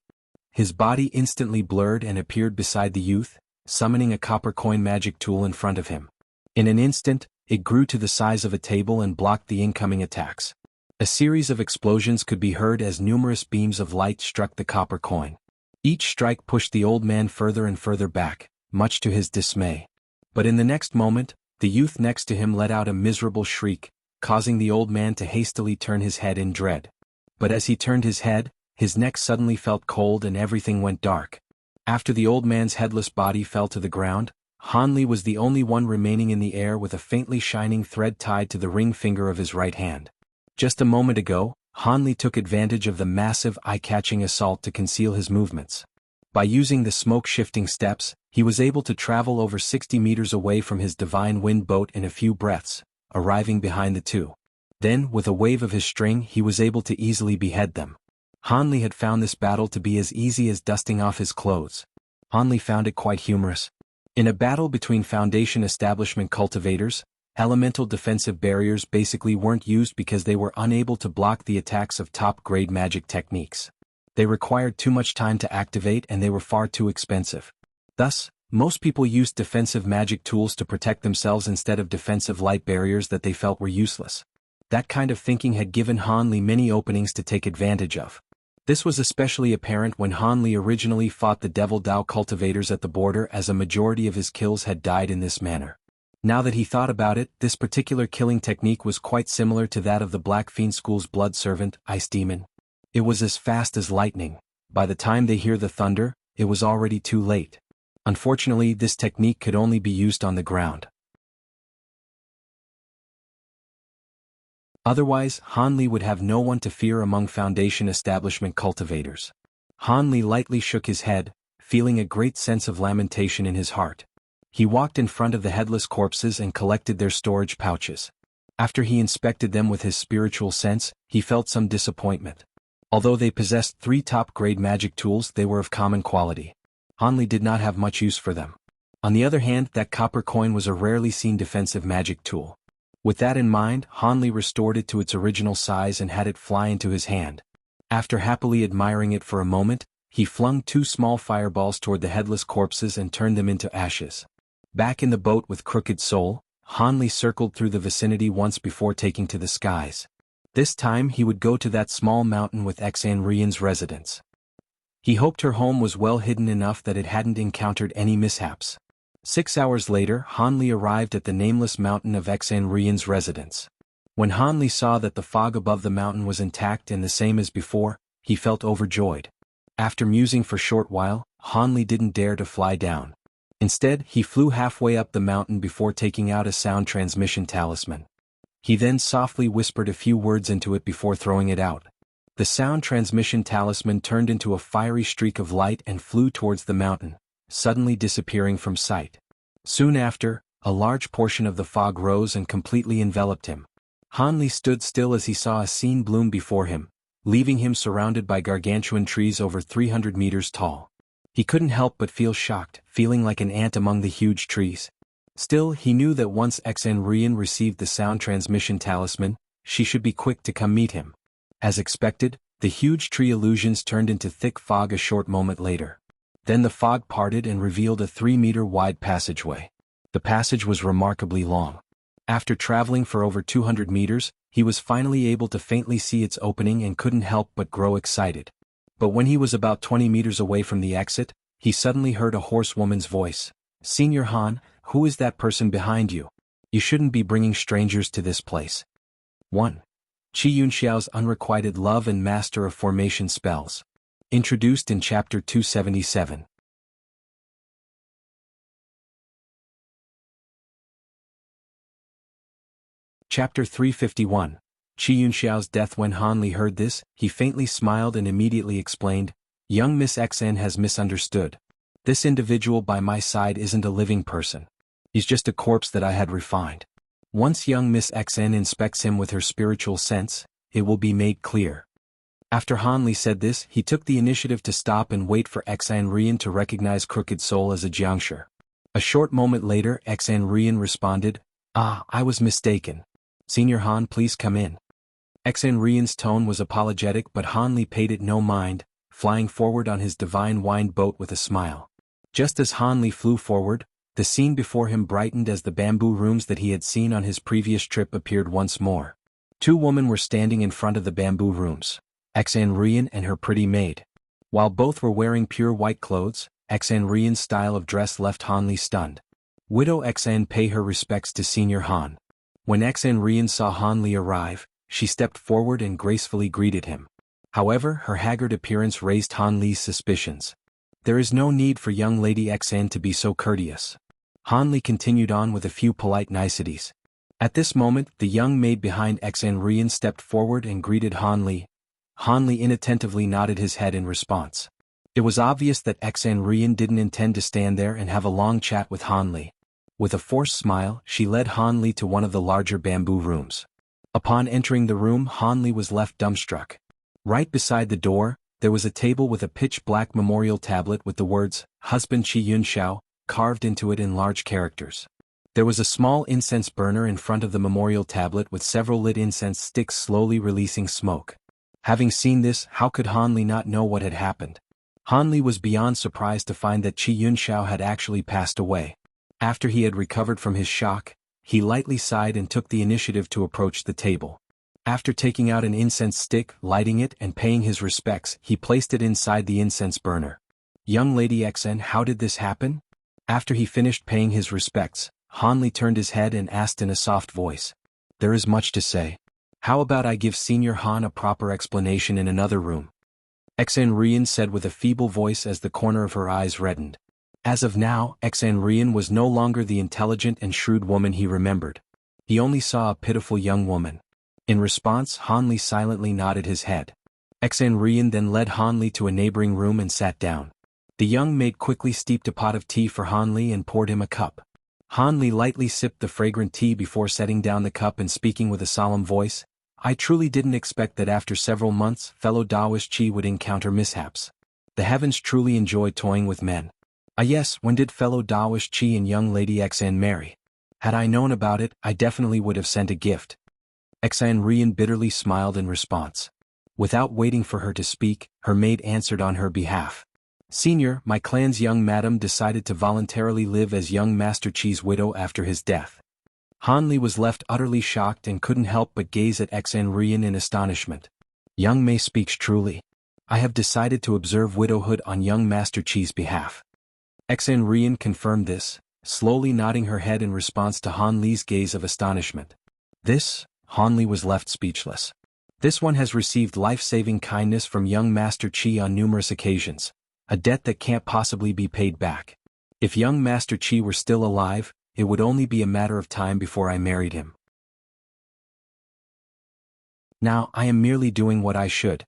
His body instantly blurred and appeared beside the youth, summoning a copper coin magic tool in front of him. In an instant, it grew to the size of a table and blocked the incoming attacks. A series of explosions could be heard as numerous beams of light struck the copper coin. Each strike pushed the old man further and further back, much to his dismay. But in the next moment, the youth next to him let out a miserable shriek, causing the old man to hastily turn his head in dread. But as he turned his head, his neck suddenly felt cold and everything went dark. After the old man's headless body fell to the ground, Hanli was the only one remaining in the air with a faintly shining thread tied to the ring finger of his right hand. Just a moment ago, Hanli took advantage of the massive eye-catching assault to conceal his movements. By using the smoke-shifting steps, he was able to travel over 60 meters away from his divine wind boat in a few breaths, arriving behind the two. Then, with a wave of his string, he was able to easily behead them. Hanli had found this battle to be as easy as dusting off his clothes. Hanli found it quite humorous. In a battle between Foundation establishment cultivators, elemental defensive barriers basically weren't used because they were unable to block the attacks of top-grade magic techniques. They required too much time to activate and they were far too expensive. Thus, most people used defensive magic tools to protect themselves instead of defensive light barriers that they felt were useless. That kind of thinking had given Hanli many openings to take advantage of. This was especially apparent when Hanli originally fought the Devil Dao cultivators at the border, as a majority of his kills had died in this manner. Now that he thought about it, this particular killing technique was quite similar to that of the Black Fiend School's Blood Servant, Ice Demon. It was as fast as lightning. By the time they hear the thunder, it was already too late. Unfortunately, this technique could only be used on the ground. Otherwise, Hanli would have no one to fear among Foundation establishment cultivators. Hanli lightly shook his head, feeling a great sense of lamentation in his heart. He walked in front of the headless corpses and collected their storage pouches. After he inspected them with his spiritual sense, he felt some disappointment. Although they possessed 3 top-grade magic tools, they were of common quality. Hanli did not have much use for them. On the other hand, that copper coin was a rarely seen defensive magic tool. With that in mind, Hanli restored it to its original size and had it fly into his hand. After happily admiring it for a moment, he flung 2 small fireballs toward the headless corpses and turned them into ashes. Back in the boat with Crooked Soul, Hanli circled through the vicinity once before taking to the skies. This time he would go to that small mountain with Xan Rian's residence. He hoped her home was well hidden enough that it hadn't encountered any mishaps. 6 hours later, Hanli arrived at the nameless mountain of Xan Rian's residence. When Hanli saw that the fog above the mountain was intact and the same as before, he felt overjoyed. After musing for a short while, Hanli didn't dare to fly down. Instead, he flew halfway up the mountain before taking out a sound transmission talisman. He then softly whispered a few words into it before throwing it out. The sound transmission talisman turned into a fiery streak of light and flew towards the mountain, suddenly disappearing from sight. Soon after, a large portion of the fog rose and completely enveloped him. Hanli stood still as he saw a scene bloom before him, leaving him surrounded by gargantuan trees over 300 meters tall. He couldn't help but feel shocked, feeling like an ant among the huge trees. Still, he knew that once Xan Rian received the sound transmission talisman, she should be quick to come meet him. As expected, the huge tree illusions turned into thick fog a short moment later. Then the fog parted and revealed a 3-meter-wide passageway. The passage was remarkably long. After traveling for over 200 meters, he was finally able to faintly see its opening and couldn't help but grow excited. But when he was about 20 meters away from the exit, he suddenly heard a hoarse woman's voice. "Senior Han, who is that person behind you? You shouldn't be bringing strangers to this place." 1. Qi Yunxiao's unrequited love and master of formation spells. Introduced in Chapter 277. Chapter 351. Qi Yunxiao's death. When Hanli heard this, he faintly smiled and immediately explained, "Young Miss Xan has misunderstood. This individual by my side isn't a living person. He's just a corpse that I had refined. Once young Miss Xan inspects him with her spiritual sense, it will be made clear." After Hanli said this, he took the initiative to stop and wait for Xan Rian to recognize Crooked Soul as a Jiangshi. A short moment later, Xan Rian responded, "Ah, I was mistaken. Senior Han, please come in." Xan Rian's tone was apologetic, but Hanli paid it no mind, flying forward on his divine wind boat with a smile. Just as Hanli flew forward, the scene before him brightened as the bamboo rooms that he had seen on his previous trip appeared once more. 2 women were standing in front of the bamboo rooms, Xan Rian and her pretty maid. While both were wearing pure white clothes, Xan Rian's style of dress left Hanli stunned. Widow Xan pay her respects to Senior Han. When Xan Rian saw Han Li arrive, she stepped forward and gracefully greeted him. However, her haggard appearance raised Han Li's suspicions. There is no need for young Lady Xan to be so courteous. Han Li continued on with a few polite niceties. At this moment, the young maid behind Xan Rian stepped forward and greeted Han Li. Han Li inattentively nodded his head in response. It was obvious that Xan Rian didn't intend to stand there and have a long chat with Han Li. With a forced smile, she led Han Li to one of the larger bamboo rooms. Upon entering the room, Han Li was left dumbstruck. Right beside the door, there was a table with a pitch-black memorial tablet with the words, "Husband Qi Yunxiao," carved into it in large characters. There was a small incense burner in front of the memorial tablet with several lit incense sticks slowly releasing smoke. Having seen this, how could Han Li not know what had happened? Han Li was beyond surprised to find that Qi Yunxiao had actually passed away. After he had recovered from his shock, he lightly sighed and took the initiative to approach the table. After taking out an incense stick, lighting it and paying his respects, he placed it inside the incense burner. "Young Lady Xan, how did this happen?" After he finished paying his respects, Han Li turned his head and asked in a soft voice. "There is much to say. How about I give Senior Han a proper explanation in another room?" Xan Rian said with a feeble voice as the corner of her eyes reddened. As of now, Xan Rian was no longer the intelligent and shrewd woman he remembered. He only saw a pitiful young woman. In response, Han Li silently nodded his head. Xan Rian then led Han Li to a neighboring room and sat down. The young maid quickly steeped a pot of tea for Han Li and poured him a cup. Han Li lightly sipped the fragrant tea before setting down the cup and speaking with a solemn voice. "I truly didn't expect that after several months, fellow Taoist Qi would encounter mishaps. The heavens truly enjoy toying with men. Ah yes, when did fellow Taoist Qi and young Lady Xan marry? Had I known about it, I definitely would have sent a gift." Xan Rian bitterly smiled in response. Without waiting for her to speak, her maid answered on her behalf. "Senior, my clan's young madam decided to voluntarily live as young Master Qi's widow after his death." Han Li was left utterly shocked and couldn't help but gaze at Xan Rian in astonishment. "Young Mei speaks truly. I have decided to observe widowhood on young Master Qi's behalf." Xan Rian confirmed this, slowly nodding her head in response to Han Li's gaze of astonishment. "This?" Han Li was left speechless. "This one has received life-saving kindness from young Master Qi on numerous occasions, a debt that can't possibly be paid back. If young Master Qi were still alive, it would only be a matter of time before I married him. Now I am merely doing what I should."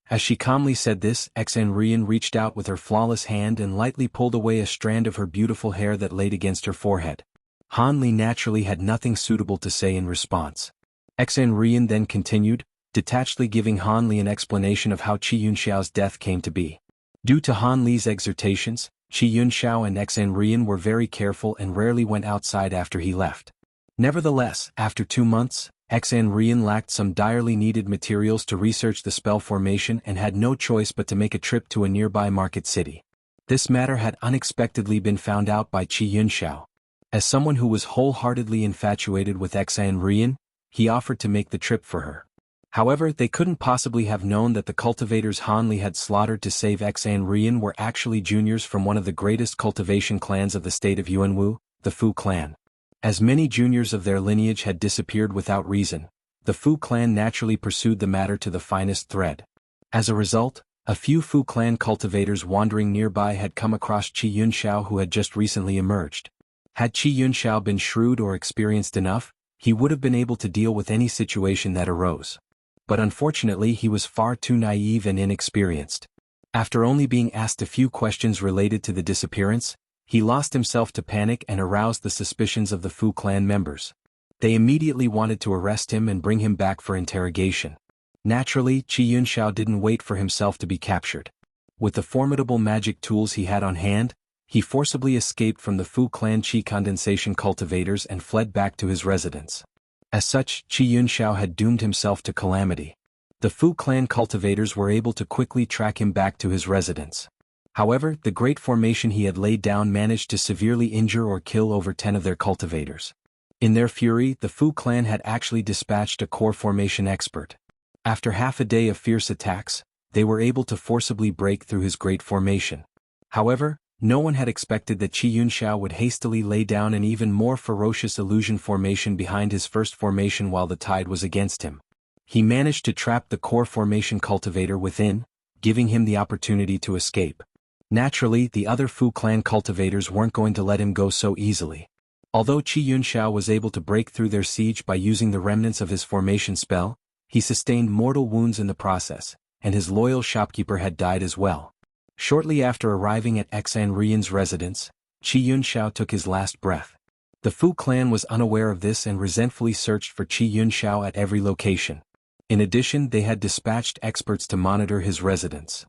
As she calmly said this, Xan Rian reached out with her flawless hand and lightly pulled away a strand of her beautiful hair that laid against her forehead. Han Li naturally had nothing suitable to say in response. Xan Rian then continued, detachedly giving Han Li an explanation of how Qi Yunxiao's death came to be. Due to Han Li's exhortations, Qi Yunxiao and Xan Rian were very careful and rarely went outside after he left. Nevertheless, after 2 months, Xan Rian lacked some direly needed materials to research the spell formation and had no choice but to make a trip to a nearby market city. This matter had unexpectedly been found out by Qi Yunxiao. As someone who was wholeheartedly infatuated with Xan Rian, he offered to make the trip for her. However, they couldn't possibly have known that the cultivators Han Li had slaughtered to save Xan Rian were actually juniors from one of the greatest cultivation clans of the state of Yuanwu, the Fu clan. As many juniors of their lineage had disappeared without reason, the Fu clan naturally pursued the matter to the finest thread. As a result, a few Fu clan cultivators wandering nearby had come across Qi Yunxiao who had just recently emerged. Had Qi Yunxiao been shrewd or experienced enough, he would have been able to deal with any situation that arose. But unfortunately he was far too naive and inexperienced. After only being asked a few questions related to the disappearance, he lost himself to panic and aroused the suspicions of the Fu clan members. They immediately wanted to arrest him and bring him back for interrogation. Naturally, Qi Yunxiao didn't wait for himself to be captured. With the formidable magic tools he had on hand, he forcibly escaped from the Fu clan Qi condensation cultivators and fled back to his residence. As such, Qi Yunxiao had doomed himself to calamity. The Fu clan cultivators were able to quickly track him back to his residence. However, the great formation he had laid down managed to severely injure or kill over 10 of their cultivators. In their fury, the Fu clan had actually dispatched a core formation expert. After half a day of fierce attacks, they were able to forcibly break through his great formation. However, No one had expected that Qi Yunxiao would hastily lay down an even more ferocious illusion formation behind his first formation while the tide was against him. He managed to trap the core formation cultivator within, giving him the opportunity to escape. Naturally, the other Fu clan cultivators weren't going to let him go so easily. Although Qi Yunxiao was able to break through their siege by using the remnants of his formation spell, he sustained mortal wounds in the process, and his loyal shopkeeper had died as well. Shortly after arriving at Xan Rian's residence, Qi Yunxiao took his last breath. The Fu clan was unaware of this and resentfully searched for Qi Yunxiao at every location. In addition, they had dispatched experts to monitor his residence.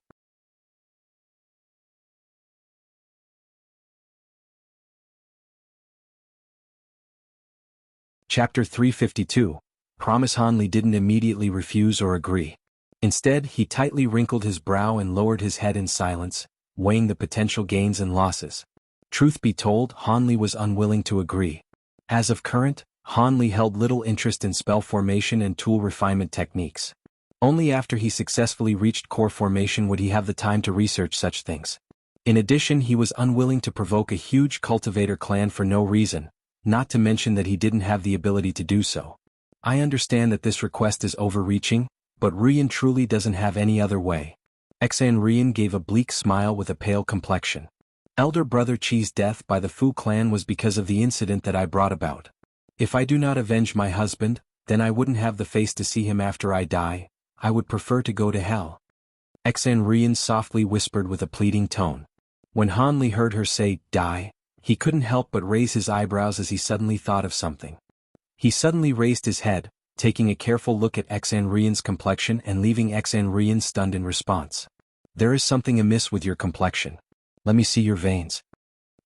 Chapter 352. Promise. Han Li didn't immediately refuse or agree. Instead, he tightly wrinkled his brow and lowered his head in silence, weighing the potential gains and losses. Truth be told, Han Li was unwilling to agree. As of current, Han Li held little interest in spell formation and tool refinement techniques. Only after he successfully reached core formation would he have the time to research such things. In addition, he was unwilling to provoke a huge cultivator clan for no reason, not to mention that he didn't have the ability to do so. I understand that this request is overreaching, but Rian truly doesn't have any other way. Xan Rian gave a bleak smile with a pale complexion. Elder brother Qi's death by the Fu clan was because of the incident that I brought about. If I do not avenge my husband, then I wouldn't have the face to see him after I die. I would prefer to go to hell. Xan Rian softly whispered with a pleading tone. When Han Li heard her say, die, he couldn't help but raise his eyebrows as he suddenly thought of something. He suddenly raised his head, taking a careful look at Xan Rian's complexion and leaving Xan Rian stunned in response. There is something amiss with your complexion. Let me see your veins.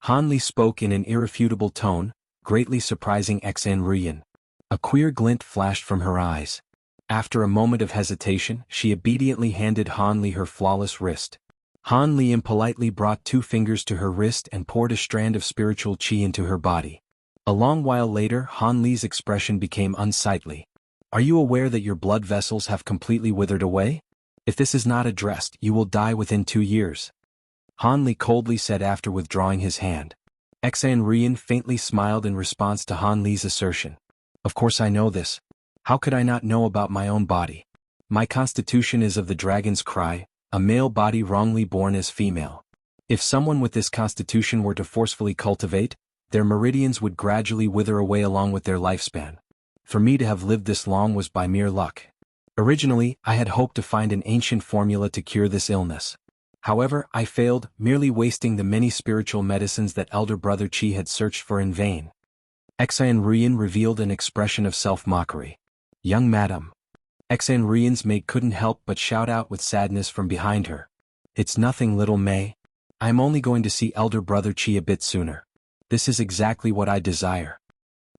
Han Li spoke in an irrefutable tone, greatly surprising Xan Rian. A queer glint flashed from her eyes. After a moment of hesitation, she obediently handed Han Li her flawless wrist. Han Li impolitely brought 2 fingers to her wrist and poured a strand of spiritual qi into her body. A long while later, Han Li's expression became unsightly. Are you aware that your blood vessels have completely withered away? If this is not addressed, you will die within 2 years. Han Li coldly said after withdrawing his hand. Xan Rian faintly smiled in response to Han Li's assertion. Of course I know this. How could I not know about my own body? My constitution is of the dragon's cry, a male body wrongly born as female. If someone with this constitution were to forcefully cultivate, their meridians would gradually wither away along with their lifespan. For me to have lived this long was by mere luck. Originally, I had hoped to find an ancient formula to cure this illness. However, I failed, merely wasting the many spiritual medicines that elder brother Qi had searched for in vain. Xan Rian revealed an expression of self-mockery. Young madam. Xan Rian's maid couldn't help but shout out with sadness from behind her. It's nothing, little May. I'm only going to see elder brother Qi a bit sooner. This is exactly what I desire.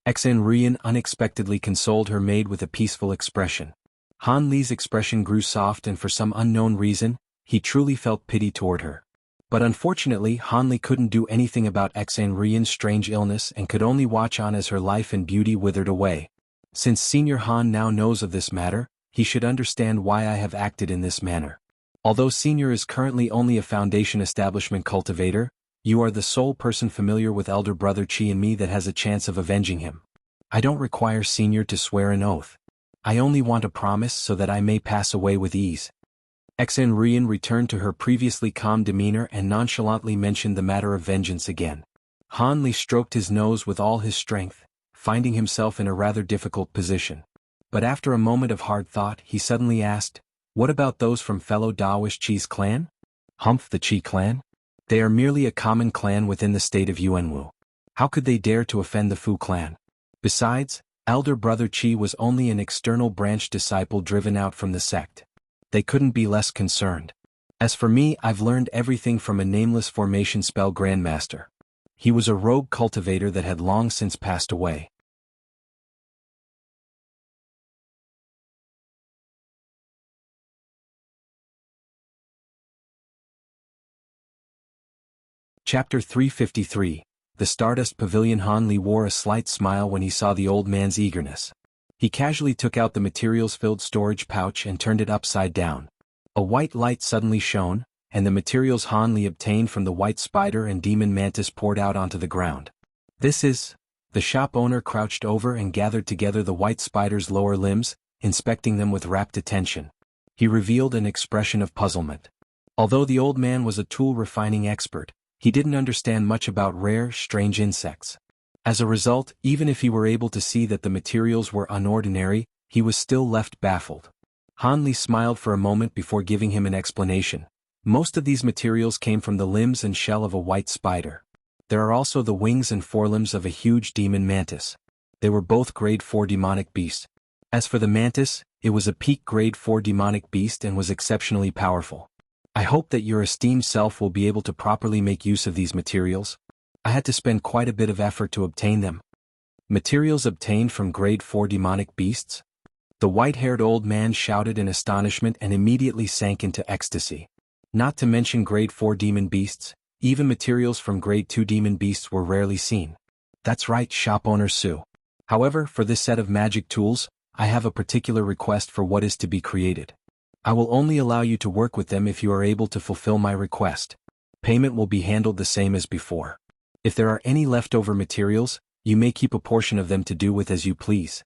Xan Rian unexpectedly consoled her maid with a peaceful expression. Han Li's expression grew soft and for some unknown reason, he truly felt pity toward her. But unfortunately, Han Li couldn't do anything about Xan Rian's strange illness and could only watch on as her life and beauty withered away. Since Senior Han now knows of this matter, he should understand why I have acted in this manner. Although Senior is currently only a foundation establishment cultivator, you are the sole person familiar with elder brother Qi and me that has a chance of avenging him. I don't require Senior to swear an oath. I only want a promise so that I may pass away with ease. Xan Rian returned to her previously calm demeanor and nonchalantly mentioned the matter of vengeance again. Han Li stroked his nose with all his strength, finding himself in a rather difficult position. But after a moment of hard thought, he suddenly asked, what about those from fellow Daoist Qi's clan? Humph, the Qi clan? They are merely a common clan within the state of Yuanwu. How could they dare to offend the Fu clan? Besides, elder brother Qi was only an external branch disciple driven out from the sect. They couldn't be less concerned. As for me, I've learned everything from a nameless formation spell grandmaster. He was a rogue cultivator that had long since passed away. Chapter 353. The Stardust Pavilion. Han Li wore a slight smile when he saw the old man's eagerness. He casually took out the materials-filled storage pouch and turned it upside down. A white light suddenly shone, and the materials Han Li obtained from the white spider and demon mantis poured out onto the ground. This is... The shop owner crouched over and gathered together the white spider's lower limbs, inspecting them with rapt attention. He revealed an expression of puzzlement. Although the old man was a tool refining expert, he didn't understand much about rare, strange insects. As a result, even if he were able to see that the materials were unordinary, he was still left baffled. Han Li smiled for a moment before giving him an explanation. Most of these materials came from the limbs and shell of a white spider. There are also the wings and forelimbs of a huge demon mantis. They were both grade 4 demonic beasts. As for the mantis, it was a peak grade 4 demonic beast and was exceptionally powerful. I hope that your esteemed self will be able to properly make use of these materials. I had to spend quite a bit of effort to obtain them. Materials obtained from grade 4 demonic beasts? The white-haired old man shouted in astonishment and immediately sank into ecstasy. Not to mention grade 4 demon beasts, even materials from grade 2 demon beasts were rarely seen. That's right, shop owner Sue. However, for this set of magic tools, I have a particular request for what is to be created. I will only allow you to work with them if you are able to fulfill my request. Payment will be handled the same as before. If there are any leftover materials, you may keep a portion of them to do with as you please.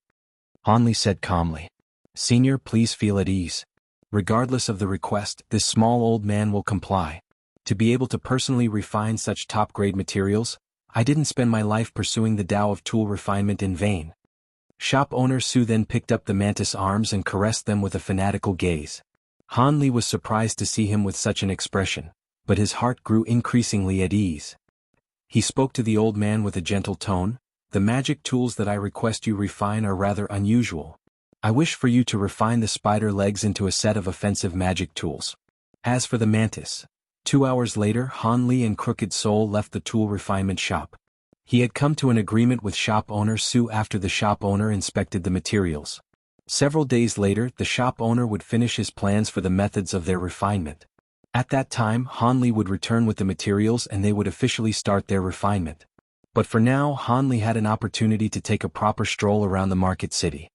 Han Li said calmly. Senior, please feel at ease. Regardless of the request, this small old man will comply. To be able to personally refine such top-grade materials, I didn't spend my life pursuing the Tao of tool refinement in vain. Shop owner Su then picked up the mantis arms and caressed them with a fanatical gaze. Han Li was surprised to see him with such an expression, but his heart grew increasingly at ease. He spoke to the old man with a gentle tone. The magic tools that I request you refine are rather unusual. I wish for you to refine the spider legs into a set of offensive magic tools. As for the mantis, 2 hours later, Han Li and Crooked Soul left the tool refinement shop. He had come to an agreement with shop owner Su after the shop owner inspected the materials. Several days later, the shop owner would finish his plans for the methods of their refinement. At that time, Han Li would return with the materials and they would officially start their refinement. But for now, Han Li had an opportunity to take a proper stroll around the market city.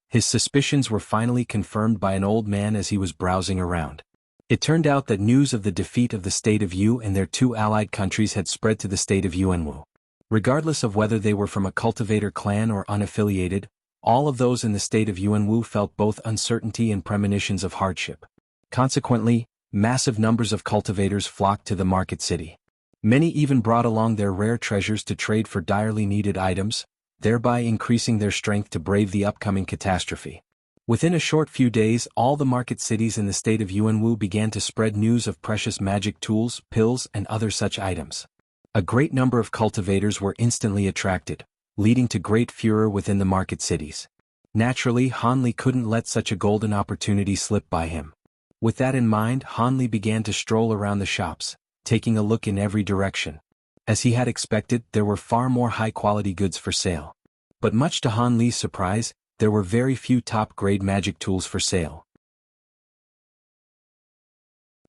His suspicions were finally confirmed by an old man as he was browsing around. It turned out that news of the defeat of the state of Yu and their 2 allied countries had spread to the state of Yuanwu. Regardless of whether they were from a cultivator clan or unaffiliated, all of those in the state of Yuanwu felt both uncertainty and premonitions of hardship. Consequently, massive numbers of cultivators flocked to the market city. Many even brought along their rare treasures to trade for direly needed items, thereby increasing their strength to brave the upcoming catastrophe. Within a short few days, all the market cities in the state of Yuanwu began to spread news of precious magic tools, pills, and other such items. A great number of cultivators were instantly attracted, leading to great furor within the market cities. Naturally, Han Li couldn't let such a golden opportunity slip by him. With that in mind, Han Li began to stroll around the shops, taking a look in every direction. As he had expected, there were far more high-quality goods for sale. But much to Han Li's surprise, there were very few top-grade magic tools for sale.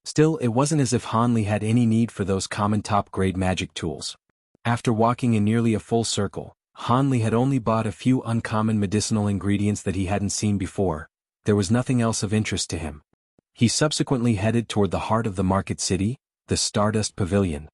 Still, it wasn't as if Han Li had any need for those common top-grade magic tools. After walking in nearly a full circle, Han Li had only bought a few uncommon medicinal ingredients that he hadn't seen before. There was nothing else of interest to him. He subsequently headed toward the heart of the market city, the Stardust Pavilion.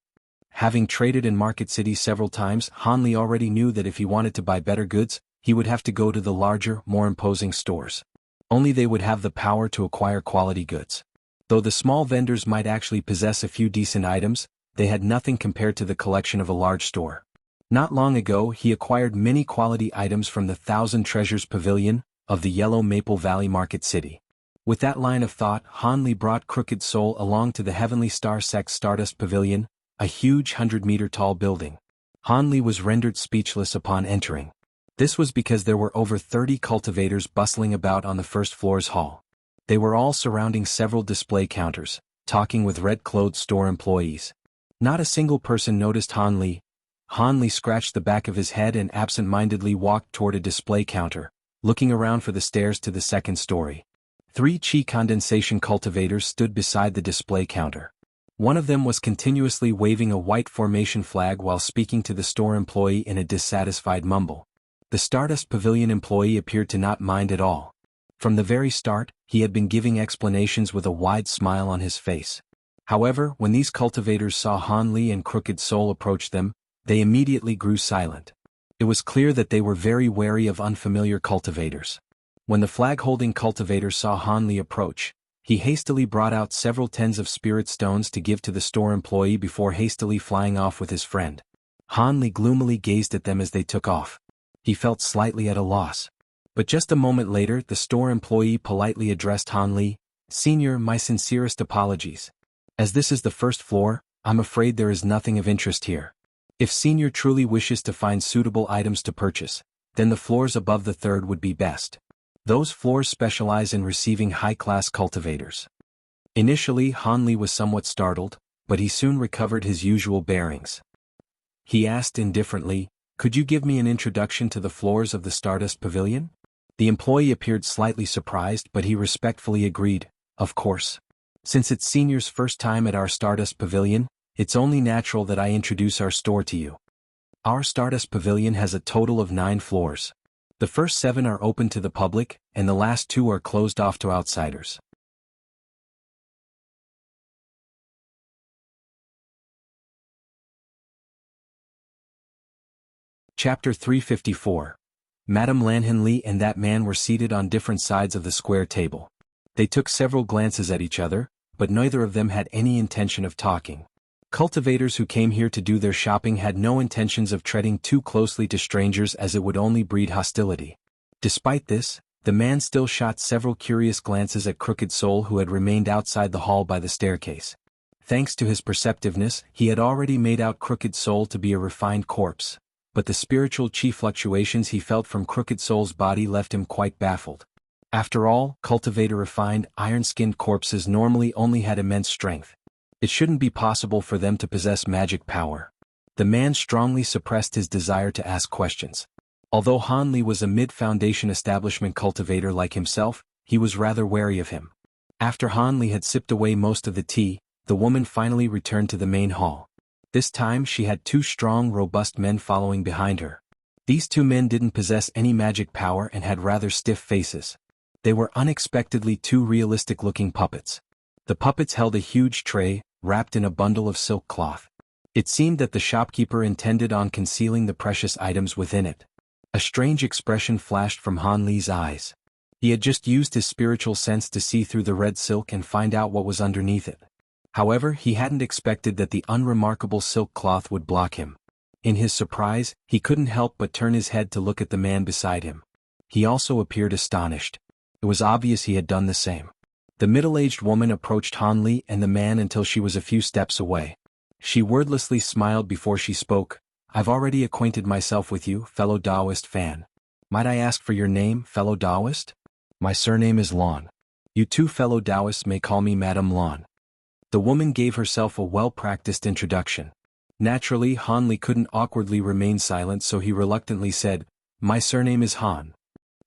Having traded in Market City several times, Han Li already knew that if he wanted to buy better goods, he would have to go to the larger, more imposing stores. Only they would have the power to acquire quality goods. Though the small vendors might actually possess a few decent items, they had nothing compared to the collection of a large store. Not long ago, he acquired many quality items from the Thousand Treasures Pavilion of the Yellow Maple Valley Market City. With that line of thought, Han Li brought Crooked Soul along to the Heavenly Star Sect Stardust Pavilion, a huge 100-meter-tall building. Han Li was rendered speechless upon entering. This was because there were over 30 cultivators bustling about on the first floor's hall. They were all surrounding several display counters, talking with red-clothed store employees. Not a single person noticed Han Li. Han Li scratched the back of his head and absent-mindedly walked toward a display counter, looking around for the stairs to the second story. 3 chi condensation cultivators stood beside the display counter. One of them was continuously waving a white formation flag while speaking to the store employee in a dissatisfied mumble. The Stardust Pavilion employee appeared to not mind at all. From the very start, he had been giving explanations with a wide smile on his face. However, when these cultivators saw Han Li and Crooked Soul approach them, they immediately grew silent. It was clear that they were very wary of unfamiliar cultivators. When the flag-holding cultivator saw Han Li approach, he hastily brought out several tens of spirit stones to give to the store employee before hastily flying off with his friend. Han Li gloomily gazed at them as they took off. He felt slightly at a loss. But just a moment later, the store employee politely addressed Han Li, "Senior, my sincerest apologies. As this is the first floor, I'm afraid there is nothing of interest here. If Senior truly wishes to find suitable items to purchase, then the floors above the third would be best. Those floors specialize in receiving high-class cultivators." Initially, Han Li was somewhat startled, but he soon recovered his usual bearings. He asked indifferently, "Could you give me an introduction to the floors of the Stardust Pavilion?" The employee appeared slightly surprised, but he respectfully agreed, "Of course. Since it's Senior's first time at our Stardust Pavilion, it's only natural that I introduce our store to you. Our Stardust Pavilion has a total of 9 floors. The first 7 are open to the public, and the last 2 are closed off to outsiders." Chapter 354. Madame Lanhan Li and that man were seated on different sides of the square table. They took several glances at each other, but neither of them had any intention of talking. Cultivators who came here to do their shopping had no intentions of treading too closely to strangers, as it would only breed hostility. Despite this, the man still shot several curious glances at Crooked Soul, who had remained outside the hall by the staircase. Thanks to his perceptiveness, he had already made out Crooked Soul to be a refined corpse, but the spiritual chi fluctuations he felt from Crooked Soul's body left him quite baffled. After all, cultivator-refined, iron-skinned corpses normally only had immense strength. It shouldn't be possible for them to possess magic power. The man strongly suppressed his desire to ask questions. Although Han Li was a mid-foundation establishment cultivator like himself, he was rather wary of him. After Han Li had sipped away most of the tea, the woman finally returned to the main hall. This time she had 2 strong, robust men following behind her. These 2 men didn't possess any magic power and had rather stiff faces. They were unexpectedly 2 realistic-looking puppets. The puppets held a huge tray, wrapped in a bundle of silk cloth. It seemed that the shopkeeper intended on concealing the precious items within it. A strange expression flashed from Han Li's eyes. He had just used his spiritual sense to see through the red silk and find out what was underneath it. However, he hadn't expected that the unremarkable silk cloth would block him. In his surprise, he couldn't help but turn his head to look at the man beside him. He also appeared astonished. It was obvious he had done the same. The middle-aged woman approached Han Li and the man until she was a few steps away. She wordlessly smiled before she spoke. "I've already acquainted myself with you, fellow Taoist fan. Might I ask for your name, fellow Taoist?" "My surname is Lan. You 2 fellow Taoists may call me Madame Lan." The woman gave herself a well-practiced introduction. Naturally, Han Li couldn't awkwardly remain silent, so he reluctantly said, "My surname is Han."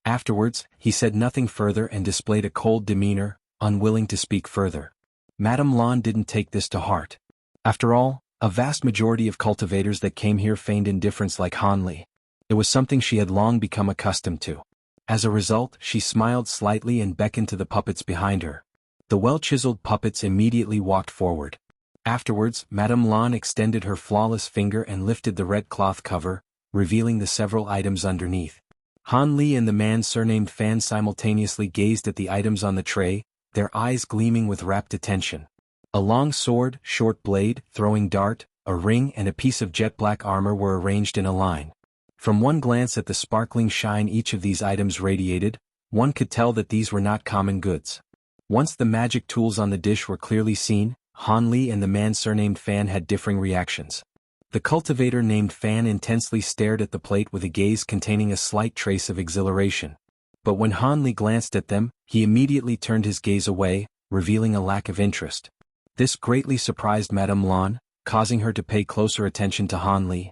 Afterwards, he said nothing further and displayed a cold demeanor, unwilling to speak further. Madame Lan didn't take this to heart. After all, a vast majority of cultivators that came here feigned indifference like Han Li. It was something she had long become accustomed to. As a result, she smiled slightly and beckoned to the puppets behind her. The well-chiseled puppets immediately walked forward. Afterwards, Madame Lan extended her flawless finger and lifted the red cloth cover, revealing the several items underneath. Han Li and the man surnamed Fan simultaneously gazed at the items on the tray, their eyes gleaming with rapt attention. A long sword, short blade, throwing dart, a ring and a piece of jet-black armor were arranged in a line. From one glance at the sparkling shine each of these items radiated, one could tell that these were not common goods. Once the magic tools on the dish were clearly seen, Han Li and the man surnamed Fan had differing reactions. The cultivator named Fan intensely stared at the plate with a gaze containing a slight trace of exhilaration. But when Han Li glanced at them, he immediately turned his gaze away, revealing a lack of interest. This greatly surprised Madame Lan, causing her to pay closer attention to Han Li.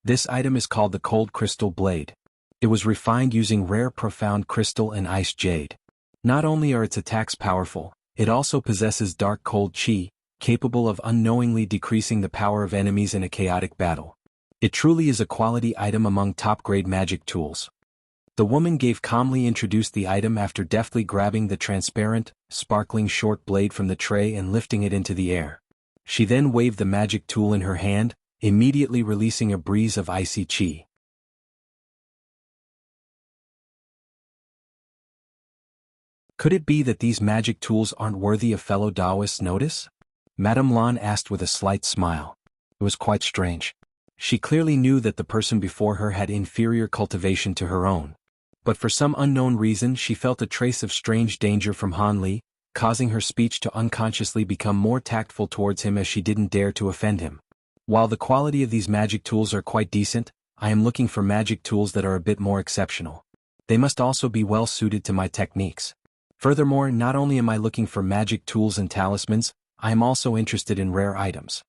This item is called the Cold Crystal Blade. It was refined using rare profound crystal and ice jade. Not only are its attacks powerful, it also possesses dark cold chi, capable of unknowingly decreasing the power of enemies in a chaotic battle. It truly is a quality item among top-grade magic tools. The woman calmly introduced the item after deftly grabbing the transparent, sparkling short blade from the tray and lifting it into the air. She then waved the magic tool in her hand, immediately releasing a breeze of icy qi. Could it be that these magic tools aren't worthy of fellow Taoists' notice? Madame Lan asked with a slight smile. It was quite strange. She clearly knew that the person before her had inferior cultivation to her own. But for some unknown reason she felt a trace of strange danger from Han Li, causing her speech to unconsciously become more tactful towards him as she didn't dare to offend him. While the quality of these magic tools are quite decent, I am looking for magic tools that are a bit more exceptional. They must also be well suited to my techniques. Furthermore, not only am I looking for magic tools and talismans, I am also interested in rare items.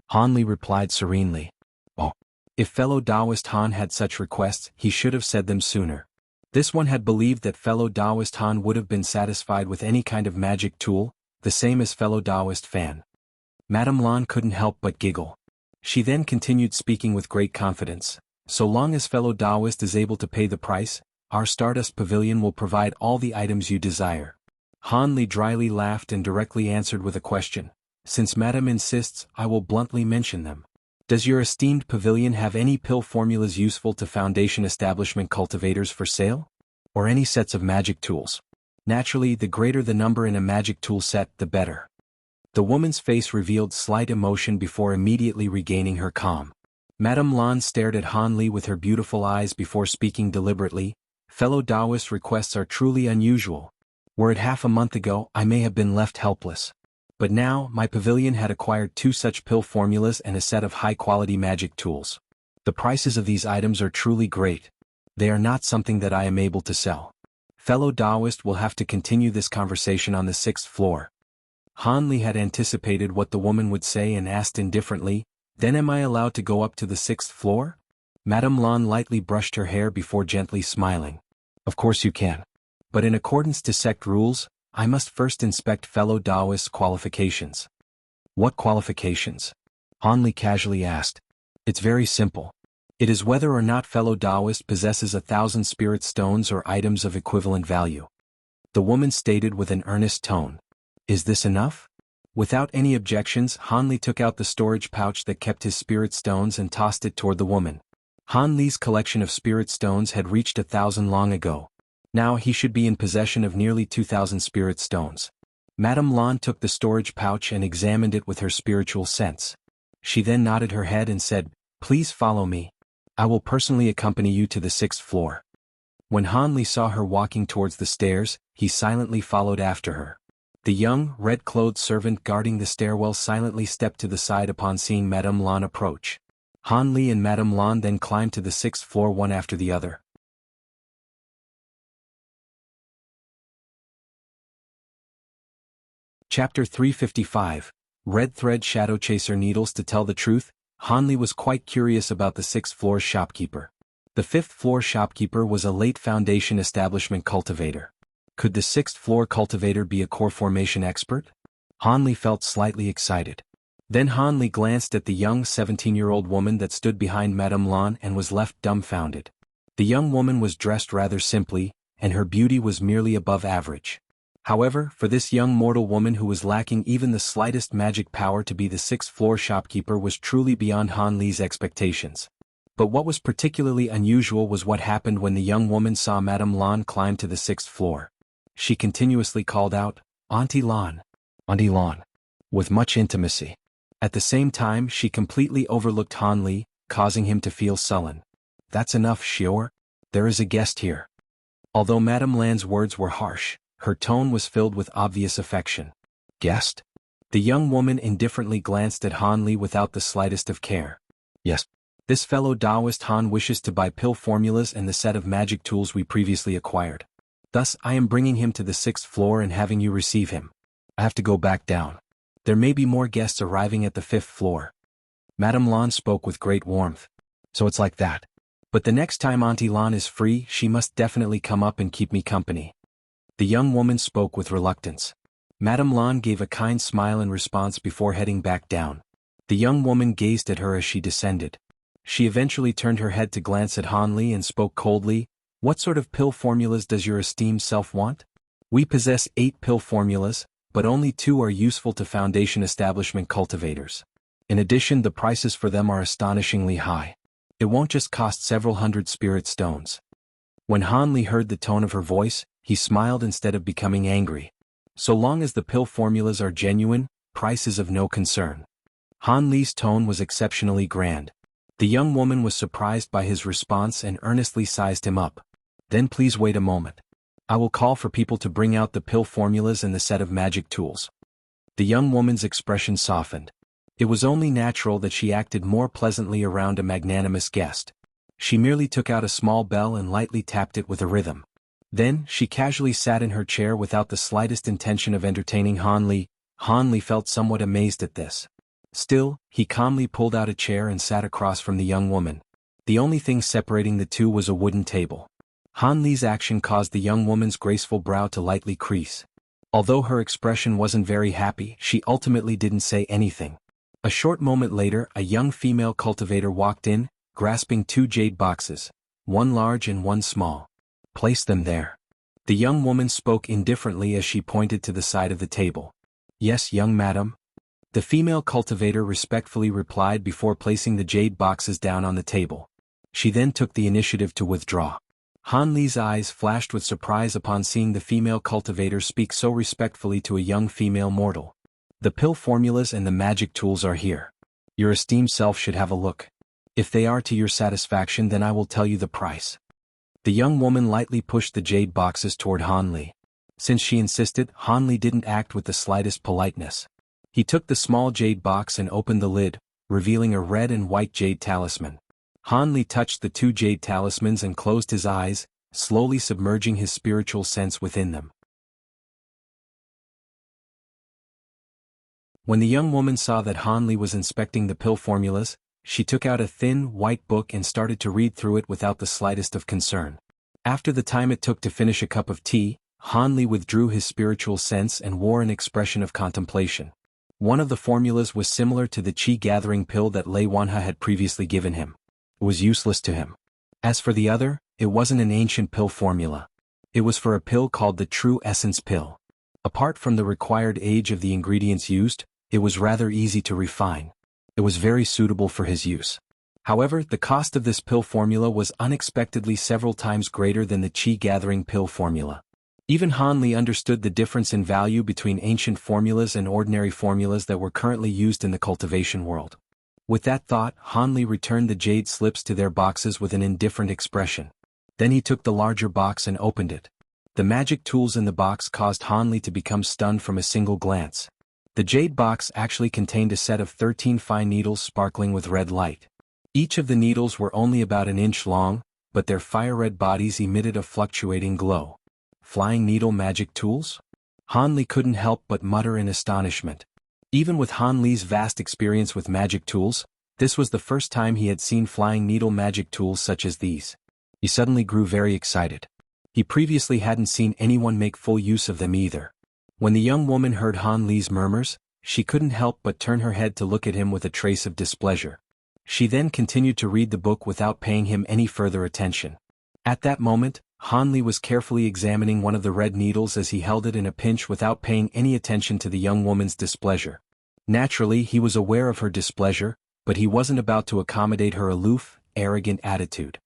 Han Li replied serenely. Oh. If fellow Taoist Han had such requests, he should have said them sooner. This one had believed that fellow Taoist Han would have been satisfied with any kind of magic tool, the same as fellow Taoist Fan. Madame Lan couldn't help but giggle. She then continued speaking with great confidence. So long as fellow Taoist is able to pay the price, our Stardust Pavilion will provide all the items you desire. Han Li dryly laughed and directly answered with a question. Since Madame insists, I will bluntly mention them. Does your esteemed pavilion have any pill formulas useful to Foundation establishment cultivators for sale? Or any sets of magic tools? Naturally, the greater the number in a magic tool set, the better. The woman's face revealed slight emotion before immediately regaining her calm. Madame Lan stared at Han Li with her beautiful eyes before speaking deliberately. Fellow Taoist requests are truly unusual. Were it half a month ago, I may have been left helpless. But now, my pavilion had acquired 2 such pill formulas and a set of high-quality magic tools. The prices of these items are truly great. They are not something that I am able to sell. Fellow Taoist will have to continue this conversation on the 6th floor. Han Li had anticipated what the woman would say and asked indifferently, then am I allowed to go up to the 6th floor? Madame Lan lightly brushed her hair before gently smiling. Of course you can. But in accordance to sect rules, I must first inspect fellow Taoist's qualifications. What qualifications? Han Li casually asked. It's very simple. It is whether or not fellow Taoist possesses 1,000 spirit stones or items of equivalent value. The woman stated with an earnest tone. Is this enough? Without any objections, Han Li took out the storage pouch that kept his spirit stones and tossed it toward the woman. Han Li's collection of spirit stones had reached 1,000 long ago. Now he should be in possession of nearly 2,000 spirit stones. Madame Lan took the storage pouch and examined it with her spiritual sense. She then nodded her head and said, Please follow me. I will personally accompany you to the 6th floor. When Han Li saw her walking towards the stairs, he silently followed after her. The young, red-clothed servant guarding the stairwell silently stepped to the side upon seeing Madame Lan approach. Han Li and Madame Lan then climbed to the 6th floor one after the other. Chapter 355, Red Thread Shadow Chaser Needles. To tell the truth, Han Li was quite curious about the 6th floor shopkeeper. The 5th floor shopkeeper was a late Foundation establishment cultivator. Could the 6th floor cultivator be a core formation expert? Han Li felt slightly excited. Then Han Li glanced at the young 17-year-old woman that stood behind Madame Lan and was left dumbfounded. The young woman was dressed rather simply, and her beauty was merely above average. However, for this young mortal woman who was lacking even the slightest magic power to be the 6th floor shopkeeper was truly beyond Han Li's expectations. But what was particularly unusual was what happened when the young woman saw Madame Lan climb to the 6th floor. She continuously called out, Auntie Lan, Auntie Lan, with much intimacy. At the same time, she completely overlooked Han Li, causing him to feel sullen. That's enough, Xior. There is a guest here. Although Madame Lan's words were harsh, her tone was filled with obvious affection. Guest? The young woman indifferently glanced at Han Li without the slightest of care. Yes. This fellow Taoist Han wishes to buy pill formulas and the set of magic tools we previously acquired. Thus, I am bringing him to the 6th floor and having you receive him. I have to go back down. There may be more guests arriving at the 5th floor. Madame Lan spoke with great warmth. So it's like that. But the next time Auntie Lan is free, she must definitely come up and keep me company. The young woman spoke with reluctance. Madame Lan gave a kind smile in response before heading back down. The young woman gazed at her as she descended. She eventually turned her head to glance at Han Li and spoke coldly. What sort of pill formulas does your esteemed self want? We possess 8 pill formulas, but only 2 are useful to foundation establishment cultivators. In addition, the prices for them are astonishingly high. It won't just cost several hundred spirit stones. When Han Li heard the tone of her voice, he smiled instead of becoming angry. So long as the pill formulas are genuine, price is of no concern. Han Li's tone was exceptionally grand. The young woman was surprised by his response and earnestly sized him up. Then please wait a moment. I will call for people to bring out the pill formulas and the set of magic tools. The young woman's expression softened. It was only natural that she acted more pleasantly around a magnanimous guest. She merely took out a small bell and lightly tapped it with a rhythm. Then, she casually sat in her chair without the slightest intention of entertaining Han Li. Han Li felt somewhat amazed at this. Still, he calmly pulled out a chair and sat across from the young woman. The only thing separating the two was a wooden table. Han Li's action caused the young woman's graceful brow to lightly crease. Although her expression wasn't very happy, she ultimately didn't say anything. A short moment later, a young female cultivator walked in, grasping 2 jade boxes, one large and one small. Place them there. The young woman spoke indifferently as she pointed to the side of the table. Yes, young madam. The female cultivator respectfully replied before placing the jade boxes down on the table. She then took the initiative to withdraw. Han Li's eyes flashed with surprise upon seeing the female cultivator speak so respectfully to a young female mortal. The pill formulas and the magic tools are here. Your esteemed self should have a look. If they are to your satisfaction, then I will tell you the price. The young woman lightly pushed the jade boxes toward Han Li. Since she insisted, Han Li didn't act with the slightest politeness. He took the small jade box and opened the lid, revealing a red and white jade talisman. Han Li touched the 2 jade talismans and closed his eyes, slowly submerging his spiritual sense within them. When the young woman saw that Han Li was inspecting the pill formulas, she took out a thin, white book and started to read through it without the slightest of concern. After the time it took to finish a cup of tea, Han Li withdrew his spiritual sense and wore an expression of contemplation. One of the formulas was similar to the chi-gathering pill that Lei Wanha had previously given him. It was useless to him. As for the other, it wasn't an ancient pill formula. It was for a pill called the True Essence Pill. Apart from the required age of the ingredients used, it was rather easy to refine. It was very suitable for his use. However, the cost of this pill formula was unexpectedly several times greater than the chi-gathering pill formula. Even Han Li understood the difference in value between ancient formulas and ordinary formulas that were currently used in the cultivation world. With that thought, Han Li returned the jade slips to their boxes with an indifferent expression. Then he took the larger box and opened it. The magic tools in the box caused Han Li to become stunned from a single glance. The jade box actually contained a set of 13 fine needles sparkling with red light. Each of the needles were only about an inch long, but their fire-red bodies emitted a fluctuating glow. Flying needle magic tools? Han Li couldn't help but mutter in astonishment. Even with Han Li's vast experience with magic tools, this was the first time he had seen flying needle magic tools such as these. He suddenly grew very excited. He previously hadn't seen anyone make full use of them either. When the young woman heard Han Li's murmurs, she couldn't help but turn her head to look at him with a trace of displeasure. She then continued to read the book without paying him any further attention. At that moment, Han Li was carefully examining one of the red needles as he held it in a pinch without paying any attention to the young woman's displeasure. Naturally, he was aware of her displeasure, but he wasn't about to accommodate her aloof, arrogant attitude.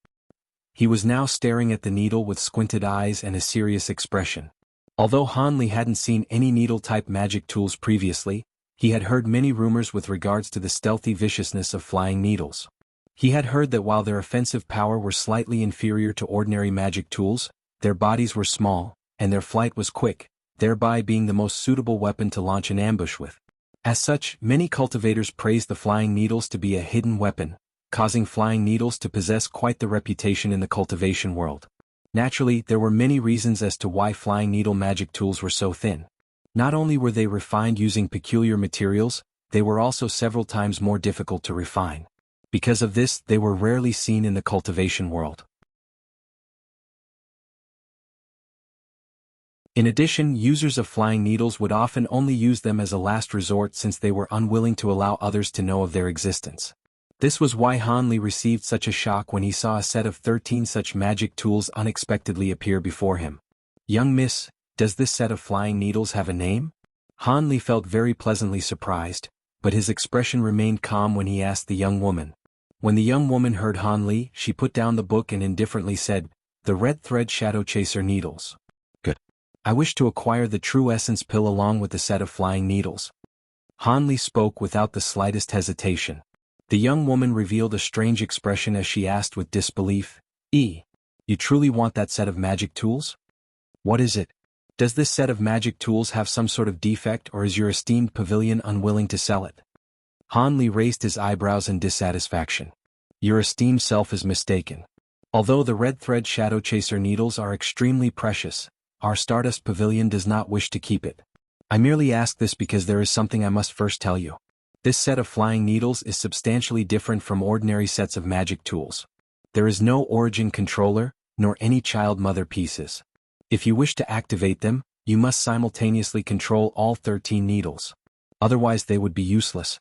He was now staring at the needle with squinted eyes and a serious expression. Although Han Li hadn't seen any needle-type magic tools previously, he had heard many rumors with regards to the stealthy viciousness of flying needles. He had heard that while their offensive power were slightly inferior to ordinary magic tools, their bodies were small, and their flight was quick, thereby being the most suitable weapon to launch an ambush with. As such, many cultivators praised the flying needles to be a hidden weapon, causing flying needles to possess quite the reputation in the cultivation world. Naturally, there were many reasons as to why flying needle magic tools were so thin. Not only were they refined using peculiar materials, they were also several times more difficult to refine. Because of this, they were rarely seen in the cultivation world. In addition, users of flying needles would often only use them as a last resort since they were unwilling to allow others to know of their existence. This was why Han Li received such a shock when he saw a set of 13 such magic tools unexpectedly appear before him. "Young miss, does this set of flying needles have a name?" Han Li felt very pleasantly surprised, but his expression remained calm when he asked the young woman. When the young woman heard Han Li, she put down the book and indifferently said, "The red thread shadow chaser needles. Good. I wish to acquire the true essence pill along with the set of flying needles." Han Li spoke without the slightest hesitation. The young woman revealed a strange expression as she asked with disbelief, You truly want that set of magic tools? What is it? Does this set of magic tools have some sort of defect, or is your esteemed pavilion unwilling to sell it?" Han Li raised his eyebrows in dissatisfaction. "Your esteemed self is mistaken. Although the red thread shadow chaser needles are extremely precious, our Stardust Pavilion does not wish to keep it. I merely ask this because there is something I must first tell you. This set of flying needles is substantially different from ordinary sets of magic tools. There is no origin controller, nor any child mother pieces. If you wish to activate them, you must simultaneously control all 13 needles. Otherwise they would be useless."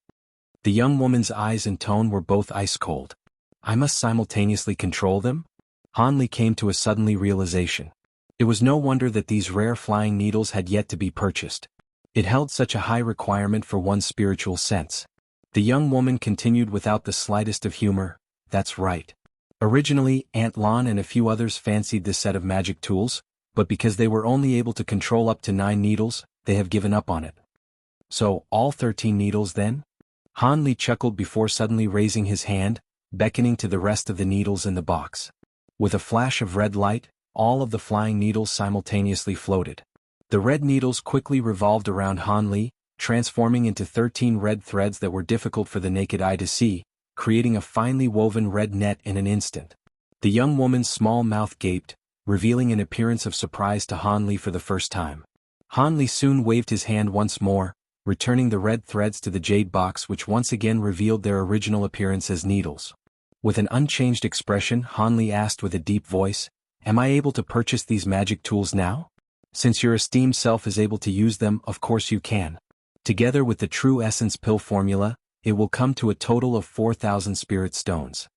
The young woman's eyes and tone were both ice cold. "I must simultaneously control them?" Han Li came to a suddenly realization. It was no wonder that these rare flying needles had yet to be purchased. It held such a high requirement for one's spiritual sense. The young woman continued without the slightest of humor, "That's right. Originally, Aunt Lan and a few others fancied this set of magic tools, but because they were only able to control up to 9 needles, they have given up on it." "So, all 13 needles then?" Han Li chuckled before suddenly raising his hand, beckoning to the rest of the needles in the box. With a flash of red light, all of the flying needles simultaneously floated. The red needles quickly revolved around Han Li, transforming into 13 red threads that were difficult for the naked eye to see, creating a finely woven red net in an instant. The young woman's small mouth gaped, revealing an appearance of surprise to Han Li for the first time. Han Li soon waved his hand once more, returning the red threads to the jade box, which once again revealed their original appearance as needles. With an unchanged expression, Han Li asked with a deep voice, "Am I able to purchase these magic tools now? Since your esteemed self is able to use them, of course you can. Together with the true essence pill formula, it will come to a total of 4,000 spirit stones."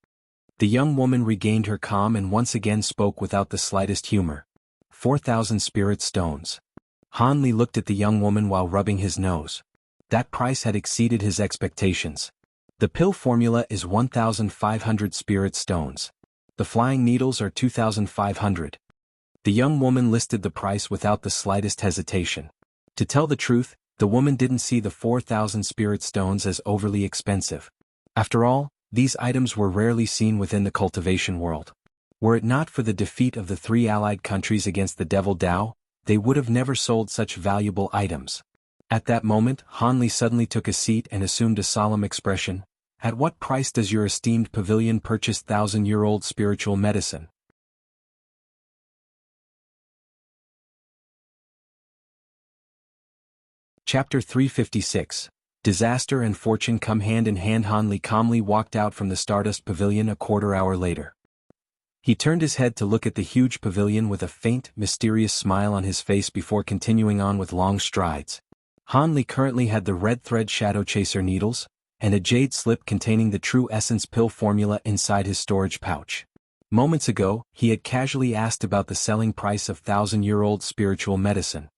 The young woman regained her calm and once again spoke without the slightest humor. 4,000 spirit stones. Han Li looked at the young woman while rubbing his nose. That price had exceeded his expectations. The pill formula is 1,500 spirit stones. The flying needles are 2,500. The young woman listed the price without the slightest hesitation. To tell the truth, the woman didn't see the 4,000 spirit stones as overly expensive. After all, these items were rarely seen within the cultivation world. Were it not for the defeat of the 3 allied countries against the Devil Dao, they would have never sold such valuable items. At that moment, Han Li suddenly took a seat and assumed a solemn expression. "At what price does your esteemed pavilion purchase 1,000-year-old spiritual medicine?" Chapter 356. Disaster and fortune come hand in hand. Han Li calmly walked out from the Stardust Pavilion a quarter-hour later. He turned his head to look at the huge pavilion with a faint, mysterious smile on his face before continuing on with long strides. Han Li currently had the red thread shadow chaser needles, and a jade slip containing the true essence pill formula inside his storage pouch. Moments ago, he had casually asked about the selling price of 1,000-year-old spiritual medicine.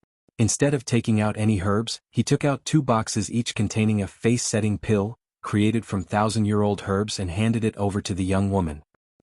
Instead of taking out any herbs, he took out 2 boxes each containing a face-setting pill, created from 1,000-year-old herbs, and handed it over to the young woman.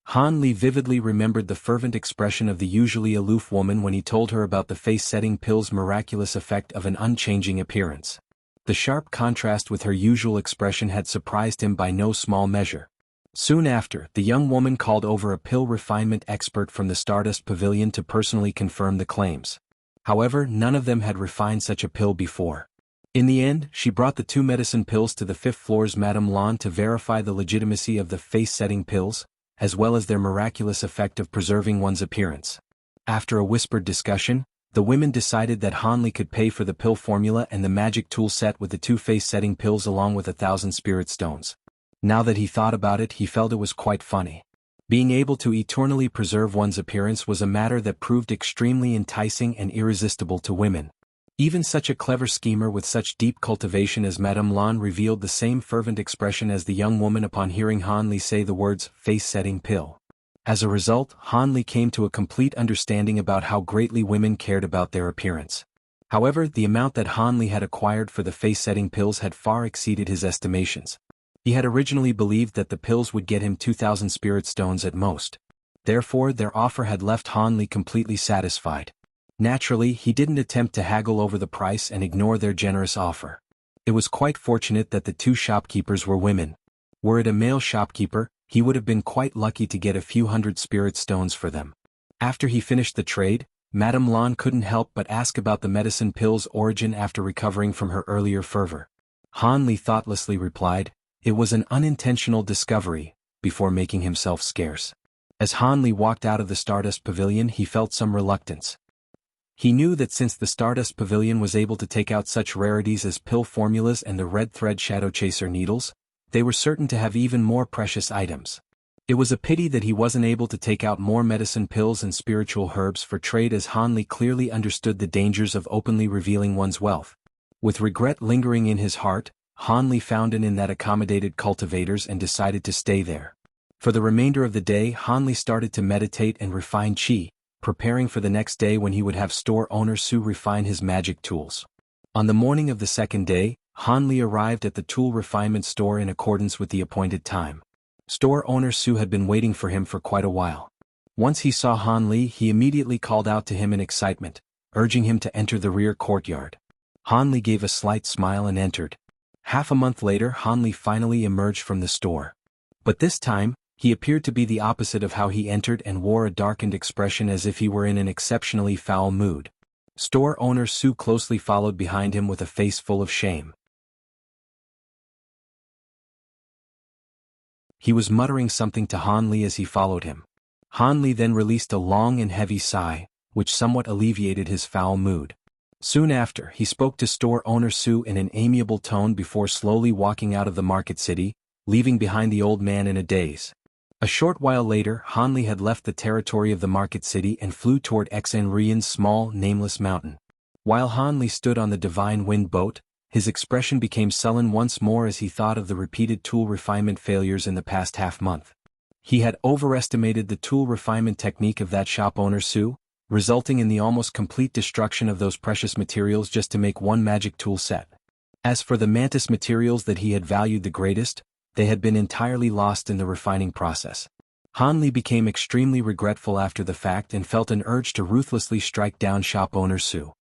Han Li vividly remembered the fervent expression of the usually aloof woman when he told her about the face-setting pill's miraculous effect of an unchanging appearance. The sharp contrast with her usual expression had surprised him by no small measure. Soon after, the young woman called over a pill refinement expert from the Stardust Pavilion to personally confirm the claims. However, none of them had refined such a pill before. In the end, she brought the 2 medicine pills to the 5th floor's Madame Lan to verify the legitimacy of the face-setting pills, as well as their miraculous effect of preserving one's appearance. After a whispered discussion, the women decided that Han Li could pay for the pill formula and the magic tool set with the 2 face-setting pills along with 1,000 spirit stones. Now that he thought about it, he felt it was quite funny. Being able to eternally preserve one's appearance was a matter that proved extremely enticing and irresistible to women. Even such a clever schemer with such deep cultivation as Madame Lan revealed the same fervent expression as the young woman upon hearing Han Li say the words face-setting pill. As a result, Han Li came to a complete understanding about how greatly women cared about their appearance. However, the amount that Han Li had acquired for the face-setting pills had far exceeded his estimations. He had originally believed that the pills would get him 2,000 spirit stones at most. Therefore, their offer had left Han Li completely satisfied. Naturally, he didn't attempt to haggle over the price and ignore their generous offer. It was quite fortunate that the two shopkeepers were women. Were it a male shopkeeper, he would have been quite lucky to get a few hundred spirit stones for them. After he finished the trade, Madame Lan couldn't help but ask about the medicine pill's origin after recovering from her earlier fervor. Han Li thoughtlessly replied, "It was an unintentional discovery," before making himself scarce. As Han Li walked out of the Stardust Pavilion, he felt some reluctance. He knew that since the Stardust Pavilion was able to take out such rarities as pill formulas and the red thread Shadow Chaser needles, they were certain to have even more precious items. It was a pity that he wasn't able to take out more medicine pills and spiritual herbs for trade, as Han Li clearly understood the dangers of openly revealing one's wealth. With regret lingering in his heart, Han Li found an inn that accommodated cultivators and decided to stay there. For the remainder of the day, Han Li started to meditate and refine qi, preparing for the next day when he would have store owner Su refine his magic tools. On the morning of the second day, Han Li arrived at the tool refinement store in accordance with the appointed time. Store owner Su had been waiting for him for quite a while. Once he saw Han Li, he immediately called out to him in excitement, urging him to enter the rear courtyard. Han Li gave a slight smile and entered. Half a month later, Han Li finally emerged from the store. But this time, he appeared to be the opposite of how he entered and wore a darkened expression as if he were in an exceptionally foul mood. Store owner Su closely followed behind him with a face full of shame. He was muttering something to Han Li as he followed him. Han Li then released a long and heavy sigh, which somewhat alleviated his foul mood. Soon after, he spoke to store owner Su in an amiable tone before slowly walking out of the market city, leaving behind the old man in a daze. A short while later, Han Li had left the territory of the market city and flew toward Xanrian's small, nameless mountain. While Han Li stood on the Divine Wind boat, his expression became sullen once more as he thought of the repeated tool refinement failures in the past half-month. He had overestimated the tool refinement technique of that shop owner Su, resulting in the almost complete destruction of those precious materials just to make one magic tool set. As for the mantis materials that he had valued the greatest, they had been entirely lost in the refining process. Han Li became extremely regretful after the fact and felt an urge to ruthlessly strike down shop owner Su.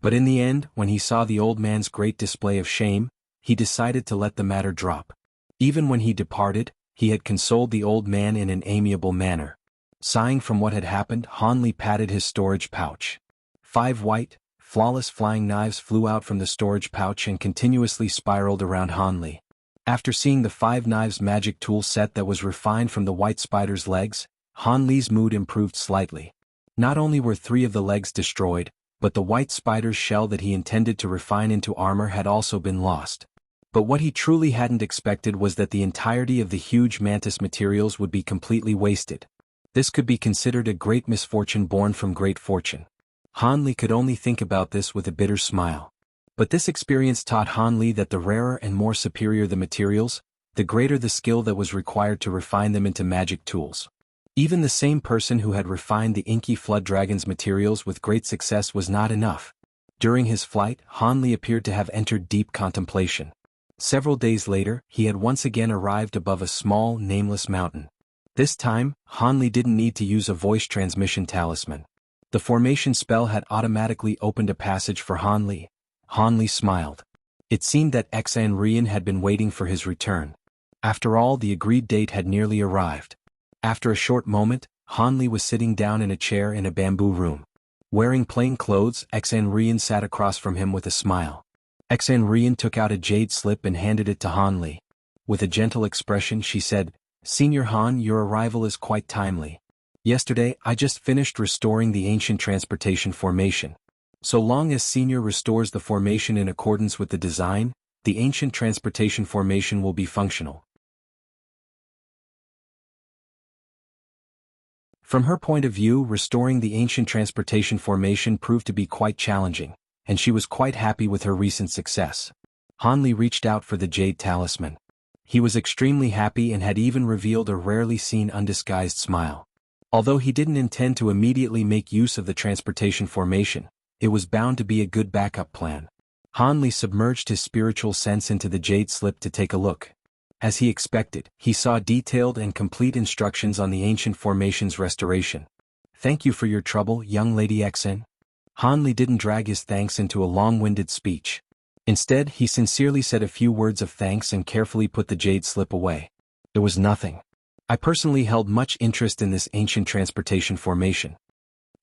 But in the end, when he saw the old man's great display of shame, he decided to let the matter drop. Even when he departed, he had consoled the old man in an amiable manner. Sighing from what had happened, Han Li patted his storage pouch. 5 white, flawless flying knives flew out from the storage pouch and continuously spiraled around Han Li. After seeing the 5 knives magic tool set that was refined from the white spider's legs, Han Li's mood improved slightly. Not only were 3 of the legs destroyed, but the white spider's shell that he intended to refine into armor had also been lost. But what he truly hadn't expected was that the entirety of the huge mantis materials would be completely wasted. This could be considered a great misfortune born from great fortune. Han Li could only think about this with a bitter smile. But this experience taught Han Li that the rarer and more superior the materials, the greater the skill that was required to refine them into magic tools. Even the same person who had refined the inky flood dragon's materials with great success was not enough. During his flight, Han Li appeared to have entered deep contemplation. Several days later, he had once again arrived above a small, nameless mountain. This time, Han Li didn't need to use a voice transmission talisman. The formation spell had automatically opened a passage for Han Li. Han Li smiled. It seemed that Xanrian had been waiting for his return. After all, the agreed date had nearly arrived. After a short moment, Han Li was sitting down in a chair in a bamboo room. Wearing plain clothes, Xanrian sat across from him with a smile. Xanrian took out a jade slip and handed it to Han Li. With a gentle expression, she said, "Senior Han, your arrival is quite timely. Yesterday, I just finished restoring the ancient transportation formation. So long as Senior restores the formation in accordance with the design, the ancient transportation formation will be functional." From her point of view, restoring the ancient transportation formation proved to be quite challenging, and she was quite happy with her recent success. Han Li reached out for the jade talisman. He was extremely happy and had even revealed a rarely seen undisguised smile. Although he didn't intend to immediately make use of the transportation formation, It was bound to be a good backup plan. Han Li submerged his spiritual sense into the jade slip to take a look. As he expected, he saw detailed and complete instructions on the ancient formation's restoration. "Thank you for your trouble, young Lady Xen." Han Li didn't drag his thanks into a long-winded speech. Instead, he sincerely said a few words of thanks and carefully put the jade slip away. "It was nothing. I personally held much interest in this ancient transportation formation."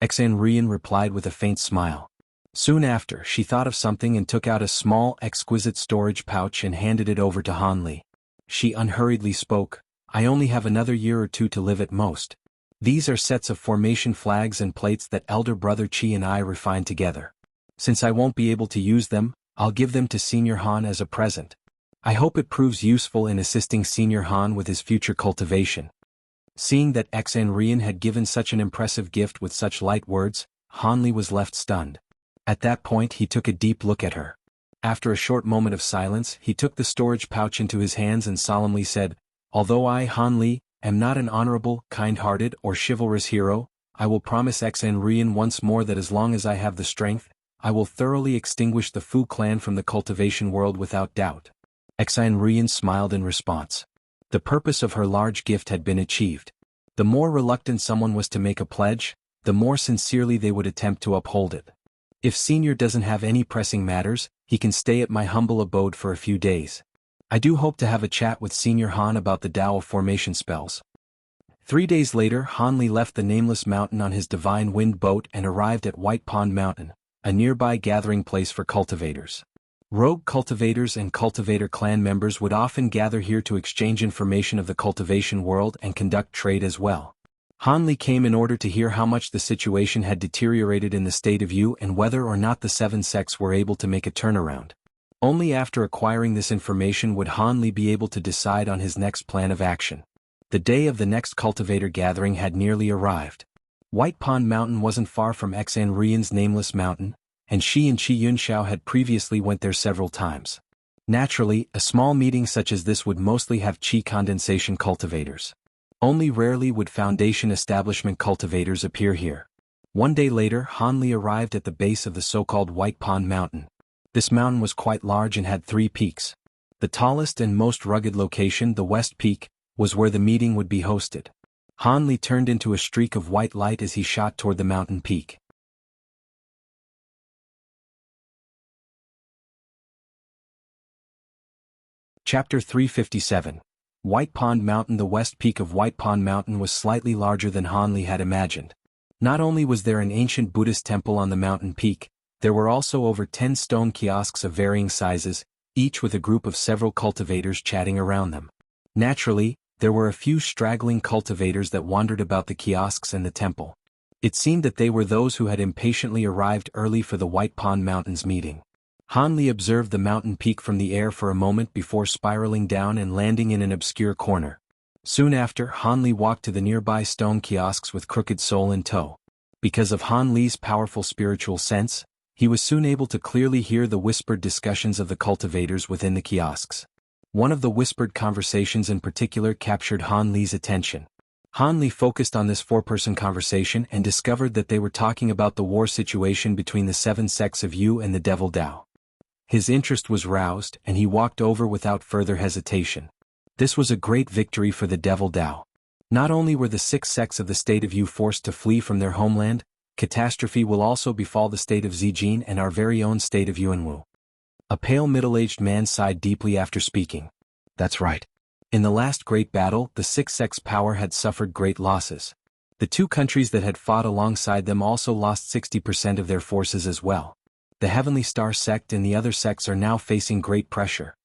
Xen Rian replied with a faint smile. Soon after, she thought of something and took out a small, exquisite storage pouch and handed it over to Han Li. She unhurriedly spoke, "I only have another year or two to live at most. These are sets of formation flags and plates that elder brother Qi and I refined together. Since I won't be able to use them, I'll give them to Senior Han as a present. I hope it proves useful in assisting Senior Han with his future cultivation." Seeing that Xen Rian had given such an impressive gift with such light words, Han Li was left stunned. At that point he took a deep look at her. After a short moment of silence, he took the storage pouch into his hands and solemnly said, "Although I, Han Li, am not an honorable, kind-hearted, or chivalrous hero, I will promise Xen Rian once more that as long as I have the strength, I will thoroughly extinguish the Fu clan from the cultivation world without doubt." Xen Rian smiled in response. The purpose of her large gift had been achieved. The more reluctant someone was to make a pledge, the more sincerely they would attempt to uphold it. "If Senior doesn't have any pressing matters, he can stay at my humble abode for a few days. I do hope to have a chat with Senior Han about the Tao of formation spells." 3 days later, Han Li left the nameless mountain on his divine wind boat and arrived at White Pond Mountain, a nearby gathering place for cultivators. Rogue cultivators and cultivator clan members would often gather here to exchange information of the cultivation world and conduct trade as well. Han Li came in order to hear how much the situation had deteriorated in the state of Yu and whether or not the 7 sects were able to make a turnaround. Only after acquiring this information would Han Li be able to decide on his next plan of action. The day of the next cultivator gathering had nearly arrived. White Pond Mountain wasn't far from Xen Rian's nameless mountain, and she and Qi Yunxiao had previously went there several times. Naturally, a small meeting such as this would mostly have Qi condensation cultivators. Only rarely would Foundation establishment cultivators appear here. 1 day later, Han Li arrived at the base of the so-called White Pond Mountain. This mountain was quite large and had 3 peaks. The tallest and most rugged location, the West Peak, was where the meeting would be hosted. Han Li turned into a streak of white light as he shot toward the mountain peak. Chapter 357. White Pond Mountain. The west peak of White Pond Mountain was slightly larger than Han Li had imagined. Not only was there an ancient Buddhist temple on the mountain peak, there were also over 10 stone kiosks of varying sizes, each with a group of several cultivators chatting around them. Naturally, there were a few straggling cultivators that wandered about the kiosks and the temple. It seemed that they were those who had impatiently arrived early for the White Pond Mountain's meeting. Han Li observed the mountain peak from the air for a moment before spiraling down and landing in an obscure corner. Soon after, Han Li walked to the nearby stone kiosks with Crooked Soul in tow. Because of Han Li's powerful spiritual sense, he was soon able to clearly hear the whispered discussions of the cultivators within the kiosks. One of the whispered conversations in particular captured Han Li's attention. Han Li focused on this 4-person conversation and discovered that they were talking about the war situation between the 7 sects of Yu and the Devil Tao. His interest was roused, and he walked over without further hesitation. This was a great victory for the Devil Tao. Not only were the 6 sects of the state of Yu forced to flee from their homeland, catastrophe will also befall the state of Zijin and our very own state of Yuanwu. A pale middle-aged man sighed deeply after speaking. That's right. In the last great battle, the 6 sects' power had suffered great losses. The 2 countries that had fought alongside them also lost 60% of their forces as well. The Heavenly Star sect and the other sects are now facing great pressure.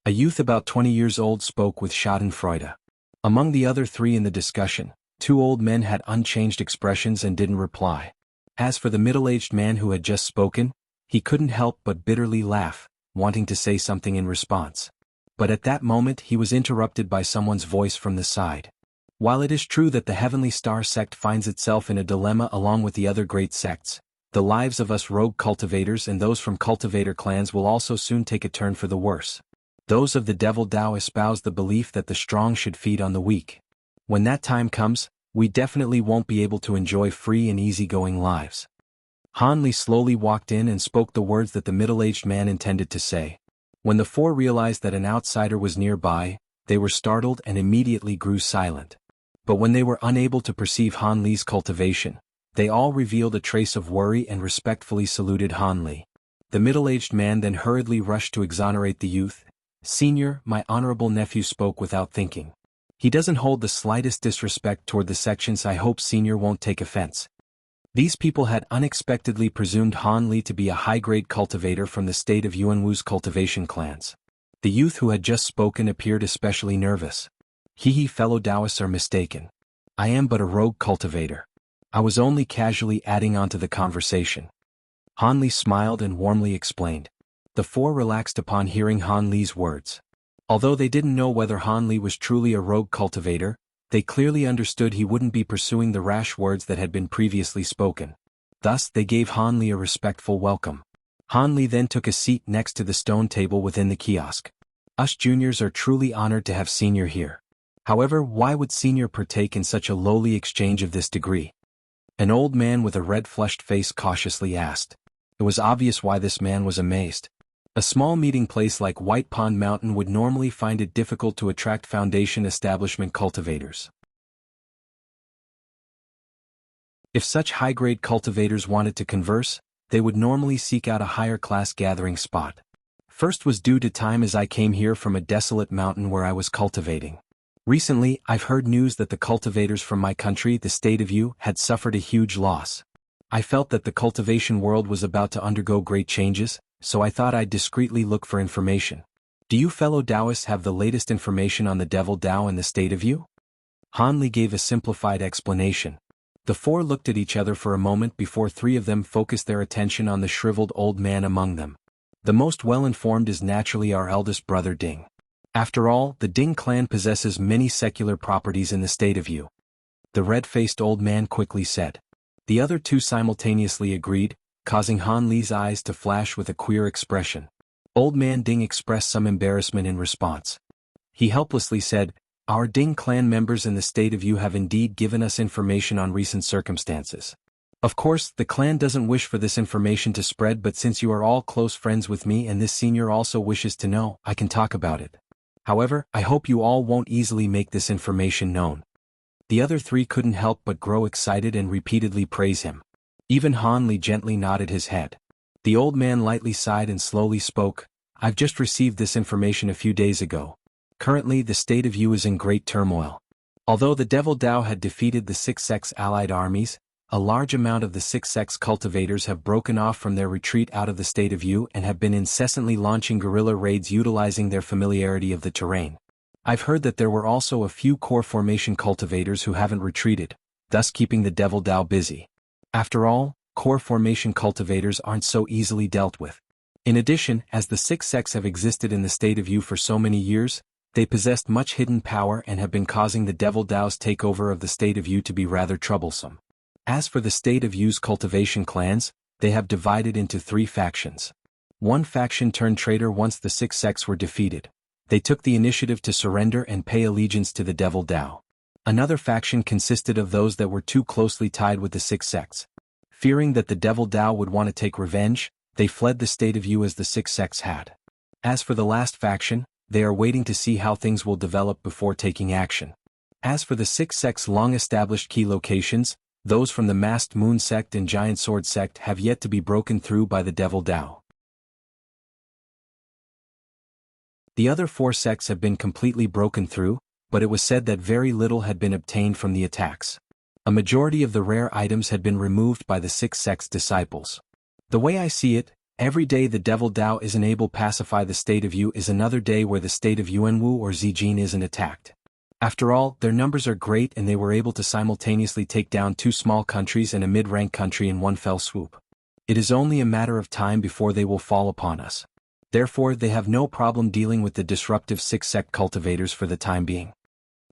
A youth about 20 years old spoke with schadenfreude. Among the other 3 in the discussion, 2 old men had unchanged expressions and didn't reply. As for the middle-aged man who had just spoken, he couldn't help but bitterly laugh, wanting to say something in response. But at that moment he was interrupted by someone's voice from the side. While it is true that the Heavenly Star sect finds itself in a dilemma along with the other great sects, the lives of us rogue cultivators and those from cultivator clans will also soon take a turn for the worse. Those of the Devil Tao espouse the belief that the strong should feed on the weak. When that time comes, we definitely won't be able to enjoy free and easygoing lives. Han Li slowly walked in and spoke the words that the middle-aged man intended to say. When the four realized that an outsider was nearby, they were startled and immediately grew silent. But when they were unable to perceive Han Li's cultivation, they all revealed a trace of worry and respectfully saluted Han Li. The middle-aged man then hurriedly rushed to exonerate the youth. "Senior, my honorable nephew spoke without thinking. He doesn't hold the slightest disrespect toward the sections. I hope Senior won't take offense." These people had unexpectedly presumed Han Li to be a high-grade cultivator from the state of Yuanwu's cultivation clans. The youth who had just spoken appeared especially nervous. "He fellow Taoists are mistaken. I am but a rogue cultivator. I was only casually adding on to the conversation." Han Li smiled and warmly explained. The four relaxed upon hearing Han Li's words. Although they didn't know whether Han Li was truly a rogue cultivator, they clearly understood he wouldn't be pursuing the rash words that had been previously spoken. Thus they gave Han Li a respectful welcome. Han Li then took a seat next to the stone table within the kiosk. "Us juniors are truly honored to have Senior here. However, why would Senior partake in such a lowly exchange of this degree?" An old man with a red-flushed face cautiously asked. It was obvious why this man was amazed. A small meeting place like White Pond Mountain would normally find it difficult to attract foundation establishment cultivators. If such high-grade cultivators wanted to converse, they would normally seek out a higher-class gathering spot. First was due to time, as I came here from a desolate mountain where I was cultivating. Recently, I've heard news that the cultivators from my country, the state of Yu, had suffered a huge loss. I felt that the cultivation world was about to undergo great changes, so I thought I'd discreetly look for information. Do you fellow Taoists have the latest information on the Devil Tao and the state of Yu? Han Li gave a simplified explanation. The four looked at each other for a moment before three of them focused their attention on the shriveled old man among them. The most well-informed is naturally our eldest brother Ding. After all, the Ding clan possesses many secular properties in the state of Yu. The red-faced old man quickly said. The other two simultaneously agreed, causing Han Li's eyes to flash with a queer expression. Old man Ding expressed some embarrassment in response. He helplessly said, "Our Ding clan members in the state of Yu have indeed given us information on recent circumstances. Of course, the clan doesn't wish for this information to spread, but since you are all close friends with me and this senior also wishes to know, I can talk about it. However, I hope you all won't easily make this information known." The other three couldn't help but grow excited and repeatedly praise him. Even Han Li gently nodded his head. The old man lightly sighed and slowly spoke. "I've just received this information a few days ago. Currently the state of Yu is in great turmoil. Although the Devil Tao had defeated the Six Sects allied armies, a large amount of the Six Sects cultivators have broken off from their retreat out of the state of Yu and have been incessantly launching guerrilla raids utilizing their familiarity of the terrain. I've heard that there were also a few core formation cultivators who haven't retreated, thus keeping the Devil Tao busy. After all, core formation cultivators aren't so easily dealt with. In addition, as the Six Sects have existed in the state of Yu for so many years, they possessed much hidden power and have been causing the Devil Tao's takeover of the state of Yu to be rather troublesome. As for the state of Yu's cultivation clans, they have divided into three factions. One faction turned traitor once the Six Sects were defeated. They took the initiative to surrender and pay allegiance to the Devil Tao. Another faction consisted of those that were too closely tied with the Six Sects. Fearing that the Devil Tao would want to take revenge, they fled the state of Yu as the Six Sects had. As for the last faction, they are waiting to see how things will develop before taking action. As for the Six Sects' long-established key locations, those from the Masked Moon sect and Giant Sword sect have yet to be broken through by the Devil Tao. The other four sects have been completely broken through, but it was said that very little had been obtained from the attacks. A majority of the rare items had been removed by the Six Sects' disciples. The way I see it, every day the Devil Tao isn't able to pacify the state of Yu is another day where the state of Yuanwu or Zijin isn't attacked. After all, their numbers are great and they were able to simultaneously take down two small countries and a mid-rank country in one fell swoop. It is only a matter of time before they will fall upon us. Therefore, they have no problem dealing with the disruptive Six Sect cultivators for the time being.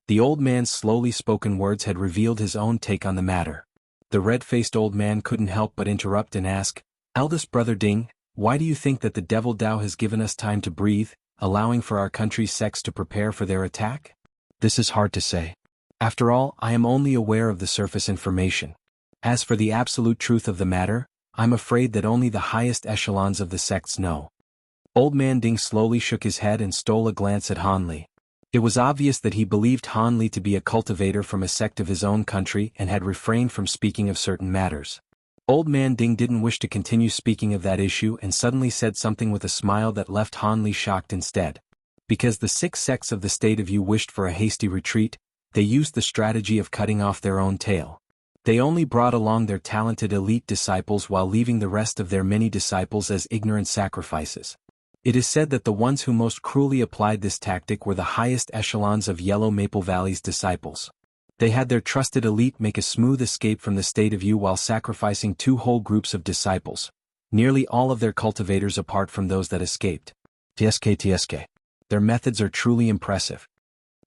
The old man's slowly spoken words had revealed his own take on the matter. The red-faced old man couldn't help but interrupt and ask, "Eldest brother Ding, why do you think that the Devil Tao has given us time to breathe, allowing for our country's sects to prepare for their attack?" "This is hard to say. After all, I am only aware of the surface information. As for the absolute truth of the matter, I'm afraid that only the highest echelons of the sects know. Old Man Ding slowly shook his head and stole a glance at Han Li. It was obvious that he believed Han Li to be a cultivator from a sect of his own country and had refrained from speaking of certain matters. Old Man Ding didn't wish to continue speaking of that issue and suddenly said something with a smile that left Han Li shocked instead. Because the 6 sects of the state of Yu wished for a hasty retreat, they used the strategy of cutting off their own tail. They only brought along their talented elite disciples while leaving the rest of their many disciples as ignorant sacrifices. It is said that the ones who most cruelly applied this tactic were the highest echelons of Yellow Maple Valley's disciples. They had their trusted elite make a smooth escape from the state of Yu while sacrificing 2 whole groups of disciples, nearly all of their cultivators apart from those that escaped. TSK. Their methods are truly impressive.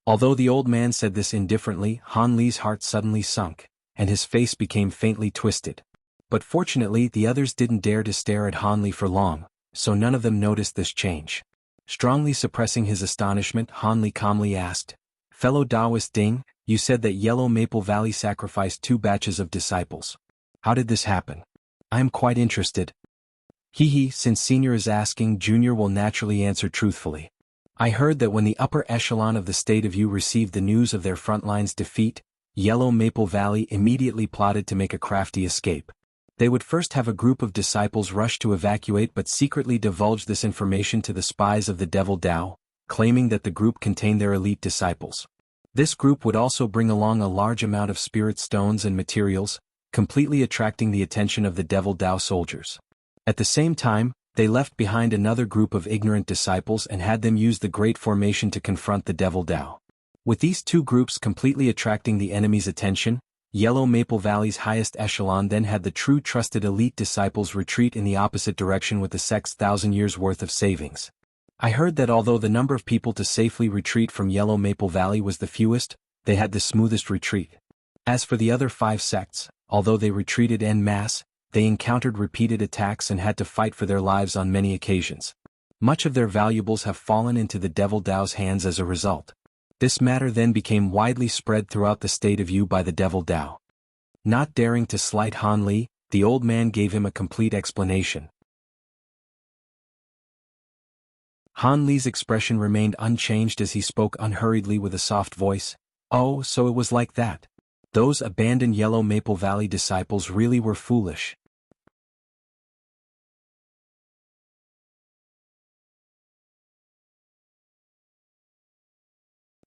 Although the old man said this indifferently, Han Li's heart suddenly sunk, and his face became faintly twisted. But fortunately the others didn't dare to stare at Han Li for long, so none of them noticed this change. Strongly suppressing his astonishment, Han Li calmly asked, "Fellow Taoist Ding, you said that Yellow Maple Valley sacrificed 2 batches of disciples. How did this happen? I am quite interested." Since Senior is asking, Junior will naturally answer truthfully. I heard that when the upper echelon of the state of Yu received the news of their frontline's defeat, Yellow Maple Valley immediately plotted to make a crafty escape. They would first have a group of disciples rush to evacuate but secretly divulge this information to the spies of the Devil Dao, claiming that the group contained their elite disciples. This group would also bring along a large amount of spirit stones and materials, completely attracting the attention of the Devil Dao soldiers. At the same time, they left behind another group of ignorant disciples and had them use the Great Formation to confront the Devil Dao. With these 2 groups completely attracting the enemy's attention, Yellow Maple Valley's highest echelon then had the true trusted elite disciples retreat in the opposite direction with the sect's 1,000 years' worth of savings. I heard that although the number of people to safely retreat from Yellow Maple Valley was the fewest, they had the smoothest retreat. As for the other 5 sects, although they retreated en masse, they encountered repeated attacks and had to fight for their lives on many occasions. Much of their valuables have fallen into the Devil Dao's hands as a result. This matter then became widely spread throughout the state of Yu by the Devil Dao. Not daring to slight Han Li, the old man gave him a complete explanation. Han Li's expression remained unchanged as he spoke unhurriedly with a soft voice. "Oh, so it was like that. Those abandoned Yellow Maple Valley disciples really were foolish."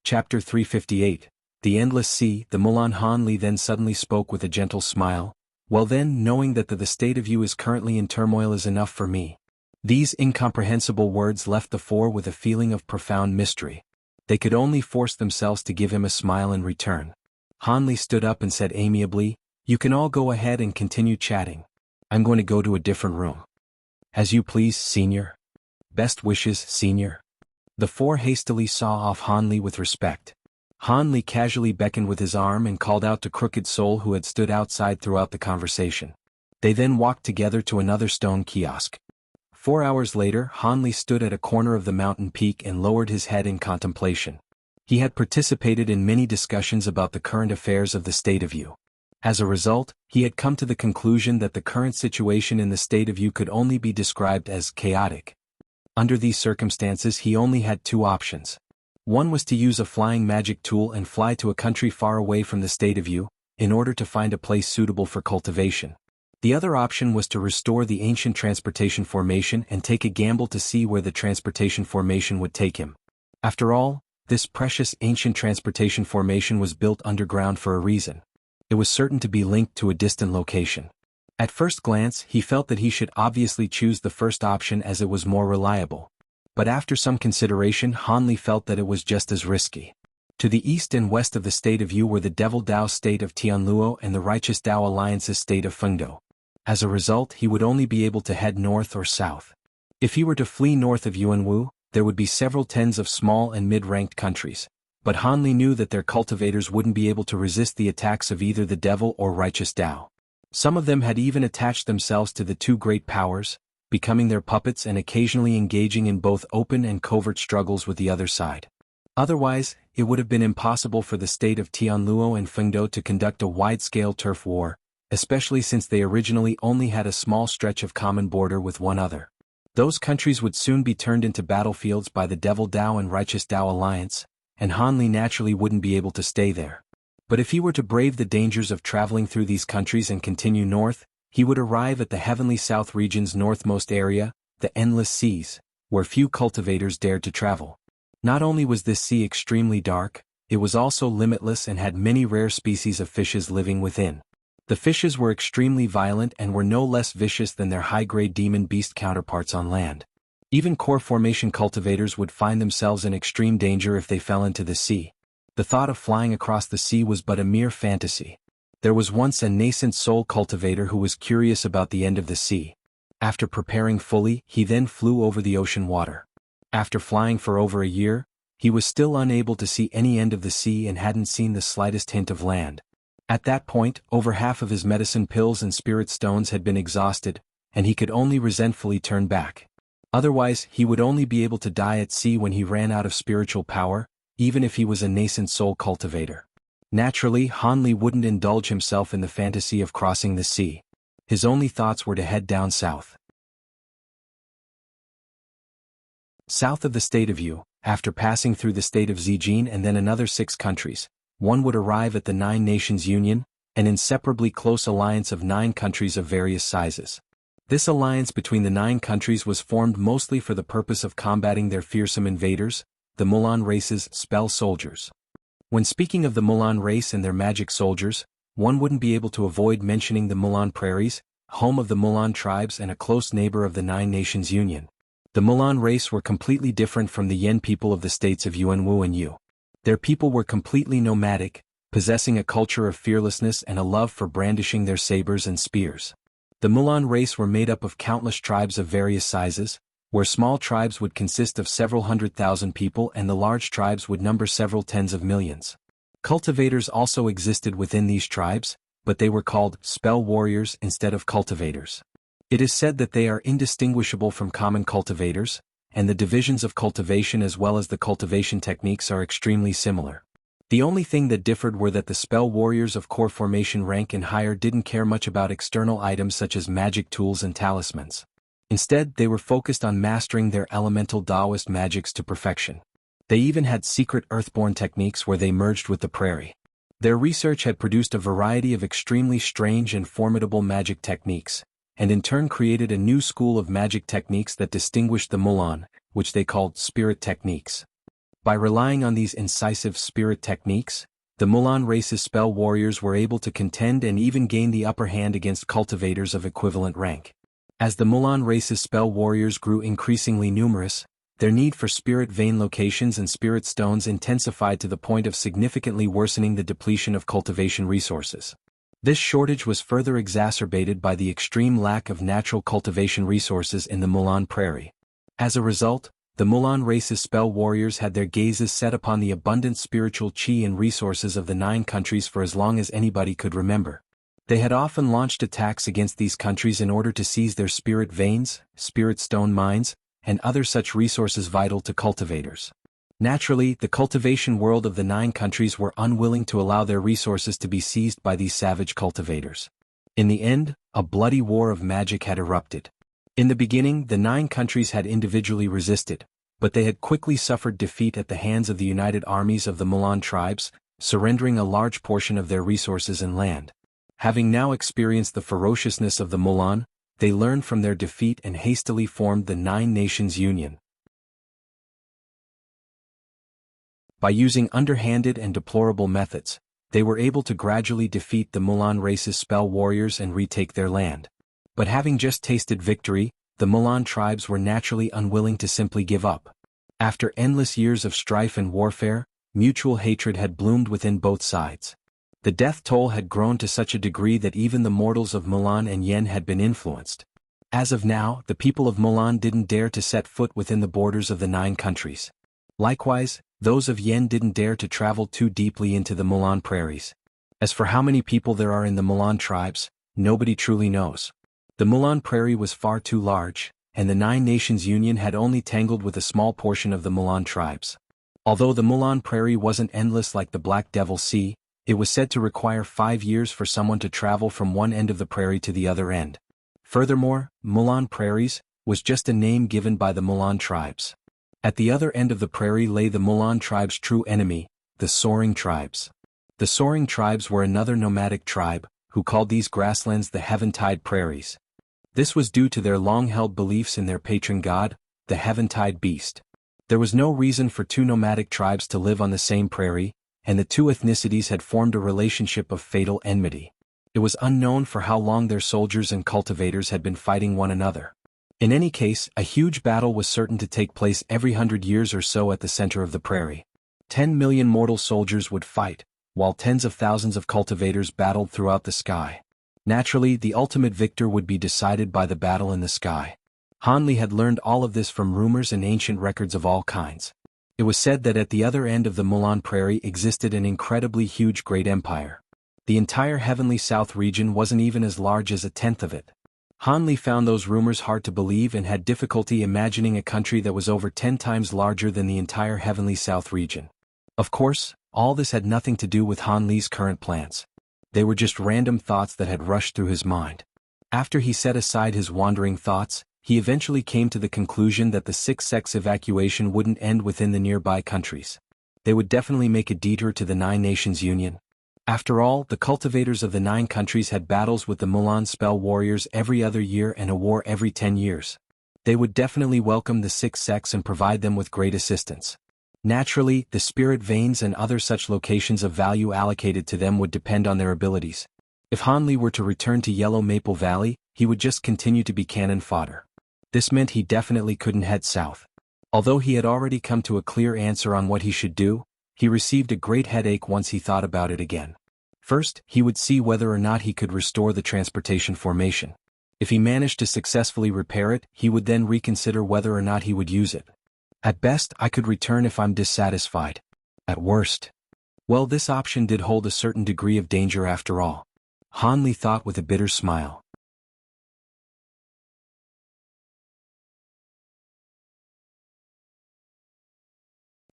Chapter 358. The Endless Sea. The Mulan. Han Li then suddenly spoke with a gentle smile. "Well then, knowing that the state of Yu is currently in turmoil is enough for me." These incomprehensible words left the 4 with a feeling of profound mystery. They could only force themselves to give him a smile in return. Han Li stood up and said amiably, "You can all go ahead and continue chatting. I'm going to go to a different room." "As you please, Senior." "Best wishes, Senior." The 4 hastily saw off Han Li with respect. Han Li casually beckoned with his arm and called out to Crooked Soul, who had stood outside throughout the conversation. They then walked together to another stone kiosk. 4 hours later, Han Li stood at a corner of the mountain peak and lowered his head in contemplation. He had participated in many discussions about the current affairs of the state of Yu. As a result, he had come to the conclusion that the current situation in the state of Yu could only be described as chaotic. Under these circumstances, he only had 2 options. One was to use a flying magic tool and fly to a country far away from the state of Yu, in order to find a place suitable for cultivation. The other option was to restore the ancient transportation formation and take a gamble to see where the transportation formation would take him. After all, this precious ancient transportation formation was built underground for a reason. It was certain to be linked to a distant location. At first glance, he felt that he should obviously choose the first option as it was more reliable. But after some consideration, Han Li felt that it was just as risky. To the east and west of the state of Yu were the Devil Dao state of Tianluo and the Righteous Dao Alliance's state of Fengdo. As a result, he would only be able to head north or south. If he were to flee north of Yuanwu, there would be several tens of small and mid-ranked countries. But Han Li knew that their cultivators wouldn't be able to resist the attacks of either the Devil or Righteous Dao. Some of them had even attached themselves to the 2 great powers, becoming their puppets and occasionally engaging in both open and covert struggles with the other side. Otherwise, it would have been impossible for the state of Tianluo and Fengdo to conduct a wide-scale turf war, especially since they originally only had a small stretch of common border with one other. Those countries would soon be turned into battlefields by the Devil Dao and Righteous Dao alliance, and Han Li naturally wouldn't be able to stay there. But if he were to brave the dangers of traveling through these countries and continue north, he would arrive at the Heavenly South region's northmost area, the Endless Seas, where few cultivators dared to travel. Not only was this sea extremely dark, it was also limitless and had many rare species of fishes living within. The fishes were extremely violent and were no less vicious than their high-grade demon beast counterparts on land. Even core formation cultivators would find themselves in extreme danger if they fell into the sea. The thought of flying across the sea was but a mere fantasy. There was once a nascent soul cultivator who was curious about the end of the sea. After preparing fully, he then flew over the ocean water. After flying for over a year, he was still unable to see any end of the sea and hadn't seen the slightest hint of land. At that point, over half of his medicine pills and spirit stones had been exhausted, and he could only resentfully turn back. Otherwise, he would only be able to die at sea when he ran out of spiritual power, even if he was a nascent soul cultivator. Naturally, Han Li wouldn't indulge himself in the fantasy of crossing the sea. His only thoughts were to head down south. South of the state of Yu, after passing through the state of Zijin and then another 6 countries, one would arrive at the 9 Nations Union, an inseparably close alliance of 9 countries of various sizes. This alliance between the 9 countries was formed mostly for the purpose of combating their fearsome invaders, the Mulan race's spell soldiers. When speaking of the Mulan race and their magic soldiers, one wouldn't be able to avoid mentioning the Mulan Prairies, home of the Mulan tribes and a close neighbor of the 9 Nations Union. The Mulan race were completely different from the Yen people of the states of Yuanwu and Yu. Their people were completely nomadic, possessing a culture of fearlessness and a love for brandishing their sabers and spears. The Mulan race were made up of countless tribes of various sizes, where small tribes would consist of several 100,000 people and the large tribes would number several tens of millions. Cultivators also existed within these tribes, but they were called spell warriors instead of cultivators. It is said that they are indistinguishable from common cultivators, and the divisions of cultivation as well as the cultivation techniques are extremely similar. The only thing that differed were that the spell warriors of core formation rank and higher didn't care much about external items such as magic tools and talismans. Instead, they were focused on mastering their elemental Taoist magics to perfection. They even had secret earthborn techniques where they merged with the prairie. Their research had produced a variety of extremely strange and formidable magic techniques, and in turn created a new school of magic techniques that distinguished the Mulan, which they called spirit techniques. By relying on these incisive spirit techniques, the Mulan race's spell warriors were able to contend and even gain the upper hand against cultivators of equivalent rank. As the Mulan race's spell warriors grew increasingly numerous, their need for spirit vein locations and spirit stones intensified to the point of significantly worsening the depletion of cultivation resources. This shortage was further exacerbated by the extreme lack of natural cultivation resources in the Mulan Prairie. As a result, the Mulan race's spell warriors had their gazes set upon the abundant spiritual qi and resources of the 9 countries for as long as anybody could remember. They had often launched attacks against these countries in order to seize their spirit veins, spirit stone mines, and other such resources vital to cultivators. Naturally, the cultivation world of the 9 countries were unwilling to allow their resources to be seized by these savage cultivators. In the end, a bloody war of magic had erupted. In the beginning, the 9 countries had individually resisted, but they had quickly suffered defeat at the hands of the united armies of the Mulan tribes, surrendering a large portion of their resources and land. Having now experienced the ferociousness of the Mulan, they learned from their defeat and hastily formed the 9 Nations Union. By using underhanded and deplorable methods, they were able to gradually defeat the Mulan race's spell warriors and retake their land. But having just tasted victory, the Mulan tribes were naturally unwilling to simply give up. After endless years of strife and warfare, mutual hatred had bloomed within both sides. The death toll had grown to such a degree that even the mortals of Mulan and Yen had been influenced. As of now, the people of Mulan didn't dare to set foot within the borders of the 9 countries. Likewise, those of Yen didn't dare to travel too deeply into the Mulan prairies. As for how many people there are in the Mulan tribes, nobody truly knows. The Mulan prairie was far too large, and the 9 Nations Union had only tangled with a small portion of the Mulan tribes. Although the Mulan prairie wasn't endless like the Black Devil Sea, It was said to require 5 years for someone to travel from one end of the prairie to the other end. Furthermore, Mulan Prairies was just a name given by the Mulan tribes. At the other end of the prairie lay the Mulan tribe's true enemy, the Soaring tribes. The Soaring tribes were another nomadic tribe, who called these grasslands the Heaventide Prairies. This was due to their long-held beliefs in their patron god, the Heaventide beast. There was no reason for two nomadic tribes to live on the same prairie, and the two ethnicities had formed a relationship of fatal enmity. It was unknown for how long their soldiers and cultivators had been fighting one another. In any case, a huge battle was certain to take place every 100 years or so at the center of the prairie. 10 million mortal soldiers would fight, while tens of thousands of cultivators battled throughout the sky. Naturally, the ultimate victor would be decided by the battle in the sky. Han Li had learned all of this from rumors and ancient records of all kinds. It was said that at the other end of the Mulan Prairie existed an incredibly huge great empire. The entire Heavenly South region wasn't even as large as a tenth of it. Han Li found those rumors hard to believe and had difficulty imagining a country that was over 10 times larger than the entire Heavenly South region. Of course, all this had nothing to do with Han Li's current plans. They were just random thoughts that had rushed through his mind. After he set aside his wandering thoughts, he eventually came to the conclusion that the 6-sex evacuation wouldn't end within the nearby countries. They would definitely make a detour to the 9 Nations Union. After all, the cultivators of the 9 countries had battles with the Mulan spell warriors every other year and a war every 10 years. They would definitely welcome the 6-sex and provide them with great assistance. Naturally, the spirit veins and other such locations of value allocated to them would depend on their abilities. If Han Li were to return to Yellow Maple Valley, he would just continue to be cannon fodder. This meant he definitely couldn't head south. Although he had already come to a clear answer on what he should do, he received a great headache once he thought about it again. First, he would see whether or not he could restore the transportation formation. If he managed to successfully repair it, he would then reconsider whether or not he would use it. At best, I could return if I'm dissatisfied. At worst. Well, this option did hold a certain degree of danger after all. Han Li thought with a bitter smile.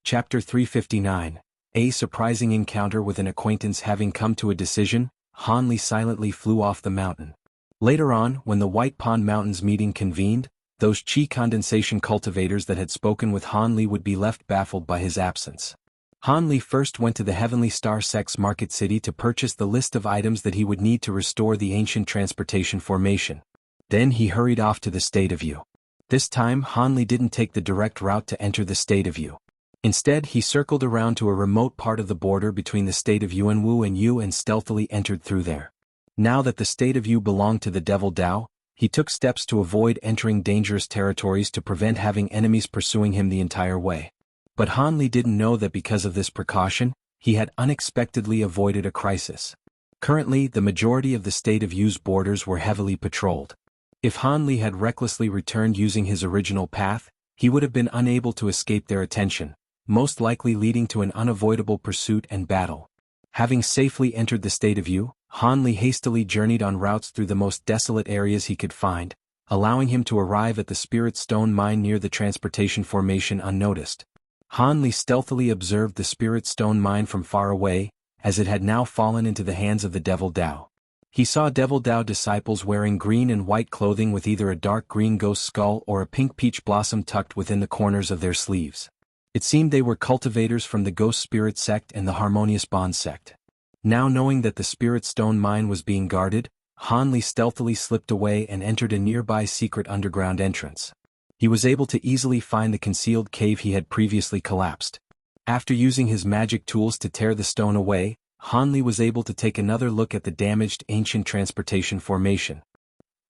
Chapter 359. A surprising encounter with an acquaintance. Having come to a decision, Han Li silently flew off the mountain. Later on, when the White Pond Mountains meeting convened, those Qi condensation cultivators that had spoken with Han Li would be left baffled by his absence. Han Li first went to the Heavenly Star Sex Market City to purchase the list of items that he would need to restore the ancient transportation formation. Then he hurried off to the State of Yu. This time Han Li didn't take the direct route to enter the State of Yu. Instead, he circled around to a remote part of the border between the State of Yuanwu and Yu and stealthily entered through there. Now that the State of Yu belonged to the Devil Dao, he took steps to avoid entering dangerous territories to prevent having enemies pursuing him the entire way. But Han Li didn't know that because of this precaution, he had unexpectedly avoided a crisis. Currently, the majority of the State of Yu's borders were heavily patrolled. If Han Li had recklessly returned using his original path, he would have been unable to escape their attention, most likely leading to an unavoidable pursuit and battle. Having safely entered the State of Yu, Han Li hastily journeyed on routes through the most desolate areas he could find, allowing him to arrive at the Spirit Stone Mine near the transportation formation unnoticed. Han Li stealthily observed the Spirit Stone Mine from far away, as it had now fallen into the hands of the Devil Dao. He saw Devil Dao disciples wearing green and white clothing with either a dark green ghost skull or a pink peach blossom tucked within the corners of their sleeves. It seemed they were cultivators from the Ghost Spirit sect and the Harmonious Bond sect. Now knowing that the Spirit Stone Mine was being guarded, Han Li stealthily slipped away and entered a nearby secret underground entrance. He was able to easily find the concealed cave he had previously collapsed. After using his magic tools to tear the stone away, Han Li was able to take another look at the damaged ancient transportation formation.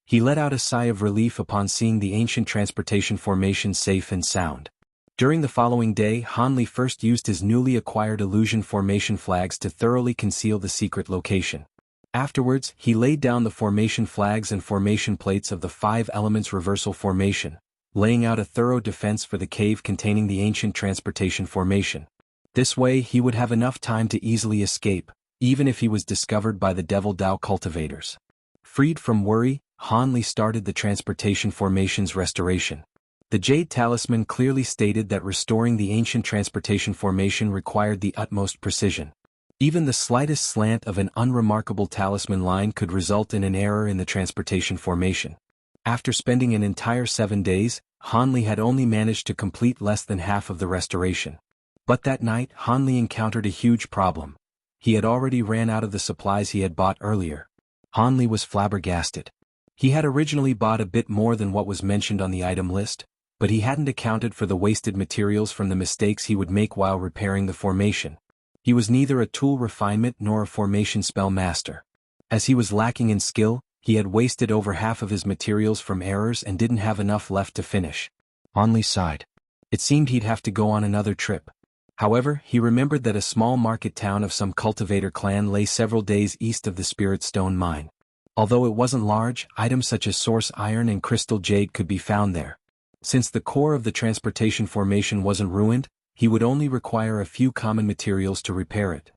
He let out a sigh of relief upon seeing the ancient transportation formation safe and sound. During the following day, Han Li first used his newly acquired illusion formation flags to thoroughly conceal the secret location. Afterwards, he laid down the formation flags and formation plates of the 5 elements reversal formation, laying out a thorough defense for the cave containing the ancient transportation formation. This way he would have enough time to easily escape, even if he was discovered by the Devil Dao cultivators. Freed from worry, Han Li started the transportation formation's restoration. The Jade Talisman clearly stated that restoring the ancient transportation formation required the utmost precision. Even the slightest slant of an unremarkable talisman line could result in an error in the transportation formation. After spending an entire 7 days, Hanli had only managed to complete less than half of the restoration. But that night, Hanli encountered a huge problem. He had already ran out of the supplies he had bought earlier. Hanli was flabbergasted. He had originally bought a bit more than what was mentioned on the item list, but he hadn't accounted for the wasted materials from the mistakes he would make while repairing the formation. He was neither a tool refinement nor a formation spell master. As he was lacking in skill, he had wasted over half of his materials from errors and didn't have enough left to finish. Hanli sighed. It seemed he'd have to go on another trip. However, he remembered that a small market town of some cultivator clan lay several days east of the Spirit Stone mine. Although it wasn't large, items such as source iron and crystal jade could be found there. Since the core of the transportation formation wasn't ruined, he would only require a few common materials to repair it.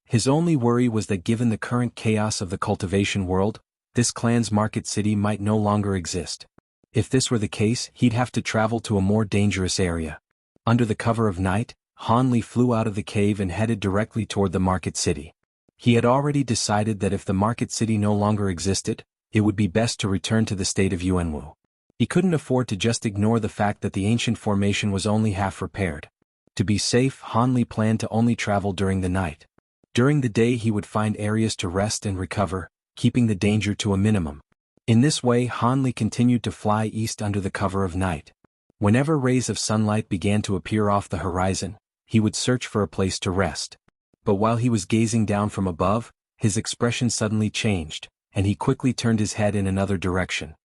His only worry was that given the current chaos of the cultivation world, this clan's market city might no longer exist. If this were the case, he'd have to travel to a more dangerous area. Under the cover of night, Hanli flew out of the cave and headed directly toward the market city. He had already decided that if the market city no longer existed, it would be best to return to the state of Yuanwu. He couldn't afford to just ignore the fact that the ancient formation was only half repaired. To be safe, Hanli planned to only travel during the night. During the day he would find areas to rest and recover, keeping the danger to a minimum. In this way Hanli continued to fly east under the cover of night. Whenever rays of sunlight began to appear off the horizon, he would search for a place to rest. But while he was gazing down from above, his expression suddenly changed, and he quickly turned his head in another direction.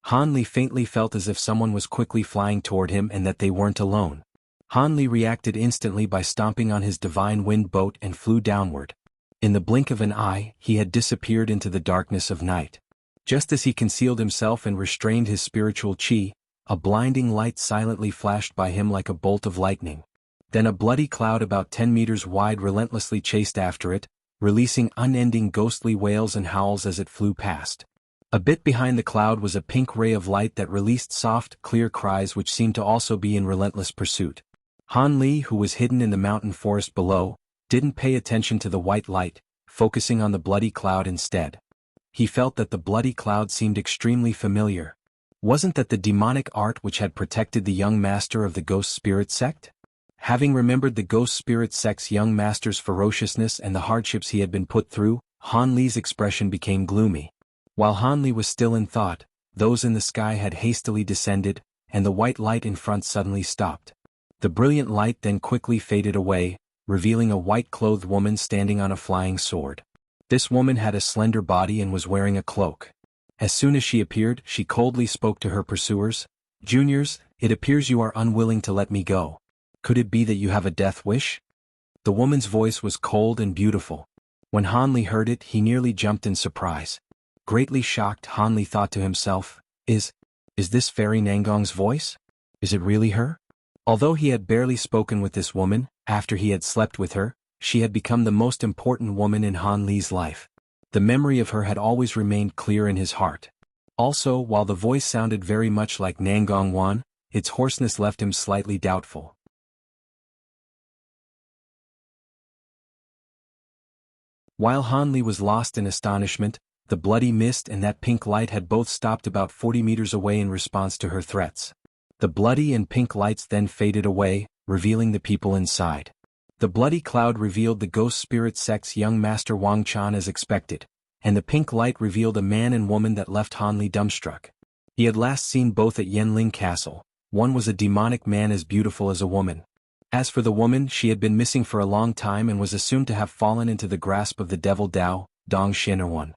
Hanli faintly felt as if someone was quickly flying toward him and that they weren't alone. Hanli reacted instantly by stomping on his divine wind boat and flew downward. In the blink of an eye, he had disappeared into the darkness of night. Just as he concealed himself and restrained his spiritual chi, a blinding light silently flashed by him like a bolt of lightning. Then a bloody cloud about 10 meters wide relentlessly chased after it, releasing unending ghostly wails and howls as it flew past. A bit behind the cloud was a pink ray of light that released soft, clear cries which seemed to also be in relentless pursuit. Hanli, who was hidden in the mountain forest below, didn't pay attention to the white light, focusing on the bloody cloud instead. He felt that the bloody cloud seemed extremely familiar. Wasn't that the demonic art which had protected the young master of the Ghost Spirit sect? Having remembered the Ghost Spirit sect's young master's ferociousness and the hardships he had been put through, Hanli's expression became gloomy. While Hanli was still in thought, those in the sky had hastily descended, and the white light in front suddenly stopped. The brilliant light then quickly faded away, revealing a white-clothed woman standing on a flying sword. This woman had a slender body and was wearing a cloak. As soon as she appeared, she coldly spoke to her pursuers. "Juniors, it appears you are unwilling to let me go. Could it be that you have a death wish?" The woman's voice was cold and beautiful. When Hanli heard it, he nearly jumped in surprise. Greatly shocked, Hanli thought to himself, Is this Fairy Nangong's voice? Is it really her? Although he had barely spoken with this woman, after he had slept with her, she had become the most important woman in Hanli's life. The memory of her had always remained clear in his heart. Also, while the voice sounded very much like Nangong Wan, its hoarseness left him slightly doubtful. While Hanli was lost in astonishment, the bloody mist and that pink light had both stopped about 40 meters away in response to her threats. The bloody and pink lights then faded away, revealing the people inside. The bloody cloud revealed the Ghost Spirit sect's young master Wang Chan as expected, and the pink light revealed a man and woman that left Hanli dumbstruck. He had last seen both at Yanling Castle. One was a demonic man as beautiful as a woman. As for the woman, she had been missing for a long time and was assumed to have fallen into the grasp of the devil Dao, Dong Xianer.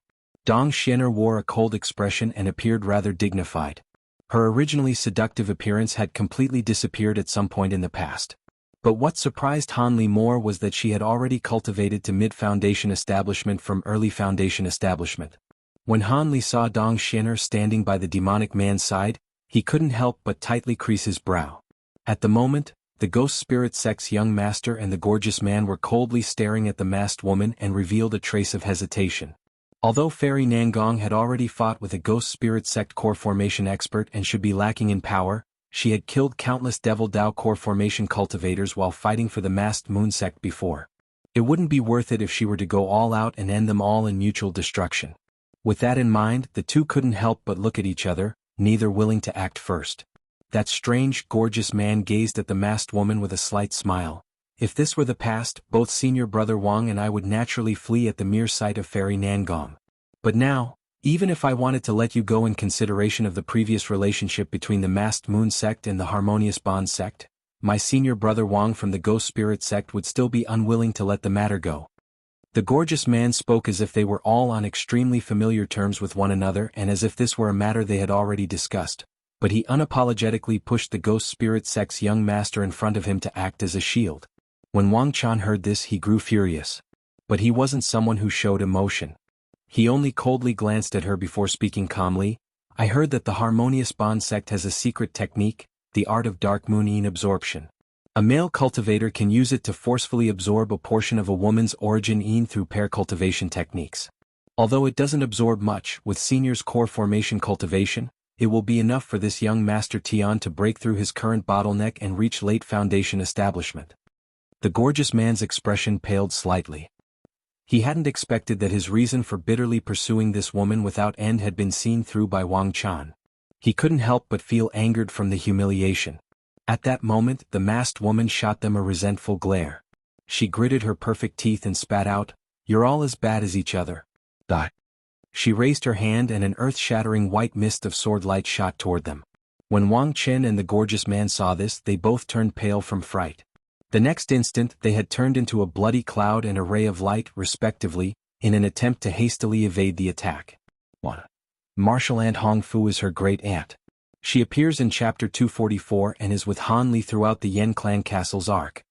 Dong Xianer wore a cold expression and appeared rather dignified. Her originally seductive appearance had completely disappeared at some point in the past. But what surprised Hanli more was that she had already cultivated to mid-foundation establishment from early foundation establishment. When Hanli saw Dong Xianer standing by the demonic man's side, he couldn't help but tightly crease his brow. At the moment, the Ghost Spirit sect's young master and the gorgeous man were coldly staring at the masked woman and revealed a trace of hesitation. Although Fairy Nangong had already fought with a Ghost Spirit sect core formation expert and should be lacking in power, She had killed countless Devil Dao Core formation cultivators while fighting for the masked moon sect before. It wouldn't be worth it if she were to go all out and end them all in mutual destruction. With that in mind, the two couldn't help but look at each other, neither willing to act first. That strange, gorgeous man gazed at the masked woman with a slight smile. If this were the past, both Senior Brother Wang and I would naturally flee at the mere sight of Fairy Nangong. But now, even if I wanted to let you go in consideration of the previous relationship between the Masked Moon sect and the Harmonious Bond sect, my Senior Brother Wang from the Ghost Spirit sect would still be unwilling to let the matter go. The gorgeous man spoke as if they were all on extremely familiar terms with one another and as if this were a matter they had already discussed, but he unapologetically pushed the Ghost Spirit sect's young master in front of him to act as a shield. When Wang Chan heard this, he grew furious. But he wasn't someone who showed emotion. He only coldly glanced at her before speaking calmly. I heard that the Harmonious Bond sect has a secret technique, the art of dark moon yin absorption. A male cultivator can use it to forcefully absorb a portion of a woman's origin yin through pair cultivation techniques. Although it doesn't absorb much, with Senior's core formation cultivation, it will be enough for this young Master Tian to break through his current bottleneck and reach late foundation establishment. The gorgeous man's expression paled slightly. He hadn't expected that his reason for bitterly pursuing this woman without end had been seen through by Wang Chan. He couldn't help but feel angered from the humiliation. At that moment, the masked woman shot them a resentful glare. She gritted her perfect teeth and spat out, "You're all as bad as each other." She raised her hand and an earth-shattering white mist of sword light shot toward them. When Wang Chen and the gorgeous man saw this, they both turned pale from fright. The next instant, they had turned into a bloody cloud and a ray of light, respectively, in an attempt to hastily evade the attack. 1. Martial Aunt Hong Fu is her great-aunt. She appears in Chapter 244 and is with Han Li throughout the Yen Clan Castle's arc.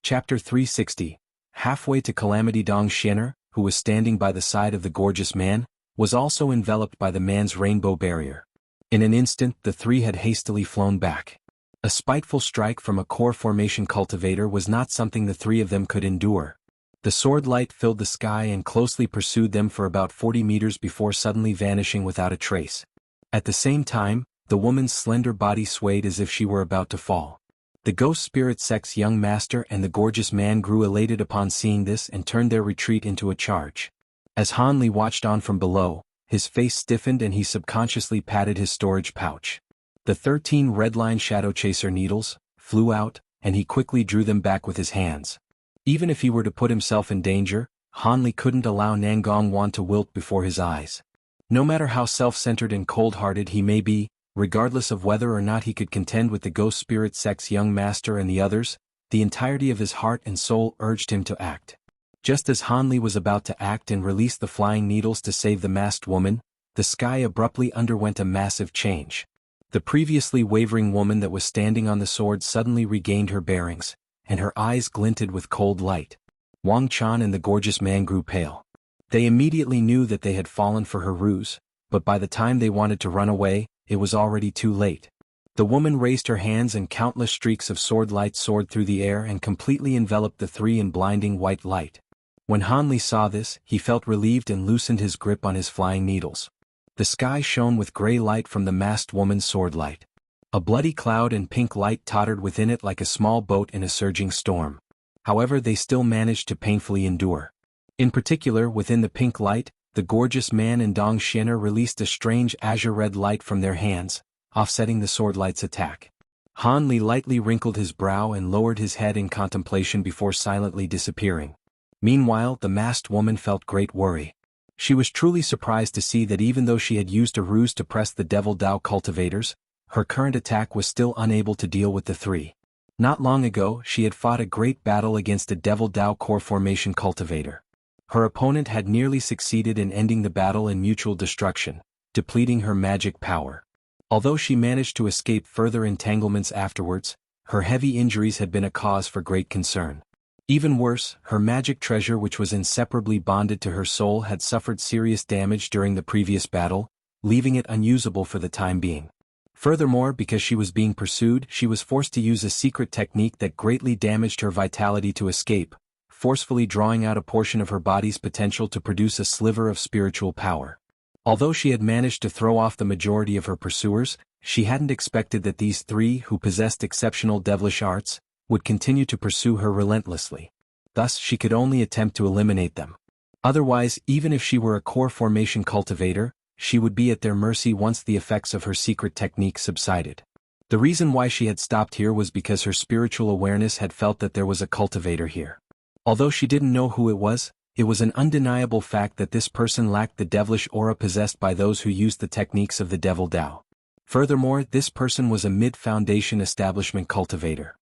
Chapter 360. Halfway to Calamity Dong Xin'er, who was standing by the side of the gorgeous man, was also enveloped by the man's rainbow barrier. In an instant, the three had hastily flown back. A spiteful strike from a core formation cultivator was not something the three of them could endure. The sword light filled the sky and closely pursued them for about 40 meters before suddenly vanishing without a trace. At the same time, the woman's slender body swayed as if she were about to fall. The Ghost Spirit sect's young master and the gorgeous man grew elated upon seeing this and turned their retreat into a charge. As Han Li watched on from below, his face stiffened and he subconsciously patted his storage pouch. The 13 red-line Shadow Chaser needles flew out, and he quickly drew them back with his hands. Even if he were to put himself in danger, Han Li couldn't allow Nangong Wan to wilt before his eyes. No matter how self-centered and cold-hearted he may be, regardless of whether or not he could contend with the Ghost Spirit sect's young master and the others, the entirety of his heart and soul urged him to act. Just as Han Li was about to act and release the flying needles to save the masked woman, the sky abruptly underwent a massive change. The previously wavering woman that was standing on the sword suddenly regained her bearings, and her eyes glinted with cold light. Wang Chan and the gorgeous man grew pale. They immediately knew that they had fallen for her ruse, but by the time they wanted to run away, it was already too late. The woman raised her hands and countless streaks of sword light soared through the air and completely enveloped the three in blinding white light. When Han Li saw this, he felt relieved and loosened his grip on his flying needles. The sky shone with gray light from the masked woman's sword light. A bloody cloud and pink light tottered within it like a small boat in a surging storm. However, they still managed to painfully endure. In particular, within the pink light, the gorgeous man and Dong Xin'er released a strange azure-red light from their hands, offsetting the sword light's attack. Han Li lightly wrinkled his brow and lowered his head in contemplation before silently disappearing. Meanwhile, the masked woman felt great worry. She was truly surprised to see that even though she had used a ruse to press the Devil Dao cultivators, her current attack was still unable to deal with the three. Not long ago, she had fought a great battle against a Devil Dao core formation cultivator. Her opponent had nearly succeeded in ending the battle in mutual destruction, depleting her magic power. Although she managed to escape further entanglements afterwards, her heavy injuries had been a cause for great concern. Even worse, her magic treasure, which was inseparably bonded to her soul, had suffered serious damage during the previous battle, leaving it unusable for the time being. Furthermore, because she was being pursued, she was forced to use a secret technique that greatly damaged her vitality to escape, forcefully drawing out a portion of her body's potential to produce a sliver of spiritual power. Although she had managed to throw off the majority of her pursuers, she hadn't expected that these three, who possessed exceptional devilish arts, would continue to pursue her relentlessly. Thus she could only attempt to eliminate them. Otherwise, even if she were a core formation cultivator, she would be at their mercy once the effects of her secret technique subsided. The reason why she had stopped here was because her spiritual awareness had felt that there was a cultivator here. Although she didn't know who it was an undeniable fact that this person lacked the devilish aura possessed by those who used the techniques of the Devil Tao. Furthermore, this person was a mid-foundation establishment cultivator.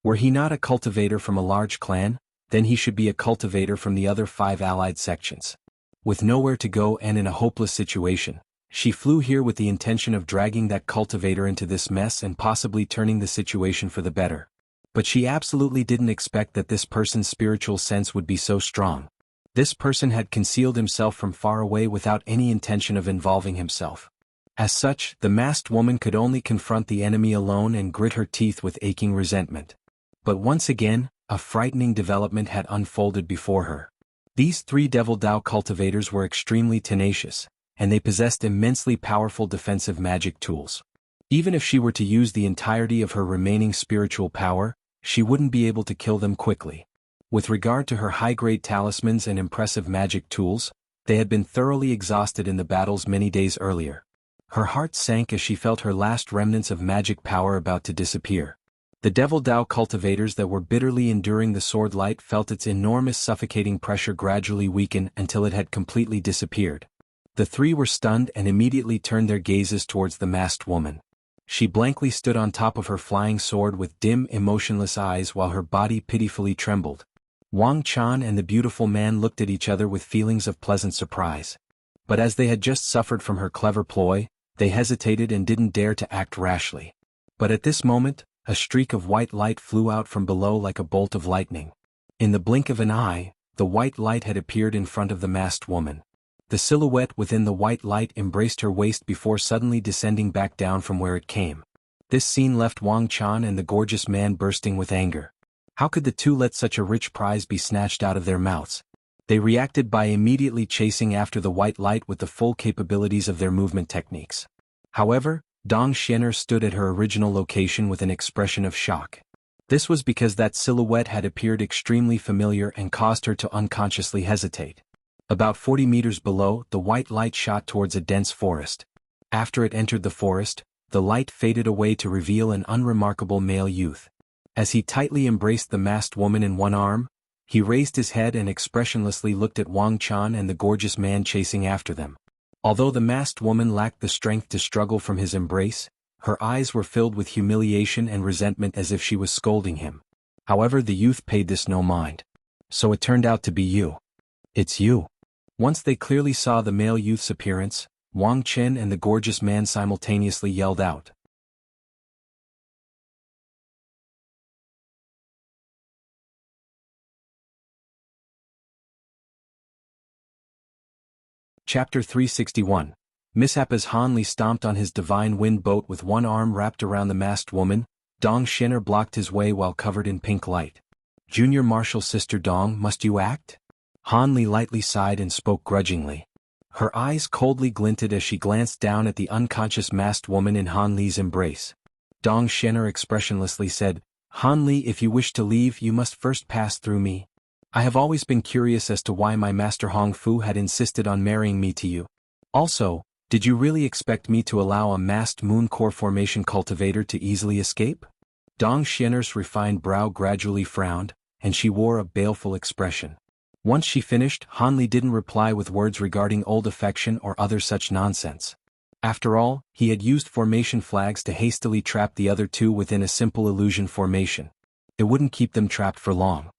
Were he not a cultivator from a large clan, then he should be a cultivator from the other 5 allied sections. With nowhere to go and in a hopeless situation, she flew here with the intention of dragging that cultivator into this mess and possibly turning the situation for the better. But she absolutely didn't expect that this person's spiritual sense would be so strong. This person had concealed himself from far away without any intention of involving himself. As such, the masked woman could only confront the enemy alone and grit her teeth with aching resentment. But once again, a frightening development had unfolded before her. These 3 Devil Tao cultivators were extremely tenacious, and they possessed immensely powerful defensive magic tools. Even if she were to use the entirety of her remaining spiritual power, she wouldn't be able to kill them quickly. With regard to her high-grade talismans and impressive magic tools, they had been thoroughly exhausted in the battles many days earlier. Her heart sank as she felt her last remnants of magic power about to disappear. The Devil Tao cultivators that were bitterly enduring the sword light felt its enormous suffocating pressure gradually weaken until it had completely disappeared. The 3 were stunned and immediately turned their gazes towards the masked woman. She blankly stood on top of her flying sword with dim, emotionless eyes while her body pitifully trembled. Wang Chan and the beautiful man looked at each other with feelings of pleasant surprise. But as they had just suffered from her clever ploy, they hesitated and didn't dare to act rashly. But at this moment, a streak of white light flew out from below like a bolt of lightning. In the blink of an eye, the white light had appeared in front of the masked woman. The silhouette within the white light embraced her waist before suddenly descending back down from where it came. This scene left Wang Chan and the gorgeous man bursting with anger. How could the 2 let such a rich prize be snatched out of their mouths? They reacted by immediately chasing after the white light with the full capabilities of their movement techniques. However, Dong Xianer stood at her original location with an expression of shock. This was because that silhouette had appeared extremely familiar and caused her to unconsciously hesitate. About 40 meters below, the white light shot towards a dense forest. After it entered the forest, the light faded away to reveal an unremarkable male youth. As he tightly embraced the masked woman in one arm, he raised his head and expressionlessly looked at Wang Chan and the gorgeous man chasing after them. Although the masked woman lacked the strength to struggle from his embrace, her eyes were filled with humiliation and resentment as if she was scolding him. However, the youth paid this no mind. So it turned out to be you. It's you. Once they clearly saw the male youth's appearance, Wang Chen and the gorgeous man simultaneously yelled out. Chapter 361. Mishap. As Han Li stomped on his divine wind boat with one arm wrapped around the masked woman, Dong Xianer blocked his way while covered in pink light. Junior Marshal Sister Dong, must you act? Han Li lightly sighed and spoke grudgingly. Her eyes coldly glinted as she glanced down at the unconscious masked woman in Han Li's embrace. Dong Xianer expressionlessly said, Han Li, if you wish to leave, you must first pass through me. I have always been curious as to why my master Hong Fu had insisted on marrying me to you. Also, did you really expect me to allow a masked moon core formation cultivator to easily escape? Dong Xianer's refined brow gradually frowned, and she wore a baleful expression. Once she finished, Han Li didn't reply with words regarding old affection or other such nonsense. After all, he had used formation flags to hastily trap the other 2 within a simple illusion formation. It wouldn't keep them trapped for long.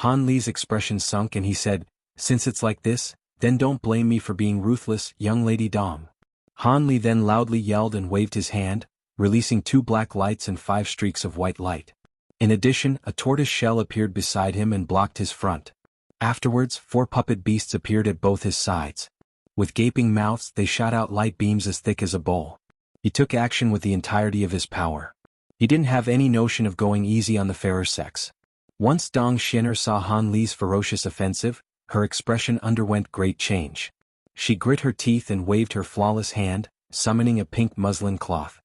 Han Li's expression sunk and he said, since it's like this, then don't blame me for being ruthless, young lady Dong. Han Li then loudly yelled and waved his hand, releasing 2 black lights and 5 streaks of white light. In addition, a tortoise shell appeared beside him and blocked his front. Afterwards, 4 puppet beasts appeared at both his sides. With gaping mouths, they shot out light beams as thick as a bowl. He took action with the entirety of his power. He didn't have any notion of going easy on the fairer sex. Once Dong Xian'er saw Han Li's ferocious offensive, her expression underwent great change. She grit her teeth and waved her flawless hand, summoning a pink muslin cloth.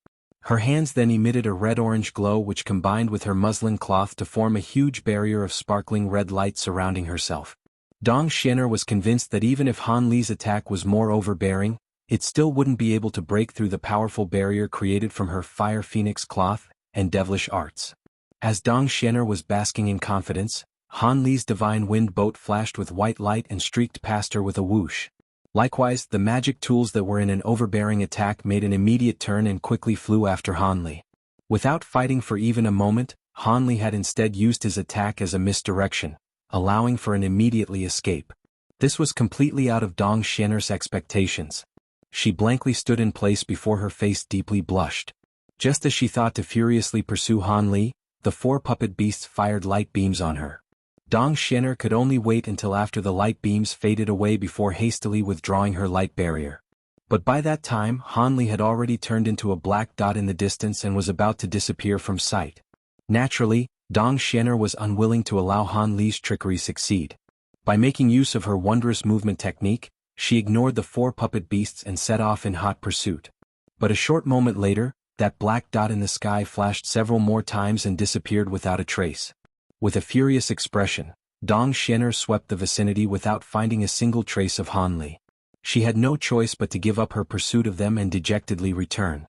Her hands then emitted a red-orange glow which combined with her muslin cloth to form a huge barrier of sparkling red light surrounding herself. Dong Xian'er was convinced that even if Han Li's attack was more overbearing, it still wouldn't be able to break through the powerful barrier created from her fire phoenix cloth and devilish arts. As Dong Xian'er was basking in confidence, Han Li's divine wind boat flashed with white light and streaked past her with a whoosh. Likewise, the magic tools that were in an overbearing attack made an immediate turn and quickly flew after Han Li. Without fighting for even a moment, Han Li had instead used his attack as a misdirection, allowing for an immediately escape. This was completely out of Dong Xian'er's expectations. She blankly stood in place before her face deeply blushed. Just as she thought to furiously pursue Han Li, the four puppet beasts fired light beams on her. Dong Xian'er could only wait until after the light beams faded away before hastily withdrawing her light barrier. But by that time Han Li had already turned into a black dot in the distance and was about to disappear from sight. Naturally, Dong Xian'er was unwilling to allow Han Li's trickery succeed. By making use of her wondrous movement technique, she ignored the four puppet beasts and set off in hot pursuit. But a short moment later, that black dot in the sky flashed several more times and disappeared without a trace. With a furious expression, Dong Xian'er swept the vicinity without finding a single trace of Han Li. She had no choice but to give up her pursuit of them and dejectedly return.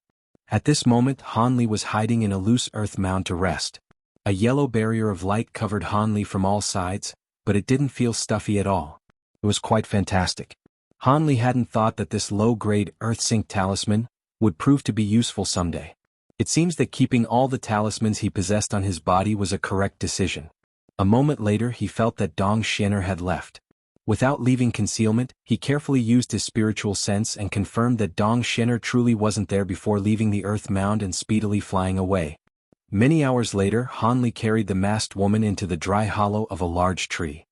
At this moment Han Li was hiding in a loose earth mound to rest. A yellow barrier of light covered Han Li from all sides, but it didn't feel stuffy at all. It was quite fantastic. Han Li hadn't thought that this low-grade earth-sync talisman would prove to be useful someday. It seems that keeping all the talismans he possessed on his body was a correct decision. A moment later he felt that Dong Xian'er had left. Without leaving concealment, he carefully used his spiritual sense and confirmed that Dong Xian'er truly wasn't there before leaving the earth mound and speedily flying away. Many hours later Han Li carried the masked woman into the dry hollow of a large tree.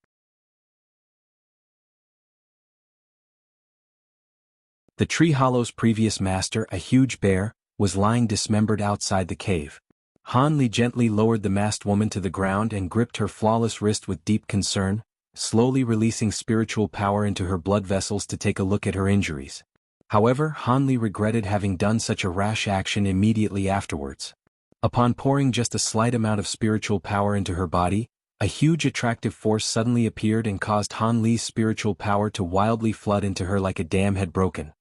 The tree hollow's previous master, a huge bear, was lying dismembered outside the cave. Han Li gently lowered the masked woman to the ground and gripped her flawless wrist with deep concern, slowly releasing spiritual power into her blood vessels to take a look at her injuries. However, Han Li regretted having done such a rash action immediately afterwards. Upon pouring just a slight amount of spiritual power into her body, a huge attractive force suddenly appeared and caused Han Li's spiritual power to wildly flood into her like a dam had broken.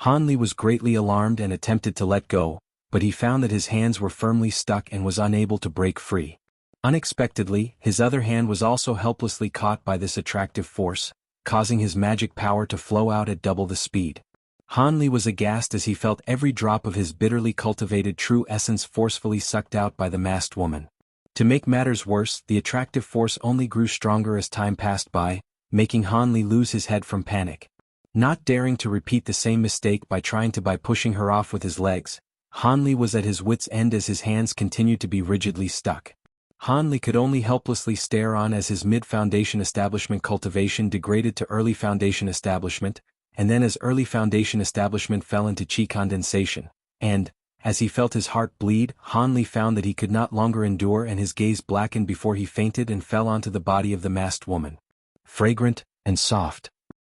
Han Li was greatly alarmed and attempted to let go, but he found that his hands were firmly stuck and was unable to break free. Unexpectedly, his other hand was also helplessly caught by this attractive force, causing his magic power to flow out at double the speed. Han Li was aghast as he felt every drop of his bitterly cultivated true essence forcefully sucked out by the masked woman. To make matters worse, the attractive force only grew stronger as time passed by, making Han Li lose his head from panic. Not daring to repeat the same mistake by pushing her off with his legs, Han Li was at his wits' end as his hands continued to be rigidly stuck. Han Li could only helplessly stare on as his mid-foundation establishment cultivation degraded to early foundation establishment, and then as early foundation establishment fell into chi condensation, and, as he felt his heart bleed, Han Li found that he could not longer endure and his gaze blackened before he fainted and fell onto the body of the masked woman. Fragrant and soft.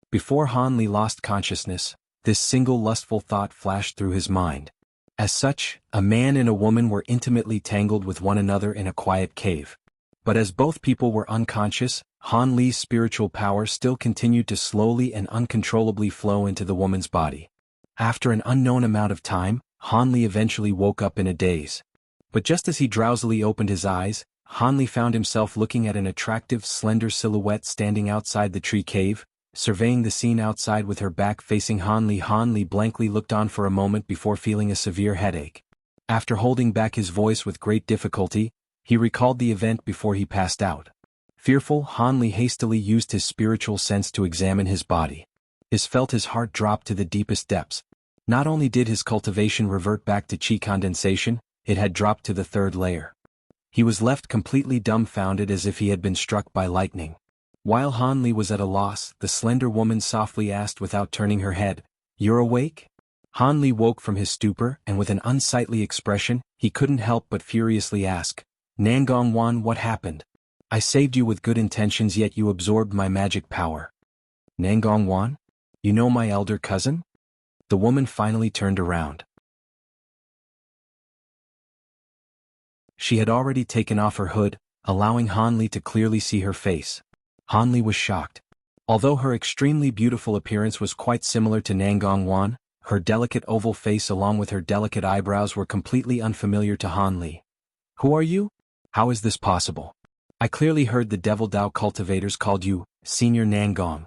Before Han Li lost consciousness, this single lustful thought flashed through his mind. As such, a man and a woman were intimately tangled with one another in a quiet cave. But as both people were unconscious, Han Li's spiritual power still continued to slowly and uncontrollably flow into the woman's body. After an unknown amount of time, Han Li eventually woke up in a daze. But just as he drowsily opened his eyes, Han Li found himself looking at an attractive, slender silhouette standing outside the tree cave, surveying the scene outside with her back facing Han Li. Han Li blankly looked on for a moment before feeling a severe headache. After holding back his voice with great difficulty, he recalled the event before he passed out. Fearful, Han Li hastily used his spiritual sense to examine his body. His heart drop to the deepest depths. Not only did his cultivation revert back to chi condensation, it had dropped to the third layer. He was left completely dumbfounded as if he had been struck by lightning. While Han Li was at a loss, the slender woman softly asked without turning her head, "You're awake?" Han Li woke from his stupor and with an unsightly expression, he couldn't help but furiously ask, Nangong Wan, what happened? I saved you with good intentions yet you absorbed my magic power. Nangong Wan? You know my elder cousin? The woman finally turned around. She had already taken off her hood, allowing Han Li to clearly see her face. Han Li was shocked. Although her extremely beautiful appearance was quite similar to Nangong Wan, her delicate oval face along with her delicate eyebrows were completely unfamiliar to Han Li. Who are you? How is this possible? I clearly heard the Devil Dao cultivators called you, Senior Nangong.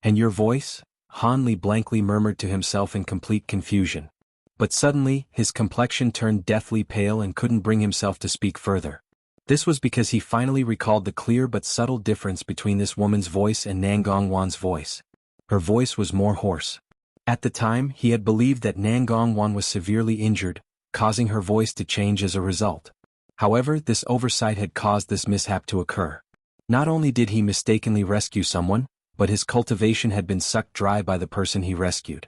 And your voice? Han Li blankly murmured to himself in complete confusion. But suddenly, his complexion turned deathly pale and couldn't bring himself to speak further. This was because he finally recalled the clear but subtle difference between this woman's voice and Nangong Wan's voice. Her voice was more hoarse. At the time, he had believed that Nangong Wan was severely injured, causing her voice to change as a result. However, this oversight had caused this mishap to occur. Not only did he mistakenly rescue someone, but his cultivation had been sucked dry by the person he rescued.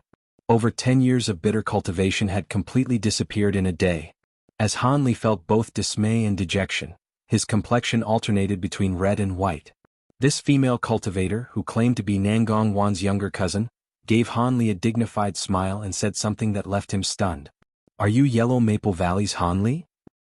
Over 10 years of bitter cultivation had completely disappeared in a day. As Han Li felt both dismay and dejection, his complexion alternated between red and white. This female cultivator, who claimed to be Nangong Wan's younger cousin, gave Han Li a dignified smile and said something that left him stunned. Are you Yellow Maple Valley's Han Li?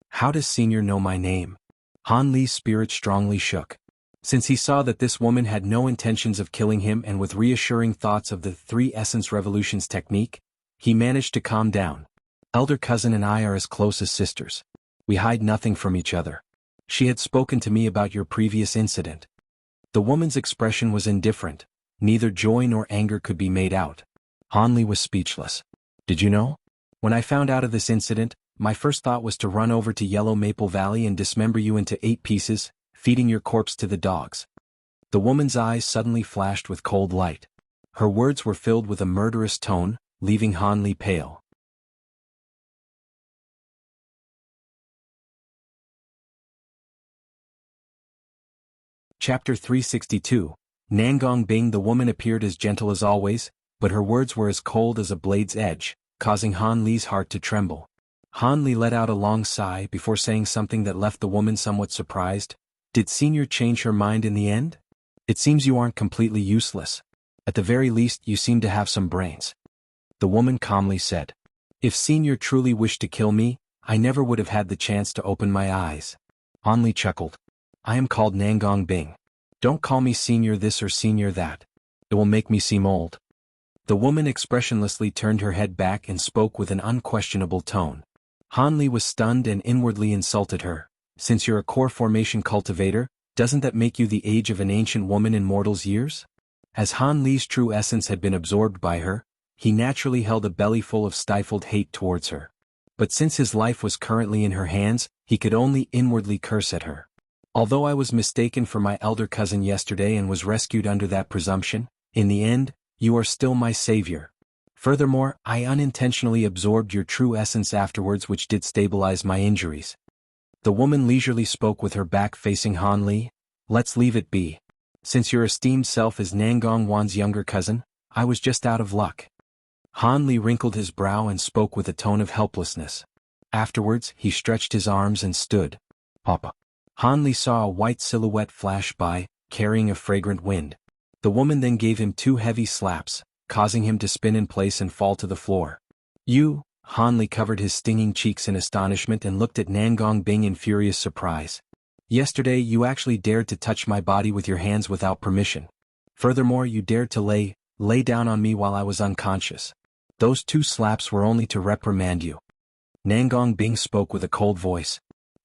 How does Senior know my name? Han Li's spirit strongly shook. Since he saw that this woman had no intentions of killing him and with reassuring thoughts of the Three Essence Revolutions technique, he managed to calm down. Elder cousin and I are as close as sisters. We hide nothing from each other. She had spoken to me about your previous incident. The woman's expression was indifferent. Neither joy nor anger could be made out. Han Li was speechless. Did you know? When I found out of this incident, my first thought was to run over to Yellow Maple Valley and dismember you into 8 pieces, feeding your corpse to the dogs. The woman's eyes suddenly flashed with cold light. Her words were filled with a murderous tone, leaving Han Li pale. Chapter 362. Nangong Bing. The woman appeared as gentle as always, but her words were as cold as a blade's edge, causing Han Li's heart to tremble. Han Li let out a long sigh before saying something that left the woman somewhat surprised. Did Senior change her mind in the end? It seems you aren't completely useless. At the very least, you seem to have some brains. The woman calmly said. If Senior truly wished to kill me, I never would have had the chance to open my eyes. Han Li chuckled. I am called Nangong Bing. Don't call me Senior this or Senior that. It will make me seem old. The woman expressionlessly turned her head back and spoke with an unquestionable tone. Han Li was stunned and inwardly insulted her. Since you're a core formation cultivator, doesn't that make you the age of an ancient woman in mortal's years? As Han Li's true essence had been absorbed by her, he naturally held a bellyful of stifled hate towards her. But since his life was currently in her hands, he could only inwardly curse at her. Although I was mistaken for my elder cousin yesterday and was rescued under that presumption, in the end, you are still my savior. Furthermore, I unintentionally absorbed your true essence afterwards, which did stabilize my injuries. The woman leisurely spoke with her back facing Han Li. Let's leave it be. Since your esteemed self is Nangong Wan's younger cousin, I was just out of luck. Han Li wrinkled his brow and spoke with a tone of helplessness. Afterwards, he stretched his arms and stood. Papa. Han Li saw a white silhouette flash by, carrying a fragrant wind. The woman then gave him 2 heavy slaps, causing him to spin in place and fall to the floor. You? Han Li covered his stinging cheeks in astonishment and looked at Nangong Bing in furious surprise. Yesterday you actually dared to touch my body with your hands without permission. Furthermore, you dared to lay down on me while I was unconscious. Those 2 slaps were only to reprimand you. Nangong Bing spoke with a cold voice.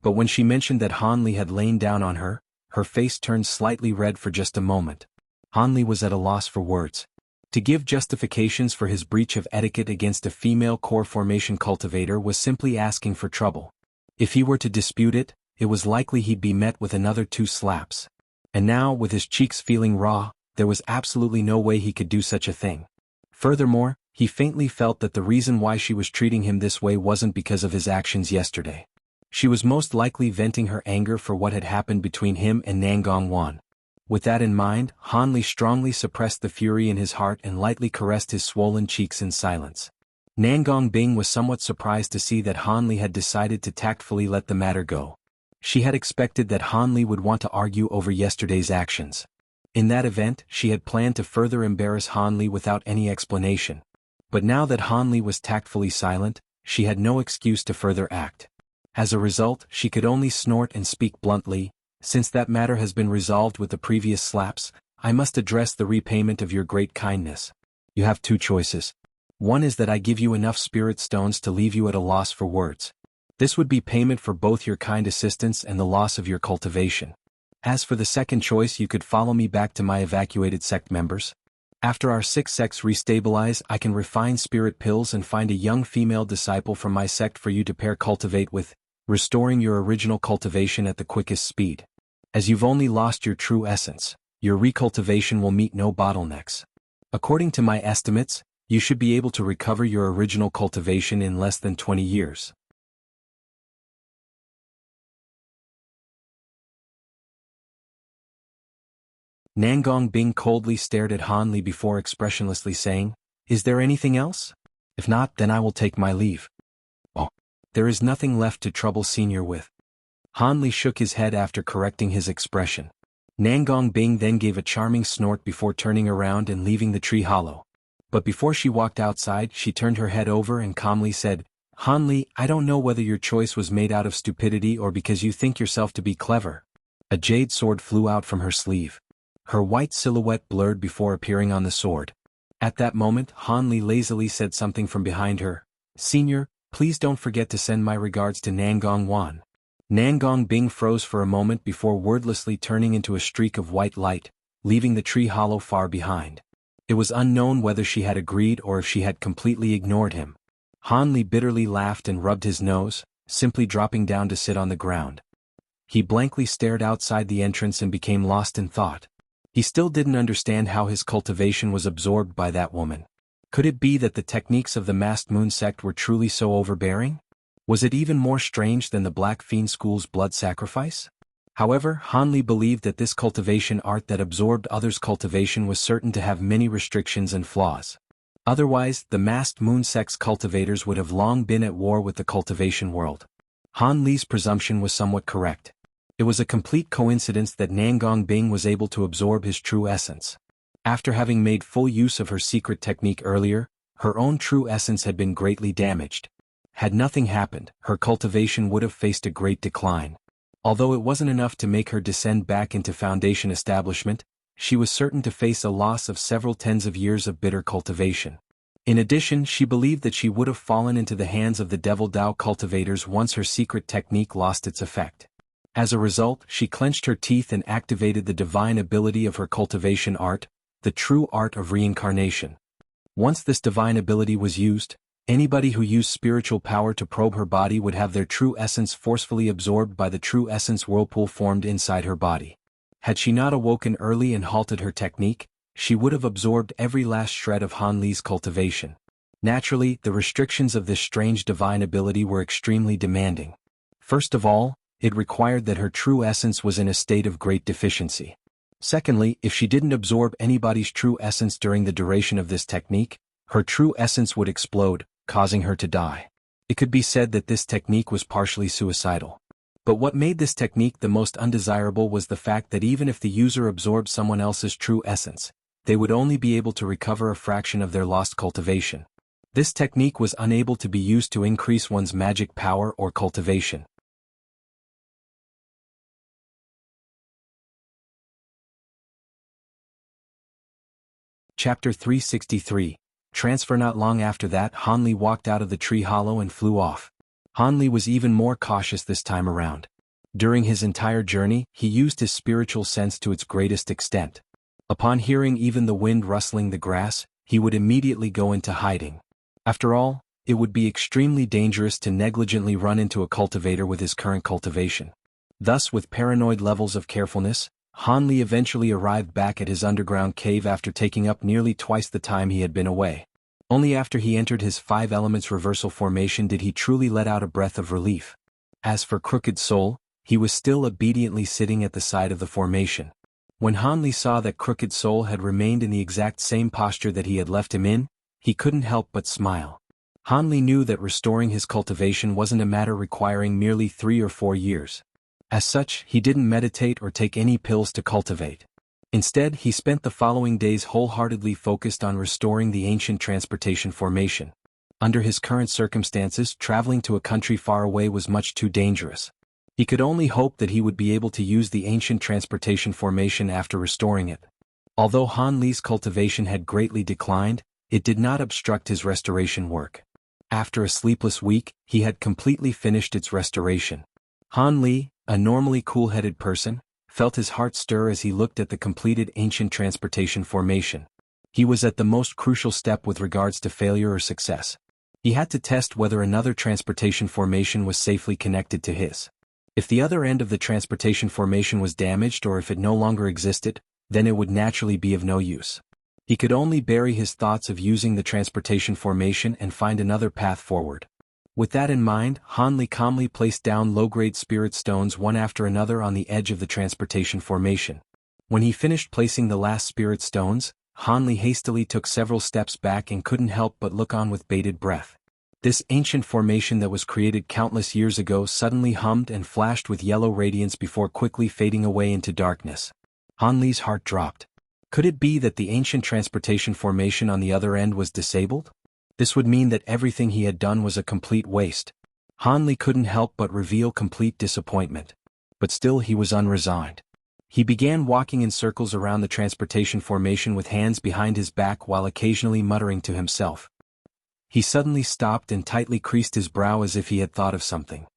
But when she mentioned that Han Li had lain down on her, her face turned slightly red for just a moment. Han Li was at a loss for words. To give justifications for his breach of etiquette against a female core formation cultivator was simply asking for trouble. If he were to dispute it, it was likely he'd be met with another 2 slaps. And now, with his cheeks feeling raw, there was absolutely no way he could do such a thing. Furthermore, he faintly felt that the reason why she was treating him this way wasn't because of his actions yesterday. She was most likely venting her anger for what had happened between him and Nangong Wan. With that in mind, Han Li strongly suppressed the fury in his heart and lightly caressed his swollen cheeks in silence. Nangong Bing was somewhat surprised to see that Han Li had decided to tactfully let the matter go. She had expected that Han Li would want to argue over yesterday's actions. In that event, she had planned to further embarrass Han Li without any explanation. But now that Han Li was tactfully silent, she had no excuse to further act. As a result, she could only snort and speak bluntly, "Since that matter has been resolved with the previous slaps, I must address the repayment of your great kindness. You have two choices. One is that I give you enough spirit stones to leave you at a loss for words. This would be payment for both your kind assistance and the loss of your cultivation. As for the second choice, you could follow me back to my evacuated sect members. After our 6 sects restabilize, I can refine spirit pills and find a young female disciple from my sect for you to pair cultivate with, restoring your original cultivation at the quickest speed. As you've only lost your true essence, your recultivation will meet no bottlenecks. According to my estimates, you should be able to recover your original cultivation in less than 20 years. Nangong Bing coldly stared at Han Li before expressionlessly saying, "Is there anything else? If not, then I will take my leave." "Oh, there is nothing left to trouble Senior with." Han Li shook his head after correcting his expression. Nangong Bing then gave a charming snort before turning around and leaving the tree hollow. But before she walked outside, she turned her head over and calmly said, "Han Li, I don't know whether your choice was made out of stupidity or because you think yourself to be clever." A jade sword flew out from her sleeve. Her white silhouette blurred before appearing on the sword. At that moment, Han Li lazily said something from behind her. "Senior, please don't forget to send my regards to Nangong Wan." Nangong Bing froze for a moment before wordlessly turning into a streak of white light, leaving the tree hollow far behind. It was unknown whether she had agreed or if she had completely ignored him. Han Li bitterly laughed and rubbed his nose, simply dropping down to sit on the ground. He blankly stared outside the entrance and became lost in thought. He still didn't understand how his cultivation was absorbed by that woman. Could it be that the techniques of the masked moon sect were truly so overbearing? Was it even more strange than the Black Fiend School's blood sacrifice? However, Han Li believed that this cultivation art that absorbed others' cultivation was certain to have many restrictions and flaws. Otherwise, the masked moon sect's cultivators would have long been at war with the cultivation world. Han Li's presumption was somewhat correct. It was a complete coincidence that Nangong Bing was able to absorb his true essence. After having made full use of her secret technique earlier, her own true essence had been greatly damaged. Had nothing happened, her cultivation would have faced a great decline. Although it wasn't enough to make her descend back into Foundation establishment, she was certain to face a loss of several tens of years of bitter cultivation. In addition, she believed that she would have fallen into the hands of the Devil Dao cultivators once her secret technique lost its effect. As a result, she clenched her teeth and activated the divine ability of her cultivation art, the true art of reincarnation. Once this divine ability was used, anybody who used spiritual power to probe her body would have their true essence forcefully absorbed by the true essence whirlpool formed inside her body. Had she not awoken early and halted her technique, she would have absorbed every last shred of Han Li's cultivation. Naturally, the restrictions of this strange divine ability were extremely demanding. First of all, it required that her true essence was in a state of great deficiency. Secondly, if she didn't absorb anybody's true essence during the duration of this technique, her true essence would explode, causing her to die. It could be said that this technique was partially suicidal. But what made this technique the most undesirable was the fact that even if the user absorbed someone else's true essence, they would only be able to recover a fraction of their lost cultivation. This technique was unable to be used to increase one's magic power or cultivation. Chapter 363. Transfer. Not long after that, Han Li walked out of the tree hollow and flew off. Han Li was even more cautious this time around. During his entire journey, he used his spiritual sense to its greatest extent. Upon hearing even the wind rustling the grass, he would immediately go into hiding. After all, it would be extremely dangerous to negligently run into a cultivator with his current cultivation. Thus, with paranoid levels of carefulness, Han Li eventually arrived back at his underground cave after taking up nearly twice the time he had been away. Only after he entered his 5 elements reversal formation did he truly let out a breath of relief. As for Crooked Soul, he was still obediently sitting at the side of the formation. When Han Li saw that Crooked Soul had remained in the exact same posture that he had left him in, he couldn't help but smile. Han Li knew that restoring his cultivation wasn't a matter requiring merely 3 or 4 years. As such, he didn't meditate or take any pills to cultivate. Instead, he spent the following days wholeheartedly focused on restoring the ancient transportation formation. Under his current circumstances, traveling to a country far away was much too dangerous. He could only hope that he would be able to use the ancient transportation formation after restoring it. Although Han Li's cultivation had greatly declined, it did not obstruct his restoration work. After a sleepless week, he had completely finished its restoration. Han Li, a normally cool-headed person, felt his heart stir as he looked at the completed ancient transportation formation. He was at the most crucial step with regards to failure or success. He had to test whether another transportation formation was safely connected to his. If the other end of the transportation formation was damaged or if it no longer existed, then it would naturally be of no use. He could only bury his thoughts of using the transportation formation and find another path forward. With that in mind, Han Li calmly placed down low-grade spirit stones one after another on the edge of the transportation formation. When he finished placing the last spirit stones, Han Li hastily took several steps back and couldn't help but look on with bated breath. This ancient formation that was created countless years ago suddenly hummed and flashed with yellow radiance before quickly fading away into darkness. Han Li's heart dropped. Could it be that the ancient transportation formation on the other end was disabled? This would mean that everything he had done was a complete waste. Han Li couldn't help but reveal complete disappointment. But still he was unresigned. He began walking in circles around the transportation formation with hands behind his back while occasionally muttering to himself. He suddenly stopped and tightly creased his brow as if he had thought of something.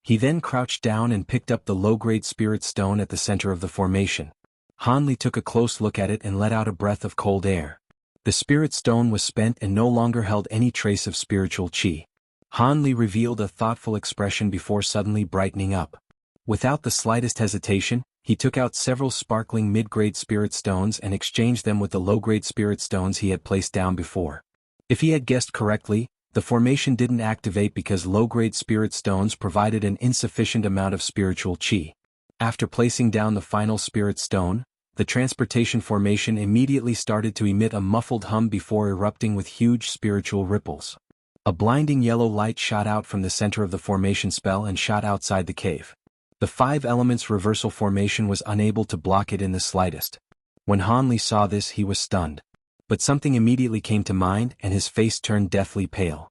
He then crouched down and picked up the low-grade spirit stone at the center of the formation. Han Li took a close look at it and let out a breath of cold air. The spirit stone was spent and no longer held any trace of spiritual qi. Han Li revealed a thoughtful expression before suddenly brightening up. Without the slightest hesitation, he took out several sparkling mid-grade spirit stones and exchanged them with the low-grade spirit stones he had placed down before. If he had guessed correctly, the formation didn't activate because low-grade spirit stones provided an insufficient amount of spiritual qi. After placing down the final spirit stone, the transportation formation immediately started to emit a muffled hum before erupting with huge spiritual ripples. A blinding yellow light shot out from the center of the formation spell and shot outside the cave. The 5 elements reversal formation was unable to block it in the slightest. When Han Li saw this, he was stunned. But something immediately came to mind and his face turned deathly pale.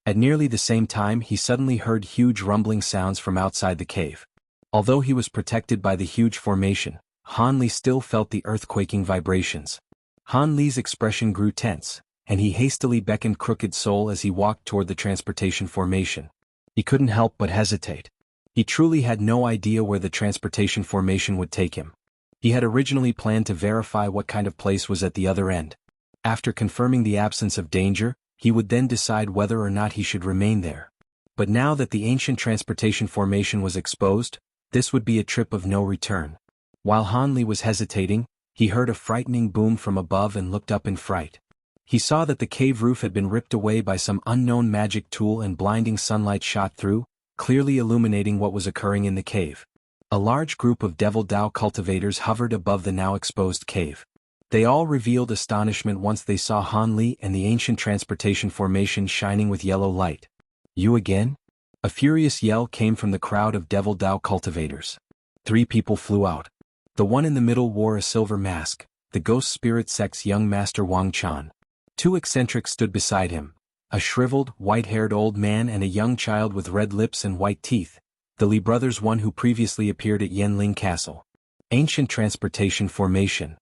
At nearly the same time, he suddenly heard huge rumbling sounds from outside the cave. Although he was protected by the huge formation, Han Li still felt the earthquaking vibrations. Han Li's expression grew tense, and he hastily beckoned Crooked Soul as he walked toward the transportation formation. He couldn't help but hesitate. He truly had no idea where the transportation formation would take him. He had originally planned to verify what kind of place was at the other end. After confirming the absence of danger, he would then decide whether or not he should remain there. But now that the ancient transportation formation was exposed, this would be a trip of no return. While Han Li was hesitating, he heard a frightening boom from above and looked up in fright. He saw that the cave roof had been ripped away by some unknown magic tool and blinding sunlight shot through, clearly illuminating what was occurring in the cave. A large group of Devil Dao cultivators hovered above the now exposed cave. They all revealed astonishment once they saw Han Li and the ancient transportation formation shining with yellow light. "You again?" A furious yell came from the crowd of Devil Dao cultivators. 3 people flew out. The one in the middle wore a silver mask, the ghost spirit sect's young master Wang Chan. 2 eccentrics stood beside him, a shriveled, white-haired old man and a young child with red lips and white teeth, the Li brothers, one who previously appeared at Yanling Castle. Ancient transportation formation.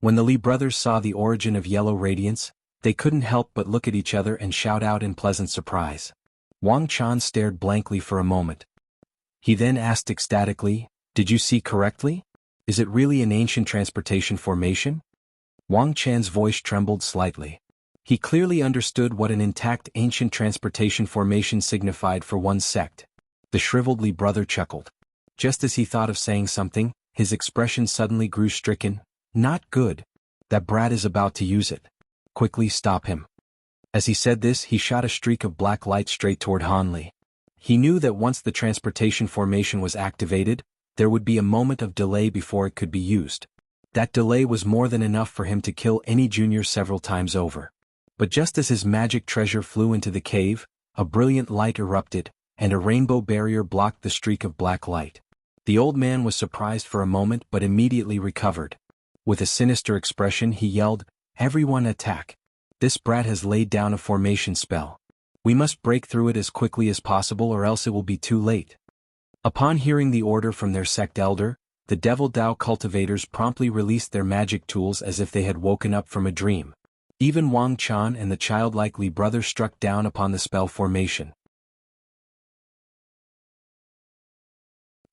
When the Li brothers saw the origin of yellow radiance, they couldn't help but look at each other and shout out in pleasant surprise. Wang Chan stared blankly for a moment. He then asked ecstatically, "Did you see correctly? Is it really an ancient transportation formation?" Wang Chan's voice trembled slightly. He clearly understood what an intact ancient transportation formation signified for one sect. The shriveled Li brother chuckled. Just as he thought of saying something, his expression suddenly grew stricken. "Not good. That brat is about to use it. Quickly stop him." As he said this, he shot a streak of black light straight toward Han Li. He knew that once the transportation formation was activated, there would be a moment of delay before it could be used. That delay was more than enough for him to kill any junior several times over. But just as his magic treasure flew into the cave, a brilliant light erupted, and a rainbow barrier blocked the streak of black light. The old man was surprised for a moment but immediately recovered. With a sinister expression he yelled, "Everyone attack! This brat has laid down a formation spell. We must break through it as quickly as possible or else it will be too late." Upon hearing the order from their sect elder, the Devil Dao cultivators promptly released their magic tools as if they had woken up from a dream. Even Wang Chan and the childlike Li brothers struck down upon the spell formation.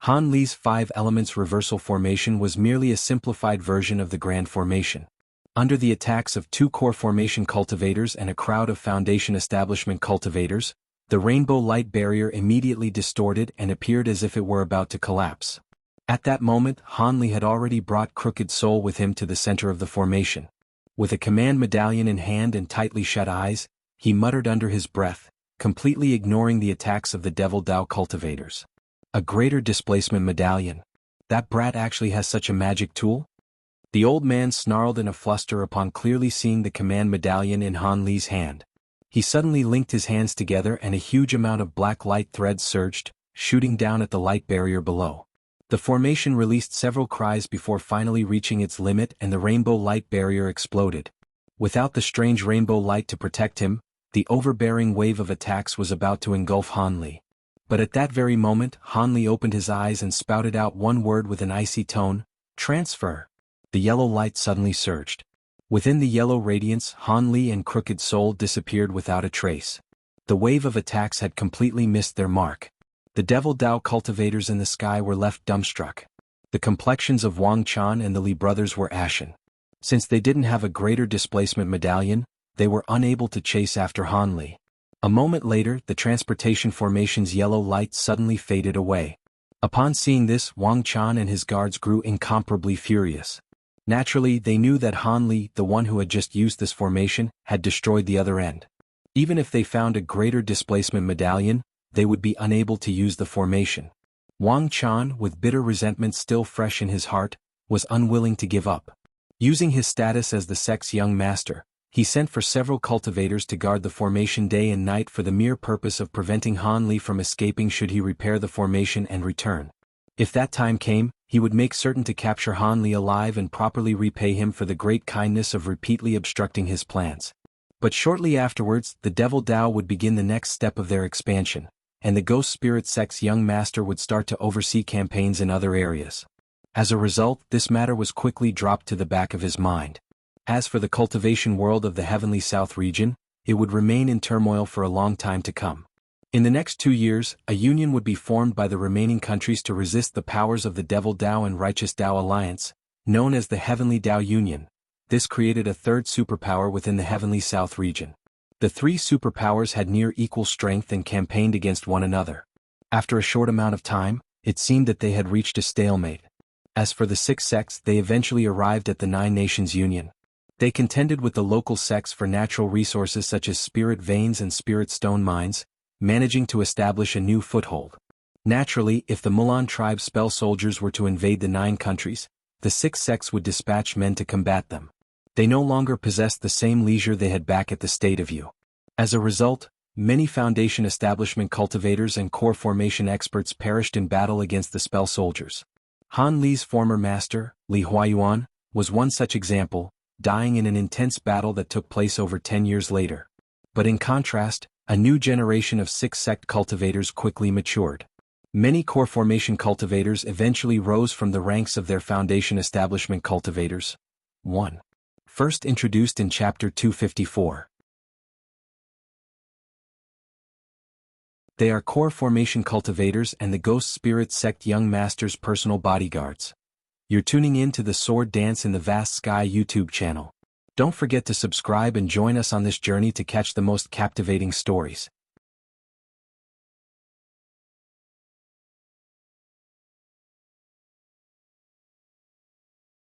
Han Li's 5 elements reversal formation was merely a simplified version of the grand formation. Under the attacks of 2 core formation cultivators and a crowd of foundation establishment cultivators, the rainbow light barrier immediately distorted and appeared as if it were about to collapse. At that moment, Han Li had already brought Crooked Soul with him to the center of the formation. With a command medallion in hand and tightly shut eyes, he muttered under his breath, completely ignoring the attacks of the Devil Dao cultivators. A greater displacement medallion. That brat actually has such a magic tool? The old man snarled in a fluster upon clearly seeing the command medallion in Han Li's hand. He suddenly linked his hands together and a huge amount of black light threads surged, shooting down at the light barrier below. The formation released several cries before finally reaching its limit and the rainbow light barrier exploded. Without the strange rainbow light to protect him, the overbearing wave of attacks was about to engulf Han Li. But at that very moment, Han Li opened his eyes and spouted out one word with an icy tone, "Transfer." The yellow light suddenly surged. Within the yellow radiance, Han Li and Crooked Soul disappeared without a trace. The wave of attacks had completely missed their mark. The Devil Dao cultivators in the sky were left dumbstruck. The complexions of Wang Chan and the Li brothers were ashen. Since they didn't have a greater displacement medallion, they were unable to chase after Han Li. A moment later, the transportation formation's yellow light suddenly faded away. Upon seeing this, Wang Chan and his guards grew incomparably furious. Naturally, they knew that Han Li, the one who had just used this formation, had destroyed the other end. Even if they found a greater displacement medallion, they would be unable to use the formation. Wang Chan, with bitter resentment still fresh in his heart, was unwilling to give up. Using his status as the sect's young master, he sent for several cultivators to guard the formation day and night for the mere purpose of preventing Han Li from escaping should he repair the formation and return. If that time came, he would make certain to capture Han Li alive and properly repay him for the great kindness of repeatedly obstructing his plans. But shortly afterwards, the Devil Dao would begin the next step of their expansion, and the Ghost Spirit sect's young master would start to oversee campaigns in other areas. As a result, this matter was quickly dropped to the back of his mind. As for the cultivation world of the Heavenly South region, it would remain in turmoil for a long time to come. In the next 2 years, a union would be formed by the remaining countries to resist the powers of the Devil Dao and Righteous Dao Alliance, known as the Heavenly Dao Union. This created a third superpower within the Heavenly South region. The 3 superpowers had near equal strength and campaigned against one another. After a short amount of time, it seemed that they had reached a stalemate. As for the 6 sects, they eventually arrived at the 9 Nations Union. They contended with the local sects for natural resources such as spirit veins and spirit stone mines, managing to establish a new foothold. Naturally, if the Mulan tribe spell soldiers were to invade the 9 countries, the 6 sects would dispatch men to combat them. They no longer possessed the same leisure they had back at the State of View. As a result, many foundation establishment cultivators and core formation experts perished in battle against the spell soldiers. Han Li's former master, Li Huayuan, was one such example, dying in an intense battle that took place over 10 years later. But in contrast, a new generation of 6 sect cultivators quickly matured. Many core formation cultivators eventually rose from the ranks of their foundation establishment cultivators. 1. First introduced in Chapter 254. They are core formation cultivators and the Ghost Spirit sect young masters' personal bodyguards. You're tuning in to the Sword Dance in the Vast Sky YouTube channel. Don't forget to subscribe and join us on this journey to catch the most captivating stories.